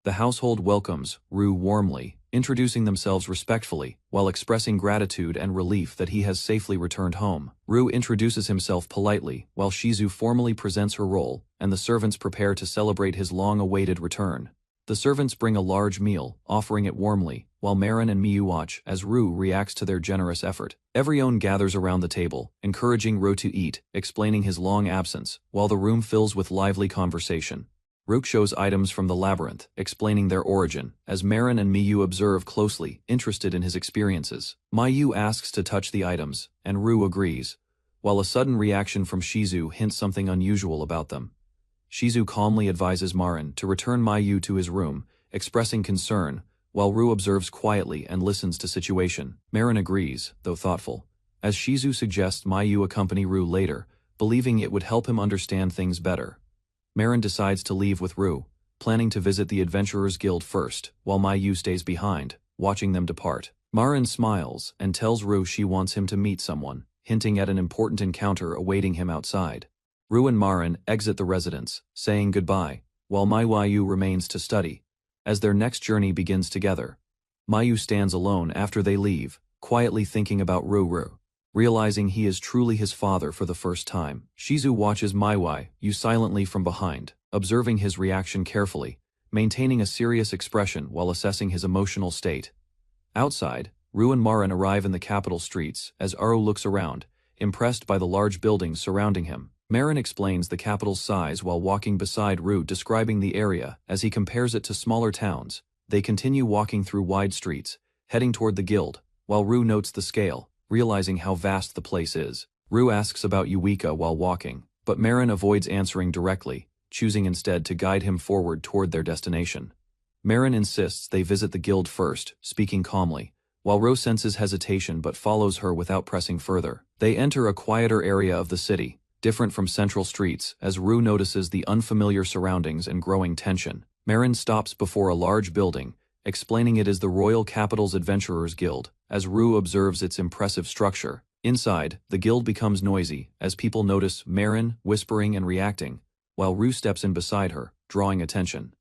The household welcomes Rue warmly, introducing themselves respectfully, while expressing gratitude and relief that he has safely returned home. Rue introduces himself politely, while Shizu formally presents her role, and the servants prepare to celebrate his long-awaited return. The servants bring a large meal, offering it warmly, while Marin and Miyu watch as Rue reacts to their generous effort. Everyone gathers around the table, encouraging Rue to eat, explaining his long absence, while the room fills with lively conversation. Rook shows items from the labyrinth, explaining their origin, as Marin and Miyu observe closely, interested in his experiences. Miyu asks to touch the items, and Rue agrees, while a sudden reaction from Shizu hints something unusual about them. Shizu calmly advises Marin to return Miyu to his room, expressing concern, while Rue observes quietly and listens to situation. Marin agrees, though thoughtful, as Shizu suggests Miyu accompany Rue later, believing it would help him understand things better. Marin decides to leave with Rue, planning to visit the Adventurers Guild first, while Miyu stays behind, watching them depart. Marin smiles and tells Rue she wants him to meet someone, hinting at an important encounter awaiting him outside. Rue and Marin exit the residence, saying goodbye, while Miyu remains to study. As their next journey begins together, Miyu stands alone after they leave, quietly thinking about Rue. Realizing he is truly his father for the first time, Shizu watches Miyu silently from behind, observing his reaction carefully, maintaining a serious expression while assessing his emotional state. Outside, Rue and Marin arrive in the capital streets as Aro looks around, impressed by the large buildings surrounding him. Marin explains the capital's size while walking beside Rue, describing the area as he compares it to smaller towns. They continue walking through wide streets, heading toward the guild, while Rue notes the scale, realizing how vast the place is. Rue asks about Yuika while walking, but Marin avoids answering directly, choosing instead to guide him forward toward their destination. Marin insists they visit the guild first, speaking calmly, while Rue senses hesitation but follows her without pressing further. They enter a quieter area of the city, different from central streets, as Rue notices the unfamiliar surroundings and growing tension. Marin stops before a large building, explaining it is the Royal Capital's Adventurers Guild, as Rue observes its impressive structure. Inside, the guild becomes noisy, as people notice Marin whispering and reacting, while Rue steps in beside her, drawing attention.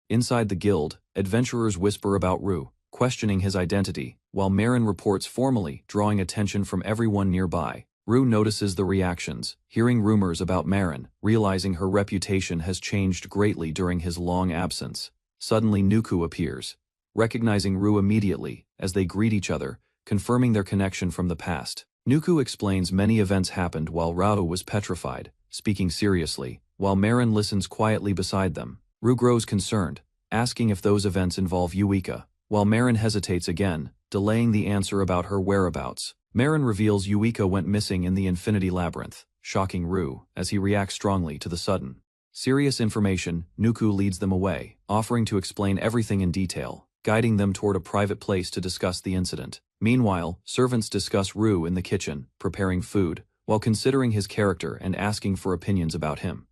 Inside the guild, adventurers whisper about Rue, questioning his identity, while Marin reports formally, drawing attention from everyone nearby. Rue notices the reactions, hearing rumors about Marin, realizing her reputation has changed greatly during his long absence. Suddenly Nuku appears, recognizing Rue immediately, as they greet each other, confirming their connection from the past. Nuku explains many events happened while Rao was petrified, speaking seriously, while Marin listens quietly beside them. Rue grows concerned, asking if those events involve Yuika, while Marin hesitates again, delaying the answer about her whereabouts. Marin reveals Yuika went missing in the Infinity Labyrinth, shocking Rue, as he reacts strongly to the sudden serious information. Nuku leads them away, offering to explain everything in detail, guiding them toward a private place to discuss the incident. Meanwhile, servants discuss Rue in the kitchen, preparing food, while considering his character and asking for opinions about him.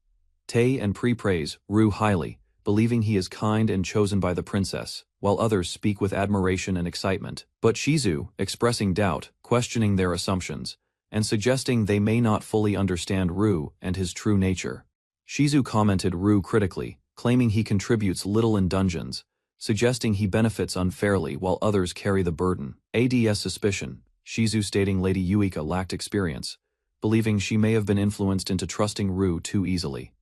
Tae and Pri praise Rue highly, believing he is kind and chosen by the princess, while others speak with admiration and excitement. But Shizu, expressing doubt, questioning their assumptions, and suggesting they may not fully understand Rue and his true nature. Shizu commented Rue critically, claiming he contributes little in dungeons, suggesting he benefits unfairly while others carry the burden. Ads suspicion, Shizu stating Lady Yuika lacked experience, believing she may have been influenced into trusting Rue too easily.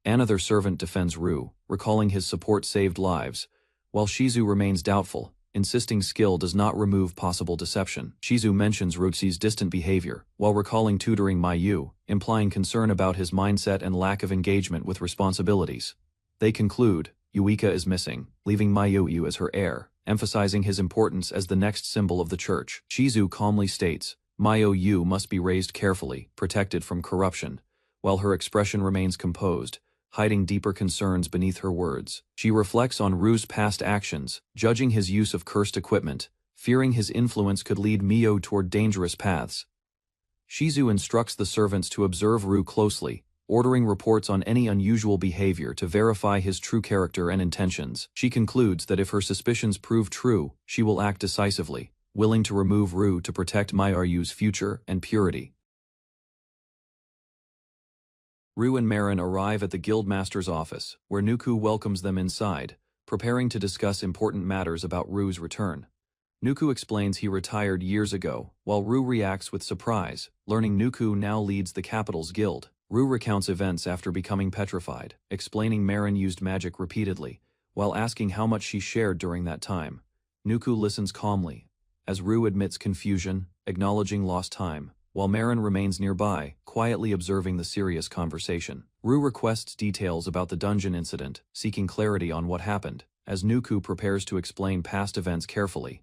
Another servant defends Rue, recalling his support saved lives, while Shizu remains doubtful, insisting skill does not remove possible deception. Shizu mentions Ruxi's distant behavior, while recalling tutoring Miyu, implying concern about his mindset and lack of engagement with responsibilities. They conclude, Yuika is missing, leaving Miyu as her heir, emphasizing his importance as the next symbol of the church. Shizu calmly states, Miyu must be raised carefully, protected from corruption, while her expression remains composed, hiding deeper concerns beneath her words. She reflects on Ru's past actions, judging his use of cursed equipment, fearing his influence could lead Mio toward dangerous paths. Shizu instructs the servants to observe Ru closely, ordering reports on any unusual behavior to verify his true character and intentions. She concludes that if her suspicions prove true, she will act decisively, willing to remove Ru to protect Myoru's future and purity. Ru and Marin arrive at the Guildmaster's office, where Nuku welcomes them inside, preparing to discuss important matters about Ru's return. Nuku explains he retired years ago, while Ru reacts with surprise, learning Nuku now leads the capital's guild. Ru recounts events after becoming petrified, explaining Marin used magic repeatedly, while asking how much she shared during that time. Nuku listens calmly, as Ru admits confusion, acknowledging lost time, while Marin remains nearby, quietly observing the serious conversation. Ru requests details about the dungeon incident, seeking clarity on what happened, as Nuku prepares to explain past events carefully.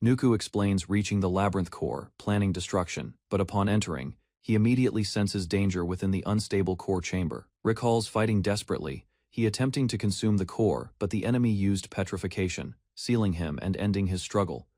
Nuku explains reaching the labyrinth core, planning destruction, but upon entering, he immediately senses danger within the unstable core chamber. Recalls fighting desperately, he attempting to consume the core, but the enemy used petrification, sealing him and ending his struggle.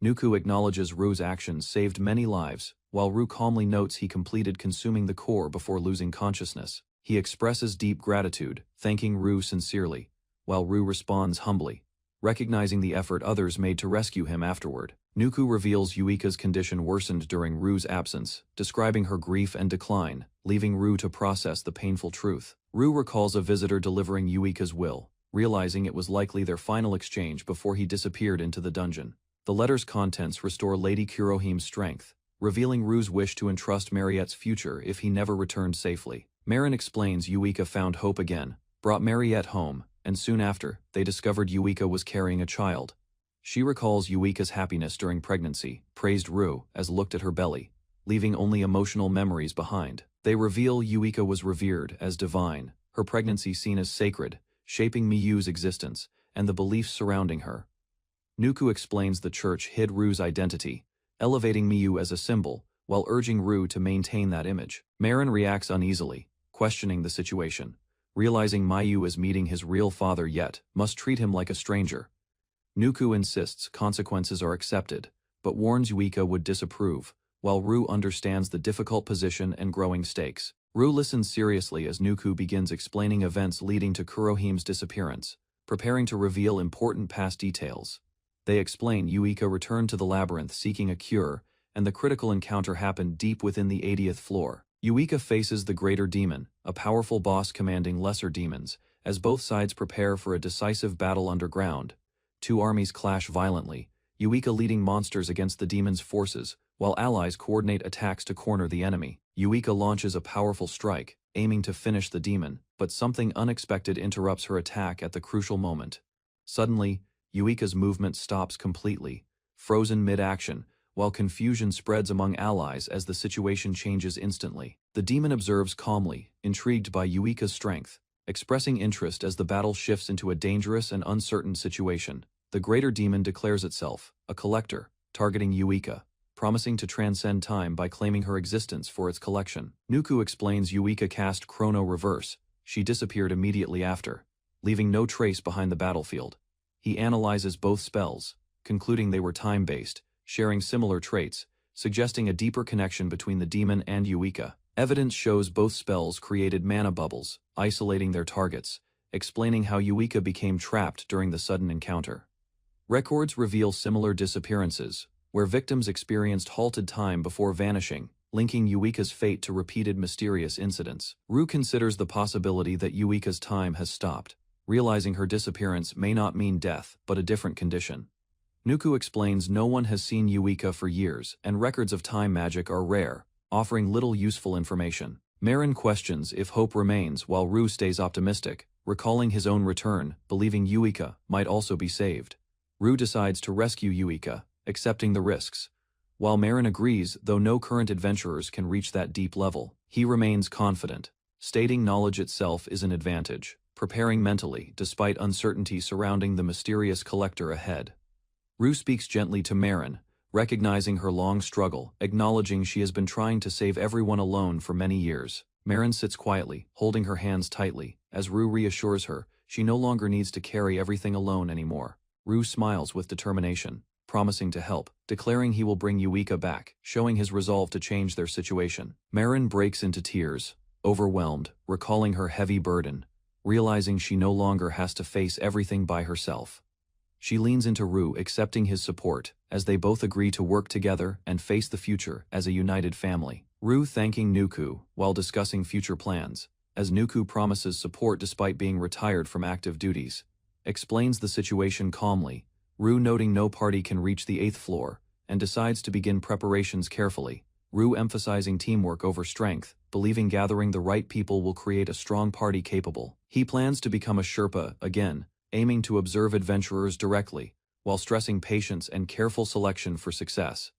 Nuku acknowledges Ru's actions saved many lives, while Ru calmly notes he completed consuming the core before losing consciousness. He expresses deep gratitude, thanking Ru sincerely, while Ru responds humbly, recognizing the effort others made to rescue him afterward. Nuku reveals Yuika's condition worsened during Ru's absence, describing her grief and decline, leaving Ru to process the painful truth. Ru recalls a visitor delivering Yuika's will, realizing it was likely their final exchange before he disappeared into the dungeon. The letter's contents restore Lady Kurohime's strength, revealing Ru's wish to entrust Mariette's future if he never returned safely. Marin explains Yuika found hope again, brought Mariette home, and soon after, they discovered Yuika was carrying a child. She recalls Yuika's happiness during pregnancy, praised Ru, as looked at her belly, leaving only emotional memories behind. They reveal Yuika was revered as divine, her pregnancy seen as sacred, shaping Miyu's existence, and the beliefs surrounding her. Nuku explains the church hid Ru's identity, elevating Miyu as a symbol, while urging Ru to maintain that image. Marin reacts uneasily, questioning the situation, realizing Miyu is meeting his real father yet must treat him like a stranger. Nuku insists consequences are accepted, but warns Yuika would disapprove, while Ru understands the difficult position and growing stakes. Ru listens seriously as Nuku begins explaining events leading to Kurohime's disappearance, preparing to reveal important past details. They explain Yuika returned to the labyrinth seeking a cure, and the critical encounter happened deep within the 80th floor. Yuika faces the Greater Demon, a powerful boss commanding lesser demons, as both sides prepare for a decisive battle underground. Two armies clash violently, Yuika leading monsters against the demon's forces, while allies coordinate attacks to corner the enemy. Yuika launches a powerful strike, aiming to finish the demon, but something unexpected interrupts her attack at the crucial moment. Suddenly, Yuika's movement stops completely, frozen mid-action, while confusion spreads among allies as the situation changes instantly. The demon observes calmly, intrigued by Yuika's strength, expressing interest as the battle shifts into a dangerous and uncertain situation. The Greater Demon declares itself a collector, targeting Yuika, promising to transcend time by claiming her existence for its collection. Nuku explains Yuika cast Chrono Reverse. She disappeared immediately after, leaving no trace behind the battlefield. He analyzes both spells, concluding they were time-based, sharing similar traits, suggesting a deeper connection between the demon and Yuika. Evidence shows both spells created mana bubbles, isolating their targets, explaining how Yuika became trapped during the sudden encounter. Records reveal similar disappearances, where victims experienced halted time before vanishing, linking Yuika's fate to repeated mysterious incidents. Ru considers the possibility that Yuika's time has stopped, realizing her disappearance may not mean death, but a different condition. Nuku explains no one has seen Yuika for years, and records of time magic are rare, offering little useful information. Marin questions if hope remains while Ru stays optimistic, recalling his own return, believing Yuika might also be saved. Ru decides to rescue Yuika, accepting the risks. While Marin agrees, though no current adventurers can reach that deep level, he remains confident, stating knowledge itself is an advantage, preparing mentally despite uncertainty surrounding the mysterious collector ahead. Ru speaks gently to Marin, recognizing her long struggle, acknowledging she has been trying to save everyone alone for many years. Marin sits quietly, holding her hands tightly, as Rue reassures her she no longer needs to carry everything alone anymore. Rue smiles with determination, promising to help, declaring he will bring Yuika back, showing his resolve to change their situation. Marin breaks into tears, overwhelmed, recalling her heavy burden, realizing she no longer has to face everything by herself. She leans into Rue, accepting his support, as they both agree to work together and face the future as a united family. Rue thanking Nuku while discussing future plans, as Nuku promises support despite being retired from active duties, explains the situation calmly, Rue noting no party can reach the 8th floor, and decides to begin preparations carefully, Rue emphasizing teamwork over strength, believing gathering the right people will create a strong party capable. He plans to become a Sherpa again, aiming to observe adventurers directly, while stressing patience and careful selection for success.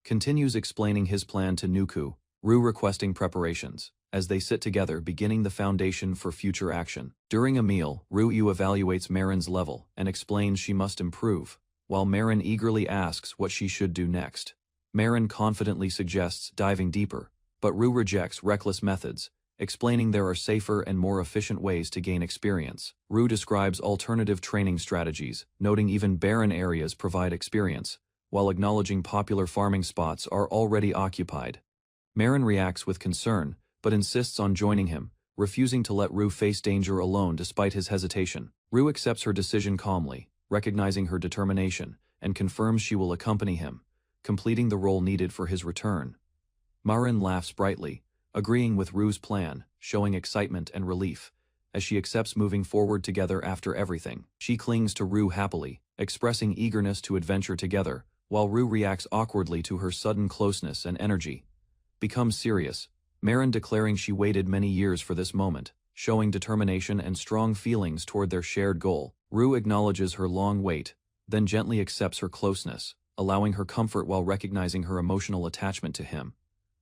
Continues explaining his plan to Nuku, Rue requesting preparations, as they sit together beginning the foundation for future action. During a meal, Rue evaluates Marin's level and explains she must improve, while Marin eagerly asks what she should do next. Marin confidently suggests diving deeper, but Rue rejects reckless methods, explaining there are safer and more efficient ways to gain experience. Rue describes alternative training strategies, noting even barren areas provide experience, while acknowledging popular farming spots are already occupied. Marin reacts with concern, but insists on joining him, refusing to let Rue face danger alone despite his hesitation. Rue accepts her decision calmly, recognizing her determination, and confirms she will accompany him, completing the role needed for his return. Marin laughs brightly, agreeing with Rue's plan, showing excitement and relief, as she accepts moving forward together after everything. She clings to Rue happily, expressing eagerness to adventure together, while Rue reacts awkwardly to her sudden closeness and energy. Becomes serious, Marin declaring she waited many years for this moment, showing determination and strong feelings toward their shared goal. Rue acknowledges her long wait, then gently accepts her closeness, allowing her comfort while recognizing her emotional attachment to him.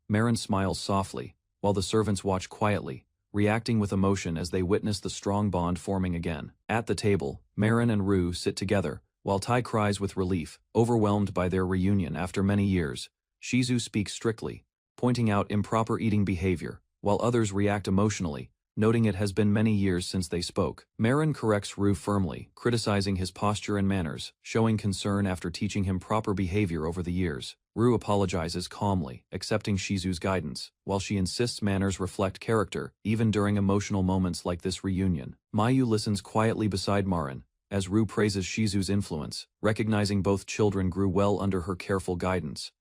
Marin smiles softly, while the servants watch quietly, reacting with emotion as they witness the strong bond forming again. At the table, Marin and Rue sit together, while Tai cries with relief, overwhelmed by their reunion after many years. Shizu speaks strictly, pointing out improper eating behavior, while others react emotionally, noting it has been many years since they spoke. Marin corrects Rue firmly, criticizing his posture and manners, showing concern after teaching him proper behavior over the years. Rue apologizes calmly, accepting Shizu's guidance, while she insists manners reflect character, even during emotional moments like this reunion. Mayu listens quietly beside Marin, as Rue praises Shizu's influence, recognizing both children grew well under her careful guidance.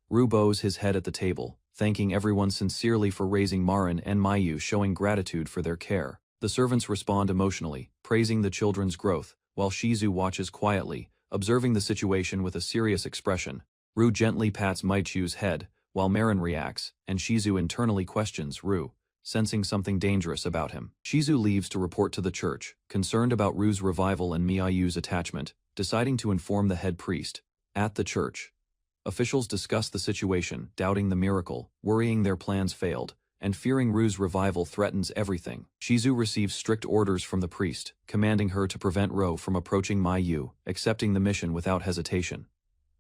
Rue bows his head at the table, thanking everyone sincerely for raising Marin and Mayu, showing gratitude for their care. The servants respond emotionally, praising the children's growth, while Shizu watches quietly, observing the situation with a serious expression. Rue gently pats Maichu's head, while Marin reacts, and Shizu internally questions Rue, sensing something dangerous about him. Shizu leaves to report to the church, concerned about Rue's revival and Miyayu's attachment, deciding to inform the head priest. At the church, officials discuss the situation, doubting the miracle, worrying their plans failed, and fearing Rue's revival threatens everything. Shizu receives strict orders from the priest, commanding her to prevent Rue from approaching Mayu, accepting the mission without hesitation.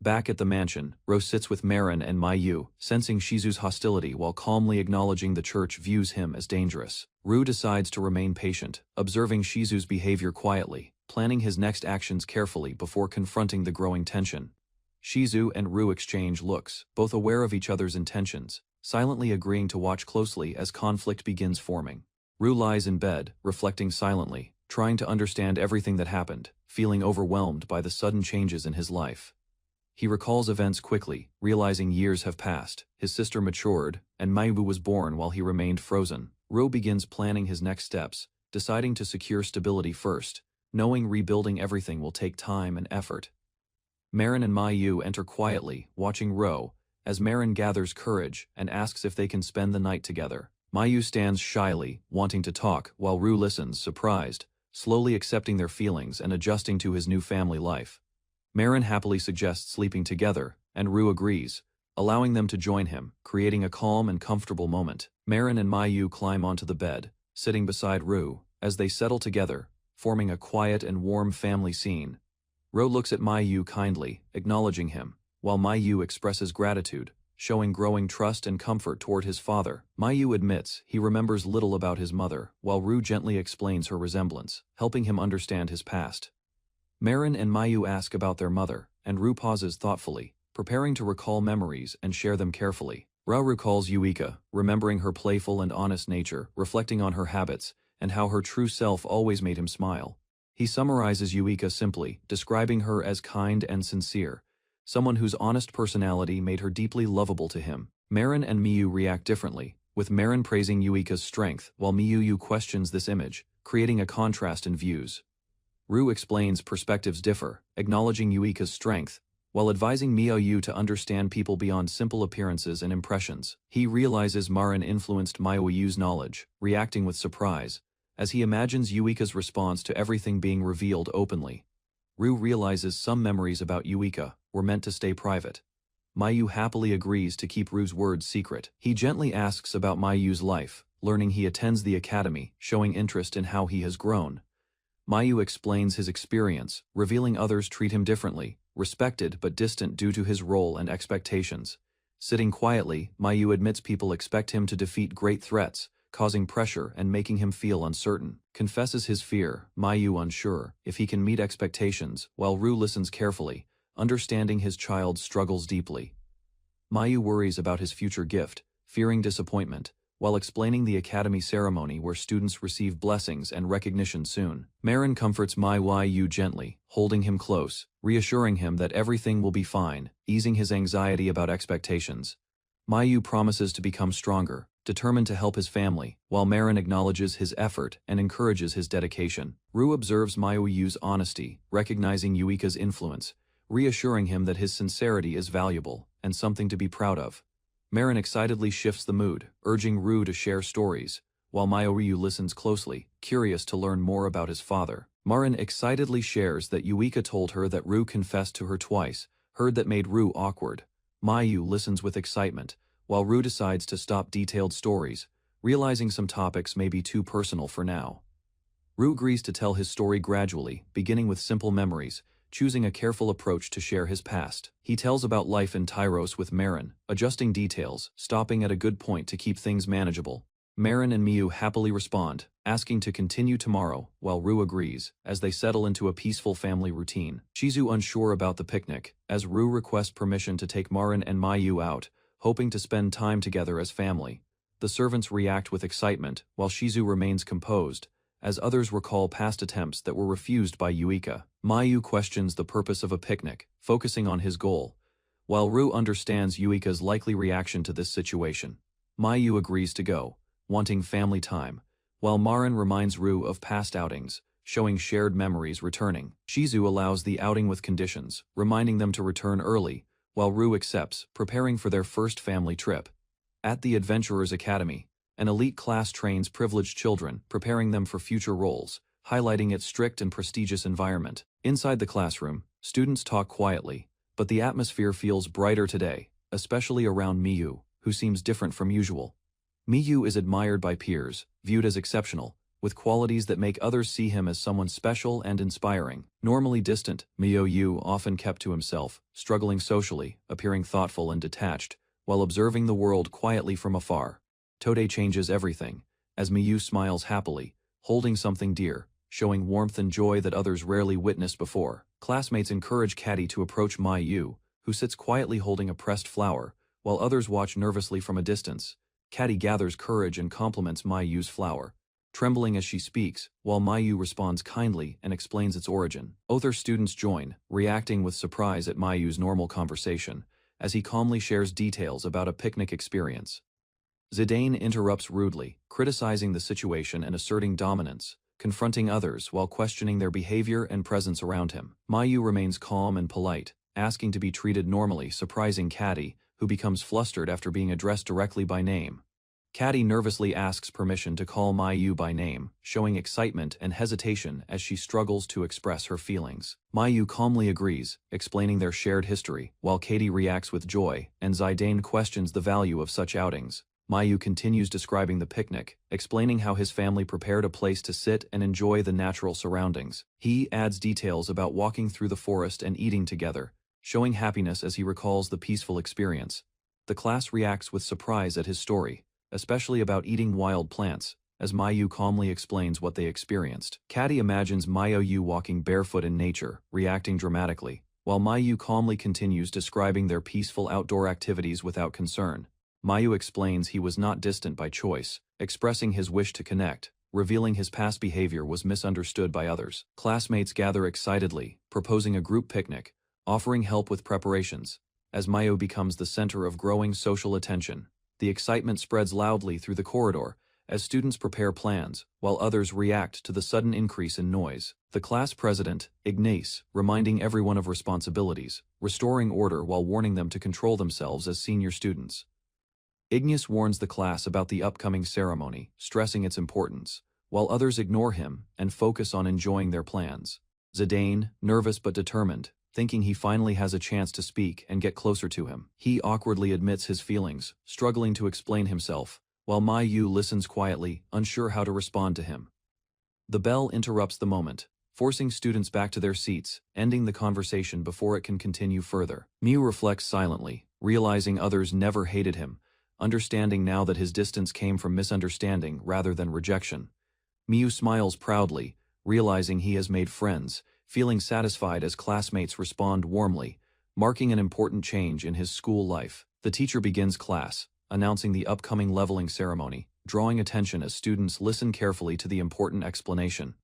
Back at the mansion, Rue sits with Marin and Mayu, sensing Shizu's hostility while calmly acknowledging the church views him as dangerous. Rue decides to remain patient, observing Shizu's behavior quietly, planning his next actions carefully before confronting the growing tension. Shizu and Rue exchange looks, both aware of each other's intentions, silently agreeing to watch closely as conflict begins forming. Rue lies in bed, reflecting silently, trying to understand everything that happened, feeling overwhelmed by the sudden changes in his life. He recalls events quickly, realizing years have passed, his sister matured, and Mayu was born while he remained frozen. Rue begins planning his next steps, deciding to secure stability first, knowing rebuilding everything will take time and effort. Marin and Mayu enter quietly, watching Rue, as Marin gathers courage and asks if they can spend the night together. Mayu stands shyly, wanting to talk, while Rue listens, surprised, slowly accepting their feelings and adjusting to his new family life. Marin happily suggests sleeping together, and Rue agrees, allowing them to join him, creating a calm and comfortable moment. Marin and Mayu climb onto the bed, sitting beside Rue, as they settle together, forming a quiet and warm family scene. Rue looks at Mayu kindly, acknowledging him, while Mayu expresses gratitude, showing growing trust and comfort toward his father. Mayu admits he remembers little about his mother, while Rue gently explains her resemblance, helping him understand his past. Marin and Mayu ask about their mother, and Rue pauses thoughtfully, preparing to recall memories and share them carefully. Rue recalls Yuika, remembering her playful and honest nature, reflecting on her habits, and how her true self always made him smile. He summarizes Yuika simply, describing her as kind and sincere, someone whose honest personality made her deeply lovable to him. Marin and Miyu react differently, with Marin praising Yuika's strength, while Miyu questions this image, creating a contrast in views. Rue explains perspectives differ, acknowledging Yuika's strength, while advising Miyu to understand people beyond simple appearances and impressions. He realizes Marin influenced Miyu's knowledge, reacting with surprise, as he imagines Yuika's response to everything being revealed openly. Rue realizes some memories about Yuika were meant to stay private. Mayu happily agrees to keep Rue's words secret. He gently asks about Mayu's life, learning he attends the academy, showing interest in how he has grown. Mayu explains his experience, revealing others treat him differently, respected but distant due to his role and expectations. Sitting quietly, Mayu admits people expect him to defeat great threats, causing pressure and making him feel uncertain. Confesses his fear, Mayu unsure if he can meet expectations, while Rue listens carefully, understanding his child's struggles deeply. Mayu worries about his future gift, fearing disappointment, while explaining the academy ceremony where students receive blessings and recognition soon. Marin comforts Mayu gently, holding him close, reassuring him that everything will be fine, easing his anxiety about expectations. Mayu promises to become stronger, determined to help his family, while Marin acknowledges his effort and encourages his dedication. Rue observes Mayu's honesty, recognizing Yuika's influence, reassuring him that his sincerity is valuable and something to be proud of. Marin excitedly shifts the mood, urging Rue to share stories, while Mayu listens closely, curious to learn more about his father. Marin excitedly shares that Yuika told her that Rue confessed to her twice, heard that made Rue awkward. Mayu listens with excitement, while Rue decides to stop detailed stories, realizing some topics may be too personal for now. Rue agrees to tell his story gradually, beginning with simple memories, choosing a careful approach to share his past. He tells about life in Tyros with Marin, adjusting details, stopping at a good point to keep things manageable. Marin and Miyu happily respond, asking to continue tomorrow, while Rue agrees, as they settle into a peaceful family routine. Shizu unsure about the picnic, as Rue requests permission to take Marin and Miyu out, hoping to spend time together as family. The servants react with excitement, while Shizu remains composed, as others recall past attempts that were refused by Yuika. Mayu questions the purpose of a picnic, focusing on his goal, while Rue understands Yuika's likely reaction to this situation. Mayu agrees to go, wanting family time, while Marin reminds Rue of past outings, showing shared memories returning. Shizu allows the outing with conditions, reminding them to return early, while Rue accepts, preparing for their first family trip. At the Adventurers Academy, an elite class trains privileged children, preparing them for future roles, highlighting its strict and prestigious environment. Inside the classroom, students talk quietly, but the atmosphere feels brighter today, especially around Miyu, who seems different from usual. Miyu is admired by peers, viewed as exceptional, with qualities that make others see him as someone special and inspiring. Normally distant, Miyu often kept to himself, struggling socially, appearing thoughtful and detached, while observing the world quietly from afar. Today changes everything, as Miyu smiles happily, holding something dear, showing warmth and joy that others rarely witnessed before. Classmates encourage Caddy to approach Miyu, who sits quietly holding a pressed flower, while others watch nervously from a distance. Caddy gathers courage and compliments Miyu's flower, trembling as she speaks, while Miyu responds kindly and explains its origin. Other students join, reacting with surprise at Miyu's normal conversation, as he calmly shares details about a picnic experience. Zidane interrupts rudely, criticizing the situation and asserting dominance, confronting others while questioning their behavior and presence around him. Miyu remains calm and polite, asking to be treated normally, surprising Caddy, who becomes flustered after being addressed directly by name. Caddy nervously asks permission to call Miyu by name, showing excitement and hesitation as she struggles to express her feelings. Miyu calmly agrees, explaining their shared history, while Katie reacts with joy, and Zidane questions the value of such outings. Miyu continues describing the picnic, explaining how his family prepared a place to sit and enjoy the natural surroundings. He adds details about walking through the forest and eating together, showing happiness as he recalls the peaceful experience. The class reacts with surprise at his story, especially about eating wild plants, as Mayu calmly explains what they experienced. Caddy imagines Mayu walking barefoot in nature, reacting dramatically, while Mayu calmly continues describing their peaceful outdoor activities without concern. Mayu explains he was not distant by choice, expressing his wish to connect, revealing his past behavior was misunderstood by others. Classmates gather excitedly, proposing a group picnic, offering help with preparations. As Mayu becomes the center of growing social attention, the excitement spreads loudly through the corridor as students prepare plans, while others react to the sudden increase in noise. The class president, Ignace, reminding everyone of responsibilities, restoring order while warning them to control themselves as senior students. Ignace warns the class about the upcoming ceremony, stressing its importance, while others ignore him and focus on enjoying their plans. Zidane, nervous but determined, thinking he finally has a chance to speak and get closer to him. He awkwardly admits his feelings, struggling to explain himself, while Mayu listens quietly, unsure how to respond to him. The bell interrupts the moment, forcing students back to their seats, ending the conversation before it can continue further. Miu reflects silently, realizing others never hated him, understanding now that his distance came from misunderstanding rather than rejection. Miu smiles proudly, realizing he has made friends, feeling satisfied as classmates respond warmly, marking an important change in his school life. The teacher begins class, announcing the upcoming leveling ceremony, drawing attention as students listen carefully to the important explanation.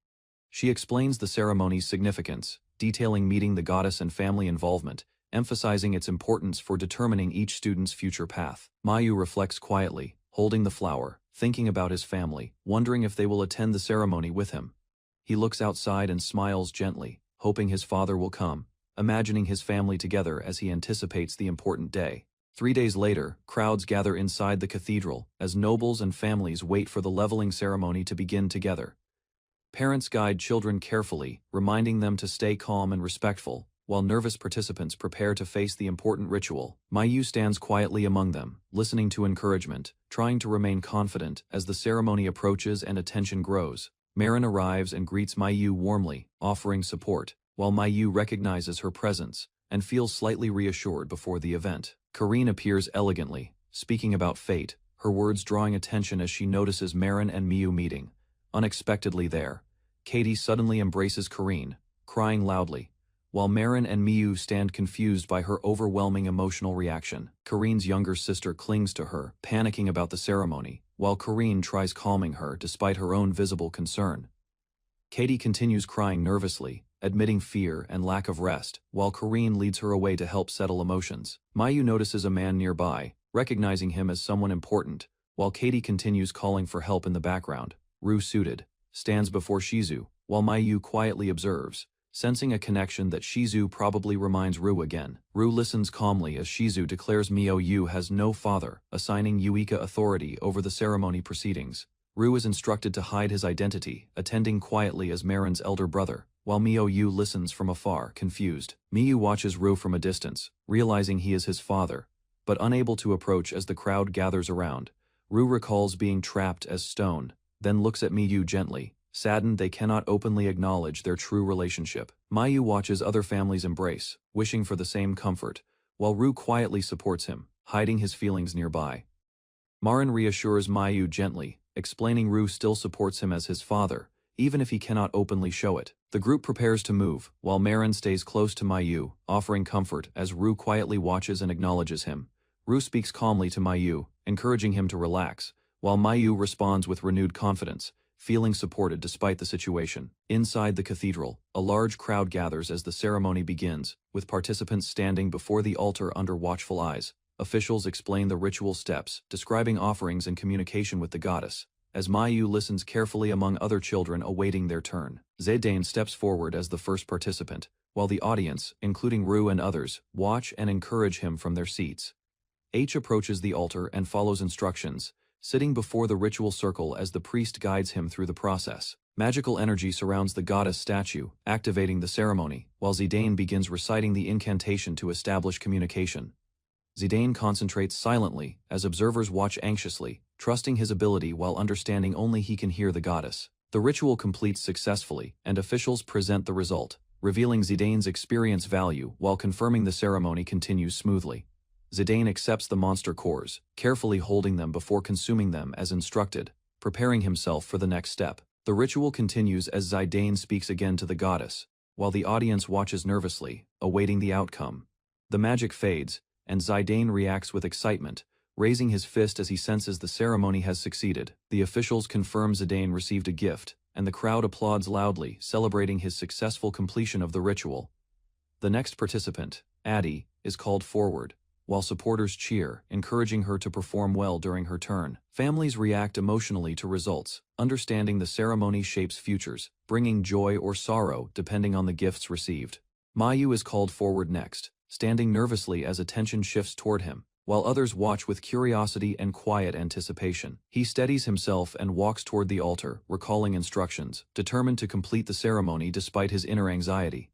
She explains the ceremony's significance, detailing meeting the goddess and family involvement, emphasizing its importance for determining each student's future path. Mayu reflects quietly, holding the flower, thinking about his family, wondering if they will attend the ceremony with him. He looks outside and smiles gently, hoping his father will come, imagining his family together as he anticipates the important day. 3 days later, crowds gather inside the cathedral as nobles and families wait for the leveling ceremony to begin together. Parents guide children carefully, reminding them to stay calm and respectful, while nervous participants prepare to face the important ritual. Mayu stands quietly among them, listening to encouragement, trying to remain confident as the ceremony approaches and attention grows. Marin arrives and greets Mayu warmly, offering support, while Mayu recognizes her presence and feels slightly reassured before the event. Karine appears elegantly, speaking about fate, her words drawing attention as she notices Marin and Miu meeting. Unexpectedly there, Katie suddenly embraces Karine, crying loudly, while Marin and Miu stand confused by her overwhelming emotional reaction. Karine's younger sister clings to her, panicking about the ceremony, while Karine tries calming her despite her own visible concern. Katie continues crying nervously, admitting fear and lack of rest, while Karine leads her away to help settle emotions. Mayu notices a man nearby, recognizing him as someone important, while Katie continues calling for help in the background. Ru, suited, stands before Shizu, while Mayu quietly observes, sensing a connection that Shizu probably reminds Ru again. Ru listens calmly as Shizu declares Miyu has no father, assigning Yuika authority over the ceremony proceedings. Ru is instructed to hide his identity, attending quietly as Marin's elder brother, while Miyu listens from afar, confused. Miyu watches Ru from a distance, realizing he is his father, but unable to approach as the crowd gathers around. Ru recalls being trapped as stone, then looks at Miyu gently, saddened they cannot openly acknowledge their true relationship. Mayu watches other families embrace, wishing for the same comfort, while Ru quietly supports him, hiding his feelings nearby. Marin reassures Mayu gently, explaining Ru still supports him as his father, even if he cannot openly show it. The group prepares to move, while Marin stays close to Mayu, offering comfort as Ru quietly watches and acknowledges him. Ru speaks calmly to Mayu, encouraging him to relax, while Mayu responds with renewed confidence, feeling supported despite the situation. Inside the cathedral, a large crowd gathers as the ceremony begins, with participants standing before the altar under watchful eyes. Officials explain the ritual steps, describing offerings and communication with the goddess, as Mayu listens carefully among other children awaiting their turn. Zidane steps forward as the first participant, while the audience, including Ru and others, watch and encourage him from their seats. H approaches the altar and follows instructions, sitting before the ritual circle as the priest guides him through the process. Magical energy surrounds the goddess statue, activating the ceremony, while Zidane begins reciting the incantation to establish communication. Zidane concentrates silently as observers watch anxiously, trusting his ability while understanding only he can hear the goddess. The ritual completes successfully, and officials present the result, revealing Zidane's experience value while confirming the ceremony continues smoothly. Zidane accepts the monster cores, carefully holding them before consuming them as instructed, preparing himself for the next step. The ritual continues as Zidane speaks again to the goddess, while the audience watches nervously, awaiting the outcome. The magic fades, and Zidane reacts with excitement, raising his fist as he senses the ceremony has succeeded. The officials confirm Zidane received a gift, and the crowd applauds loudly, celebrating his successful completion of the ritual. The next participant, Addie, is called forward, while supporters cheer, encouraging her to perform well during her turn. Families react emotionally to results, understanding the ceremony shapes futures, bringing joy or sorrow depending on the gifts received. Mayu is called forward next, standing nervously as attention shifts toward him, while others watch with curiosity and quiet anticipation. He steadies himself and walks toward the altar, recalling instructions, determined to complete the ceremony despite his inner anxiety.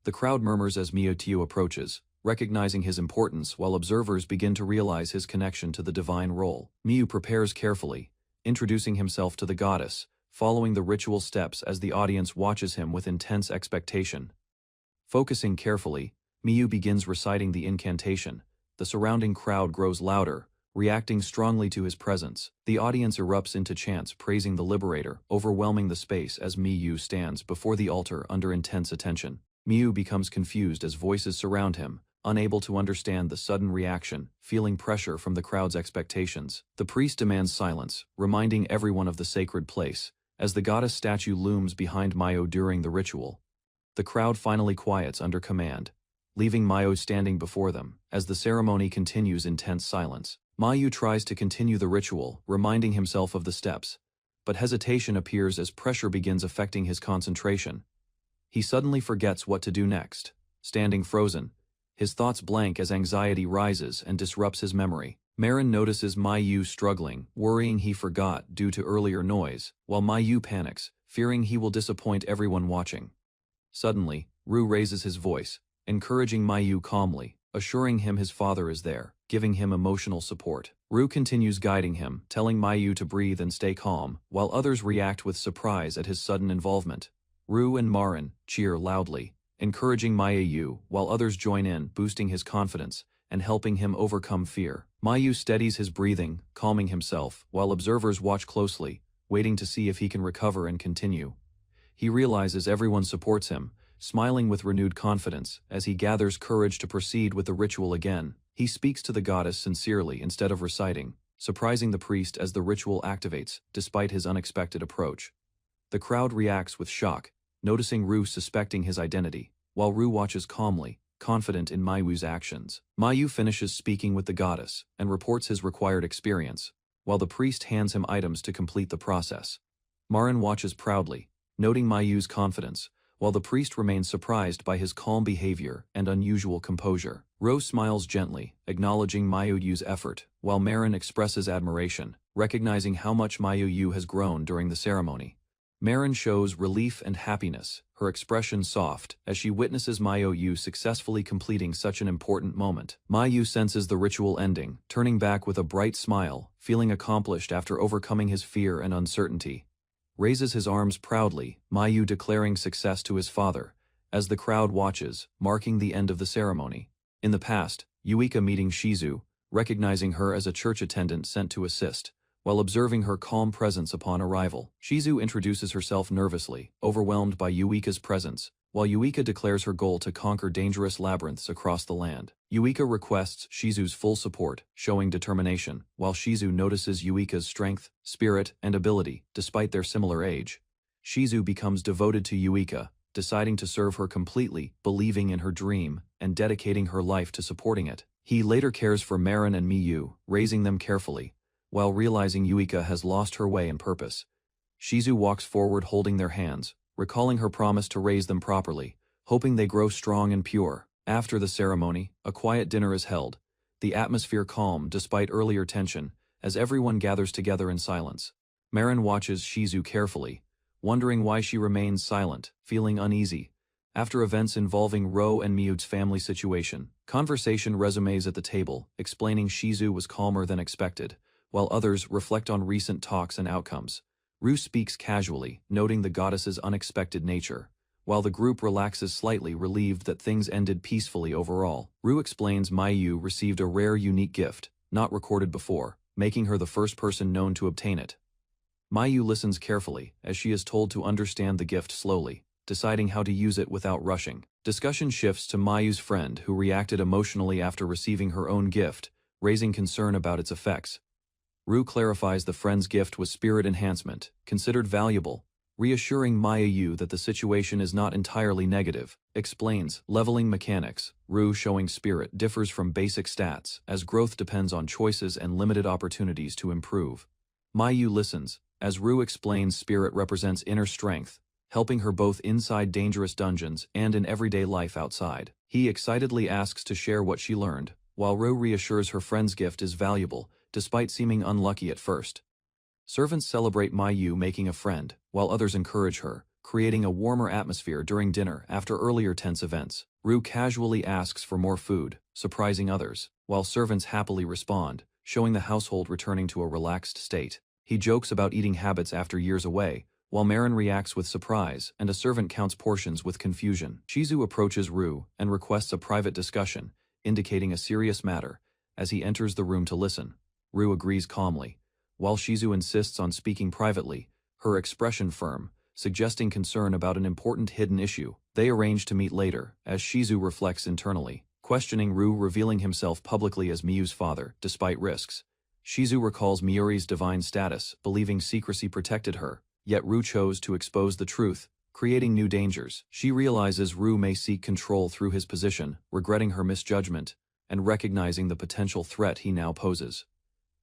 The crowd murmurs as Miyotio approaches, recognizing his importance while observers begin to realize his connection to the divine role. Miyu prepares carefully, introducing himself to the goddess, following the ritual steps as the audience watches him with intense expectation. Focusing carefully, Miyu begins reciting the incantation. The surrounding crowd grows louder, reacting strongly to his presence. The audience erupts into chants praising the liberator, overwhelming the space as Miyu stands before the altar under intense attention. Miyu becomes confused as voices surround him, unable to understand the sudden reaction, feeling pressure from the crowd's expectations. The priest demands silence, reminding everyone of the sacred place, as the goddess statue looms behind Mayu during the ritual. The crowd finally quiets under command, leaving Mayu standing before them, as the ceremony continues in tense silence. Mayu tries to continue the ritual, reminding himself of the steps, but hesitation appears as pressure begins affecting his concentration. He suddenly forgets what to do next, standing frozen, his thoughts blank as anxiety rises and disrupts his memory. Marin notices Mayu struggling, worrying he forgot due to earlier noise, while Mayu panics, fearing he will disappoint everyone watching. Suddenly, Ru raises his voice, encouraging Mayu calmly, assuring him his father is there, giving him emotional support. Ru continues guiding him, telling Mayu to breathe and stay calm, while others react with surprise at his sudden involvement. Ru and Marin cheer loudly, encouraging Mayu, while others join in, boosting his confidence and helping him overcome fear. Mayu steadies his breathing, calming himself, while observers watch closely, waiting to see if he can recover and continue. He realizes everyone supports him, smiling with renewed confidence as he gathers courage to proceed with the ritual again. He speaks to the goddess sincerely instead of reciting, surprising the priest as the ritual activates, despite his unexpected approach. The crowd reacts with shock, noticing Ru suspecting his identity, while Ru watches calmly, confident in Mayu's actions. Mayu finishes speaking with the goddess and reports his required experience, while the priest hands him items to complete the process. Marin watches proudly, noting Mayu's confidence, while the priest remains surprised by his calm behavior and unusual composure. Ro smiles gently, acknowledging Mayu's effort, while Marin expresses admiration, recognizing how much Mayu has grown during the ceremony. Marin shows relief and happiness, her expression soft, as she witnesses Mayu successfully completing such an important moment. Mayu senses the ritual ending, turning back with a bright smile, feeling accomplished after overcoming his fear and uncertainty. Raises his arms proudly, Mayu declaring success to his father, as the crowd watches, marking the end of the ceremony. In the past, Yuika meeting Shizu, recognizing her as a church attendant sent to assist, while observing her calm presence upon arrival. Shizu introduces herself nervously, overwhelmed by Yuika's presence, while Yuika declares her goal to conquer dangerous labyrinths across the land. Yuika requests Shizu's full support, showing determination, while Shizu notices Yuika's strength, spirit, and ability, despite their similar age. Shizu becomes devoted to Yuika, deciding to serve her completely, believing in her dream, and dedicating her life to supporting it. He later cares for Marin and Miyu, raising them carefully, while realizing Yuika has lost her way and purpose. Shizu walks forward holding their hands, recalling her promise to raise them properly, hoping they grow strong and pure. After the ceremony, a quiet dinner is held, the atmosphere calm despite earlier tension, as everyone gathers together in silence. Marin watches Shizu carefully, wondering why she remains silent, feeling uneasy. After events involving Ro and Miyu's family situation, conversation resumes at the table, explaining Shizu was calmer than expected, while others reflect on recent talks and outcomes. Ru speaks casually, noting the goddess's unexpected nature, while the group relaxes slightly, relieved that things ended peacefully overall. Rue explains Mayu received a rare unique gift, not recorded before, making her the first person known to obtain it. Mayu listens carefully, as she is told to understand the gift slowly, deciding how to use it without rushing. Discussion shifts to Mayu's friend, who reacted emotionally after receiving her own gift, raising concern about its effects. Rue clarifies the friend's gift was spirit enhancement, considered valuable, reassuring Mayu that the situation is not entirely negative. Explains leveling mechanics. Rue showing spirit differs from basic stats, as growth depends on choices and limited opportunities to improve. Mayu listens, as Rue explains spirit represents inner strength, helping her both inside dangerous dungeons and in everyday life outside. He excitedly asks to share what she learned, while Rue reassures her friend's gift is valuable, despite seeming unlucky at first. Servants celebrate Mayu making a friend, while others encourage her, creating a warmer atmosphere during dinner after earlier tense events. Rue casually asks for more food, surprising others, while servants happily respond, showing the household returning to a relaxed state. He jokes about eating habits after years away, while Marin reacts with surprise and a servant counts portions with confusion. Shizu approaches Rue and requests a private discussion, indicating a serious matter, as he enters the room to listen. Rue agrees calmly, while Shizu insists on speaking privately, her expression firm, suggesting concern about an important hidden issue. They arrange to meet later, as Shizu reflects internally, questioning Rue revealing himself publicly as Miyu's father, despite risks. Shizu recalls Miyuri's divine status, believing secrecy protected her, yet Rue chose to expose the truth, creating new dangers. She realizes Rue may seek control through his position, regretting her misjudgment, and recognizing the potential threat he now poses.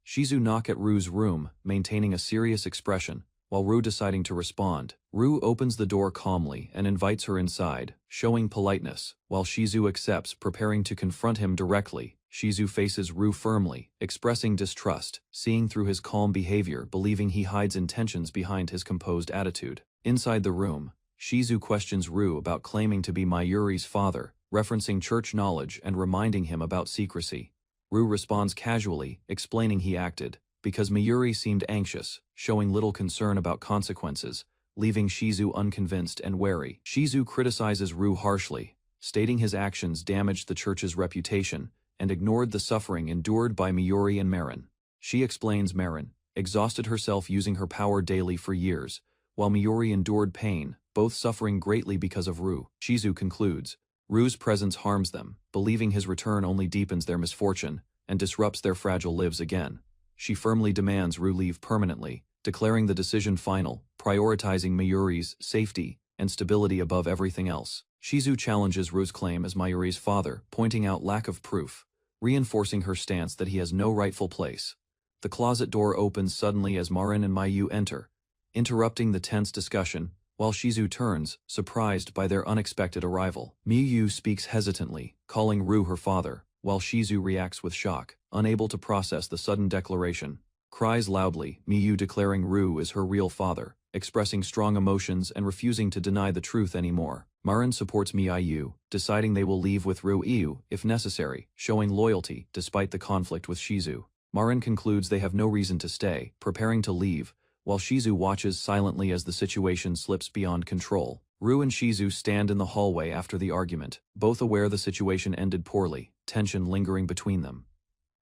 Shizu knocks at Rue's room, maintaining a serious expression, while Rue deciding to respond. Rue opens the door calmly and invites her inside, showing politeness, while Shizu accepts, preparing to confront him directly. Shizu faces Rue firmly, expressing distrust, seeing through his calm behavior, believing he hides intentions behind his composed attitude. Inside the room, Shizu questions Rue about claiming to be Mayuri's father, referencing church knowledge and reminding him about secrecy. Rue responds casually, explaining he acted because Miyuri seemed anxious, showing little concern about consequences, leaving Shizu unconvinced and wary. Shizu criticizes Rue harshly, stating his actions damaged the church's reputation and ignored the suffering endured by Miyuri and Marin. She explains Marin exhausted herself using her power daily for years, while Miyuri endured pain, both suffering greatly because of Rue. Shizu concludes, Rue's presence harms them, believing his return only deepens their misfortune and disrupts their fragile lives again. She firmly demands Rue leave permanently, declaring the decision final, prioritizing Miyuri's safety and stability above everything else. Shizu challenges Rue's claim as Mayuri's father, pointing out lack of proof, reinforcing her stance that he has no rightful place. The closet door opens suddenly as Marin and Mayu enter, interrupting the tense discussion, while Shizu turns, surprised by their unexpected arrival. Miyu speaks hesitantly, calling Rue her father, while Shizu reacts with shock, unable to process the sudden declaration. Cries loudly, Miyu declaring Rue is her real father, expressing strong emotions and refusing to deny the truth anymore. Marin supports Miyu, deciding they will leave with Rue if necessary, showing loyalty despite the conflict with Shizu. Marin concludes they have no reason to stay, preparing to leave, while Shizu watches silently as the situation slips beyond control. Rue and Shizu stand in the hallway after the argument, both aware the situation ended poorly, tension lingering between them.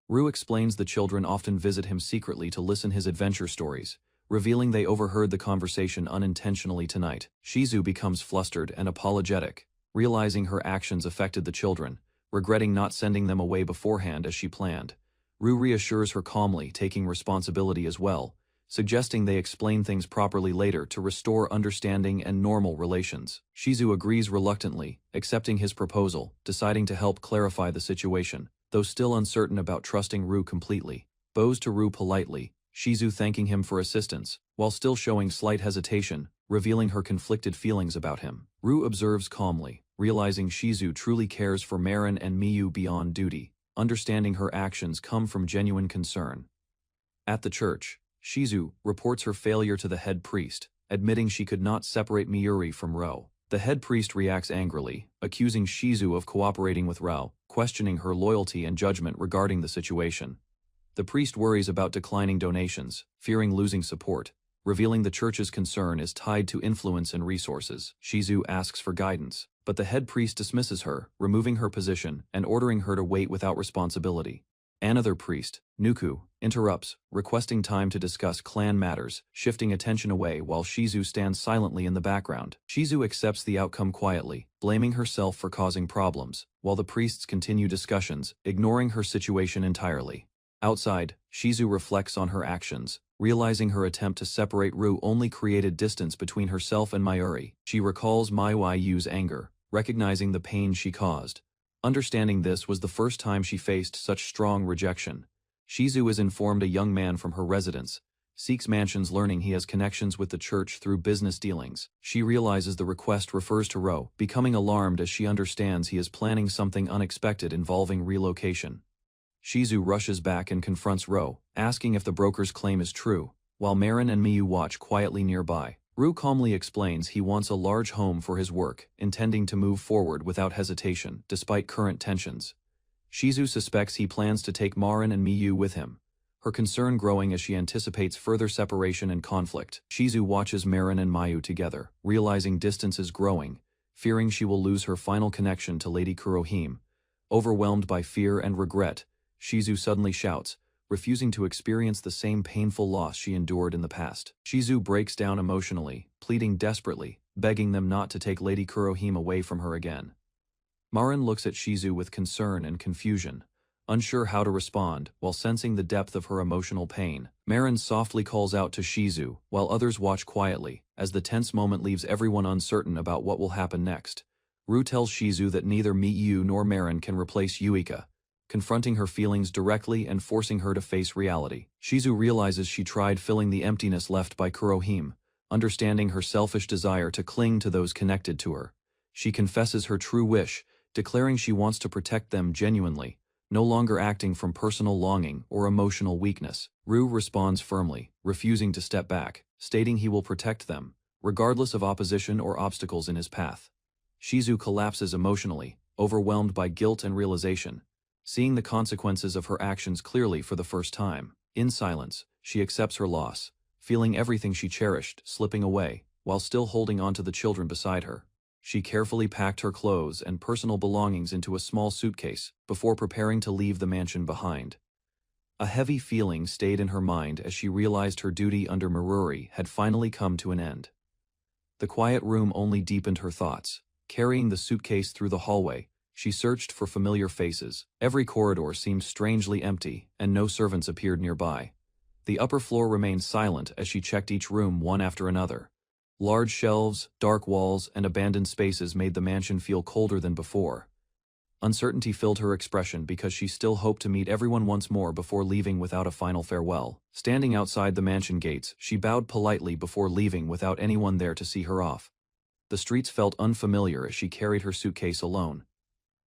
Rue explains the children often visit him secretly to listen his adventure stories, revealing they overheard the conversation unintentionally tonight. Shizu becomes flustered and apologetic, realizing her actions affected the children, regretting not sending them away beforehand as she planned. Rue reassures her calmly, taking responsibility as well, suggesting they explain things properly later to restore understanding and normal relations. Shizu agrees reluctantly, accepting his proposal, deciding to help clarify the situation, though still uncertain about trusting Rue completely. Bows to Rue politely, Shizu thanking him for assistance, while still showing slight hesitation, revealing her conflicted feelings about him. Rue observes calmly, realizing Shizu truly cares for Marin and Miyu beyond duty, understanding her actions come from genuine concern. At the church, Shizu reports her failure to the head priest, admitting she could not separate Miyuri from Rou. The head priest reacts angrily, accusing Shizu of cooperating with Rou, questioning her loyalty and judgment regarding the situation. The priest worries about declining donations, fearing losing support, revealing the church's concern is tied to influence and resources. Shizu asks for guidance, but the head priest dismisses her, removing her position and ordering her to wait without responsibility. Another priest, Nuku, interrupts, requesting time to discuss clan matters, shifting attention away while Shizu stands silently in the background. Shizu accepts the outcome quietly, blaming herself for causing problems, while the priests continue discussions, ignoring her situation entirely. Outside, Shizu reflects on her actions, realizing her attempt to separate Ru only created distance between herself and Mayuri. She recalls Yu's anger, recognizing the pain she caused. Understanding this was the first time she faced such strong rejection. Shizu is informed a young man from her residence seeks mansions, learning he has connections with the church through business dealings. She realizes the request refers to Ro, becoming alarmed as she understands he is planning something unexpected involving relocation. Shizu rushes back and confronts Ro, asking if the broker's claim is true, while Marin and Miyu watch quietly nearby. Ru calmly explains he wants a large home for his work, intending to move forward without hesitation, despite current tensions. Shizu suspects he plans to take Marin and Miyu with him, her concern growing as she anticipates further separation and conflict. Shizu watches Marin and Mayu together, realizing distance is growing, fearing she will lose her final connection to Lady Kurohime. Overwhelmed by fear and regret, Shizu suddenly shouts, refusing to experience the same painful loss she endured in the past. Shizu breaks down emotionally, pleading desperately, begging them not to take Lady Kurohime away from her again. Marin looks at Shizu with concern and confusion, unsure how to respond, while sensing the depth of her emotional pain. Marin softly calls out to Shizu, while others watch quietly, as the tense moment leaves everyone uncertain about what will happen next. Ru tells Shizu that neither Miyu nor Marin can replace Yuika, confronting her feelings directly and forcing her to face reality. Shizu realizes she tried filling the emptiness left by Kurohime, understanding her selfish desire to cling to those connected to her. She confesses her true wish, declaring she wants to protect them genuinely, no longer acting from personal longing or emotional weakness. Ru responds firmly, refusing to step back, stating he will protect them, regardless of opposition or obstacles in his path. Shizu collapses emotionally, overwhelmed by guilt and realization, seeing the consequences of her actions clearly for the first time. In silence, she accepts her loss, feeling everything she cherished slipping away, while still holding on to the children beside her. She carefully packed her clothes and personal belongings into a small suitcase before preparing to leave the mansion behind. A heavy feeling stayed in her mind as she realized her duty under Maruri had finally come to an end. The quiet room only deepened her thoughts. Carrying the suitcase through the hallway, she searched for familiar faces. Every corridor seemed strangely empty, and no servants appeared nearby. The upper floor remained silent as she checked each room one after another. Large shelves, dark walls, and abandoned spaces made the mansion feel colder than before. Uncertainty filled her expression because she still hoped to meet everyone once more before leaving without a final farewell. Standing outside the mansion gates, she bowed politely before leaving without anyone there to see her off. The streets felt unfamiliar as she carried her suitcase alone.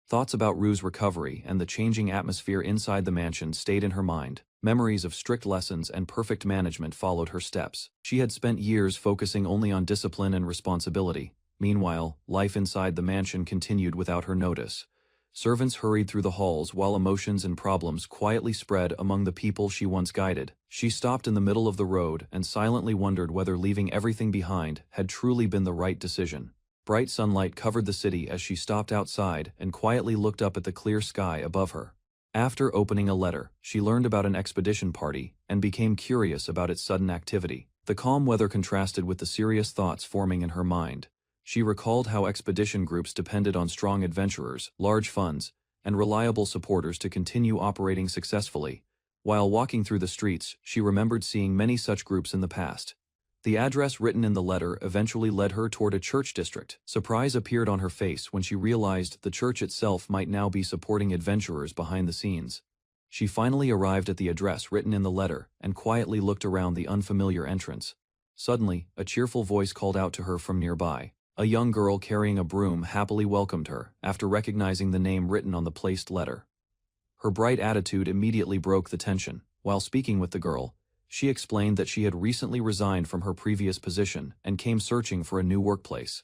Thoughts about Ru's recovery and the changing atmosphere inside the mansion stayed in her mind. Memories of strict lessons and perfect management followed her steps. She had spent years focusing only on discipline and responsibility. Meanwhile, life inside the mansion continued without her notice. Servants hurried through the halls while emotions and problems quietly spread among the people she once guided. She stopped in the middle of the road and silently wondered whether leaving everything behind had truly been the right decision. Bright sunlight covered the city as she stopped outside and quietly looked up at the clear sky above her. After opening a letter, she learned about an expedition party and became curious about its sudden activity. The calm weather contrasted with the serious thoughts forming in her mind. She recalled how expedition groups depended on strong adventurers, large funds, and reliable supporters to continue operating successfully. While walking through the streets, she remembered seeing many such groups in the past. The address written in the letter eventually led her toward a church district. Surprise appeared on her face when she realized the church itself might now be supporting adventurers behind the scenes. She finally arrived at the address written in the letter and quietly looked around the unfamiliar entrance. Suddenly, a cheerful voice called out to her from nearby. A young girl carrying a broom happily welcomed her after recognizing the name written on the placed letter. Her bright attitude immediately broke the tension. While speaking with the girl, she explained that she had recently resigned from her previous position and came searching for a new workplace.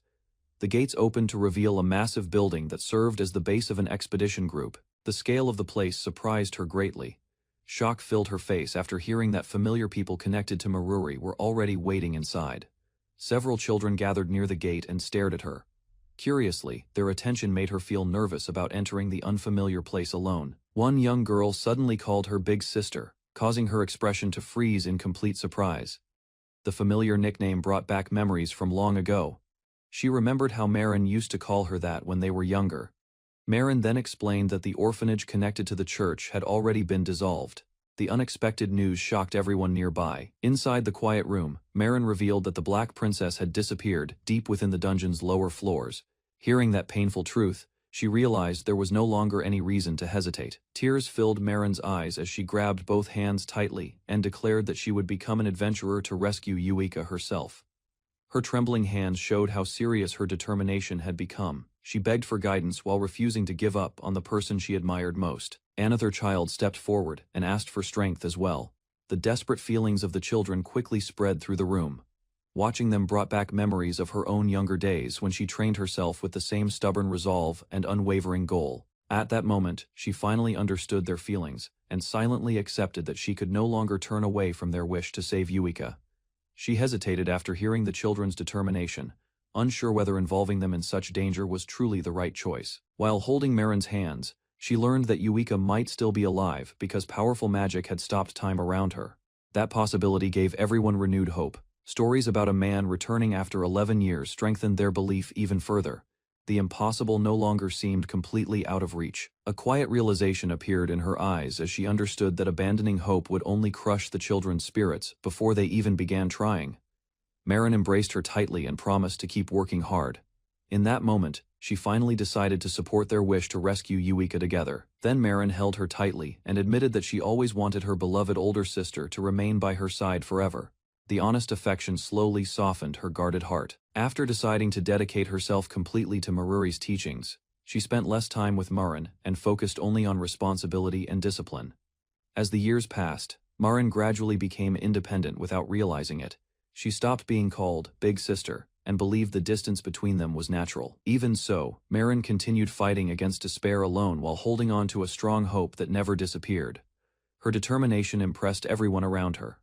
The gates opened to reveal a massive building that served as the base of an expedition group. The scale of the place surprised her greatly. Shock filled her face after hearing that familiar people connected to Maruri were already waiting inside. Several children gathered near the gate and stared at her. Curiously, their attention made her feel nervous about entering the unfamiliar place alone. One young girl suddenly called her big sister, causing her expression to freeze in complete surprise. The familiar nickname brought back memories from long ago. She remembered how Marin used to call her that when they were younger. Marin then explained that the orphanage connected to the church had already been dissolved. The unexpected news shocked everyone nearby. Inside the quiet room, Marin revealed that the Black Princess had disappeared deep within the dungeon's lower floors. Hearing that painful truth, she realized there was no longer any reason to hesitate. Tears filled Marin's eyes as she grabbed both hands tightly and declared that she would become an adventurer to rescue Yuika herself. Her trembling hands showed how serious her determination had become. She begged for guidance while refusing to give up on the person she admired most. Another child stepped forward and asked for strength as well. The desperate feelings of the children quickly spread through the room. Watching them brought back memories of her own younger days when she trained herself with the same stubborn resolve and unwavering goal. At that moment, she finally understood their feelings and silently accepted that she could no longer turn away from their wish to save Yuika. She hesitated after hearing the children's determination, unsure whether involving them in such danger was truly the right choice. While holding Marin's hands, she learned that Yuika might still be alive because powerful magic had stopped time around her. That possibility gave everyone renewed hope. Stories about a man returning after 11 years strengthened their belief even further. The impossible no longer seemed completely out of reach. A quiet realization appeared in her eyes as she understood that abandoning hope would only crush the children's spirits before they even began trying. Marin embraced her tightly and promised to keep working hard. In that moment, she finally decided to support their wish to rescue Yuika together. Then Marin held her tightly and admitted that she always wanted her beloved older sister to remain by her side forever. The honest affection slowly softened her guarded heart. After deciding to dedicate herself completely to Maruri's teachings, she spent less time with Marin and focused only on responsibility and discipline. As the years passed, Marin gradually became independent without realizing it. She stopped being called Big Sister and believed the distance between them was natural. Even so, Marin continued fighting against despair alone while holding on to a strong hope that never disappeared. Her determination impressed everyone around her.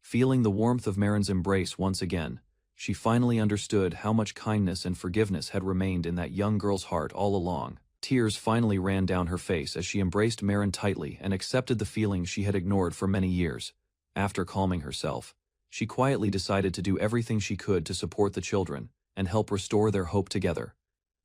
Feeling the warmth of Marin's embrace once again, she finally understood how much kindness and forgiveness had remained in that young girl's heart all along. Tears finally ran down her face as she embraced Marin tightly and accepted the feelings she had ignored for many years. After calming herself, she quietly decided to do everything she could to support the children and help restore their hope together.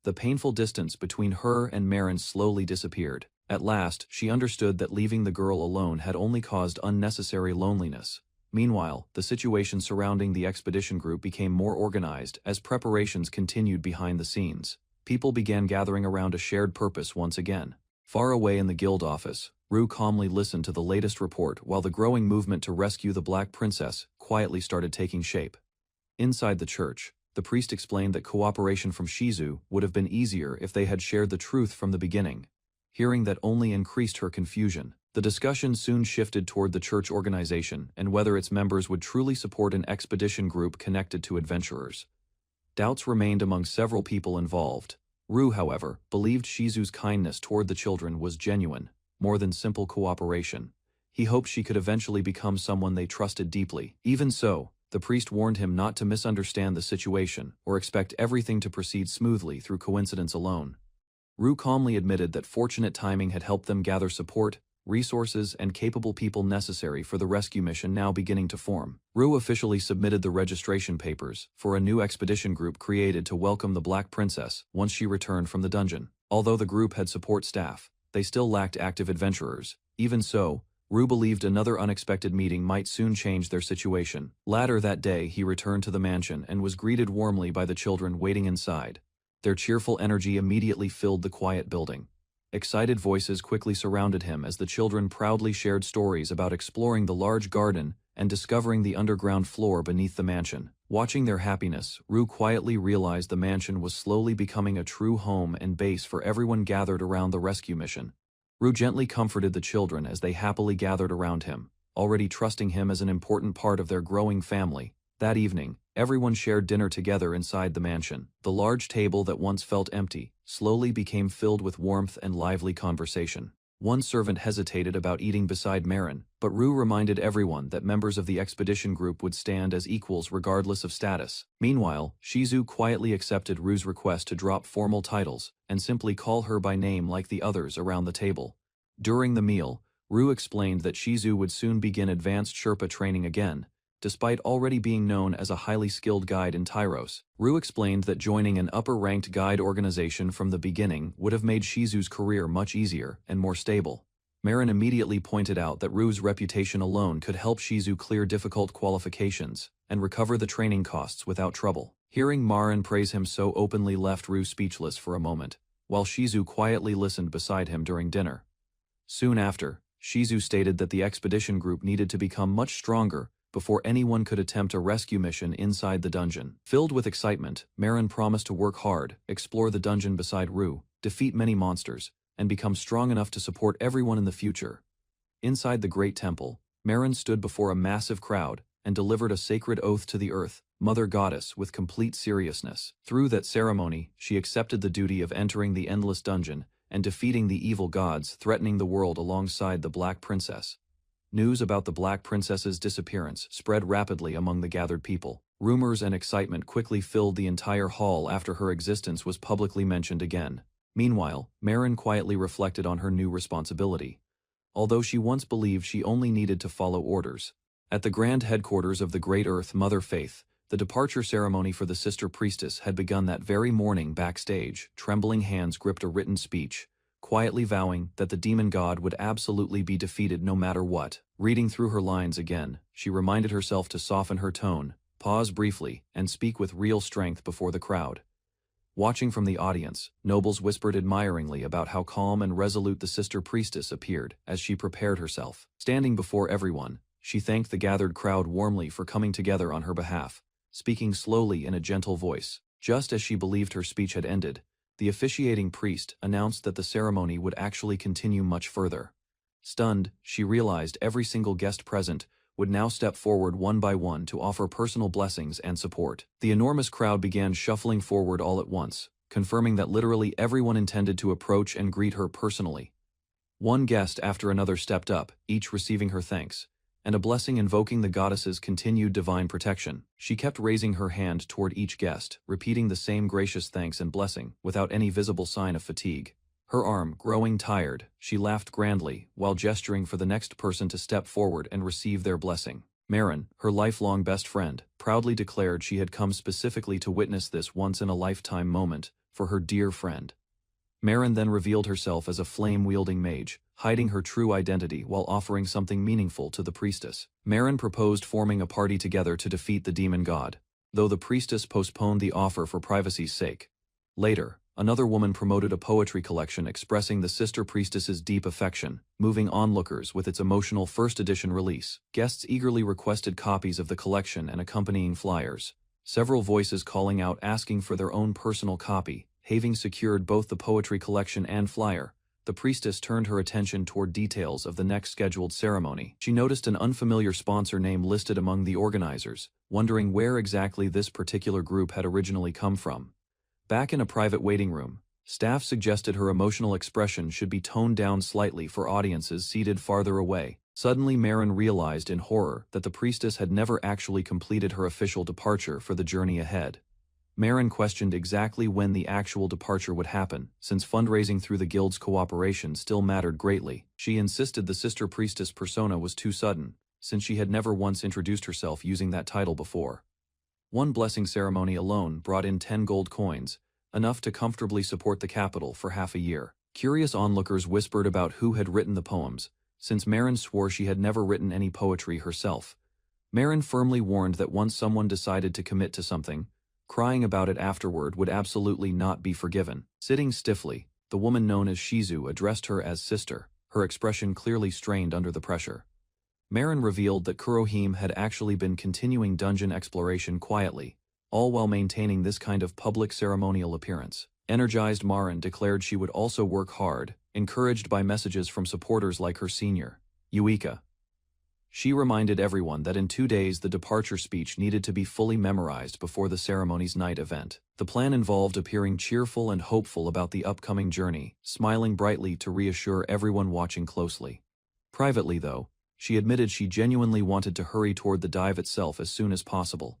The painful distance between her and Marin slowly disappeared. At last, she understood that leaving the girl alone had only caused unnecessary loneliness. Meanwhile, the situation surrounding the expedition group became more organized as preparations continued behind the scenes. People began gathering around a shared purpose once again. Far away in the guild office, Rue calmly listened to the latest report while the growing movement to rescue the Black Princess quietly started taking shape. Inside the church, the priest explained that cooperation from Shizu would have been easier if they had shared the truth from the beginning. Hearing that only increased her confusion. The discussion soon shifted toward the church organization and whether its members would truly support an expedition group connected to adventurers. Doubts remained among several people involved. Rue, however, believed Shizu's kindness toward the children was genuine, more than simple cooperation. He hoped she could eventually become someone they trusted deeply. Even so, the priest warned him not to misunderstand the situation or expect everything to proceed smoothly through coincidence alone. Rue calmly admitted that fortunate timing had helped them gather support, resources, and capable people necessary for the rescue mission now beginning to form. Rue officially submitted the registration papers for a new expedition group created to welcome the Black Princess once she returned from the dungeon. Although the group had support staff, they still lacked active adventurers. Even so, Rue believed another unexpected meeting might soon change their situation. Later that day, he returned to the mansion and was greeted warmly by the children waiting inside. Their cheerful energy immediately filled the quiet building. Excited voices quickly surrounded him as the children proudly shared stories about exploring the large garden and discovering the underground floor beneath the mansion. Watching their happiness, Rue quietly realized the mansion was slowly becoming a true home and base for everyone gathered around the rescue mission. Rue gently comforted the children as they happily gathered around him, already trusting him as an important part of their growing family. That evening, everyone shared dinner together inside the mansion. The large table that once felt empty slowly became filled with warmth and lively conversation. One servant hesitated about eating beside Marin, but Ru reminded everyone that members of the expedition group would stand as equals regardless of status. Meanwhile, Shizu quietly accepted Ru's request to drop formal titles and simply call her by name like the others around the table. During the meal, Ru explained that Shizu would soon begin advanced Sherpa training again, despite already being known as a highly skilled guide in Tyros. Ru explained that joining an upper-ranked guide organization from the beginning would have made Shizu's career much easier and more stable. Marin immediately pointed out that Ru's reputation alone could help Shizu clear difficult qualifications and recover the training costs without trouble. Hearing Marin praise him so openly left Ru speechless for a moment, while Shizu quietly listened beside him during dinner. Soon after, Shizu stated that the expedition group needed to become much stronger before anyone could attempt a rescue mission inside the dungeon. Filled with excitement, Marin promised to work hard, explore the dungeon beside Ru, defeat many monsters, and become strong enough to support everyone in the future. Inside the Great Temple, Marin stood before a massive crowd and delivered a sacred oath to the Earth, Mother Goddess, with complete seriousness. Through that ceremony, she accepted the duty of entering the Endless Dungeon and defeating the evil gods threatening the world alongside the Black Princess. News about the Black Princess's disappearance spread rapidly among the gathered people. Rumors and excitement quickly filled the entire hall after her existence was publicly mentioned again. Meanwhile, Marin quietly reflected on her new responsibility. Although she once believed she only needed to follow orders. At the grand headquarters of the Great Earth Mother Faith, the departure ceremony for the Sister Priestess had begun that very morning. Backstage, trembling hands gripped a written speech, quietly vowing that the demon god would absolutely be defeated no matter what. Reading through her lines again, she reminded herself to soften her tone, pause briefly, and speak with real strength before the crowd. Watching from the audience, nobles whispered admiringly about how calm and resolute the Sister Priestess appeared as she prepared herself. Standing before everyone, she thanked the gathered crowd warmly for coming together on her behalf, speaking slowly in a gentle voice. Just as she believed her speech had ended, the officiating priest announced that the ceremony would actually continue much further. Stunned, she realized every single guest present would now step forward one by one to offer personal blessings and support. The enormous crowd began shuffling forward all at once, confirming that literally everyone intended to approach and greet her personally. One guest after another stepped up, each receiving her thanks, and a blessing invoking the goddess's continued divine protection. She kept raising her hand toward each guest, repeating the same gracious thanks and blessing, without any visible sign of fatigue. Her arm growing tired, she laughed grandly, while gesturing for the next person to step forward and receive their blessing. Marin, her lifelong best friend, proudly declared she had come specifically to witness this once-in-a-lifetime moment for her dear friend. Marin then revealed herself as a flame-wielding mage, hiding her true identity while offering something meaningful to the priestess. Marin proposed forming a party together to defeat the demon god, though the priestess postponed the offer for privacy's sake. Later, another woman promoted a poetry collection expressing the Sister Priestess's deep affection, moving onlookers with its emotional first edition release. Guests eagerly requested copies of the collection and accompanying flyers, several voices calling out asking for their own personal copy. Having secured both the poetry collection and flyer, the priestess turned her attention toward details of the next scheduled ceremony. She noticed an unfamiliar sponsor name listed among the organizers, wondering where exactly this particular group had originally come from. Back in a private waiting room, staff suggested her emotional expression should be toned down slightly for audiences seated farther away. Suddenly Marin realized in horror that the priestess had never actually completed her official departure for the journey ahead. Marin questioned exactly when the actual departure would happen, since fundraising through the guild's cooperation still mattered greatly. She insisted the Sister Priestess persona was too sudden, since she had never once introduced herself using that title before. One blessing ceremony alone brought in 10 gold coins, enough to comfortably support the capital for half a year. Curious onlookers whispered about who had written the poems, since Marin swore she had never written any poetry herself. Marin firmly warned that once someone decided to commit to something, crying about it afterward would absolutely not be forgiven. Sitting stiffly, the woman known as Shizu addressed her as sister, her expression clearly strained under the pressure. Marin revealed that Kurohime had actually been continuing dungeon exploration quietly, all while maintaining this kind of public ceremonial appearance. Energized, Marin declared she would also work hard, encouraged by messages from supporters like her senior, Yuika. She reminded everyone that in 2 days the departure speech needed to be fully memorized before the ceremony's night event. The plan involved appearing cheerful and hopeful about the upcoming journey, smiling brightly to reassure everyone watching closely. Privately, though, she admitted she genuinely wanted to hurry toward the dive itself as soon as possible.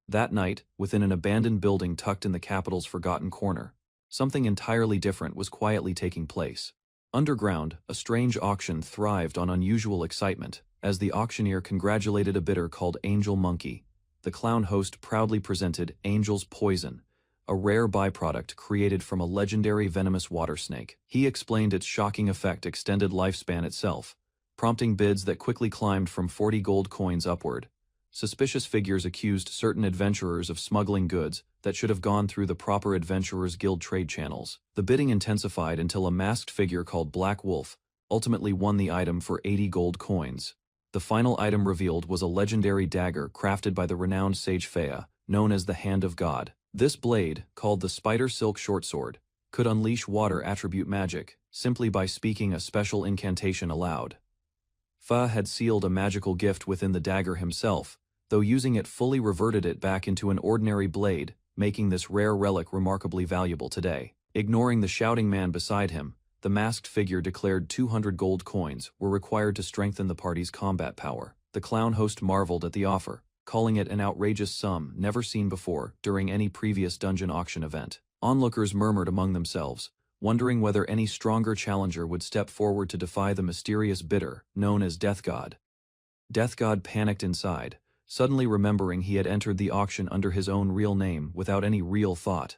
That night, within an abandoned building tucked in the capital's forgotten corner, something entirely different was quietly taking place. Underground, a strange auction thrived on unusual excitement, as the auctioneer congratulated a bidder called Angel Monkey. The clown host proudly presented Angel's Poison, a rare byproduct created from a legendary venomous water snake. He explained its shocking effect extended lifespan itself, prompting bids that quickly climbed from 40 gold coins upward. Suspicious figures accused certain adventurers of smuggling goods that should have gone through the proper Adventurers Guild trade channels. The bidding intensified until a masked figure called Black Wolf ultimately won the item for 80 gold coins. The final item revealed was a legendary dagger crafted by the renowned sage Fea, known as the Hand of God. This blade, called the Spider Silk Shortsword, could unleash water attribute magic simply by speaking a special incantation aloud. Fa had sealed a magical gift within the dagger himself, though using it fully reverted it back into an ordinary blade, making this rare relic remarkably valuable today. Ignoring the shouting man beside him, the masked figure declared 200 gold coins were required to strengthen the party's combat power. The clown host marveled at the offer, calling it an outrageous sum never seen before during any previous dungeon auction event. Onlookers murmured among themselves, wondering whether any stronger challenger would step forward to defy the mysterious bidder known as Death God. Death God panicked inside, suddenly remembering he had entered the auction under his own real name without any real thought.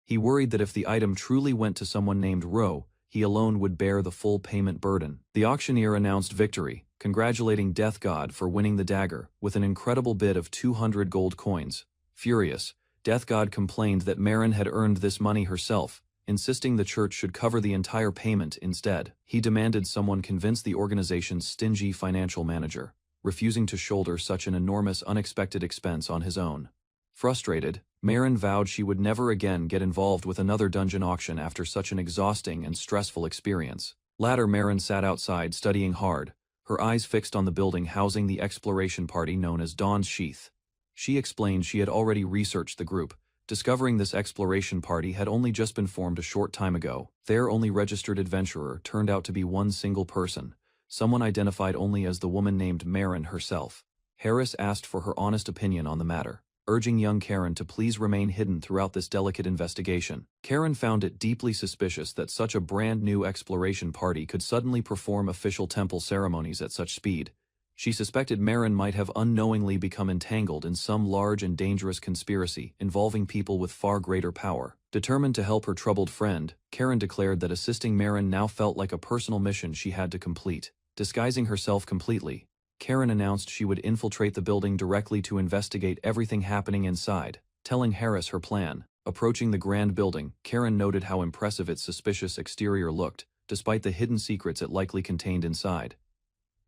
He worried that if the item truly went to someone named Ro, he alone would bear the full payment burden. The auctioneer announced victory, congratulating Death God for winning the dagger with an incredible bid of 200 gold coins. Furious, Death God complained that Marin had earned this money herself, insisting the church should cover the entire payment instead. He demanded someone convince the organization's stingy financial manager, refusing to shoulder such an enormous unexpected expense on his own. Frustrated, Marin vowed she would never again get involved with another dungeon auction after such an exhausting and stressful experience. Later, Marin sat outside studying hard, her eyes fixed on the building housing the exploration party known as Dawn's Sheath. She explained she had already researched the group, discovering this exploration party had only just been formed a short time ago. Their only registered adventurer turned out to be one single person, someone identified only as the woman named Marin herself. Harris asked for her honest opinion on the matter, urging young Karen to please remain hidden throughout this delicate investigation. Karen found it deeply suspicious that such a brand new exploration party could suddenly perform official temple ceremonies at such speed. She suspected Marin might have unknowingly become entangled in some large and dangerous conspiracy involving people with far greater power. Determined to help her troubled friend, Karen declared that assisting Marin now felt like a personal mission she had to complete. Disguising herself completely, Karen announced she would infiltrate the building directly to investigate everything happening inside, telling Harris her plan. Approaching the grand building, Karen noted how impressive its suspicious exterior looked, despite the hidden secrets it likely contained inside.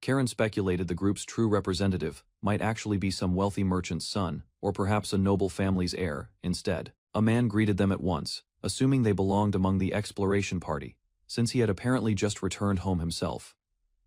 Karen speculated the group's true representative might actually be some wealthy merchant's son, or perhaps a noble family's heir, instead. A man greeted them at once, assuming they belonged among the exploration party, since he had apparently just returned home himself.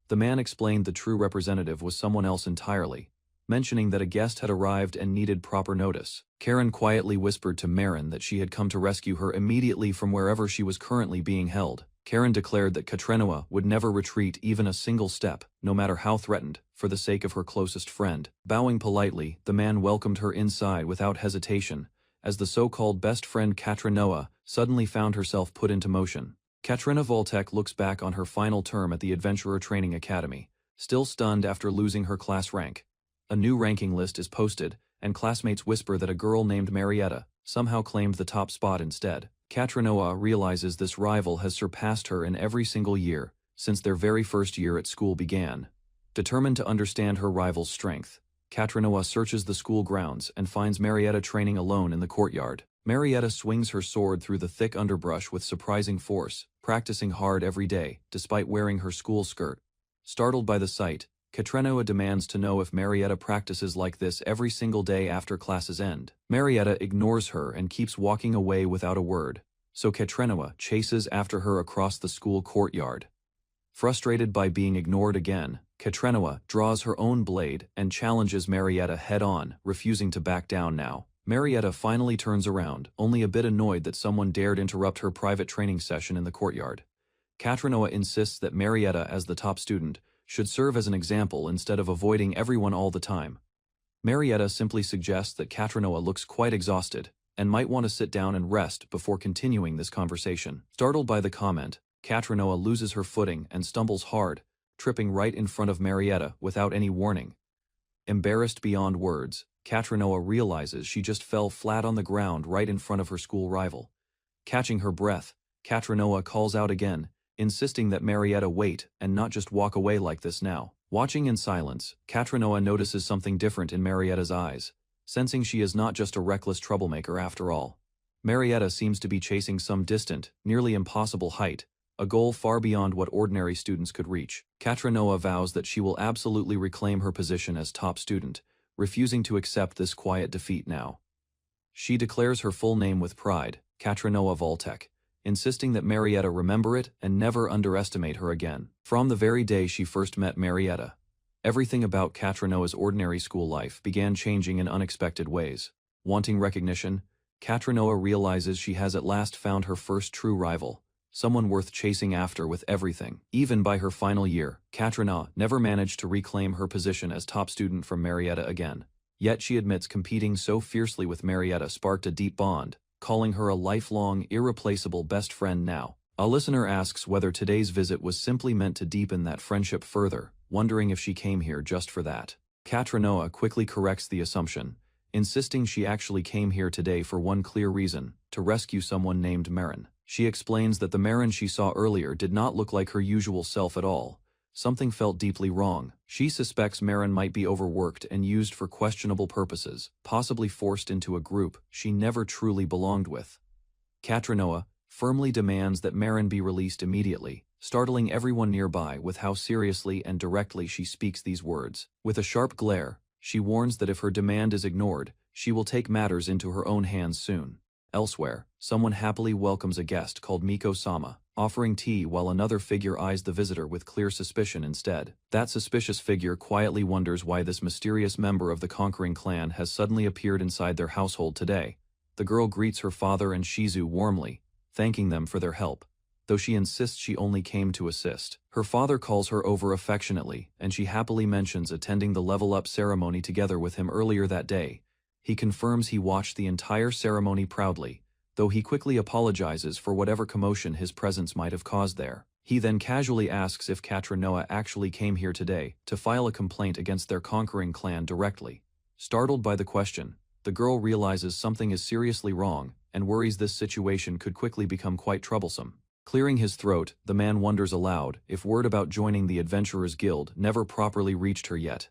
The man explained the true representative was someone else entirely, mentioning that a guest had arrived and needed proper notice. Karen quietly whispered to Marin that she had come to rescue her immediately from wherever she was currently being held. Karen declared that Katrenoa would never retreat even a single step, no matter how threatened, for the sake of her closest friend. Bowing politely, the man welcomed her inside without hesitation, as the so-called best friend Katrenoa suddenly found herself put into motion. Katrina Voltek looks back on her final term at the Adventurer Training Academy, still stunned after losing her class rank. A new ranking list is posted, and classmates whisper that a girl named Marietta somehow claimed the top spot instead. Katrenoa realizes this rival has surpassed her in every single year since their very first year at school began. Determined to understand her rival's strength, Katrenoa searches the school grounds and finds Marietta training alone in the courtyard. Marietta swings her sword through the thick underbrush with surprising force, practicing hard every day, despite wearing her school skirt. Startled by the sight, Katrenoa demands to know if Marietta practices like this every single day after classes end. Marietta ignores her and keeps walking away without a word, so Katrenoa chases after her across the school courtyard. Frustrated by being ignored again, Katrenoa draws her own blade and challenges Marietta head-on, refusing to back down now. Marietta finally turns around, only a bit annoyed that someone dared interrupt her private training session in the courtyard. Katrenoa insists that Marietta, as the top student, should serve as an example instead of avoiding everyone all the time. Marietta simply suggests that Katrenoa looks quite exhausted and might want to sit down and rest before continuing this conversation. Startled by the comment, Katrenoa loses her footing and stumbles hard, tripping right in front of Marietta without any warning. Embarrassed beyond words, Katrenoa realizes she just fell flat on the ground right in front of her school rival. Catching her breath, Katrenoa calls out again, insisting that Marietta wait and not just walk away like this now. Watching in silence, Katrenoa notices something different in Marietta's eyes, sensing she is not just a reckless troublemaker after all. Marietta seems to be chasing some distant, nearly impossible height, a goal far beyond what ordinary students could reach. Katrenoa vows that she will absolutely reclaim her position as top student, refusing to accept this quiet defeat now. She declares her full name with pride, Katrenoa Voltek, insisting that Marietta remember it and never underestimate her again. From the very day she first met Marietta, everything about Katrenoa's ordinary school life began changing in unexpected ways. Wanting recognition, Katrenoa realizes she has at last found her first true rival, someone worth chasing after with everything. Even by her final year, Katrenoa never managed to reclaim her position as top student from Marietta again. Yet she admits competing so fiercely with Marietta sparked a deep bond, calling her a lifelong, irreplaceable best friend now. A listener asks whether today's visit was simply meant to deepen that friendship further, wondering if she came here just for that. Katrenoa quickly corrects the assumption, insisting she actually came here today for one clear reason: to rescue someone named Marin. She explains that the Marin she saw earlier did not look like her usual self at all. Something felt deeply wrong. She suspects Marin might be overworked and used for questionable purposes, possibly forced into a group she never truly belonged with. Katrenoa firmly demands that Marin be released immediately, startling everyone nearby with how seriously and directly she speaks these words. With a sharp glare, she warns that if her demand is ignored, she will take matters into her own hands soon. Elsewhere, someone happily welcomes a guest called Miko-sama, offering tea while another figure eyes the visitor with clear suspicion instead. That suspicious figure quietly wonders why this mysterious member of the conquering clan has suddenly appeared inside their household today. The girl greets her father and Shizu warmly, thanking them for their help, though she insists she only came to assist. Her father calls her over affectionately, and she happily mentions attending the level-up ceremony together with him earlier that day. He confirms he watched the entire ceremony proudly, though he quickly apologizes for whatever commotion his presence might have caused there. He then casually asks if Katrenoa actually came here today to file a complaint against their conquering clan directly. Startled by the question, the girl realizes something is seriously wrong and worries this situation could quickly become quite troublesome. Clearing his throat, the man wonders aloud if word about joining the Adventurers Guild never properly reached her yet.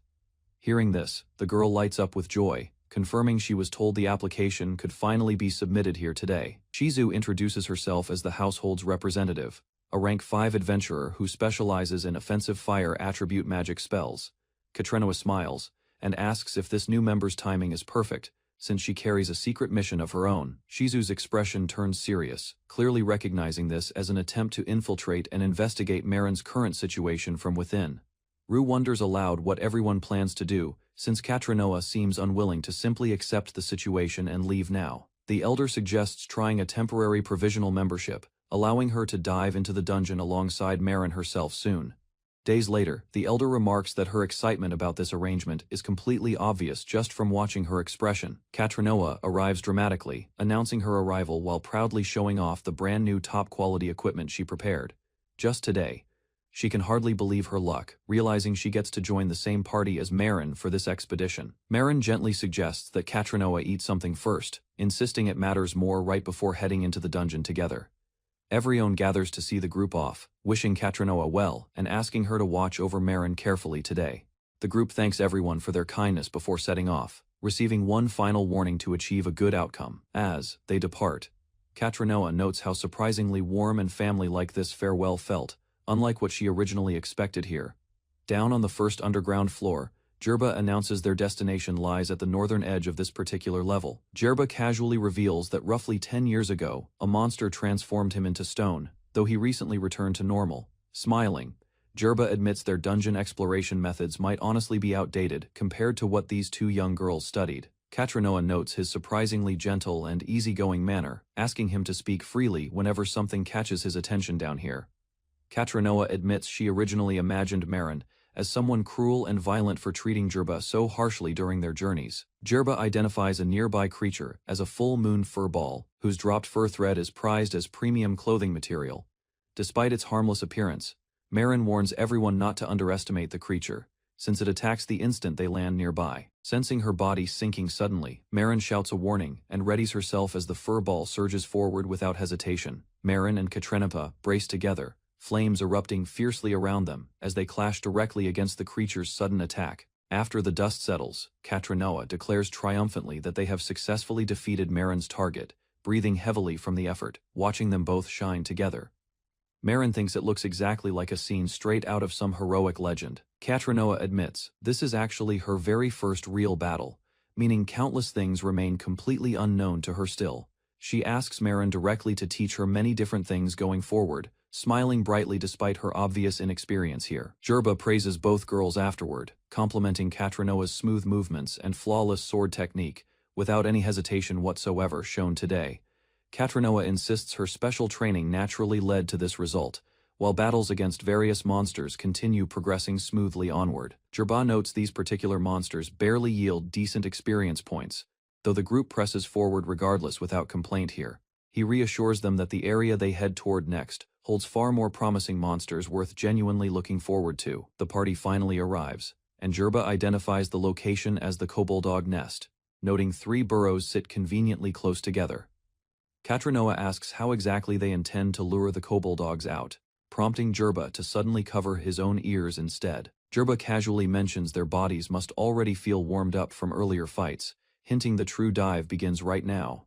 Hearing this, the girl lights up with joy, confirming she was told the application could finally be submitted here today. Shizu introduces herself as the household's representative, a rank 5 adventurer who specializes in offensive fire attribute magic spells. Katrenoa smiles, and asks if this new member's timing is perfect, since she carries a secret mission of her own. Shizu's expression turns serious, clearly recognizing this as an attempt to infiltrate and investigate Marin's current situation from within. Rue wonders aloud what everyone plans to do, since Katrenoa seems unwilling to simply accept the situation and leave now. The elder suggests trying a temporary provisional membership, allowing her to dive into the dungeon alongside Marin herself soon. Days later, the elder remarks that her excitement about this arrangement is completely obvious just from watching her expression. Katrenoa arrives dramatically, announcing her arrival while proudly showing off the brand new top-quality equipment she prepared. Just today, she can hardly believe her luck, realizing she gets to join the same party as Marin for this expedition. Marin gently suggests that Katrenoa eat something first, insisting it matters more right before heading into the dungeon together. Everyone gathers to see the group off, wishing Katrenoa well and asking her to watch over Marin carefully today. The group thanks everyone for their kindness before setting off, receiving one final warning to achieve a good outcome. As they depart, Katrenoa notes how surprisingly warm and family-like this farewell felt, unlike what she originally expected here. Down on the first underground floor, Jerba announces their destination lies at the northern edge of this particular level. Jerba casually reveals that roughly 10 years ago, a monster transformed him into stone, though he recently returned to normal. Smiling, Jerba admits their dungeon exploration methods might honestly be outdated compared to what these two young girls studied. Katranoa notes his surprisingly gentle and easygoing manner, asking him to speak freely whenever something catches his attention down here. Katranoa admits she originally imagined Marin as someone cruel and violent for treating Jerba so harshly during their journeys. Jerba identifies a nearby creature as a full moon furball, whose dropped fur thread is prized as premium clothing material. Despite its harmless appearance, Marin warns everyone not to underestimate the creature, since it attacks the instant they land nearby. Sensing her body sinking suddenly, Marin shouts a warning and readies herself as the furball surges forward without hesitation. Marin and Katrenopa brace together, flames erupting fiercely around them as they clash directly against the creature's sudden attack. After the dust settles, Katrenoa declares triumphantly that they have successfully defeated Marin's target, breathing heavily from the effort, watching them both shine together. Marin thinks it looks exactly like a scene straight out of some heroic legend. Katrenoa admits this is actually her very first real battle, meaning countless things remain completely unknown to her still. She asks Marin directly to teach her many different things going forward, smiling brightly despite her obvious inexperience here. Jerba praises both girls afterward, complimenting Katrenoa's smooth movements and flawless sword technique, without any hesitation whatsoever shown today. Katrenoa insists her special training naturally led to this result, while battles against various monsters continue progressing smoothly onward. Jerba notes these particular monsters barely yield decent experience points, though the group presses forward regardless without complaint here. He reassures them that the area they head toward next holds far more promising monsters worth genuinely looking forward to. The party finally arrives, and Jerba identifies the location as the Koboldog Nest, noting 3 burrows sit conveniently close together. Katrenoa asks how exactly they intend to lure the Koboldogs out, prompting Jerba to suddenly cover his own ears instead. Jerba casually mentions their bodies must already feel warmed up from earlier fights, hinting the true dive begins right now.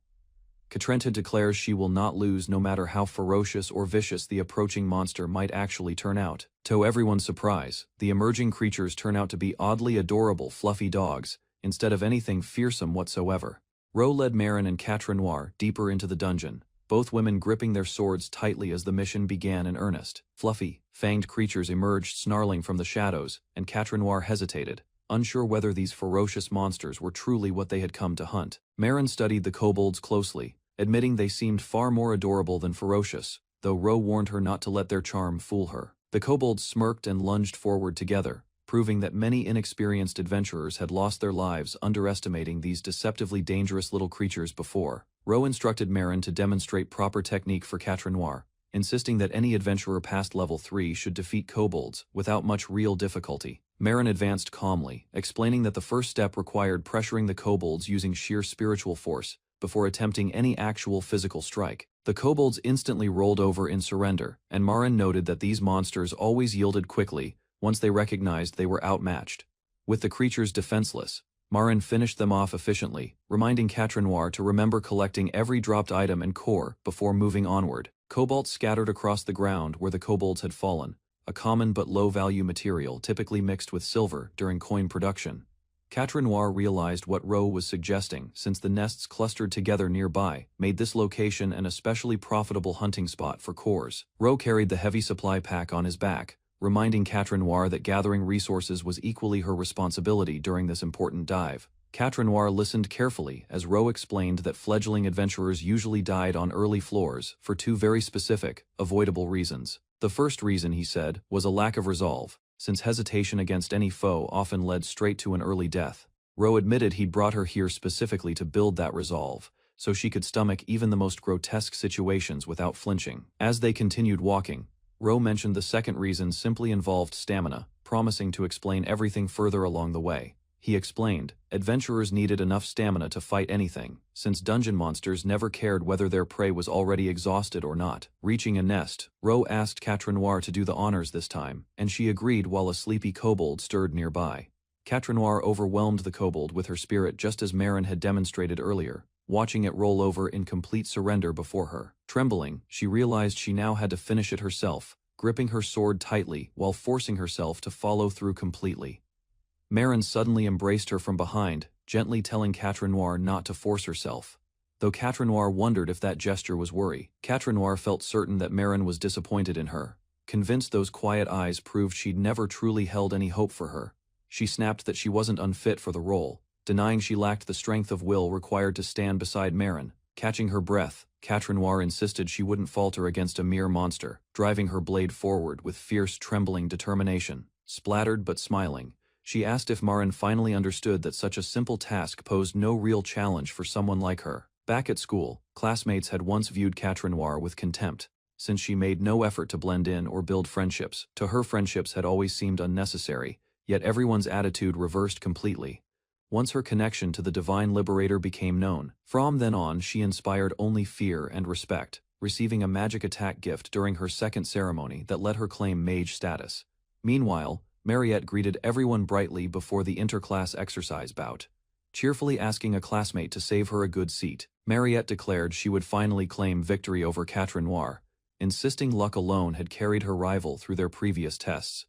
Katrenta declares she will not lose no matter how ferocious or vicious the approaching monster might actually turn out. To everyone's surprise, the emerging creatures turn out to be oddly adorable fluffy dogs, instead of anything fearsome whatsoever. Ro led Marin and Katrenoir deeper into the dungeon, both women gripping their swords tightly as the mission began in earnest. Fluffy, fanged creatures emerged snarling from the shadows, and Katrenoir hesitated, unsure whether these ferocious monsters were truly what they had come to hunt. Marin studied the kobolds closely, admitting they seemed far more adorable than ferocious, though Ro warned her not to let their charm fool her. The kobolds smirked and lunged forward together, proving that many inexperienced adventurers had lost their lives underestimating these deceptively dangerous little creatures before. Ro instructed Marin to demonstrate proper technique for Katrenoir, insisting that any adventurer past level 3 should defeat kobolds without much real difficulty. Marin advanced calmly, explaining that the first step required pressuring the kobolds using sheer spiritual force before attempting any actual physical strike. The kobolds instantly rolled over in surrender, and Marin noted that these monsters always yielded quickly once they recognized they were outmatched. With the creatures defenseless, Marin finished them off efficiently, reminding Katrenoir to remember collecting every dropped item and core before moving onward. Cobalt scattered across the ground where the kobolds had fallen, a common but low-value material typically mixed with silver during coin production. Katrenoir realized what Ro was suggesting, since the nests clustered together nearby made this location an especially profitable hunting spot for cores. Ro carried the heavy supply pack on his back, reminding Katrenoir that gathering resources was equally her responsibility during this important dive. Katrenoir listened carefully as Ro explained that fledgling adventurers usually died on early floors for 2 very specific, avoidable reasons. The first reason, he said, was a lack of resolve, since hesitation against any foe often led straight to an early death. Ro admitted he'd brought her here specifically to build that resolve, so she could stomach even the most grotesque situations without flinching. As they continued walking, Ro mentioned the second reason simply involved stamina, promising to explain everything further along the way. He explained, adventurers needed enough stamina to fight anything, since dungeon monsters never cared whether their prey was already exhausted or not. Reaching a nest, Ro asked Katrenoir to do the honors this time, and she agreed while a sleepy kobold stirred nearby. Katrenoir overwhelmed the kobold with her spirit just as Marin had demonstrated earlier, watching it roll over in complete surrender before her. Trembling, she realized she now had to finish it herself, gripping her sword tightly while forcing herself to follow through completely. Marin suddenly embraced her from behind, gently telling Katrenoir not to force herself. Though Katrenoir wondered if that gesture was worry, Katrenoir felt certain that Marin was disappointed in her, convinced those quiet eyes proved she'd never truly held any hope for her. She snapped that she wasn't unfit for the role, denying she lacked the strength of will required to stand beside Marin. Catching her breath, Catrinoir insisted she wouldn't falter against a mere monster, driving her blade forward with fierce, trembling determination. Splattered but smiling, she asked if Marin finally understood that such a simple task posed no real challenge for someone like her. Back at school, classmates had once viewed Catrinoir with contempt, since she made no effort to blend in or build friendships. To her, friendships had always seemed unnecessary, yet everyone's attitude reversed completely once her connection to the Divine Liberator became known. From then on, she inspired only fear and respect, receiving a magic attack gift during her second ceremony that let her claim mage status. Meanwhile, Mariette greeted everyone brightly before the interclass exercise bout, cheerfully asking a classmate to save her a good seat. Mariette declared she would finally claim victory over Catrinoir, insisting luck alone had carried her rival through their previous tests.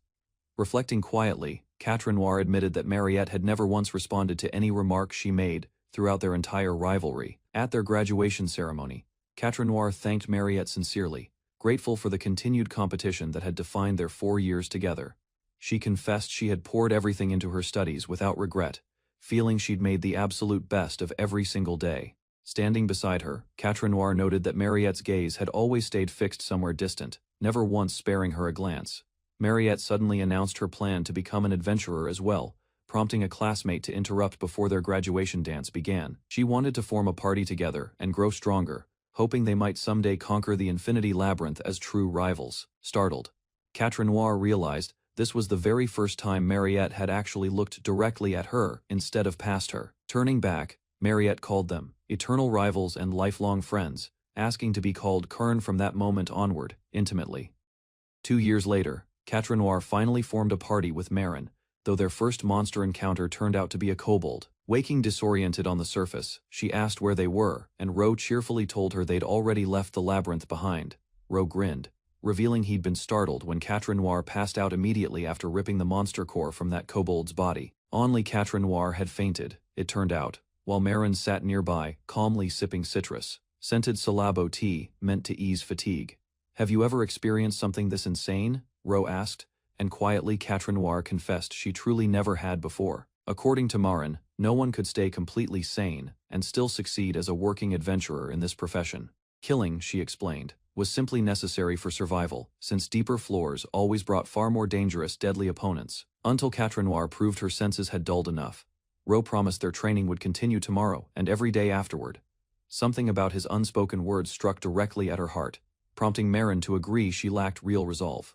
Reflecting quietly, Catrinoir admitted that Mariette had never once responded to any remark she made throughout their entire rivalry. At their graduation ceremony, Catrinoir thanked Mariette sincerely, grateful for the continued competition that had defined their 4 years together. She confessed she had poured everything into her studies without regret, feeling she'd made the absolute best of every single day. Standing beside her, Catrinoir noted that Mariette's gaze had always stayed fixed somewhere distant, never once sparing her a glance. Mariette suddenly announced her plan to become an adventurer as well, prompting a classmate to interrupt before their graduation dance began. She wanted to form a party together and grow stronger, hoping they might someday conquer the Infinity Labyrinth as true rivals. Startled, Catrinoir realized this was the very first time Mariette had actually looked directly at her instead of past her. Turning back, Mariette called them eternal rivals and lifelong friends, asking to be called Kern from that moment onward, intimately. 2 years later, Catrinoir finally formed a party with Marin, though their first monster encounter turned out to be a kobold. Waking disoriented on the surface, she asked where they were, and Ro cheerfully told her they'd already left the labyrinth behind. Ro grinned, revealing he'd been startled when Catrinoir passed out immediately after ripping the monster core from that kobold's body. Only Catrinoir had fainted, it turned out, while Marin sat nearby, calmly sipping citrus-scented Salabo tea meant to ease fatigue. "Have you ever experienced something this insane?" Ro asked, and quietly Catrinoir confessed she truly never had before. According to Marin, no one could stay completely sane and still succeed as a working adventurer in this profession. Killing, she explained, was simply necessary for survival, since deeper floors always brought far more dangerous, deadly opponents. Until Catrinoir proved her senses had dulled enough, Ro promised their training would continue tomorrow and every day afterward. Something about his unspoken words struck directly at her heart, prompting Marin to agree she lacked real resolve.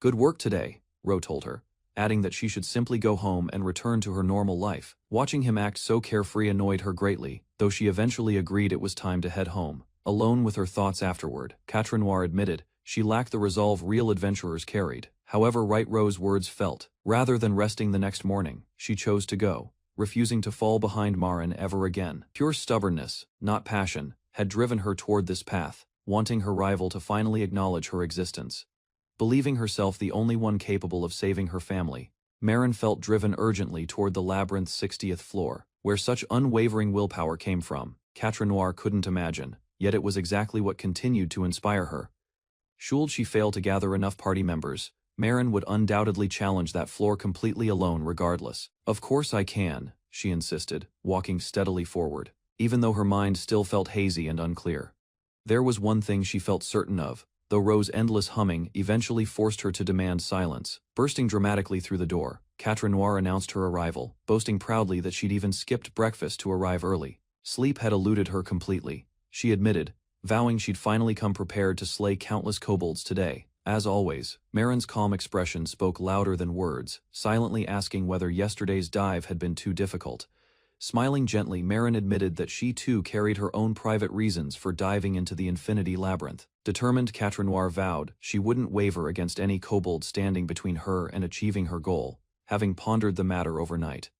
"Good work today," Ro told her, adding that she should simply go home and return to her normal life. Watching him act so carefree annoyed her greatly, though she eventually agreed it was time to head home. Alone with her thoughts afterward, Catrinoir admitted she lacked the resolve real adventurers carried. However right Ro's words felt, rather than resting the next morning, she chose to go, refusing to fall behind Marin ever again. Pure stubbornness, not passion, had driven her toward this path, wanting her rival to finally acknowledge her existence. Believing herself the only one capable of saving her family, Marin felt driven urgently toward the labyrinth's 60th floor. Where such unwavering willpower came from, Catrinoir couldn't imagine, yet it was exactly what continued to inspire her. Should she fail to gather enough party members, Marin would undoubtedly challenge that floor completely alone regardless. "Of course I can," she insisted, walking steadily forward, even though her mind still felt hazy and unclear. There was one thing she felt certain of, though Ro's endless humming eventually forced her to demand silence. Bursting dramatically through the door, Catrinoir announced her arrival, boasting proudly that she'd even skipped breakfast to arrive early. Sleep had eluded her completely, she admitted, vowing she'd finally come prepared to slay countless kobolds today. As always, Marin's calm expression spoke louder than words, silently asking whether yesterday's dive had been too difficult. Smiling gently, Marin admitted that she too carried her own private reasons for diving into the Infinity Labyrinth. Determined, Catrinoir vowed she wouldn't waver against any kobold standing between her and achieving her goal, having pondered the matter overnight.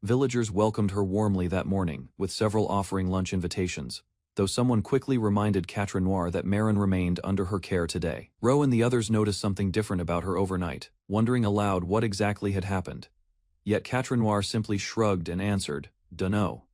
Villagers welcomed her warmly that morning, with several offering lunch invitations, though someone quickly reminded Catrinoir that Marin remained under her care today. Ro and the others noticed something different about her overnight, wondering aloud what exactly had happened. Yet Catrinoir simply shrugged and answered, "Dunno."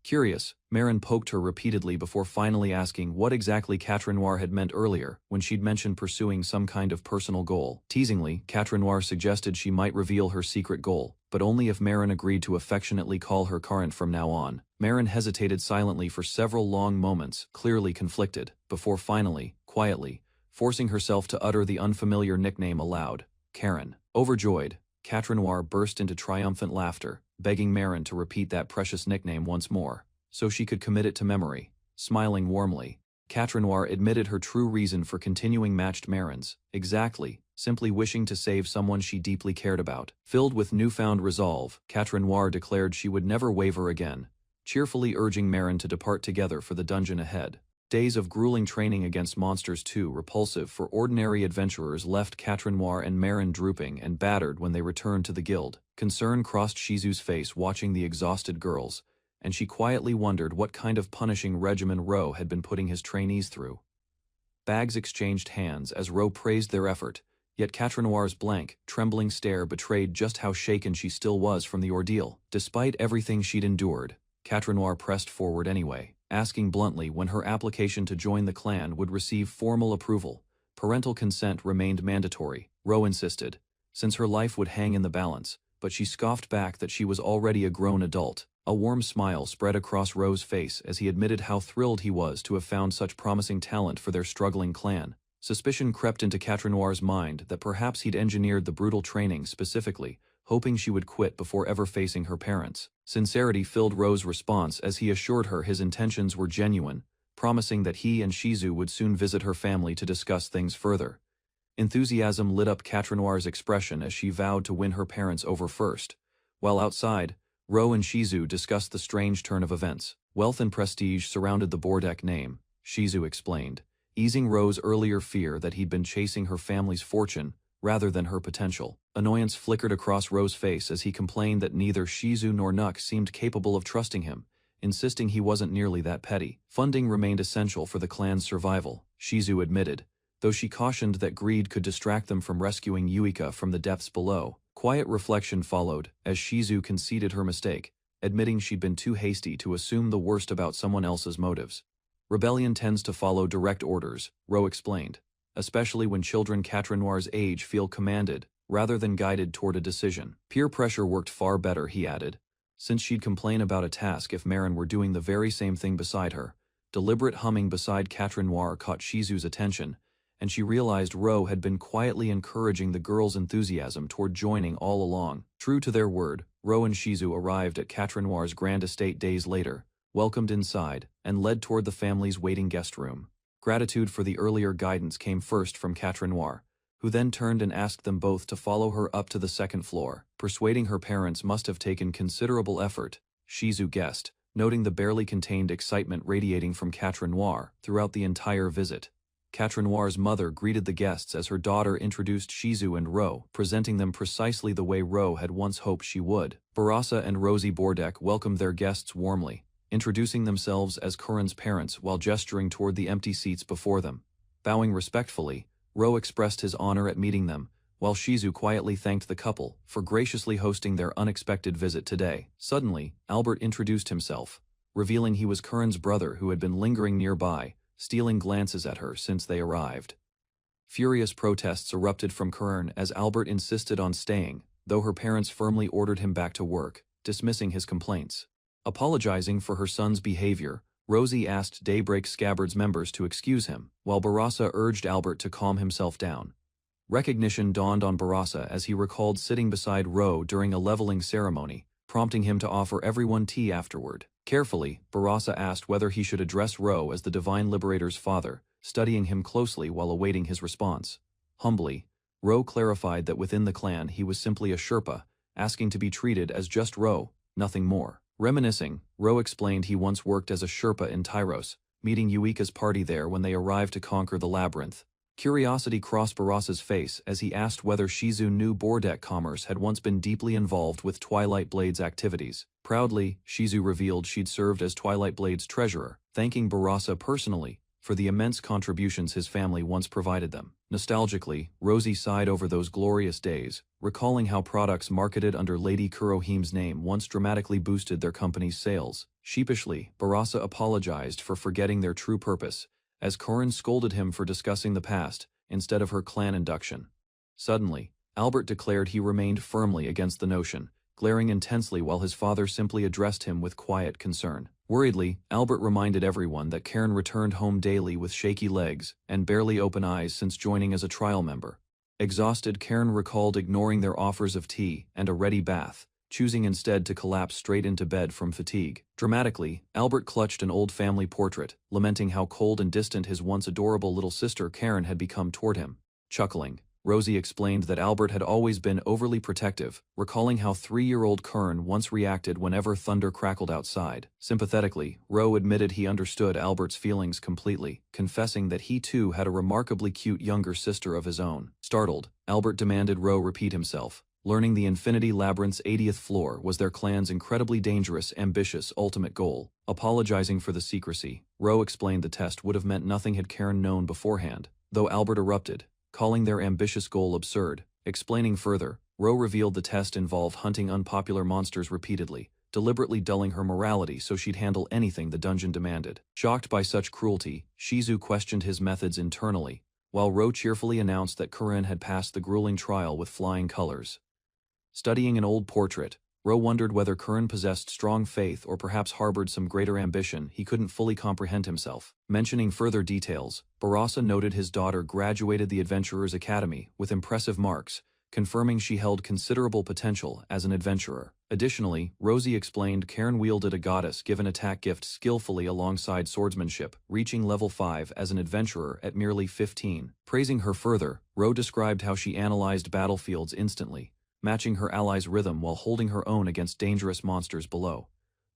Curious, Marin poked her repeatedly before finally asking what exactly Quatre Noir had meant earlier when she'd mentioned pursuing some kind of personal goal. Teasingly, Quatre Noir suggested she might reveal her secret goal, but only if Marin agreed to affectionately call her Current from now on. Marin hesitated silently for several long moments, clearly conflicted, before finally, quietly, forcing herself to utter the unfamiliar nickname aloud. Karen. Overjoyed, Quatre Noir burst into triumphant laughter, begging Marin to repeat that precious nickname once more, so she could commit it to memory. Smiling warmly, Quatre Noir admitted her true reason for continuing matched Marin's, exactly, simply wishing to save someone she deeply cared about. Filled with newfound resolve, Quatre Noir declared she would never waver again, cheerfully urging Marin to depart together for the dungeon ahead. Days of grueling training against monsters too repulsive for ordinary adventurers left Quatre Noir and Marin drooping and battered when they returned to the guild. Concern crossed Shizu's face watching the exhausted girls, and she quietly wondered what kind of punishing regimen Ro had been putting his trainees through. Bags exchanged hands as Ro praised their effort, yet Quatre Noir's blank, trembling stare betrayed just how shaken she still was from the ordeal. Despite everything she'd endured, Quatre Noir pressed forward anyway, asking bluntly when her application to join the clan would receive formal approval. Parental consent remained mandatory, Ro insisted, since her life would hang in the balance, but she scoffed back that she was already a grown adult. A warm smile spread across Ro's face as he admitted how thrilled he was to have found such promising talent for their struggling clan. Suspicion crept into Quatre Noir's mind that perhaps he'd engineered the brutal training specifically, hoping she would quit before ever facing her parents. Sincerity filled Ro's response as he assured her his intentions were genuine, promising that he and Shizu would soon visit her family to discuss things further. Enthusiasm lit up Quatre Noir's expression as she vowed to win her parents over first. While outside, Ro and Shizu discussed the strange turn of events. Wealth and prestige surrounded the Bordek name, Shizu explained, easing Ro's earlier fear that he'd been chasing her family's fortune rather than her potential. Annoyance flickered across Ro's face as he complained that neither Shizu nor Nuk seemed capable of trusting him, insisting he wasn't nearly that petty. Funding remained essential for the clan's survival, Shizu admitted, though she cautioned that greed could distract them from rescuing Yuika from the depths below. Quiet reflection followed, as Shizu conceded her mistake, admitting she'd been too hasty to assume the worst about someone else's motives. Rebellion tends to follow direct orders, Ro explained, especially when children Quatre Noir's age feel commanded, rather than guided toward a decision. Peer pressure worked far better, he added, since she'd complain about a task if Marin were doing the very same thing beside her. Deliberate humming beside Quatre Noir caught Shizu's attention, and she realized Ro had been quietly encouraging the girls' enthusiasm toward joining all along. True to their word, Ro and Shizu arrived at Quatre Noir's grand estate days later, welcomed inside, and led toward the family's waiting guest room. Gratitude for the earlier guidance came first from Quatre Noir, who then turned and asked them both to follow her up to the second floor. Persuading her parents must have taken considerable effort, Shizu guessed, noting the barely contained excitement radiating from Quatre Noir throughout the entire visit. Quatre Noir's mother greeted the guests as her daughter introduced Shizu and Ro, presenting them precisely the way Ro had once hoped she would. Barasa and Rosie Bordek welcomed their guests warmly, introducing themselves as Curran's parents while gesturing toward the empty seats before them. Bowing respectfully, Ro expressed his honor at meeting them, while Shizu quietly thanked the couple for graciously hosting their unexpected visit today. Suddenly, Albert introduced himself, revealing he was Curran's brother who had been lingering nearby, stealing glances at her since they arrived. Furious protests erupted from Curran as Albert insisted on staying, though her parents firmly ordered him back to work, dismissing his complaints. Apologizing for her son's behavior, Rosie asked Daybreak Scabbard's members to excuse him, while Barasa urged Albert to calm himself down. Recognition dawned on Barasa as he recalled sitting beside Ro during a leveling ceremony, prompting him to offer everyone tea afterward. Carefully, Barasa asked whether he should address Ro as the Divine Liberator's father, studying him closely while awaiting his response. Humbly, Ro clarified that within the clan he was simply a Sherpa, asking to be treated as just Ro, nothing more. Reminiscing, Ro explained he once worked as a Sherpa in Tyros, meeting Yuika's party there when they arrived to conquer the labyrinth. Curiosity crossed Barasa's face as he asked whether Shizu knew Bordek commerce had once been deeply involved with Twilight Blade's activities. Proudly, Shizu revealed she'd served as Twilight Blade's treasurer, thanking Barasa personally for the immense contributions his family once provided them. Nostalgically, Rosie sighed over those glorious days, recalling how products marketed under Lady Kurohim's name once dramatically boosted their company's sales. Sheepishly, Barasa apologized for forgetting their true purpose, as Corin scolded him for discussing the past instead of her clan induction. Suddenly, Albert declared he remained firmly against the notion, glaring intensely while his father simply addressed him with quiet concern. Worriedly, Albert reminded everyone that Karen returned home daily with shaky legs and barely open eyes since joining as a trial member. Exhausted, Karen recalled ignoring their offers of tea and a ready bath, choosing instead to collapse straight into bed from fatigue. Dramatically, Albert clutched an old family portrait, lamenting how cold and distant his once adorable little sister Karen had become toward him. Chuckling, Rosie explained that Albert had always been overly protective, recalling how 3-year-old Kern once reacted whenever thunder crackled outside. Sympathetically, Ro admitted he understood Albert's feelings completely, confessing that he too had a remarkably cute younger sister of his own. Startled, Albert demanded Ro repeat himself, learning the Infinity Labyrinth's 80th floor was their clan's incredibly dangerous, ambitious ultimate goal. Apologizing for the secrecy, Ro explained the test would have meant nothing had Karen known beforehand, though Albert erupted, calling their ambitious goal absurd. Explaining further, Ro revealed the test involved hunting unpopular monsters repeatedly, deliberately dulling her morality so she'd handle anything the dungeon demanded. Shocked by such cruelty, Shizu questioned his methods internally, while Ro cheerfully announced that Kuren had passed the grueling trial with flying colors. Studying an old portrait, Ro wondered whether Kuren possessed strong faith or perhaps harbored some greater ambition he couldn't fully comprehend himself. Mentioning further details, Barasa noted his daughter graduated the Adventurers Academy with impressive marks, confirming she held considerable potential as an adventurer. Additionally, Rosie explained Karen wielded a goddess-given attack gift skillfully alongside swordsmanship, reaching level 5 as an adventurer at merely 15. Praising her further, Ro described how she analyzed battlefields instantly, matching her allies' rhythm while holding her own against dangerous monsters below.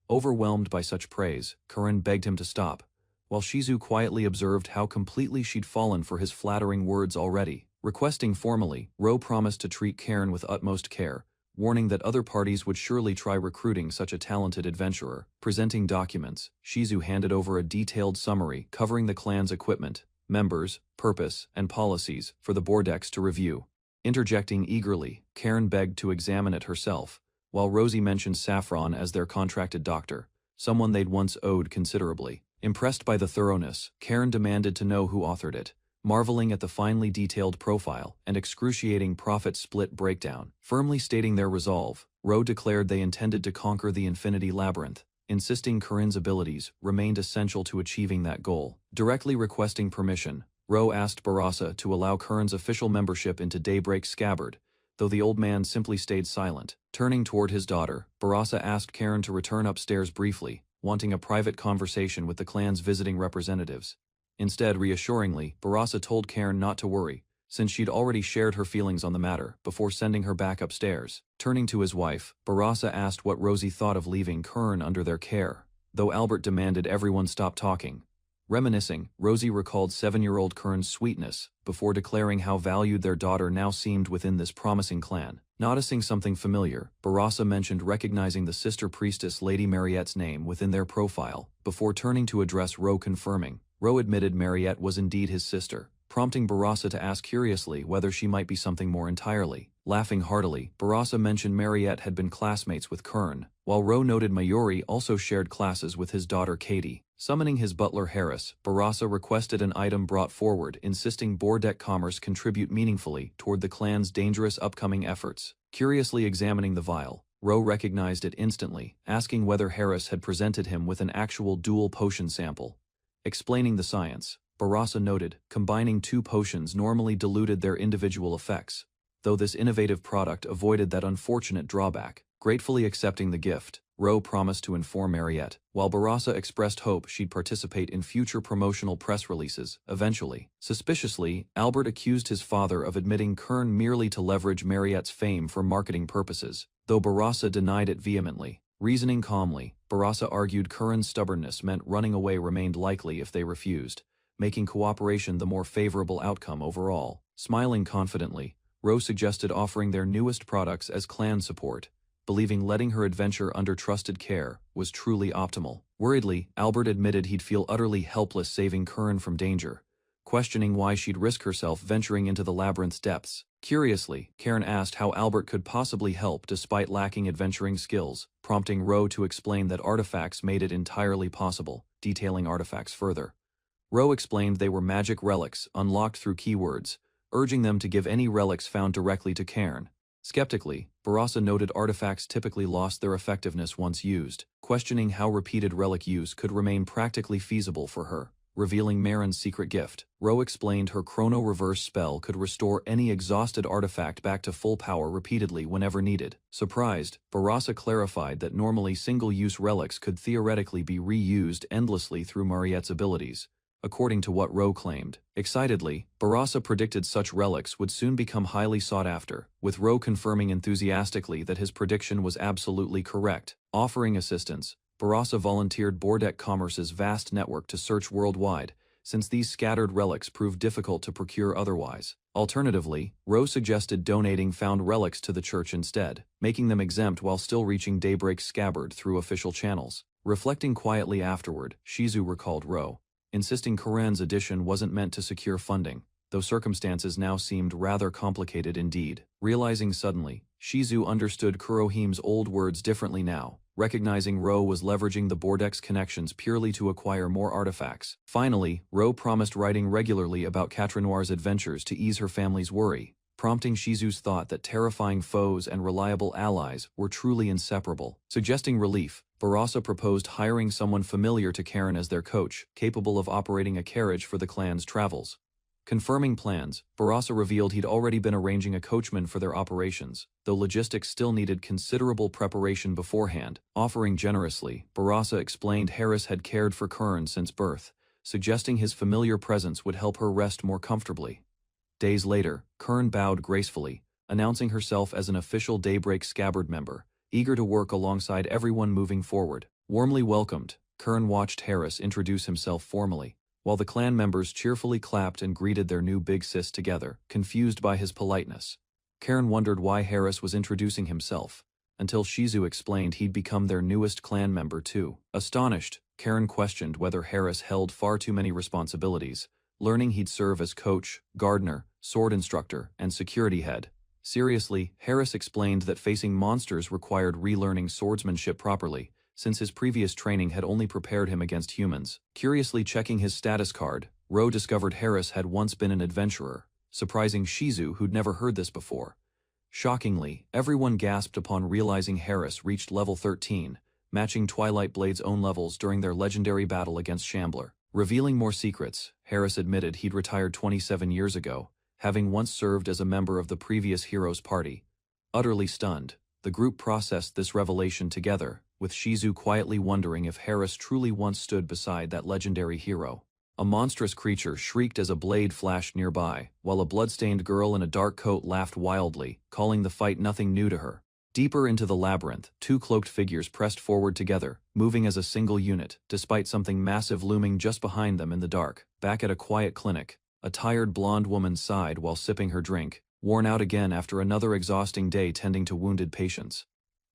Overwhelmed by such praise, Karen begged him to stop, while Shizu quietly observed how completely she'd fallen for his flattering words already. Requesting formally, Ro promised to treat Karen with utmost care, warning that other parties would surely try recruiting such a talented adventurer. Presenting documents, Shizu handed over a detailed summary covering the clan's equipment, members, purpose, and policies for the Bordex to review. Interjecting eagerly, Karen begged to examine it herself, while Rosie mentioned Saffron as their contracted doctor, someone they'd once owed considerably. Impressed by the thoroughness, Karen demanded to know who authored it, marveling at the finely detailed profile and excruciating profit split breakdown. Firmly stating their resolve, Ro declared they intended to conquer the Infinity Labyrinth, insisting Karen's abilities remained essential to achieving that goal. Directly requesting permission, Ro asked Barasa to allow Karen's official membership into Daybreak's scabbard, though the old man simply stayed silent. Turning toward his daughter, Barasa asked Karen to return upstairs briefly, wanting a private conversation with the clan's visiting representatives. Instead, reassuringly, Barasa told Karen not to worry, since she'd already shared her feelings on the matter before sending her back upstairs. Turning to his wife, Barasa asked what Rosie thought of leaving Karen under their care, though Albert demanded everyone stop talking. Reminiscing, Rosie recalled 7-year-old Kern's sweetness before declaring how valued their daughter now seemed within this promising clan. Noticing something familiar, Barasa mentioned recognizing the sister priestess Lady Mariette's name within their profile, before turning to address Ro, confirming. Ro admitted Mariette was indeed his sister, prompting Barasa to ask curiously whether she might be something more entirely. Laughing heartily, Barasa mentioned Mariette had been classmates with Kern, while Ro noted Mayuri also shared classes with his daughter Katie. Summoning his butler Harris, Barasa requested an item brought forward, insisting Bordek commerce contribute meaningfully toward the clan's dangerous upcoming efforts. Curiously examining the vial, Ro recognized it instantly, asking whether Harris had presented him with an actual dual potion sample. Explaining the science, Barasa noted, combining 2 potions normally diluted their individual effects, though this innovative product avoided that unfortunate drawback. Gratefully accepting the gift, Ro promised to inform Mariette, while Barasa expressed hope she'd participate in future promotional press releases, eventually. Suspiciously, Albert accused his father of admitting Kern merely to leverage Mariette's fame for marketing purposes, though Barasa denied it vehemently. Reasoning calmly, Barasa argued Kern's stubbornness meant running away remained likely if they refused, making cooperation the more favorable outcome overall. Smiling confidently, Ro suggested offering their newest products as clan support, believing letting her adventure under trusted care was truly optimal. Worriedly, Albert admitted he'd feel utterly helpless saving Kern from danger, questioning why she'd risk herself venturing into the labyrinth's depths. Curiously, Karen asked how Albert could possibly help despite lacking adventuring skills, prompting Ro to explain that artifacts made it entirely possible, detailing artifacts further. Ro explained they were magic relics unlocked through keywords, urging them to give any relics found directly to Karen. Skeptically, Barasa noted artifacts typically lost their effectiveness once used, questioning how repeated relic use could remain practically feasible for her. Revealing Marin's secret gift, Ro explained her Chrono Reverse spell could restore any exhausted artifact back to full power repeatedly whenever needed. Surprised, Barasa clarified that normally single-use relics could theoretically be reused endlessly through Mariette's abilities, according to what Ro claimed. Excitedly, Barasa predicted such relics would soon become highly sought after, with Ro confirming enthusiastically that his prediction was absolutely correct. Offering assistance, Barasa volunteered Bordek Commerce's vast network to search worldwide, since these scattered relics proved difficult to procure otherwise. Alternatively, Ro suggested donating found relics to the church instead, making them exempt while still reaching Daybreak's scabbard through official channels. Reflecting quietly afterward, Shizu recalled Ro, insisting Karen's addition wasn't meant to secure funding, though circumstances now seemed rather complicated indeed. Realizing suddenly, Shizu understood Kurohim's old words differently now, recognizing Ro was leveraging the Bordek's connections purely to acquire more artifacts. Finally, Ro promised writing regularly about Catranoir's adventures to ease her family's worry, prompting Shizu's thought that terrifying foes and reliable allies were truly inseparable. Suggesting relief, Barasa proposed hiring someone familiar to Karen as their coach, capable of operating a carriage for the clan's travels. Confirming plans, Barasa revealed he'd already been arranging a coachman for their operations, though logistics still needed considerable preparation beforehand. Offering generously, Barasa explained Harris had cared for Kern since birth, suggesting his familiar presence would help her rest more comfortably. Days later, Kern bowed gracefully, announcing herself as an official Daybreak Scabbard member, eager to work alongside everyone moving forward. Warmly welcomed, Kern watched Harris introduce himself formally, while the clan members cheerfully clapped and greeted their new big sis together, confused by his politeness. Karen wondered why Harris was introducing himself, until Shizu explained he'd become their newest clan member too. Astonished, Karen questioned whether Harris held far too many responsibilities, learning he'd serve as coach, gardener, sword instructor, and security head. Seriously, Harris explained that facing monsters required relearning swordsmanship properly, since his previous training had only prepared him against humans. Curiously checking his status card, Ro discovered Harris had once been an adventurer, surprising Shizu who'd never heard this before. Shockingly, everyone gasped upon realizing Harris reached level 13, matching Twilight Blade's own levels during their legendary battle against Shambler. Revealing more secrets, Harris admitted he'd retired 27 years ago, having once served as a member of the previous hero's party. Utterly stunned, the group processed this revelation together, with Shizu quietly wondering if Harris truly once stood beside that legendary hero. A monstrous creature shrieked as a blade flashed nearby, while a blood-stained girl in a dark coat laughed wildly, calling the fight nothing new to her. Deeper into the labyrinth, two cloaked figures pressed forward together, moving as a single unit, despite something massive looming just behind them in the dark. Back at a quiet clinic, a tired blonde woman sighed while sipping her drink, worn out again after another exhausting day tending to wounded patients.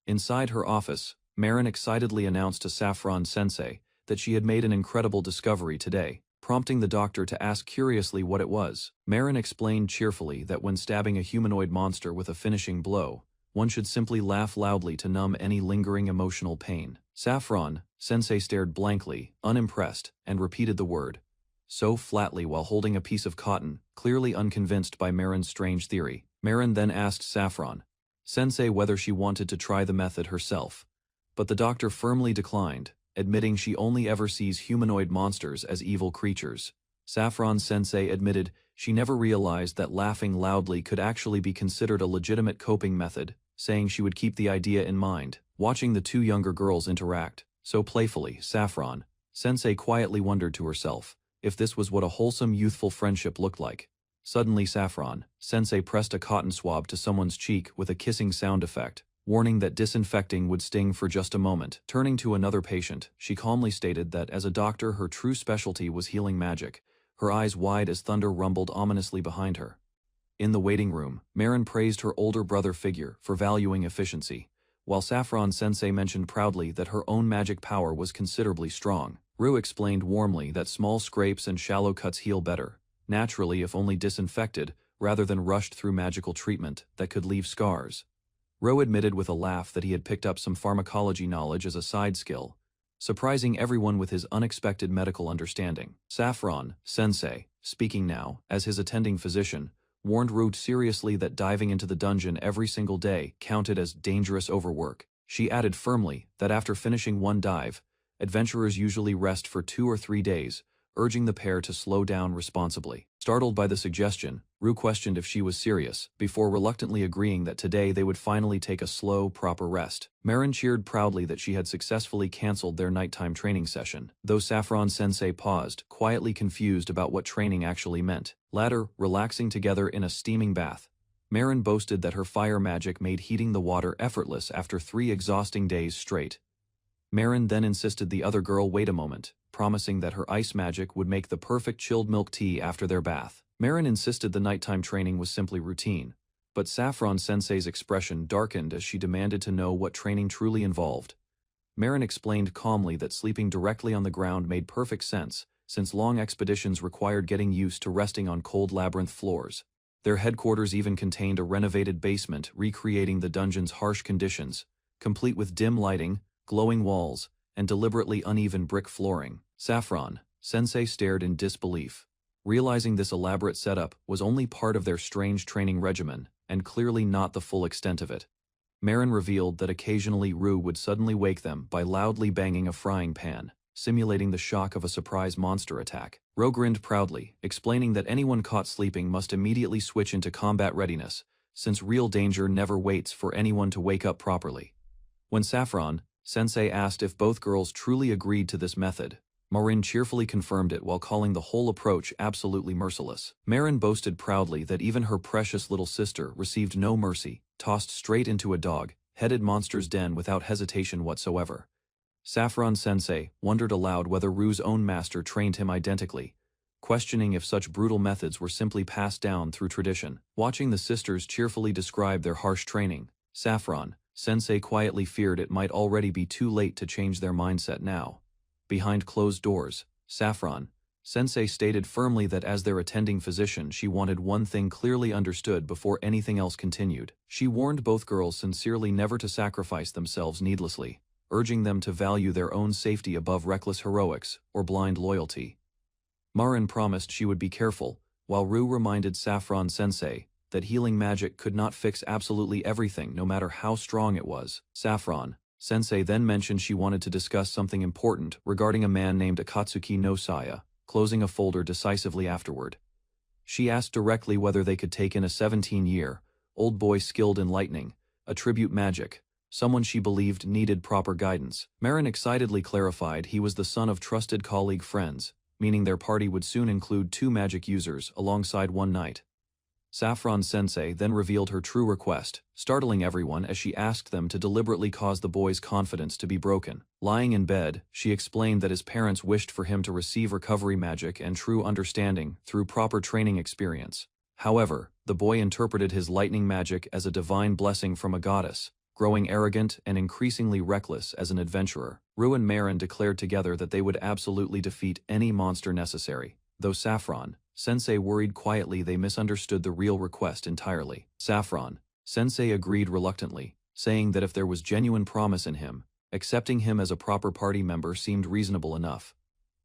Inside her office, Marin excitedly announced to Saffron Sensei that she had made an incredible discovery today, prompting the doctor to ask curiously what it was. Marin explained cheerfully that when stabbing a humanoid monster with a finishing blow, one should simply laugh loudly to numb any lingering emotional pain. Saffron Sensei stared blankly, unimpressed, and repeated the word so flatly while holding a piece of cotton, clearly unconvinced by Marin's strange theory. Marin then asked Saffron Sensei whether she wanted to try the method herself, but the doctor firmly declined, admitting she only ever sees humanoid monsters as evil creatures. Saffron Sensei admitted she never realized that laughing loudly could actually be considered a legitimate coping method, saying she would keep the idea in mind. Watching the two younger girls interact so playfully, Saffron Sensei quietly wondered to herself if this was what a wholesome youthful friendship looked like. Suddenly Saffron Sensei pressed a cotton swab to someone's cheek with a kissing sound effect, warning that disinfecting would sting for just a moment. Turning to another patient, she calmly stated that as a doctor her true specialty was healing magic, her eyes wide as thunder rumbled ominously behind her. In the waiting room, Marin praised her older brother figure for valuing efficiency, while Saffron Sensei mentioned proudly that her own magic power was considerably strong. Rue explained warmly that small scrapes and shallow cuts heal better, naturally if only disinfected, rather than rushed through magical treatment that could leave scars. Ro admitted with a laugh that he had picked up some pharmacology knowledge as a side skill, surprising everyone with his unexpected medical understanding. Saffron, sensei, speaking now, as his attending physician, warned Ro seriously that diving into the dungeon every single day counted as dangerous overwork. She added firmly that after finishing one dive, adventurers usually rest for 2 or 3 days, urging the pair to slow down responsibly. Startled by the suggestion, Ru questioned if she was serious, before reluctantly agreeing that today they would finally take a slow, proper rest. Marin cheered proudly that she had successfully cancelled their nighttime training session, though Saffron-sensei paused, quietly confused about what training actually meant. Later, relaxing together in a steaming bath, Marin boasted that her fire magic made heating the water effortless after 3 exhausting days straight. Marin then insisted the other girl wait a moment, promising that her ice magic would make the perfect chilled milk tea after their bath. Marin insisted the nighttime training was simply routine, but Saffron-sensei's expression darkened as she demanded to know what training truly involved. Marin explained calmly that sleeping directly on the ground made perfect sense, since long expeditions required getting used to resting on cold labyrinth floors. Their headquarters even contained a renovated basement recreating the dungeon's harsh conditions, complete with dim lighting, glowing walls, and deliberately uneven brick flooring. Saffron-sensei stared in disbelief, realizing this elaborate setup was only part of their strange training regimen, and clearly not the full extent of it. Marin revealed that occasionally Ru would suddenly wake them by loudly banging a frying pan, simulating the shock of a surprise monster attack. Ro grinned proudly, explaining that anyone caught sleeping must immediately switch into combat readiness, since real danger never waits for anyone to wake up properly. When Saffron-sensei asked if both girls truly agreed to this method, Marin cheerfully confirmed it while calling the whole approach absolutely merciless. Marin boasted proudly that even her precious little sister received no mercy, tossed straight into a dog-headed monster's den without hesitation whatsoever. Saffron-sensei wondered aloud whether Ru's own master trained him identically, questioning if such brutal methods were simply passed down through tradition. Watching the sisters cheerfully describe their harsh training, Saffron-sensei quietly feared it might already be too late to change their mindset now. Behind closed doors, Saffron-sensei stated firmly that as their attending physician she wanted one thing clearly understood before anything else continued. She warned both girls sincerely never to sacrifice themselves needlessly, urging them to value their own safety above reckless heroics or blind loyalty. Marin promised she would be careful, while Ru reminded Saffron-sensei that healing magic could not fix absolutely everything no matter how strong it was. Saffron-sensei then mentioned she wanted to discuss something important regarding a man named Akatsuki no Saya, closing a folder decisively afterward. She asked directly whether they could take in a 17-year-old boy skilled in lightning, attribute magic, someone she believed needed proper guidance. Marin excitedly clarified he was the son of trusted colleague friends, meaning their party would soon include 2 magic users alongside one knight. Saffron-sensei then revealed her true request, startling everyone as she asked them to deliberately cause the boy's confidence to be broken. Lying in bed, she explained that his parents wished for him to receive recovery magic and true understanding through proper training experience. However, the boy interpreted his lightning magic as a divine blessing from a goddess, growing arrogant and increasingly reckless as an adventurer. Ru and Marin declared together that they would absolutely defeat any monster necessary, though Saffron-sensei worried quietly they misunderstood the real request entirely. Saffron-sensei agreed reluctantly, saying that if there was genuine promise in him, accepting him as a proper party member seemed reasonable enough.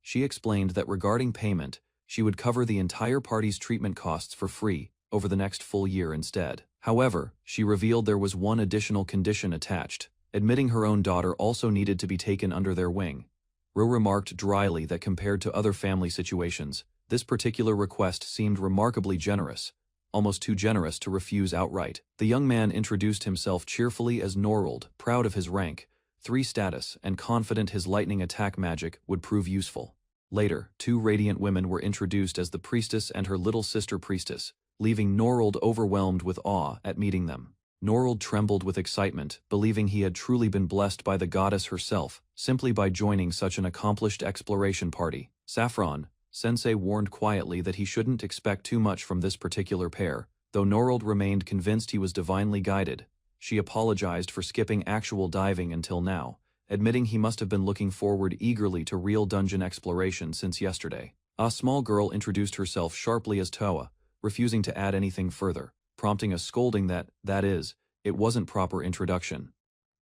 She explained that regarding payment, she would cover the entire party's treatment costs for free over the next full year instead. However, she revealed there was one additional condition attached, admitting her own daughter also needed to be taken under their wing. Ru remarked dryly that compared to other family situations, this particular request seemed remarkably generous, almost too generous to refuse outright. The young man introduced himself cheerfully as Norald, proud of his rank, 3 status, and confident his lightning attack magic would prove useful. Later, 2 radiant women were introduced as the priestess and her little sister priestess, leaving Norald overwhelmed with awe at meeting them. Norald trembled with excitement, believing he had truly been blessed by the goddess herself, simply by joining such an accomplished exploration party. Saffron-sensei warned quietly that he shouldn't expect too much from this particular pair, though Norald remained convinced he was divinely guided. She apologized for skipping actual diving until now, admitting he must have been looking forward eagerly to real dungeon exploration since yesterday. A small girl introduced herself sharply as Toa, refusing to add anything further, prompting a scolding that is, it wasn't proper introduction.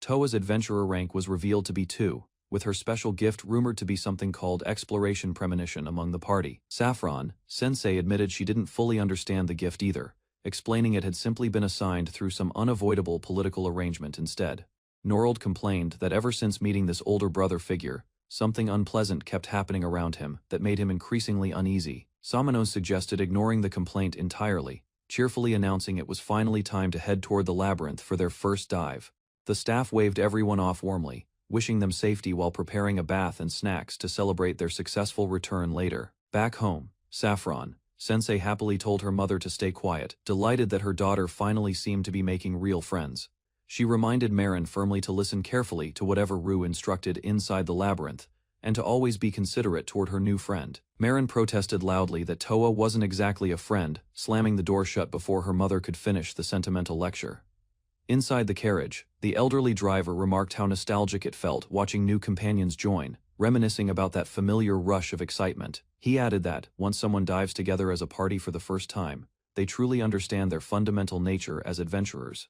Toa's adventurer rank was revealed to be 2, with her special gift rumored to be something called exploration premonition among the party. Saffron, sensei admitted she didn't fully understand the gift either, explaining it had simply been assigned through some unavoidable political arrangement instead. Norald complained that ever since meeting this older brother figure, something unpleasant kept happening around him that made him increasingly uneasy. Samanon suggested ignoring the complaint entirely, cheerfully announcing it was finally time to head toward the labyrinth for their first dive. The staff waved everyone off warmly, wishing them safety while preparing a bath and snacks to celebrate their successful return later. Back home, Saffron, sensei happily told her mother to stay quiet, delighted that her daughter finally seemed to be making real friends. She reminded Marin firmly to listen carefully to whatever Rue instructed inside the labyrinth, and to always be considerate toward her new friend. Marin protested loudly that Toa wasn't exactly a friend, slamming the door shut before her mother could finish the sentimental lecture. Inside the carriage, the elderly driver remarked how nostalgic it felt watching new companions join, reminiscing about that familiar rush of excitement. He added that, once someone dives together as a party for the first time, they truly understand their fundamental nature as adventurers.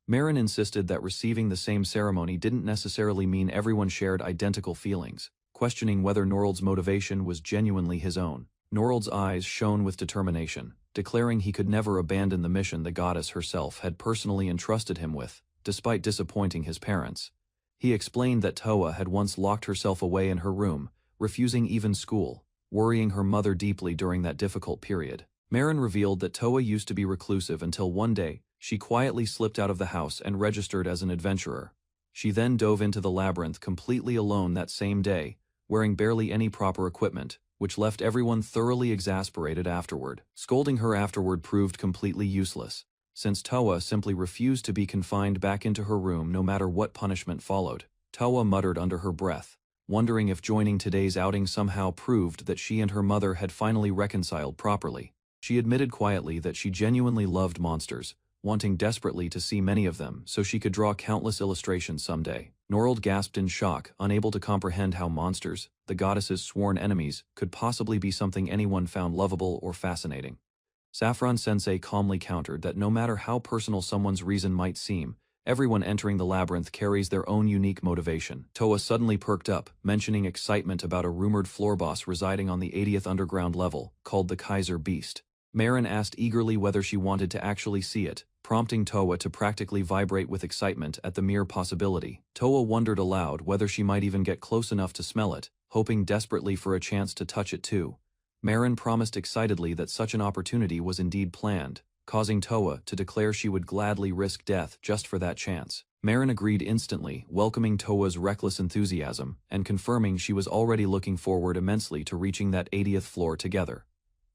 Marin insisted that receiving the same ceremony didn't necessarily mean everyone shared identical feelings, questioning whether Norald's motivation was genuinely his own. Norald's eyes shone with determination, declaring he could never abandon the mission the goddess herself had personally entrusted him with, despite disappointing his parents. He explained that Toa had once locked herself away in her room, refusing even school, worrying her mother deeply during that difficult period. Marin revealed that Toa used to be reclusive until one day, she quietly slipped out of the house and registered as an adventurer. She then dove into the labyrinth completely alone that same day, wearing barely any proper equipment, which left everyone thoroughly exasperated afterward. Scolding her afterward proved completely useless, since Toa simply refused to be confined back into her room no matter what punishment followed. Toa muttered under her breath, wondering if joining today's outing somehow proved that she and her mother had finally reconciled properly. She admitted quietly that she genuinely loved monsters, wanting desperately to see many of them so she could draw countless illustrations someday. Norald gasped in shock, unable to comprehend how monsters, the goddess's sworn enemies, could possibly be something anyone found lovable or fascinating. Saffron Sensei calmly countered that no matter how personal someone's reason might seem, everyone entering the labyrinth carries their own unique motivation. Toa suddenly perked up, mentioning excitement about a rumored floor boss residing on the 80th underground level, called the Kaiser Beast. Marin asked eagerly whether she wanted to actually see it, prompting Toa to practically vibrate with excitement at the mere possibility. Toa wondered aloud whether she might even get close enough to smell it, hoping desperately for a chance to touch it too. Marin promised excitedly that such an opportunity was indeed planned, causing Toa to declare she would gladly risk death just for that chance. Marin agreed instantly, welcoming Toa's reckless enthusiasm, and confirming she was already looking forward immensely to reaching that 80th floor together.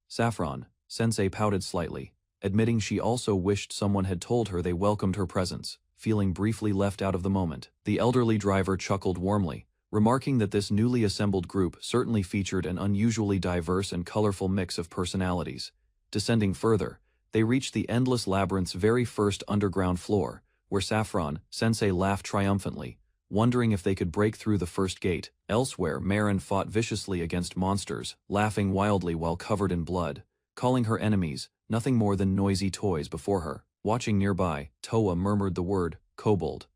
Saffron Sensei pouted slightly, admitting she also wished someone had told her they welcomed her presence, feeling briefly left out of the moment. The elderly driver chuckled warmly, remarking that this newly assembled group certainly featured an unusually diverse and colorful mix of personalities. Descending further, they reached the endless labyrinth's very first underground floor, where Saffron Sensei laughed triumphantly, wondering if they could break through the first gate. Elsewhere, Marin fought viciously against monsters, laughing wildly while covered in blood, calling her enemies nothing more than noisy toys before her. Watching nearby, Toa murmured the word, kobold,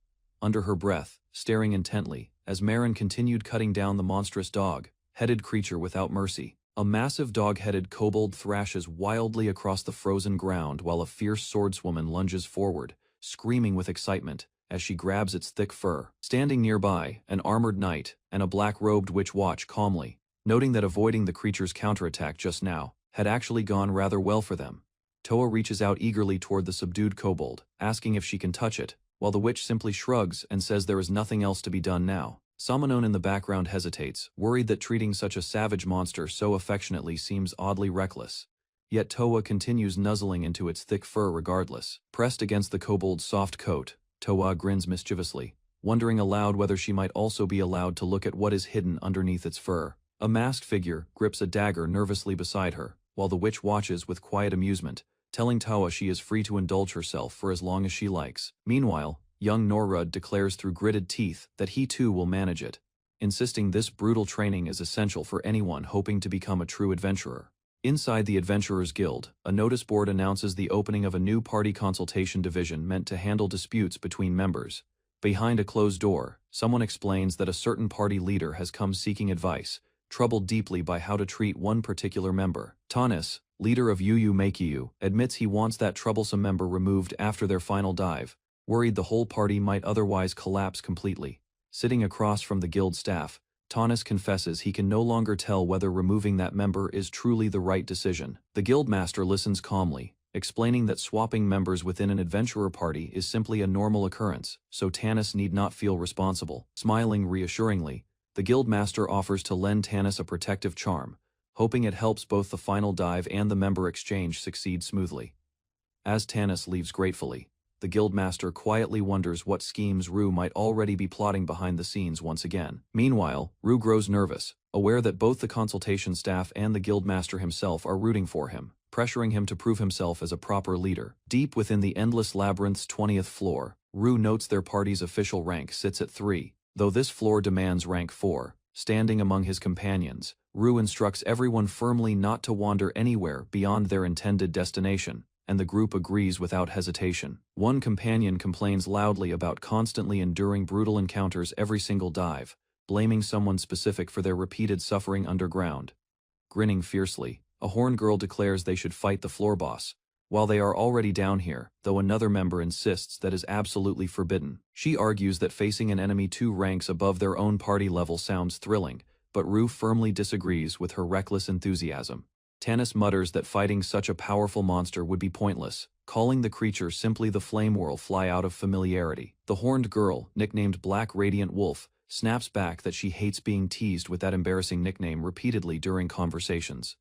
under her breath, staring intently, as Marin continued cutting down the monstrous dog-headed creature without mercy. A massive dog-headed kobold thrashes wildly across the frozen ground while a fierce swordswoman lunges forward, screaming with excitement, as she grabs its thick fur. Standing nearby, an armored knight and a black-robed witch watch calmly, noting that avoiding the creature's counterattack just now had actually gone rather well for them. Toa reaches out eagerly toward the subdued kobold, asking if she can touch it, while the witch simply shrugs and says there is nothing else to be done now. Samanon in the background hesitates, worried that treating such a savage monster so affectionately seems oddly reckless. Yet Toa continues nuzzling into its thick fur regardless. Pressed against the kobold's soft coat, Toa grins mischievously, wondering aloud whether she might also be allowed to look at what is hidden underneath its fur. A masked figure grips a dagger nervously beside her, while the witch watches with quiet amusement, telling Toa she is free to indulge herself for as long as she likes. Meanwhile, young Norrud declares through gritted teeth that he too will manage it, insisting this brutal training is essential for anyone hoping to become a true adventurer. Inside the Adventurers Guild, a notice board announces the opening of a new party consultation division meant to handle disputes between members. Behind a closed door, someone explains that a certain party leader has come seeking advice, troubled deeply by how to treat one particular member. Tanis, leader of Yu Makiyu, admits he wants that troublesome member removed after their final dive, worried the whole party might otherwise collapse completely. Sitting across from the guild staff, Tanis confesses he can no longer tell whether removing that member is truly the right decision. The guildmaster listens calmly, explaining that swapping members within an adventurer party is simply a normal occurrence, so Tanis need not feel responsible. Smiling reassuringly, the guildmaster offers to lend Tanis a protective charm, hoping it helps both the final dive and the member exchange succeed smoothly. As Tanis leaves gratefully, the guildmaster quietly wonders what schemes Rue might already be plotting behind the scenes once again. Meanwhile, Rue grows nervous, aware that both the consultation staff and the guildmaster himself are rooting for him, pressuring him to prove himself as a proper leader. Deep within the Endless Labyrinth's 20th floor, Rue notes their party's official rank sits at 3, though this floor demands rank 4. Standing among his companions, Rue instructs everyone firmly not to wander anywhere beyond their intended destination, and the group agrees without hesitation. One companion complains loudly about constantly enduring brutal encounters every single dive, blaming someone specific for their repeated suffering underground. Grinning fiercely, a horn girl declares they should fight the floor boss, while they are already down here, though another member insists that is absolutely forbidden. She argues that facing an enemy 2 ranks above their own party level sounds thrilling, but Rue firmly disagrees with her reckless enthusiasm. Tanis mutters that fighting such a powerful monster would be pointless, calling the creature simply the flame whirl fly out of familiarity. The horned girl, nicknamed Black Radiant Wolf, snaps back that she hates being teased with that embarrassing nickname repeatedly during conversations.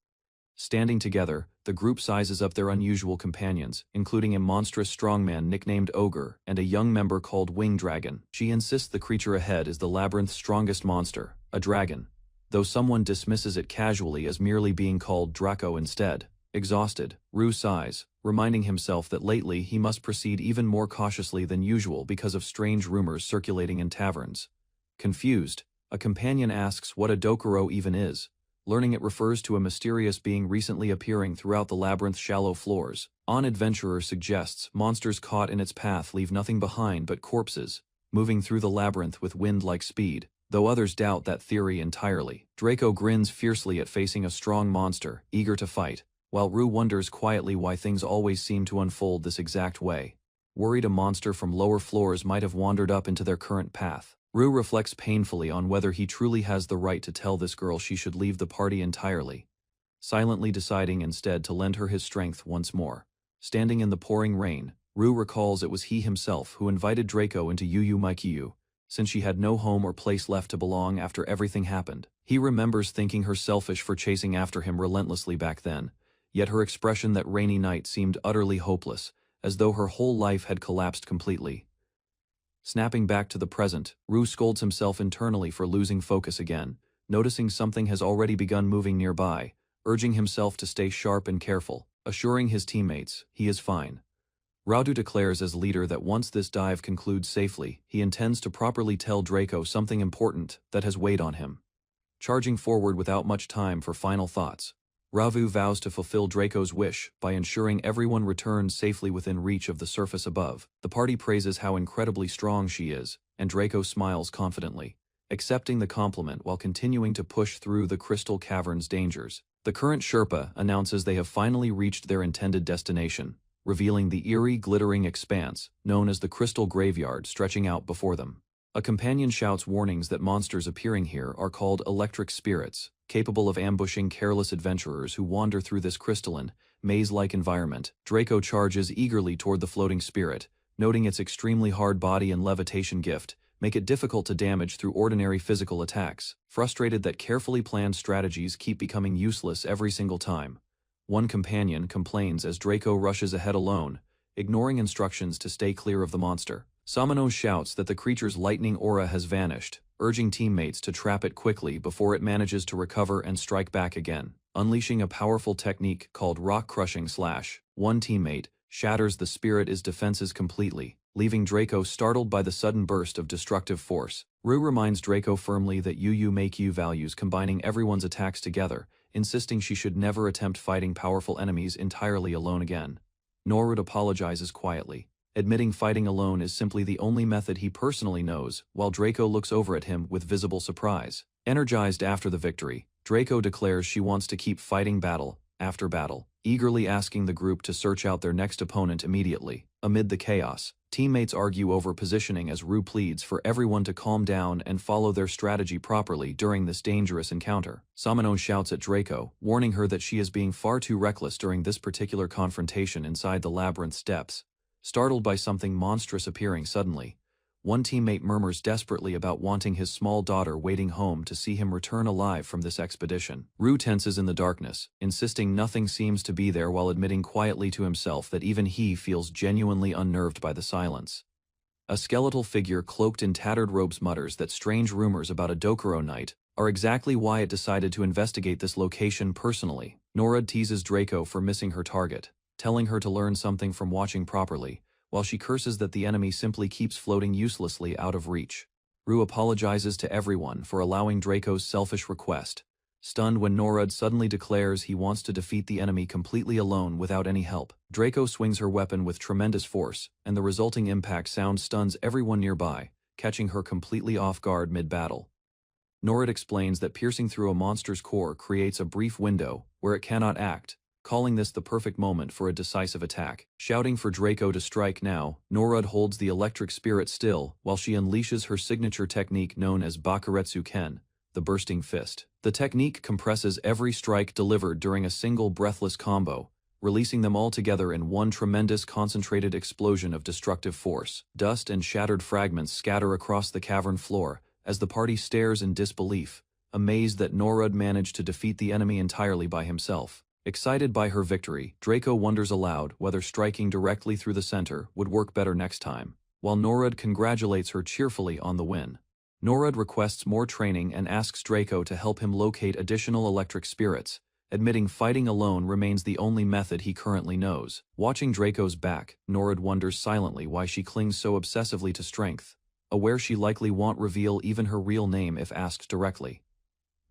Standing together, the group sizes up their unusual companions, including a monstrous strongman nicknamed Ogre and a young member called Wing Dragon. She insists the creature ahead is the labyrinth's strongest monster, a dragon, though someone dismisses it casually as merely being called Draco instead. Exhausted, Rue sighs, reminding himself that lately he must proceed even more cautiously than usual because of strange rumors circulating in taverns. Confused, a companion asks what a Dokuro even is, learning it refers to a mysterious being recently appearing throughout the labyrinth's shallow floors. An adventurer suggests monsters caught in its path leave nothing behind but corpses, moving through the labyrinth with wind-like speed, though others doubt that theory entirely. Draco grins fiercely at facing a strong monster, eager to fight, while Rue wonders quietly why things always seem to unfold this exact way. Worried a monster from lower floors might have wandered up into their current path, Rue reflects painfully on whether he truly has the right to tell this girl she should leave the party entirely, silently deciding instead to lend her his strength once more. Standing in the pouring rain, Rue recalls it was he himself who invited Draco into Yu Makiyu, since she had no home or place left to belong after everything happened. He remembers thinking her selfish for chasing after him relentlessly back then, yet her expression that rainy night seemed utterly hopeless, as though her whole life had collapsed completely. Snapping back to the present, Rue scolds himself internally for losing focus again, noticing something has already begun moving nearby, urging himself to stay sharp and careful, assuring his teammates he is fine. Radu declares as leader that once this dive concludes safely, he intends to properly tell Draco something important that has weighed on him. Charging forward without much time for final thoughts, Ravu vows to fulfill Draco's wish by ensuring everyone returns safely within reach of the surface above. The party praises how incredibly strong she is, and Draco smiles confidently, accepting the compliment while continuing to push through the crystal cavern's dangers. The current Sherpa announces they have finally reached their intended destination, revealing the eerie, glittering expanse known as the Crystal Graveyard stretching out before them. A companion shouts warnings that monsters appearing here are called electric spirits, capable of ambushing careless adventurers who wander through this crystalline, maze-like environment. Draco charges eagerly toward the floating spirit, noting its extremely hard body and levitation gift make it difficult to damage through ordinary physical attacks, frustrated that carefully planned strategies keep becoming useless every single time. One companion complains as Draco rushes ahead alone, ignoring instructions to stay clear of the monster. Samano shouts that the creature's lightning aura has vanished, urging teammates to trap it quickly before it manages to recover and strike back again. Unleashing a powerful technique called rock crushing slash, one teammate, shatters the spirit is defenses completely, leaving Draco startled by the sudden burst of destructive force. Rue reminds Draco firmly that Yu make you values combining everyone's attacks together, insisting she should never attempt fighting powerful enemies entirely alone again. Norud apologizes quietly, admitting fighting alone is simply the only method he personally knows, while Draco looks over at him with visible surprise. Energized after the victory, Draco declares she wants to keep fighting battle after battle, eagerly asking the group to search out their next opponent immediately. Amid the chaos, teammates argue over positioning as Rue pleads for everyone to calm down and follow their strategy properly during this dangerous encounter. Samano shouts at Draco, warning her that she is being far too reckless during this particular confrontation inside the labyrinth's depths. Startled by something monstrous appearing suddenly, one teammate murmurs desperately about wanting his small daughter waiting home to see him return alive from this expedition. Rue tenses in the darkness, insisting nothing seems to be there while admitting quietly to himself that even he feels genuinely unnerved by the silence. A skeletal figure cloaked in tattered robes mutters that strange rumors about a Dokuro night are exactly why it decided to investigate this location personally. Norud teases Draco for missing her target, telling her to learn something from watching properly, while she curses that the enemy simply keeps floating uselessly out of reach. Rue apologizes to everyone for allowing Draco's selfish request, stunned when Norud suddenly declares he wants to defeat the enemy completely alone without any help. Draco swings her weapon with tremendous force, and the resulting impact sound stuns everyone nearby, catching her completely off guard mid-battle. Norud explains that piercing through a monster's core creates a brief window where it cannot act, calling this the perfect moment for a decisive attack. Shouting for Draco to strike now, Norud holds the electric spirit still while she unleashes her signature technique known as Bakuretsu Ken, the bursting fist. The technique compresses every strike delivered during a single breathless combo, releasing them all together in one tremendous concentrated explosion of destructive force. Dust and shattered fragments scatter across the cavern floor as the party stares in disbelief, amazed that Norud managed to defeat the enemy entirely by himself. Excited by her victory, Draco wonders aloud whether striking directly through the center would work better next time, while Norud congratulates her cheerfully on the win. Norud requests more training and asks Draco to help him locate additional electric spirits, admitting fighting alone remains the only method he currently knows. Watching Draco's back, Norud wonders silently why she clings so obsessively to strength, aware she likely won't reveal even her real name if asked directly.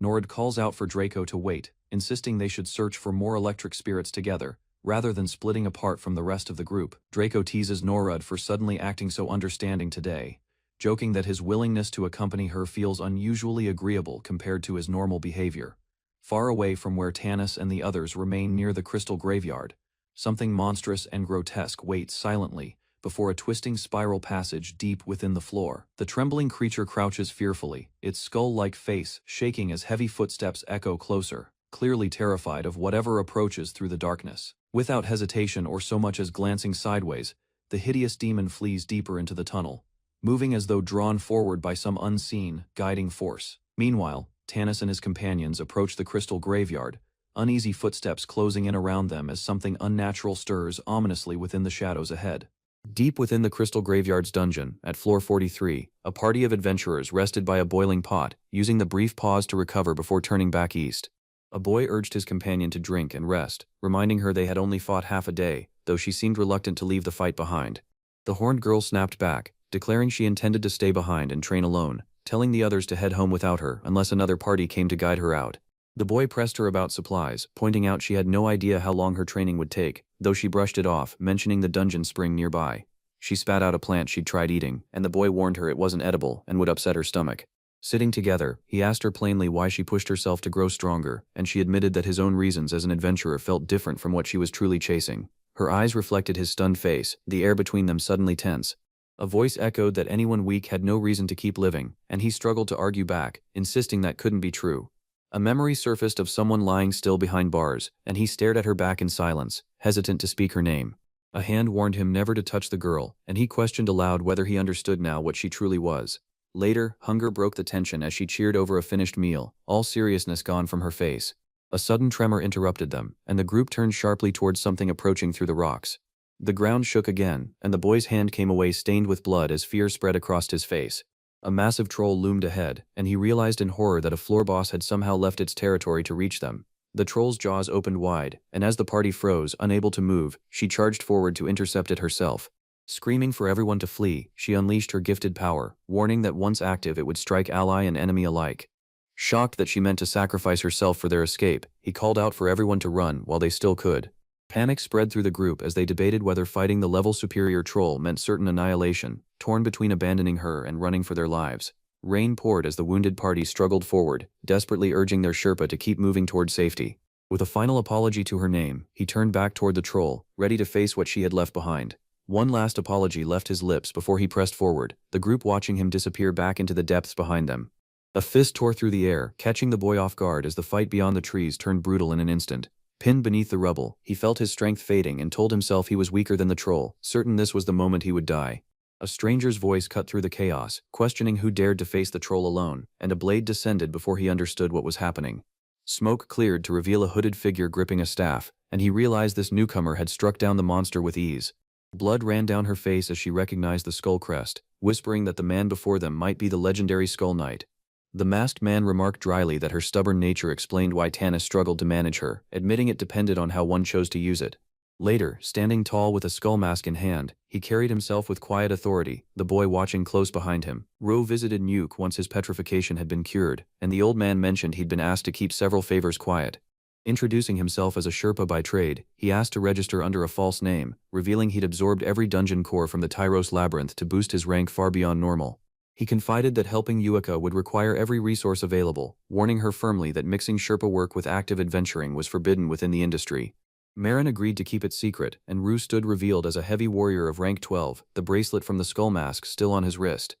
Norud calls out for Draco to wait, insisting they should search for more electric spirits together, rather than splitting apart from the rest of the group. Draco teases Norud for suddenly acting so understanding today, joking that his willingness to accompany her feels unusually agreeable compared to his normal behavior. Far away from where Tanis and the others remain near the crystal graveyard, something monstrous and grotesque waits silently before a twisting spiral passage deep within the floor. The trembling creature crouches fearfully, its skull-like face shaking as heavy footsteps echo closer, clearly terrified of whatever approaches through the darkness. Without hesitation or so much as glancing sideways, the hideous demon flees deeper into the tunnel, moving as though drawn forward by some unseen, guiding force. Meanwhile, Tanis and his companions approach the crystal graveyard, uneasy footsteps closing in around them as something unnatural stirs ominously within the shadows ahead. Deep within the crystal graveyard's dungeon, at floor 43, a party of adventurers rested by a boiling pot, using the brief pause to recover before turning back east. A boy urged his companion to drink and rest, reminding her they had only fought half a day, though she seemed reluctant to leave the fight behind. The horned girl snapped back, declaring she intended to stay behind and train alone, telling the others to head home without her unless another party came to guide her out. The boy pressed her about supplies, pointing out she had no idea how long her training would take, though she brushed it off, mentioning the dungeon spring nearby. She spat out a plant she'd tried eating, and the boy warned her it wasn't edible and would upset her stomach. Sitting together, he asked her plainly why she pushed herself to grow stronger, and she admitted that his own reasons as an adventurer felt different from what she was truly chasing. Her eyes reflected his stunned face, the air between them suddenly tense. A voice echoed that anyone weak had no reason to keep living, and he struggled to argue back, insisting that couldn't be true. A memory surfaced of someone lying still behind bars, and he stared at her back in silence, hesitant to speak her name. A hand warned him never to touch the girl, and he questioned aloud whether he understood now what she truly was. Later, hunger broke the tension as she cheered over a finished meal, all seriousness gone from her face. A sudden tremor interrupted them, and the group turned sharply towards something approaching through the rocks. The ground shook again, and the boy's hand came away stained with blood as fear spread across his face. A massive troll loomed ahead, and he realized in horror that a floor boss had somehow left its territory to reach them. The troll's jaws opened wide, and as the party froze, unable to move, she charged forward to intercept it herself. Screaming for everyone to flee, she unleashed her gifted power, warning that once active it would strike ally and enemy alike. Shocked that she meant to sacrifice herself for their escape, he called out for everyone to run while they still could. Panic spread through the group as they debated whether fighting the level superior troll meant certain annihilation, torn between abandoning her and running for their lives. Rain poured as the wounded party struggled forward, desperately urging their Sherpa to keep moving toward safety. With a final apology to her name, he turned back toward the troll, ready to face what she had left behind. One last apology left his lips before he pressed forward, the group watching him disappear back into the depths behind them. A fist tore through the air, catching the boy off guard as the fight beyond the trees turned brutal in an instant. Pinned beneath the rubble, he felt his strength fading and told himself he was weaker than the troll, certain this was the moment he would die. A stranger's voice cut through the chaos, questioning who dared to face the troll alone, and a blade descended before he understood what was happening. Smoke cleared to reveal a hooded figure gripping a staff, and he realized this newcomer had struck down the monster with ease. Blood ran down her face as she recognized the skull crest, whispering that the man before them might be the legendary Skull Knight. The masked man remarked dryly that her stubborn nature explained why Tanis struggled to manage her, admitting it depended on how one chose to use it. Later, standing tall with a skull mask in hand, he carried himself with quiet authority, the boy watching close behind him. Ro visited Nuke once his petrification had been cured, and the old man mentioned he'd been asked to keep several favors quiet. Introducing himself as a Sherpa by trade, he asked to register under a false name, revealing he'd absorbed every dungeon core from the Tyros labyrinth to boost his rank far beyond normal. He confided that helping Yuika would require every resource available, warning her firmly that mixing Sherpa work with active adventuring was forbidden within the industry. Marin agreed to keep it secret, and Ru stood revealed as a heavy warrior of rank 12, the bracelet from the skull mask still on his wrist.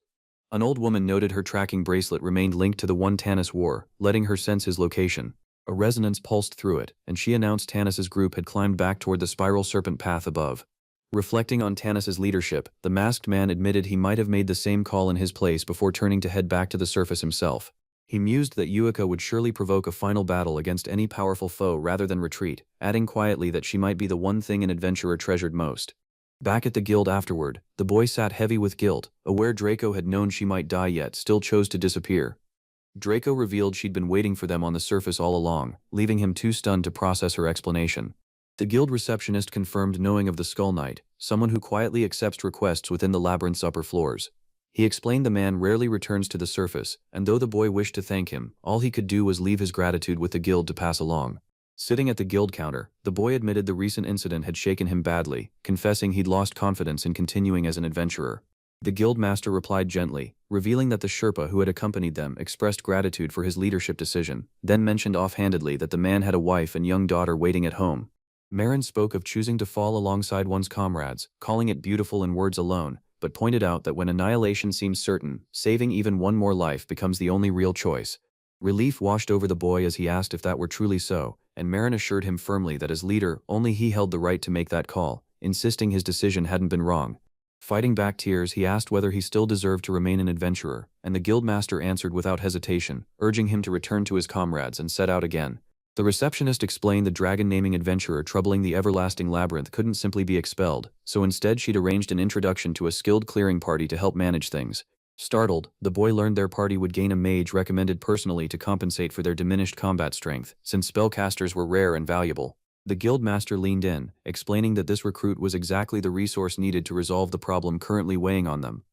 An old woman noted her tracking bracelet remained linked to the one Tanis wore, letting her sense his location. A resonance pulsed through it, and she announced Tanis's group had climbed back toward the spiral serpent path above. Reflecting on Tanis's leadership, the masked man admitted he might have made the same call in his place before turning to head back to the surface himself. He mused that Yuika would surely provoke a final battle against any powerful foe rather than retreat, adding quietly that she might be the one thing an adventurer treasured most. Back at the guild afterward, the boy sat heavy with guilt, aware Draco had known she might die yet still chose to disappear. Draco revealed she'd been waiting for them on the surface all along, leaving him too stunned to process her explanation. The guild receptionist confirmed knowing of the Skull Knight, someone who quietly accepts requests within the labyrinth's upper floors. He explained the man rarely returns to the surface, and though the boy wished to thank him, all he could do was leave his gratitude with the guild to pass along. Sitting at the guild counter, the boy admitted the recent incident had shaken him badly, confessing he'd lost confidence in continuing as an adventurer. The guild master replied gently, revealing that the Sherpa who had accompanied them expressed gratitude for his leadership decision, then mentioned offhandedly that the man had a wife and young daughter waiting at home. Marin spoke of choosing to fall alongside one's comrades, calling it beautiful in words alone, but pointed out that when annihilation seems certain, saving even one more life becomes the only real choice. Relief washed over the boy as he asked if that were truly so, and Marin assured him firmly that as leader, only he held the right to make that call, insisting his decision hadn't been wrong. Fighting back tears, he asked whether he still deserved to remain an adventurer, and the guildmaster answered without hesitation, urging him to return to his comrades and set out again. The receptionist explained the dragon-naming adventurer troubling the everlasting labyrinth couldn't simply be expelled, so instead she'd arranged an introduction to a skilled clearing party to help manage things. Startled, the boy learned their party would gain a mage recommended personally to compensate for their diminished combat strength, since spellcasters were rare and valuable. The guildmaster leaned in, explaining that this recruit was exactly the resource needed to resolve the problem currently weighing on them.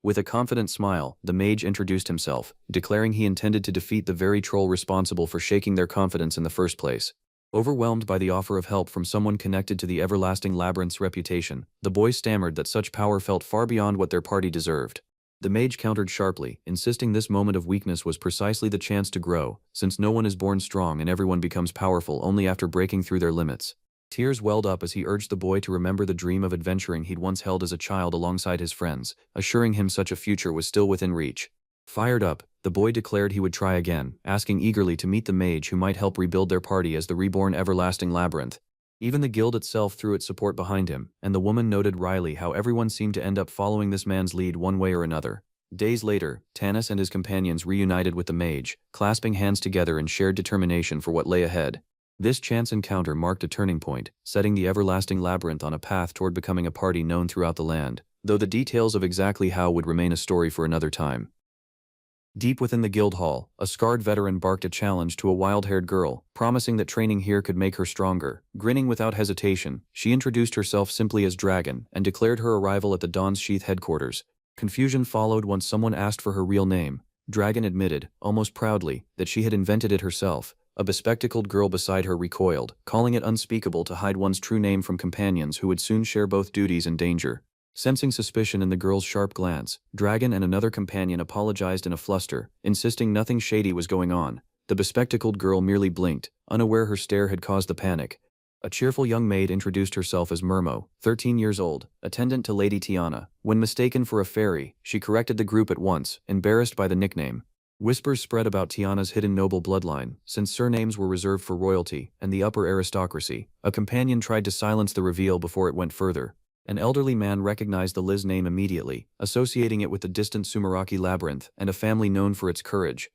With a confident smile, the mage introduced himself, declaring he intended to defeat the very troll responsible for shaking their confidence in the first place. Overwhelmed by the offer of help from someone connected to the everlasting labyrinth's reputation, the boy stammered that such power felt far beyond what their party deserved. The mage countered sharply, insisting this moment of weakness was precisely the chance to grow, since no one is born strong and everyone becomes powerful only after breaking through their limits. Tears welled up as he urged the boy to remember the dream of adventuring he'd once held as a child alongside his friends, assuring him such a future was still within reach. Fired up, the boy declared he would try again, asking eagerly to meet the mage who might help rebuild their party as the reborn everlasting labyrinth. Even the guild itself threw its support behind him, and the woman noted wryly how everyone seemed to end up following this man's lead one way or another. Days later, Tanis and his companions reunited with the mage, clasping hands together in shared determination for what lay ahead. This chance encounter marked a turning point, setting the everlasting labyrinth on a path toward becoming a party known throughout the land, though the details of exactly how would remain a story for another time. Deep within the guild hall, a scarred veteran barked a challenge to a wild-haired girl, promising that training here could make her stronger. Grinning without hesitation, she introduced herself simply as Dragon and declared her arrival at the Dawn's Sheath headquarters. Confusion followed once someone asked for her real name. Dragon admitted, almost proudly, that she had invented it herself. A bespectacled girl beside her recoiled, calling it unspeakable to hide one's true name from companions who would soon share both duties and danger. Sensing suspicion in the girl's sharp glance, Dragon and another companion apologized in a fluster, insisting nothing shady was going on. The bespectacled girl merely blinked, unaware her stare had caused the panic. A cheerful young maid introduced herself as Mermo, 13 years old, attendant to Lady Tiana. When mistaken for a fairy, she corrected the group at once, embarrassed by the nickname. Whispers spread about Tiana's hidden noble bloodline, since surnames were reserved for royalty and the upper aristocracy. A companion tried to silence the reveal before it went further. An elderly man recognized the Liz name immediately, associating it with the distant Sumeraki labyrinth and a family known for its courage.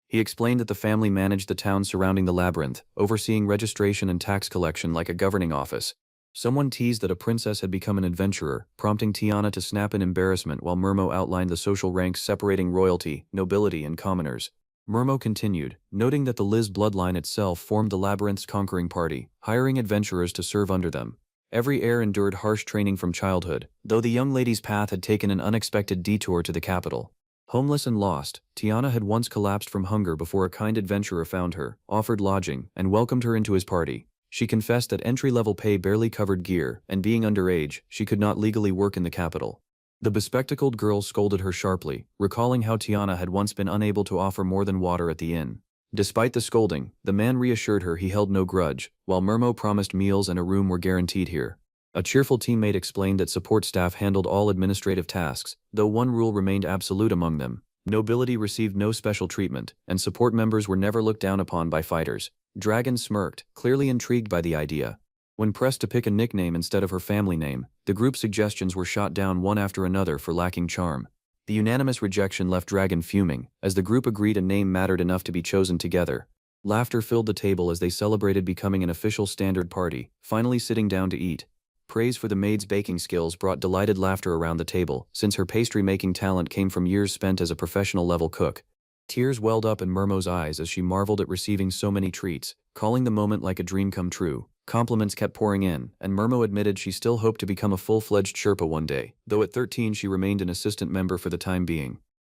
He explained that the family managed the town surrounding the labyrinth, overseeing registration and tax collection like a governing office. Someone teased that a princess had become an adventurer, prompting Tiana to snap in embarrassment while Mermo outlined the social ranks separating royalty, nobility, and commoners. Mermo continued, noting that the Liz bloodline itself formed the labyrinth's conquering party, hiring adventurers to serve under them. Every heir endured harsh training from childhood, though the young lady's path had taken an unexpected detour to the capital. Homeless and lost, Tiana had once collapsed from hunger before a kind adventurer found her, offered lodging, and welcomed her into his party. She confessed that entry-level pay barely covered gear, and being underage, she could not legally work in the capital. The bespectacled girl scolded her sharply, recalling how Tiana had once been unable to offer more than water at the inn. Despite the scolding, the man reassured her he held no grudge, while Mermo promised meals and a room were guaranteed here. A cheerful teammate explained that support staff handled all administrative tasks, though one rule remained absolute among them. Nobility received no special treatment, and support members were never looked down upon by fighters. Dragon smirked, clearly intrigued by the idea. When pressed to pick a nickname instead of her family name, the group's suggestions were shot down one after another for lacking charm. The unanimous rejection left Dragon fuming, as the group agreed a name mattered enough to be chosen together. Laughter filled the table as they celebrated becoming an official standard party, finally sitting down to eat. Praise for the maid's baking skills brought delighted laughter around the table, since her pastry-making talent came from years spent as a professional-level cook. Tears welled up in Mermo's eyes as she marveled at receiving so many treats, calling the moment like a dream come true. Compliments kept pouring in, and Mermo admitted she still hoped to become a full-fledged Sherpa one day, though at 13 she remained an assistant member for the time being.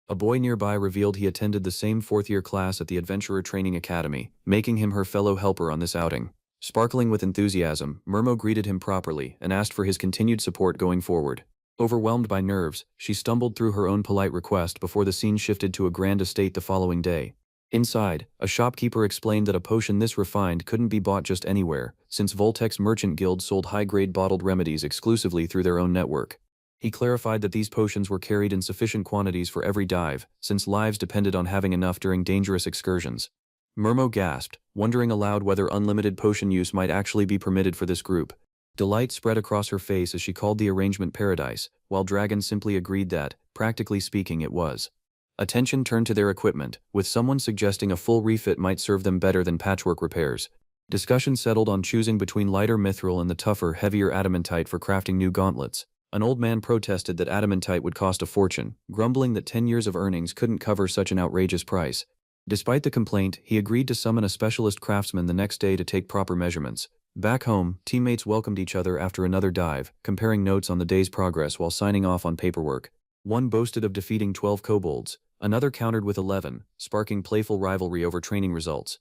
A boy nearby revealed he attended the same fourth-year class at the Adventurer Training Academy, making him her fellow helper on this outing. Sparkling with enthusiasm, Mermo greeted him properly and asked for his continued support going forward. Overwhelmed by nerves, she stumbled through her own polite request before the scene shifted to a grand estate the following day. Inside, a shopkeeper explained that a potion this refined couldn't be bought just anywhere, since Voltec's merchant guild sold high-grade bottled remedies exclusively through their own network. He clarified that these potions were carried in sufficient quantities for every dive, since lives depended on having enough during dangerous excursions. Mermo gasped, wondering aloud whether unlimited potion use might actually be permitted for this group. Delight spread across her face as she called the arrangement paradise, while Dragon simply agreed that, practically speaking, it was. Attention turned to their equipment, with someone suggesting a full refit might serve them better than patchwork repairs. Discussion settled on choosing between lighter mithril and the tougher, heavier adamantite for crafting new gauntlets. An old man protested that adamantite would cost a fortune, grumbling that 10 years of earnings couldn't cover such an outrageous price. Despite the complaint, he agreed to summon a specialist craftsman the next day to take proper measurements. Back home, teammates welcomed each other after another dive, comparing notes on the day's progress while signing off on paperwork. One boasted of defeating 12 kobolds, another countered with 11, sparking playful rivalry over training results.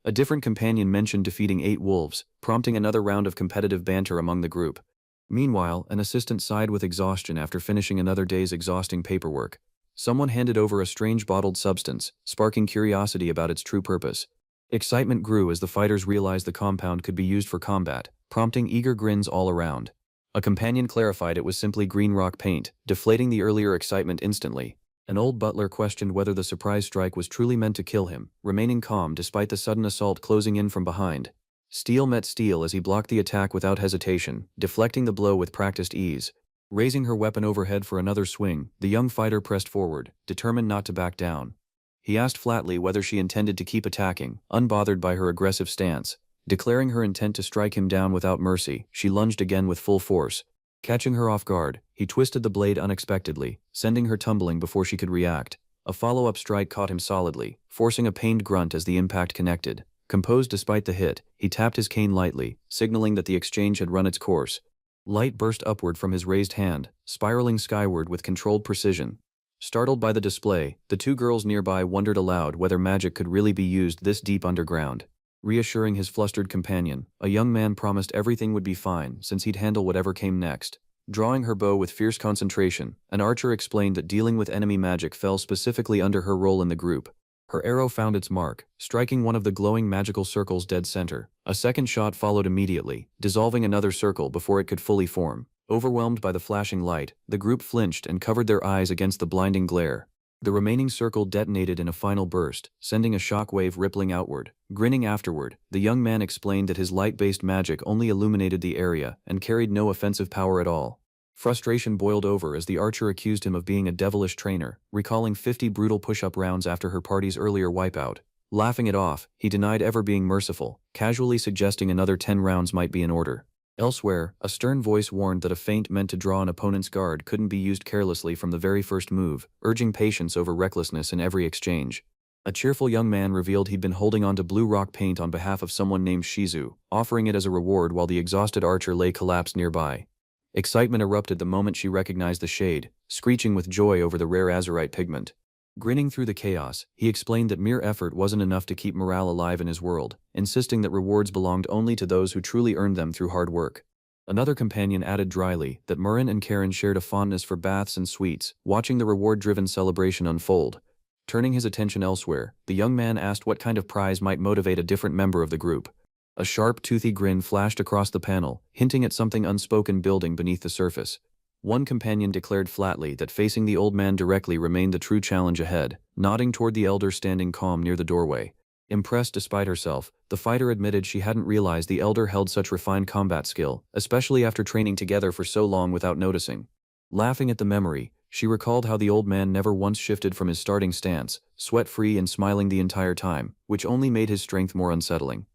A different companion mentioned defeating 8 wolves, prompting another round of competitive banter among the group. Meanwhile, an assistant sighed with exhaustion after finishing another day's exhausting paperwork. Someone handed over a strange bottled substance, sparking curiosity about its true purpose. Excitement grew as the fighters realized the compound could be used for combat, prompting eager grins all around. A companion clarified it was simply green rock paint, deflating the earlier excitement instantly. An old butler questioned whether the surprise strike was truly meant to kill him, remaining calm despite the sudden assault closing in from behind. Steel met steel as he blocked the attack without hesitation, deflecting the blow with practiced ease. Raising her weapon overhead for another swing, the young fighter pressed forward, determined not to back down. He asked flatly whether she intended to keep attacking, unbothered by her aggressive stance. Declaring her intent to strike him down without mercy, she lunged again with full force. Catching her off guard, he twisted the blade unexpectedly, sending her tumbling before she could react. A follow-up strike caught him solidly, forcing a pained grunt as the impact connected. Composed despite the hit, he tapped his cane lightly, signaling that the exchange had run its course. Light burst upward from his raised hand, spiraling skyward with controlled precision. Startled by the display, the two girls nearby wondered aloud whether magic could really be used this deep underground. Reassuring his flustered companion, a young man promised everything would be fine since he'd handle whatever came next. Drawing her bow with fierce concentration, an archer explained that dealing with enemy magic fell specifically under her role in the group. Her arrow found its mark, striking one of the glowing magical circles dead center. A second shot followed immediately, dissolving another circle before it could fully form. Overwhelmed by the flashing light, the group flinched and covered their eyes against the blinding glare. The remaining circle detonated in a final burst, sending a shock wave rippling outward. Grinning afterward, the young man explained that his light-based magic only illuminated the area and carried no offensive power at all. Frustration boiled over as the archer accused him of being a devilish trainer, recalling 50 brutal push-up rounds after her party's earlier wipeout. Laughing it off, he denied ever being merciful, casually suggesting another 10 rounds might be in order. Elsewhere, a stern voice warned that a feint meant to draw an opponent's guard couldn't be used carelessly from the very first move, urging patience over recklessness in every exchange. A cheerful young man revealed he'd been holding onto blue rock paint on behalf of someone named Shizu, offering it as a reward while the exhausted archer lay collapsed nearby. Excitement erupted the moment she recognized the shade, screeching with joy over the rare azurite pigment. Grinning through the chaos, he explained that mere effort wasn't enough to keep morale alive in his world, insisting that rewards belonged only to those who truly earned them through hard work. Another companion added dryly that Murin and Karen shared a fondness for baths and sweets, watching the reward-driven celebration unfold. Turning his attention elsewhere, the young man asked what kind of prize might motivate a different member of the group. A sharp, toothy grin flashed across the panel, hinting at something unspoken building beneath the surface. One companion declared flatly that facing the old man directly remained the true challenge ahead, nodding toward the elder standing calm near the doorway. Impressed despite herself, the fighter admitted she hadn't realized the elder held such refined combat skill, especially after training together for so long without noticing. Laughing at the memory, she recalled how the old man never once shifted from his starting stance, sweat-free and smiling the entire time, which only made his strength more unsettling.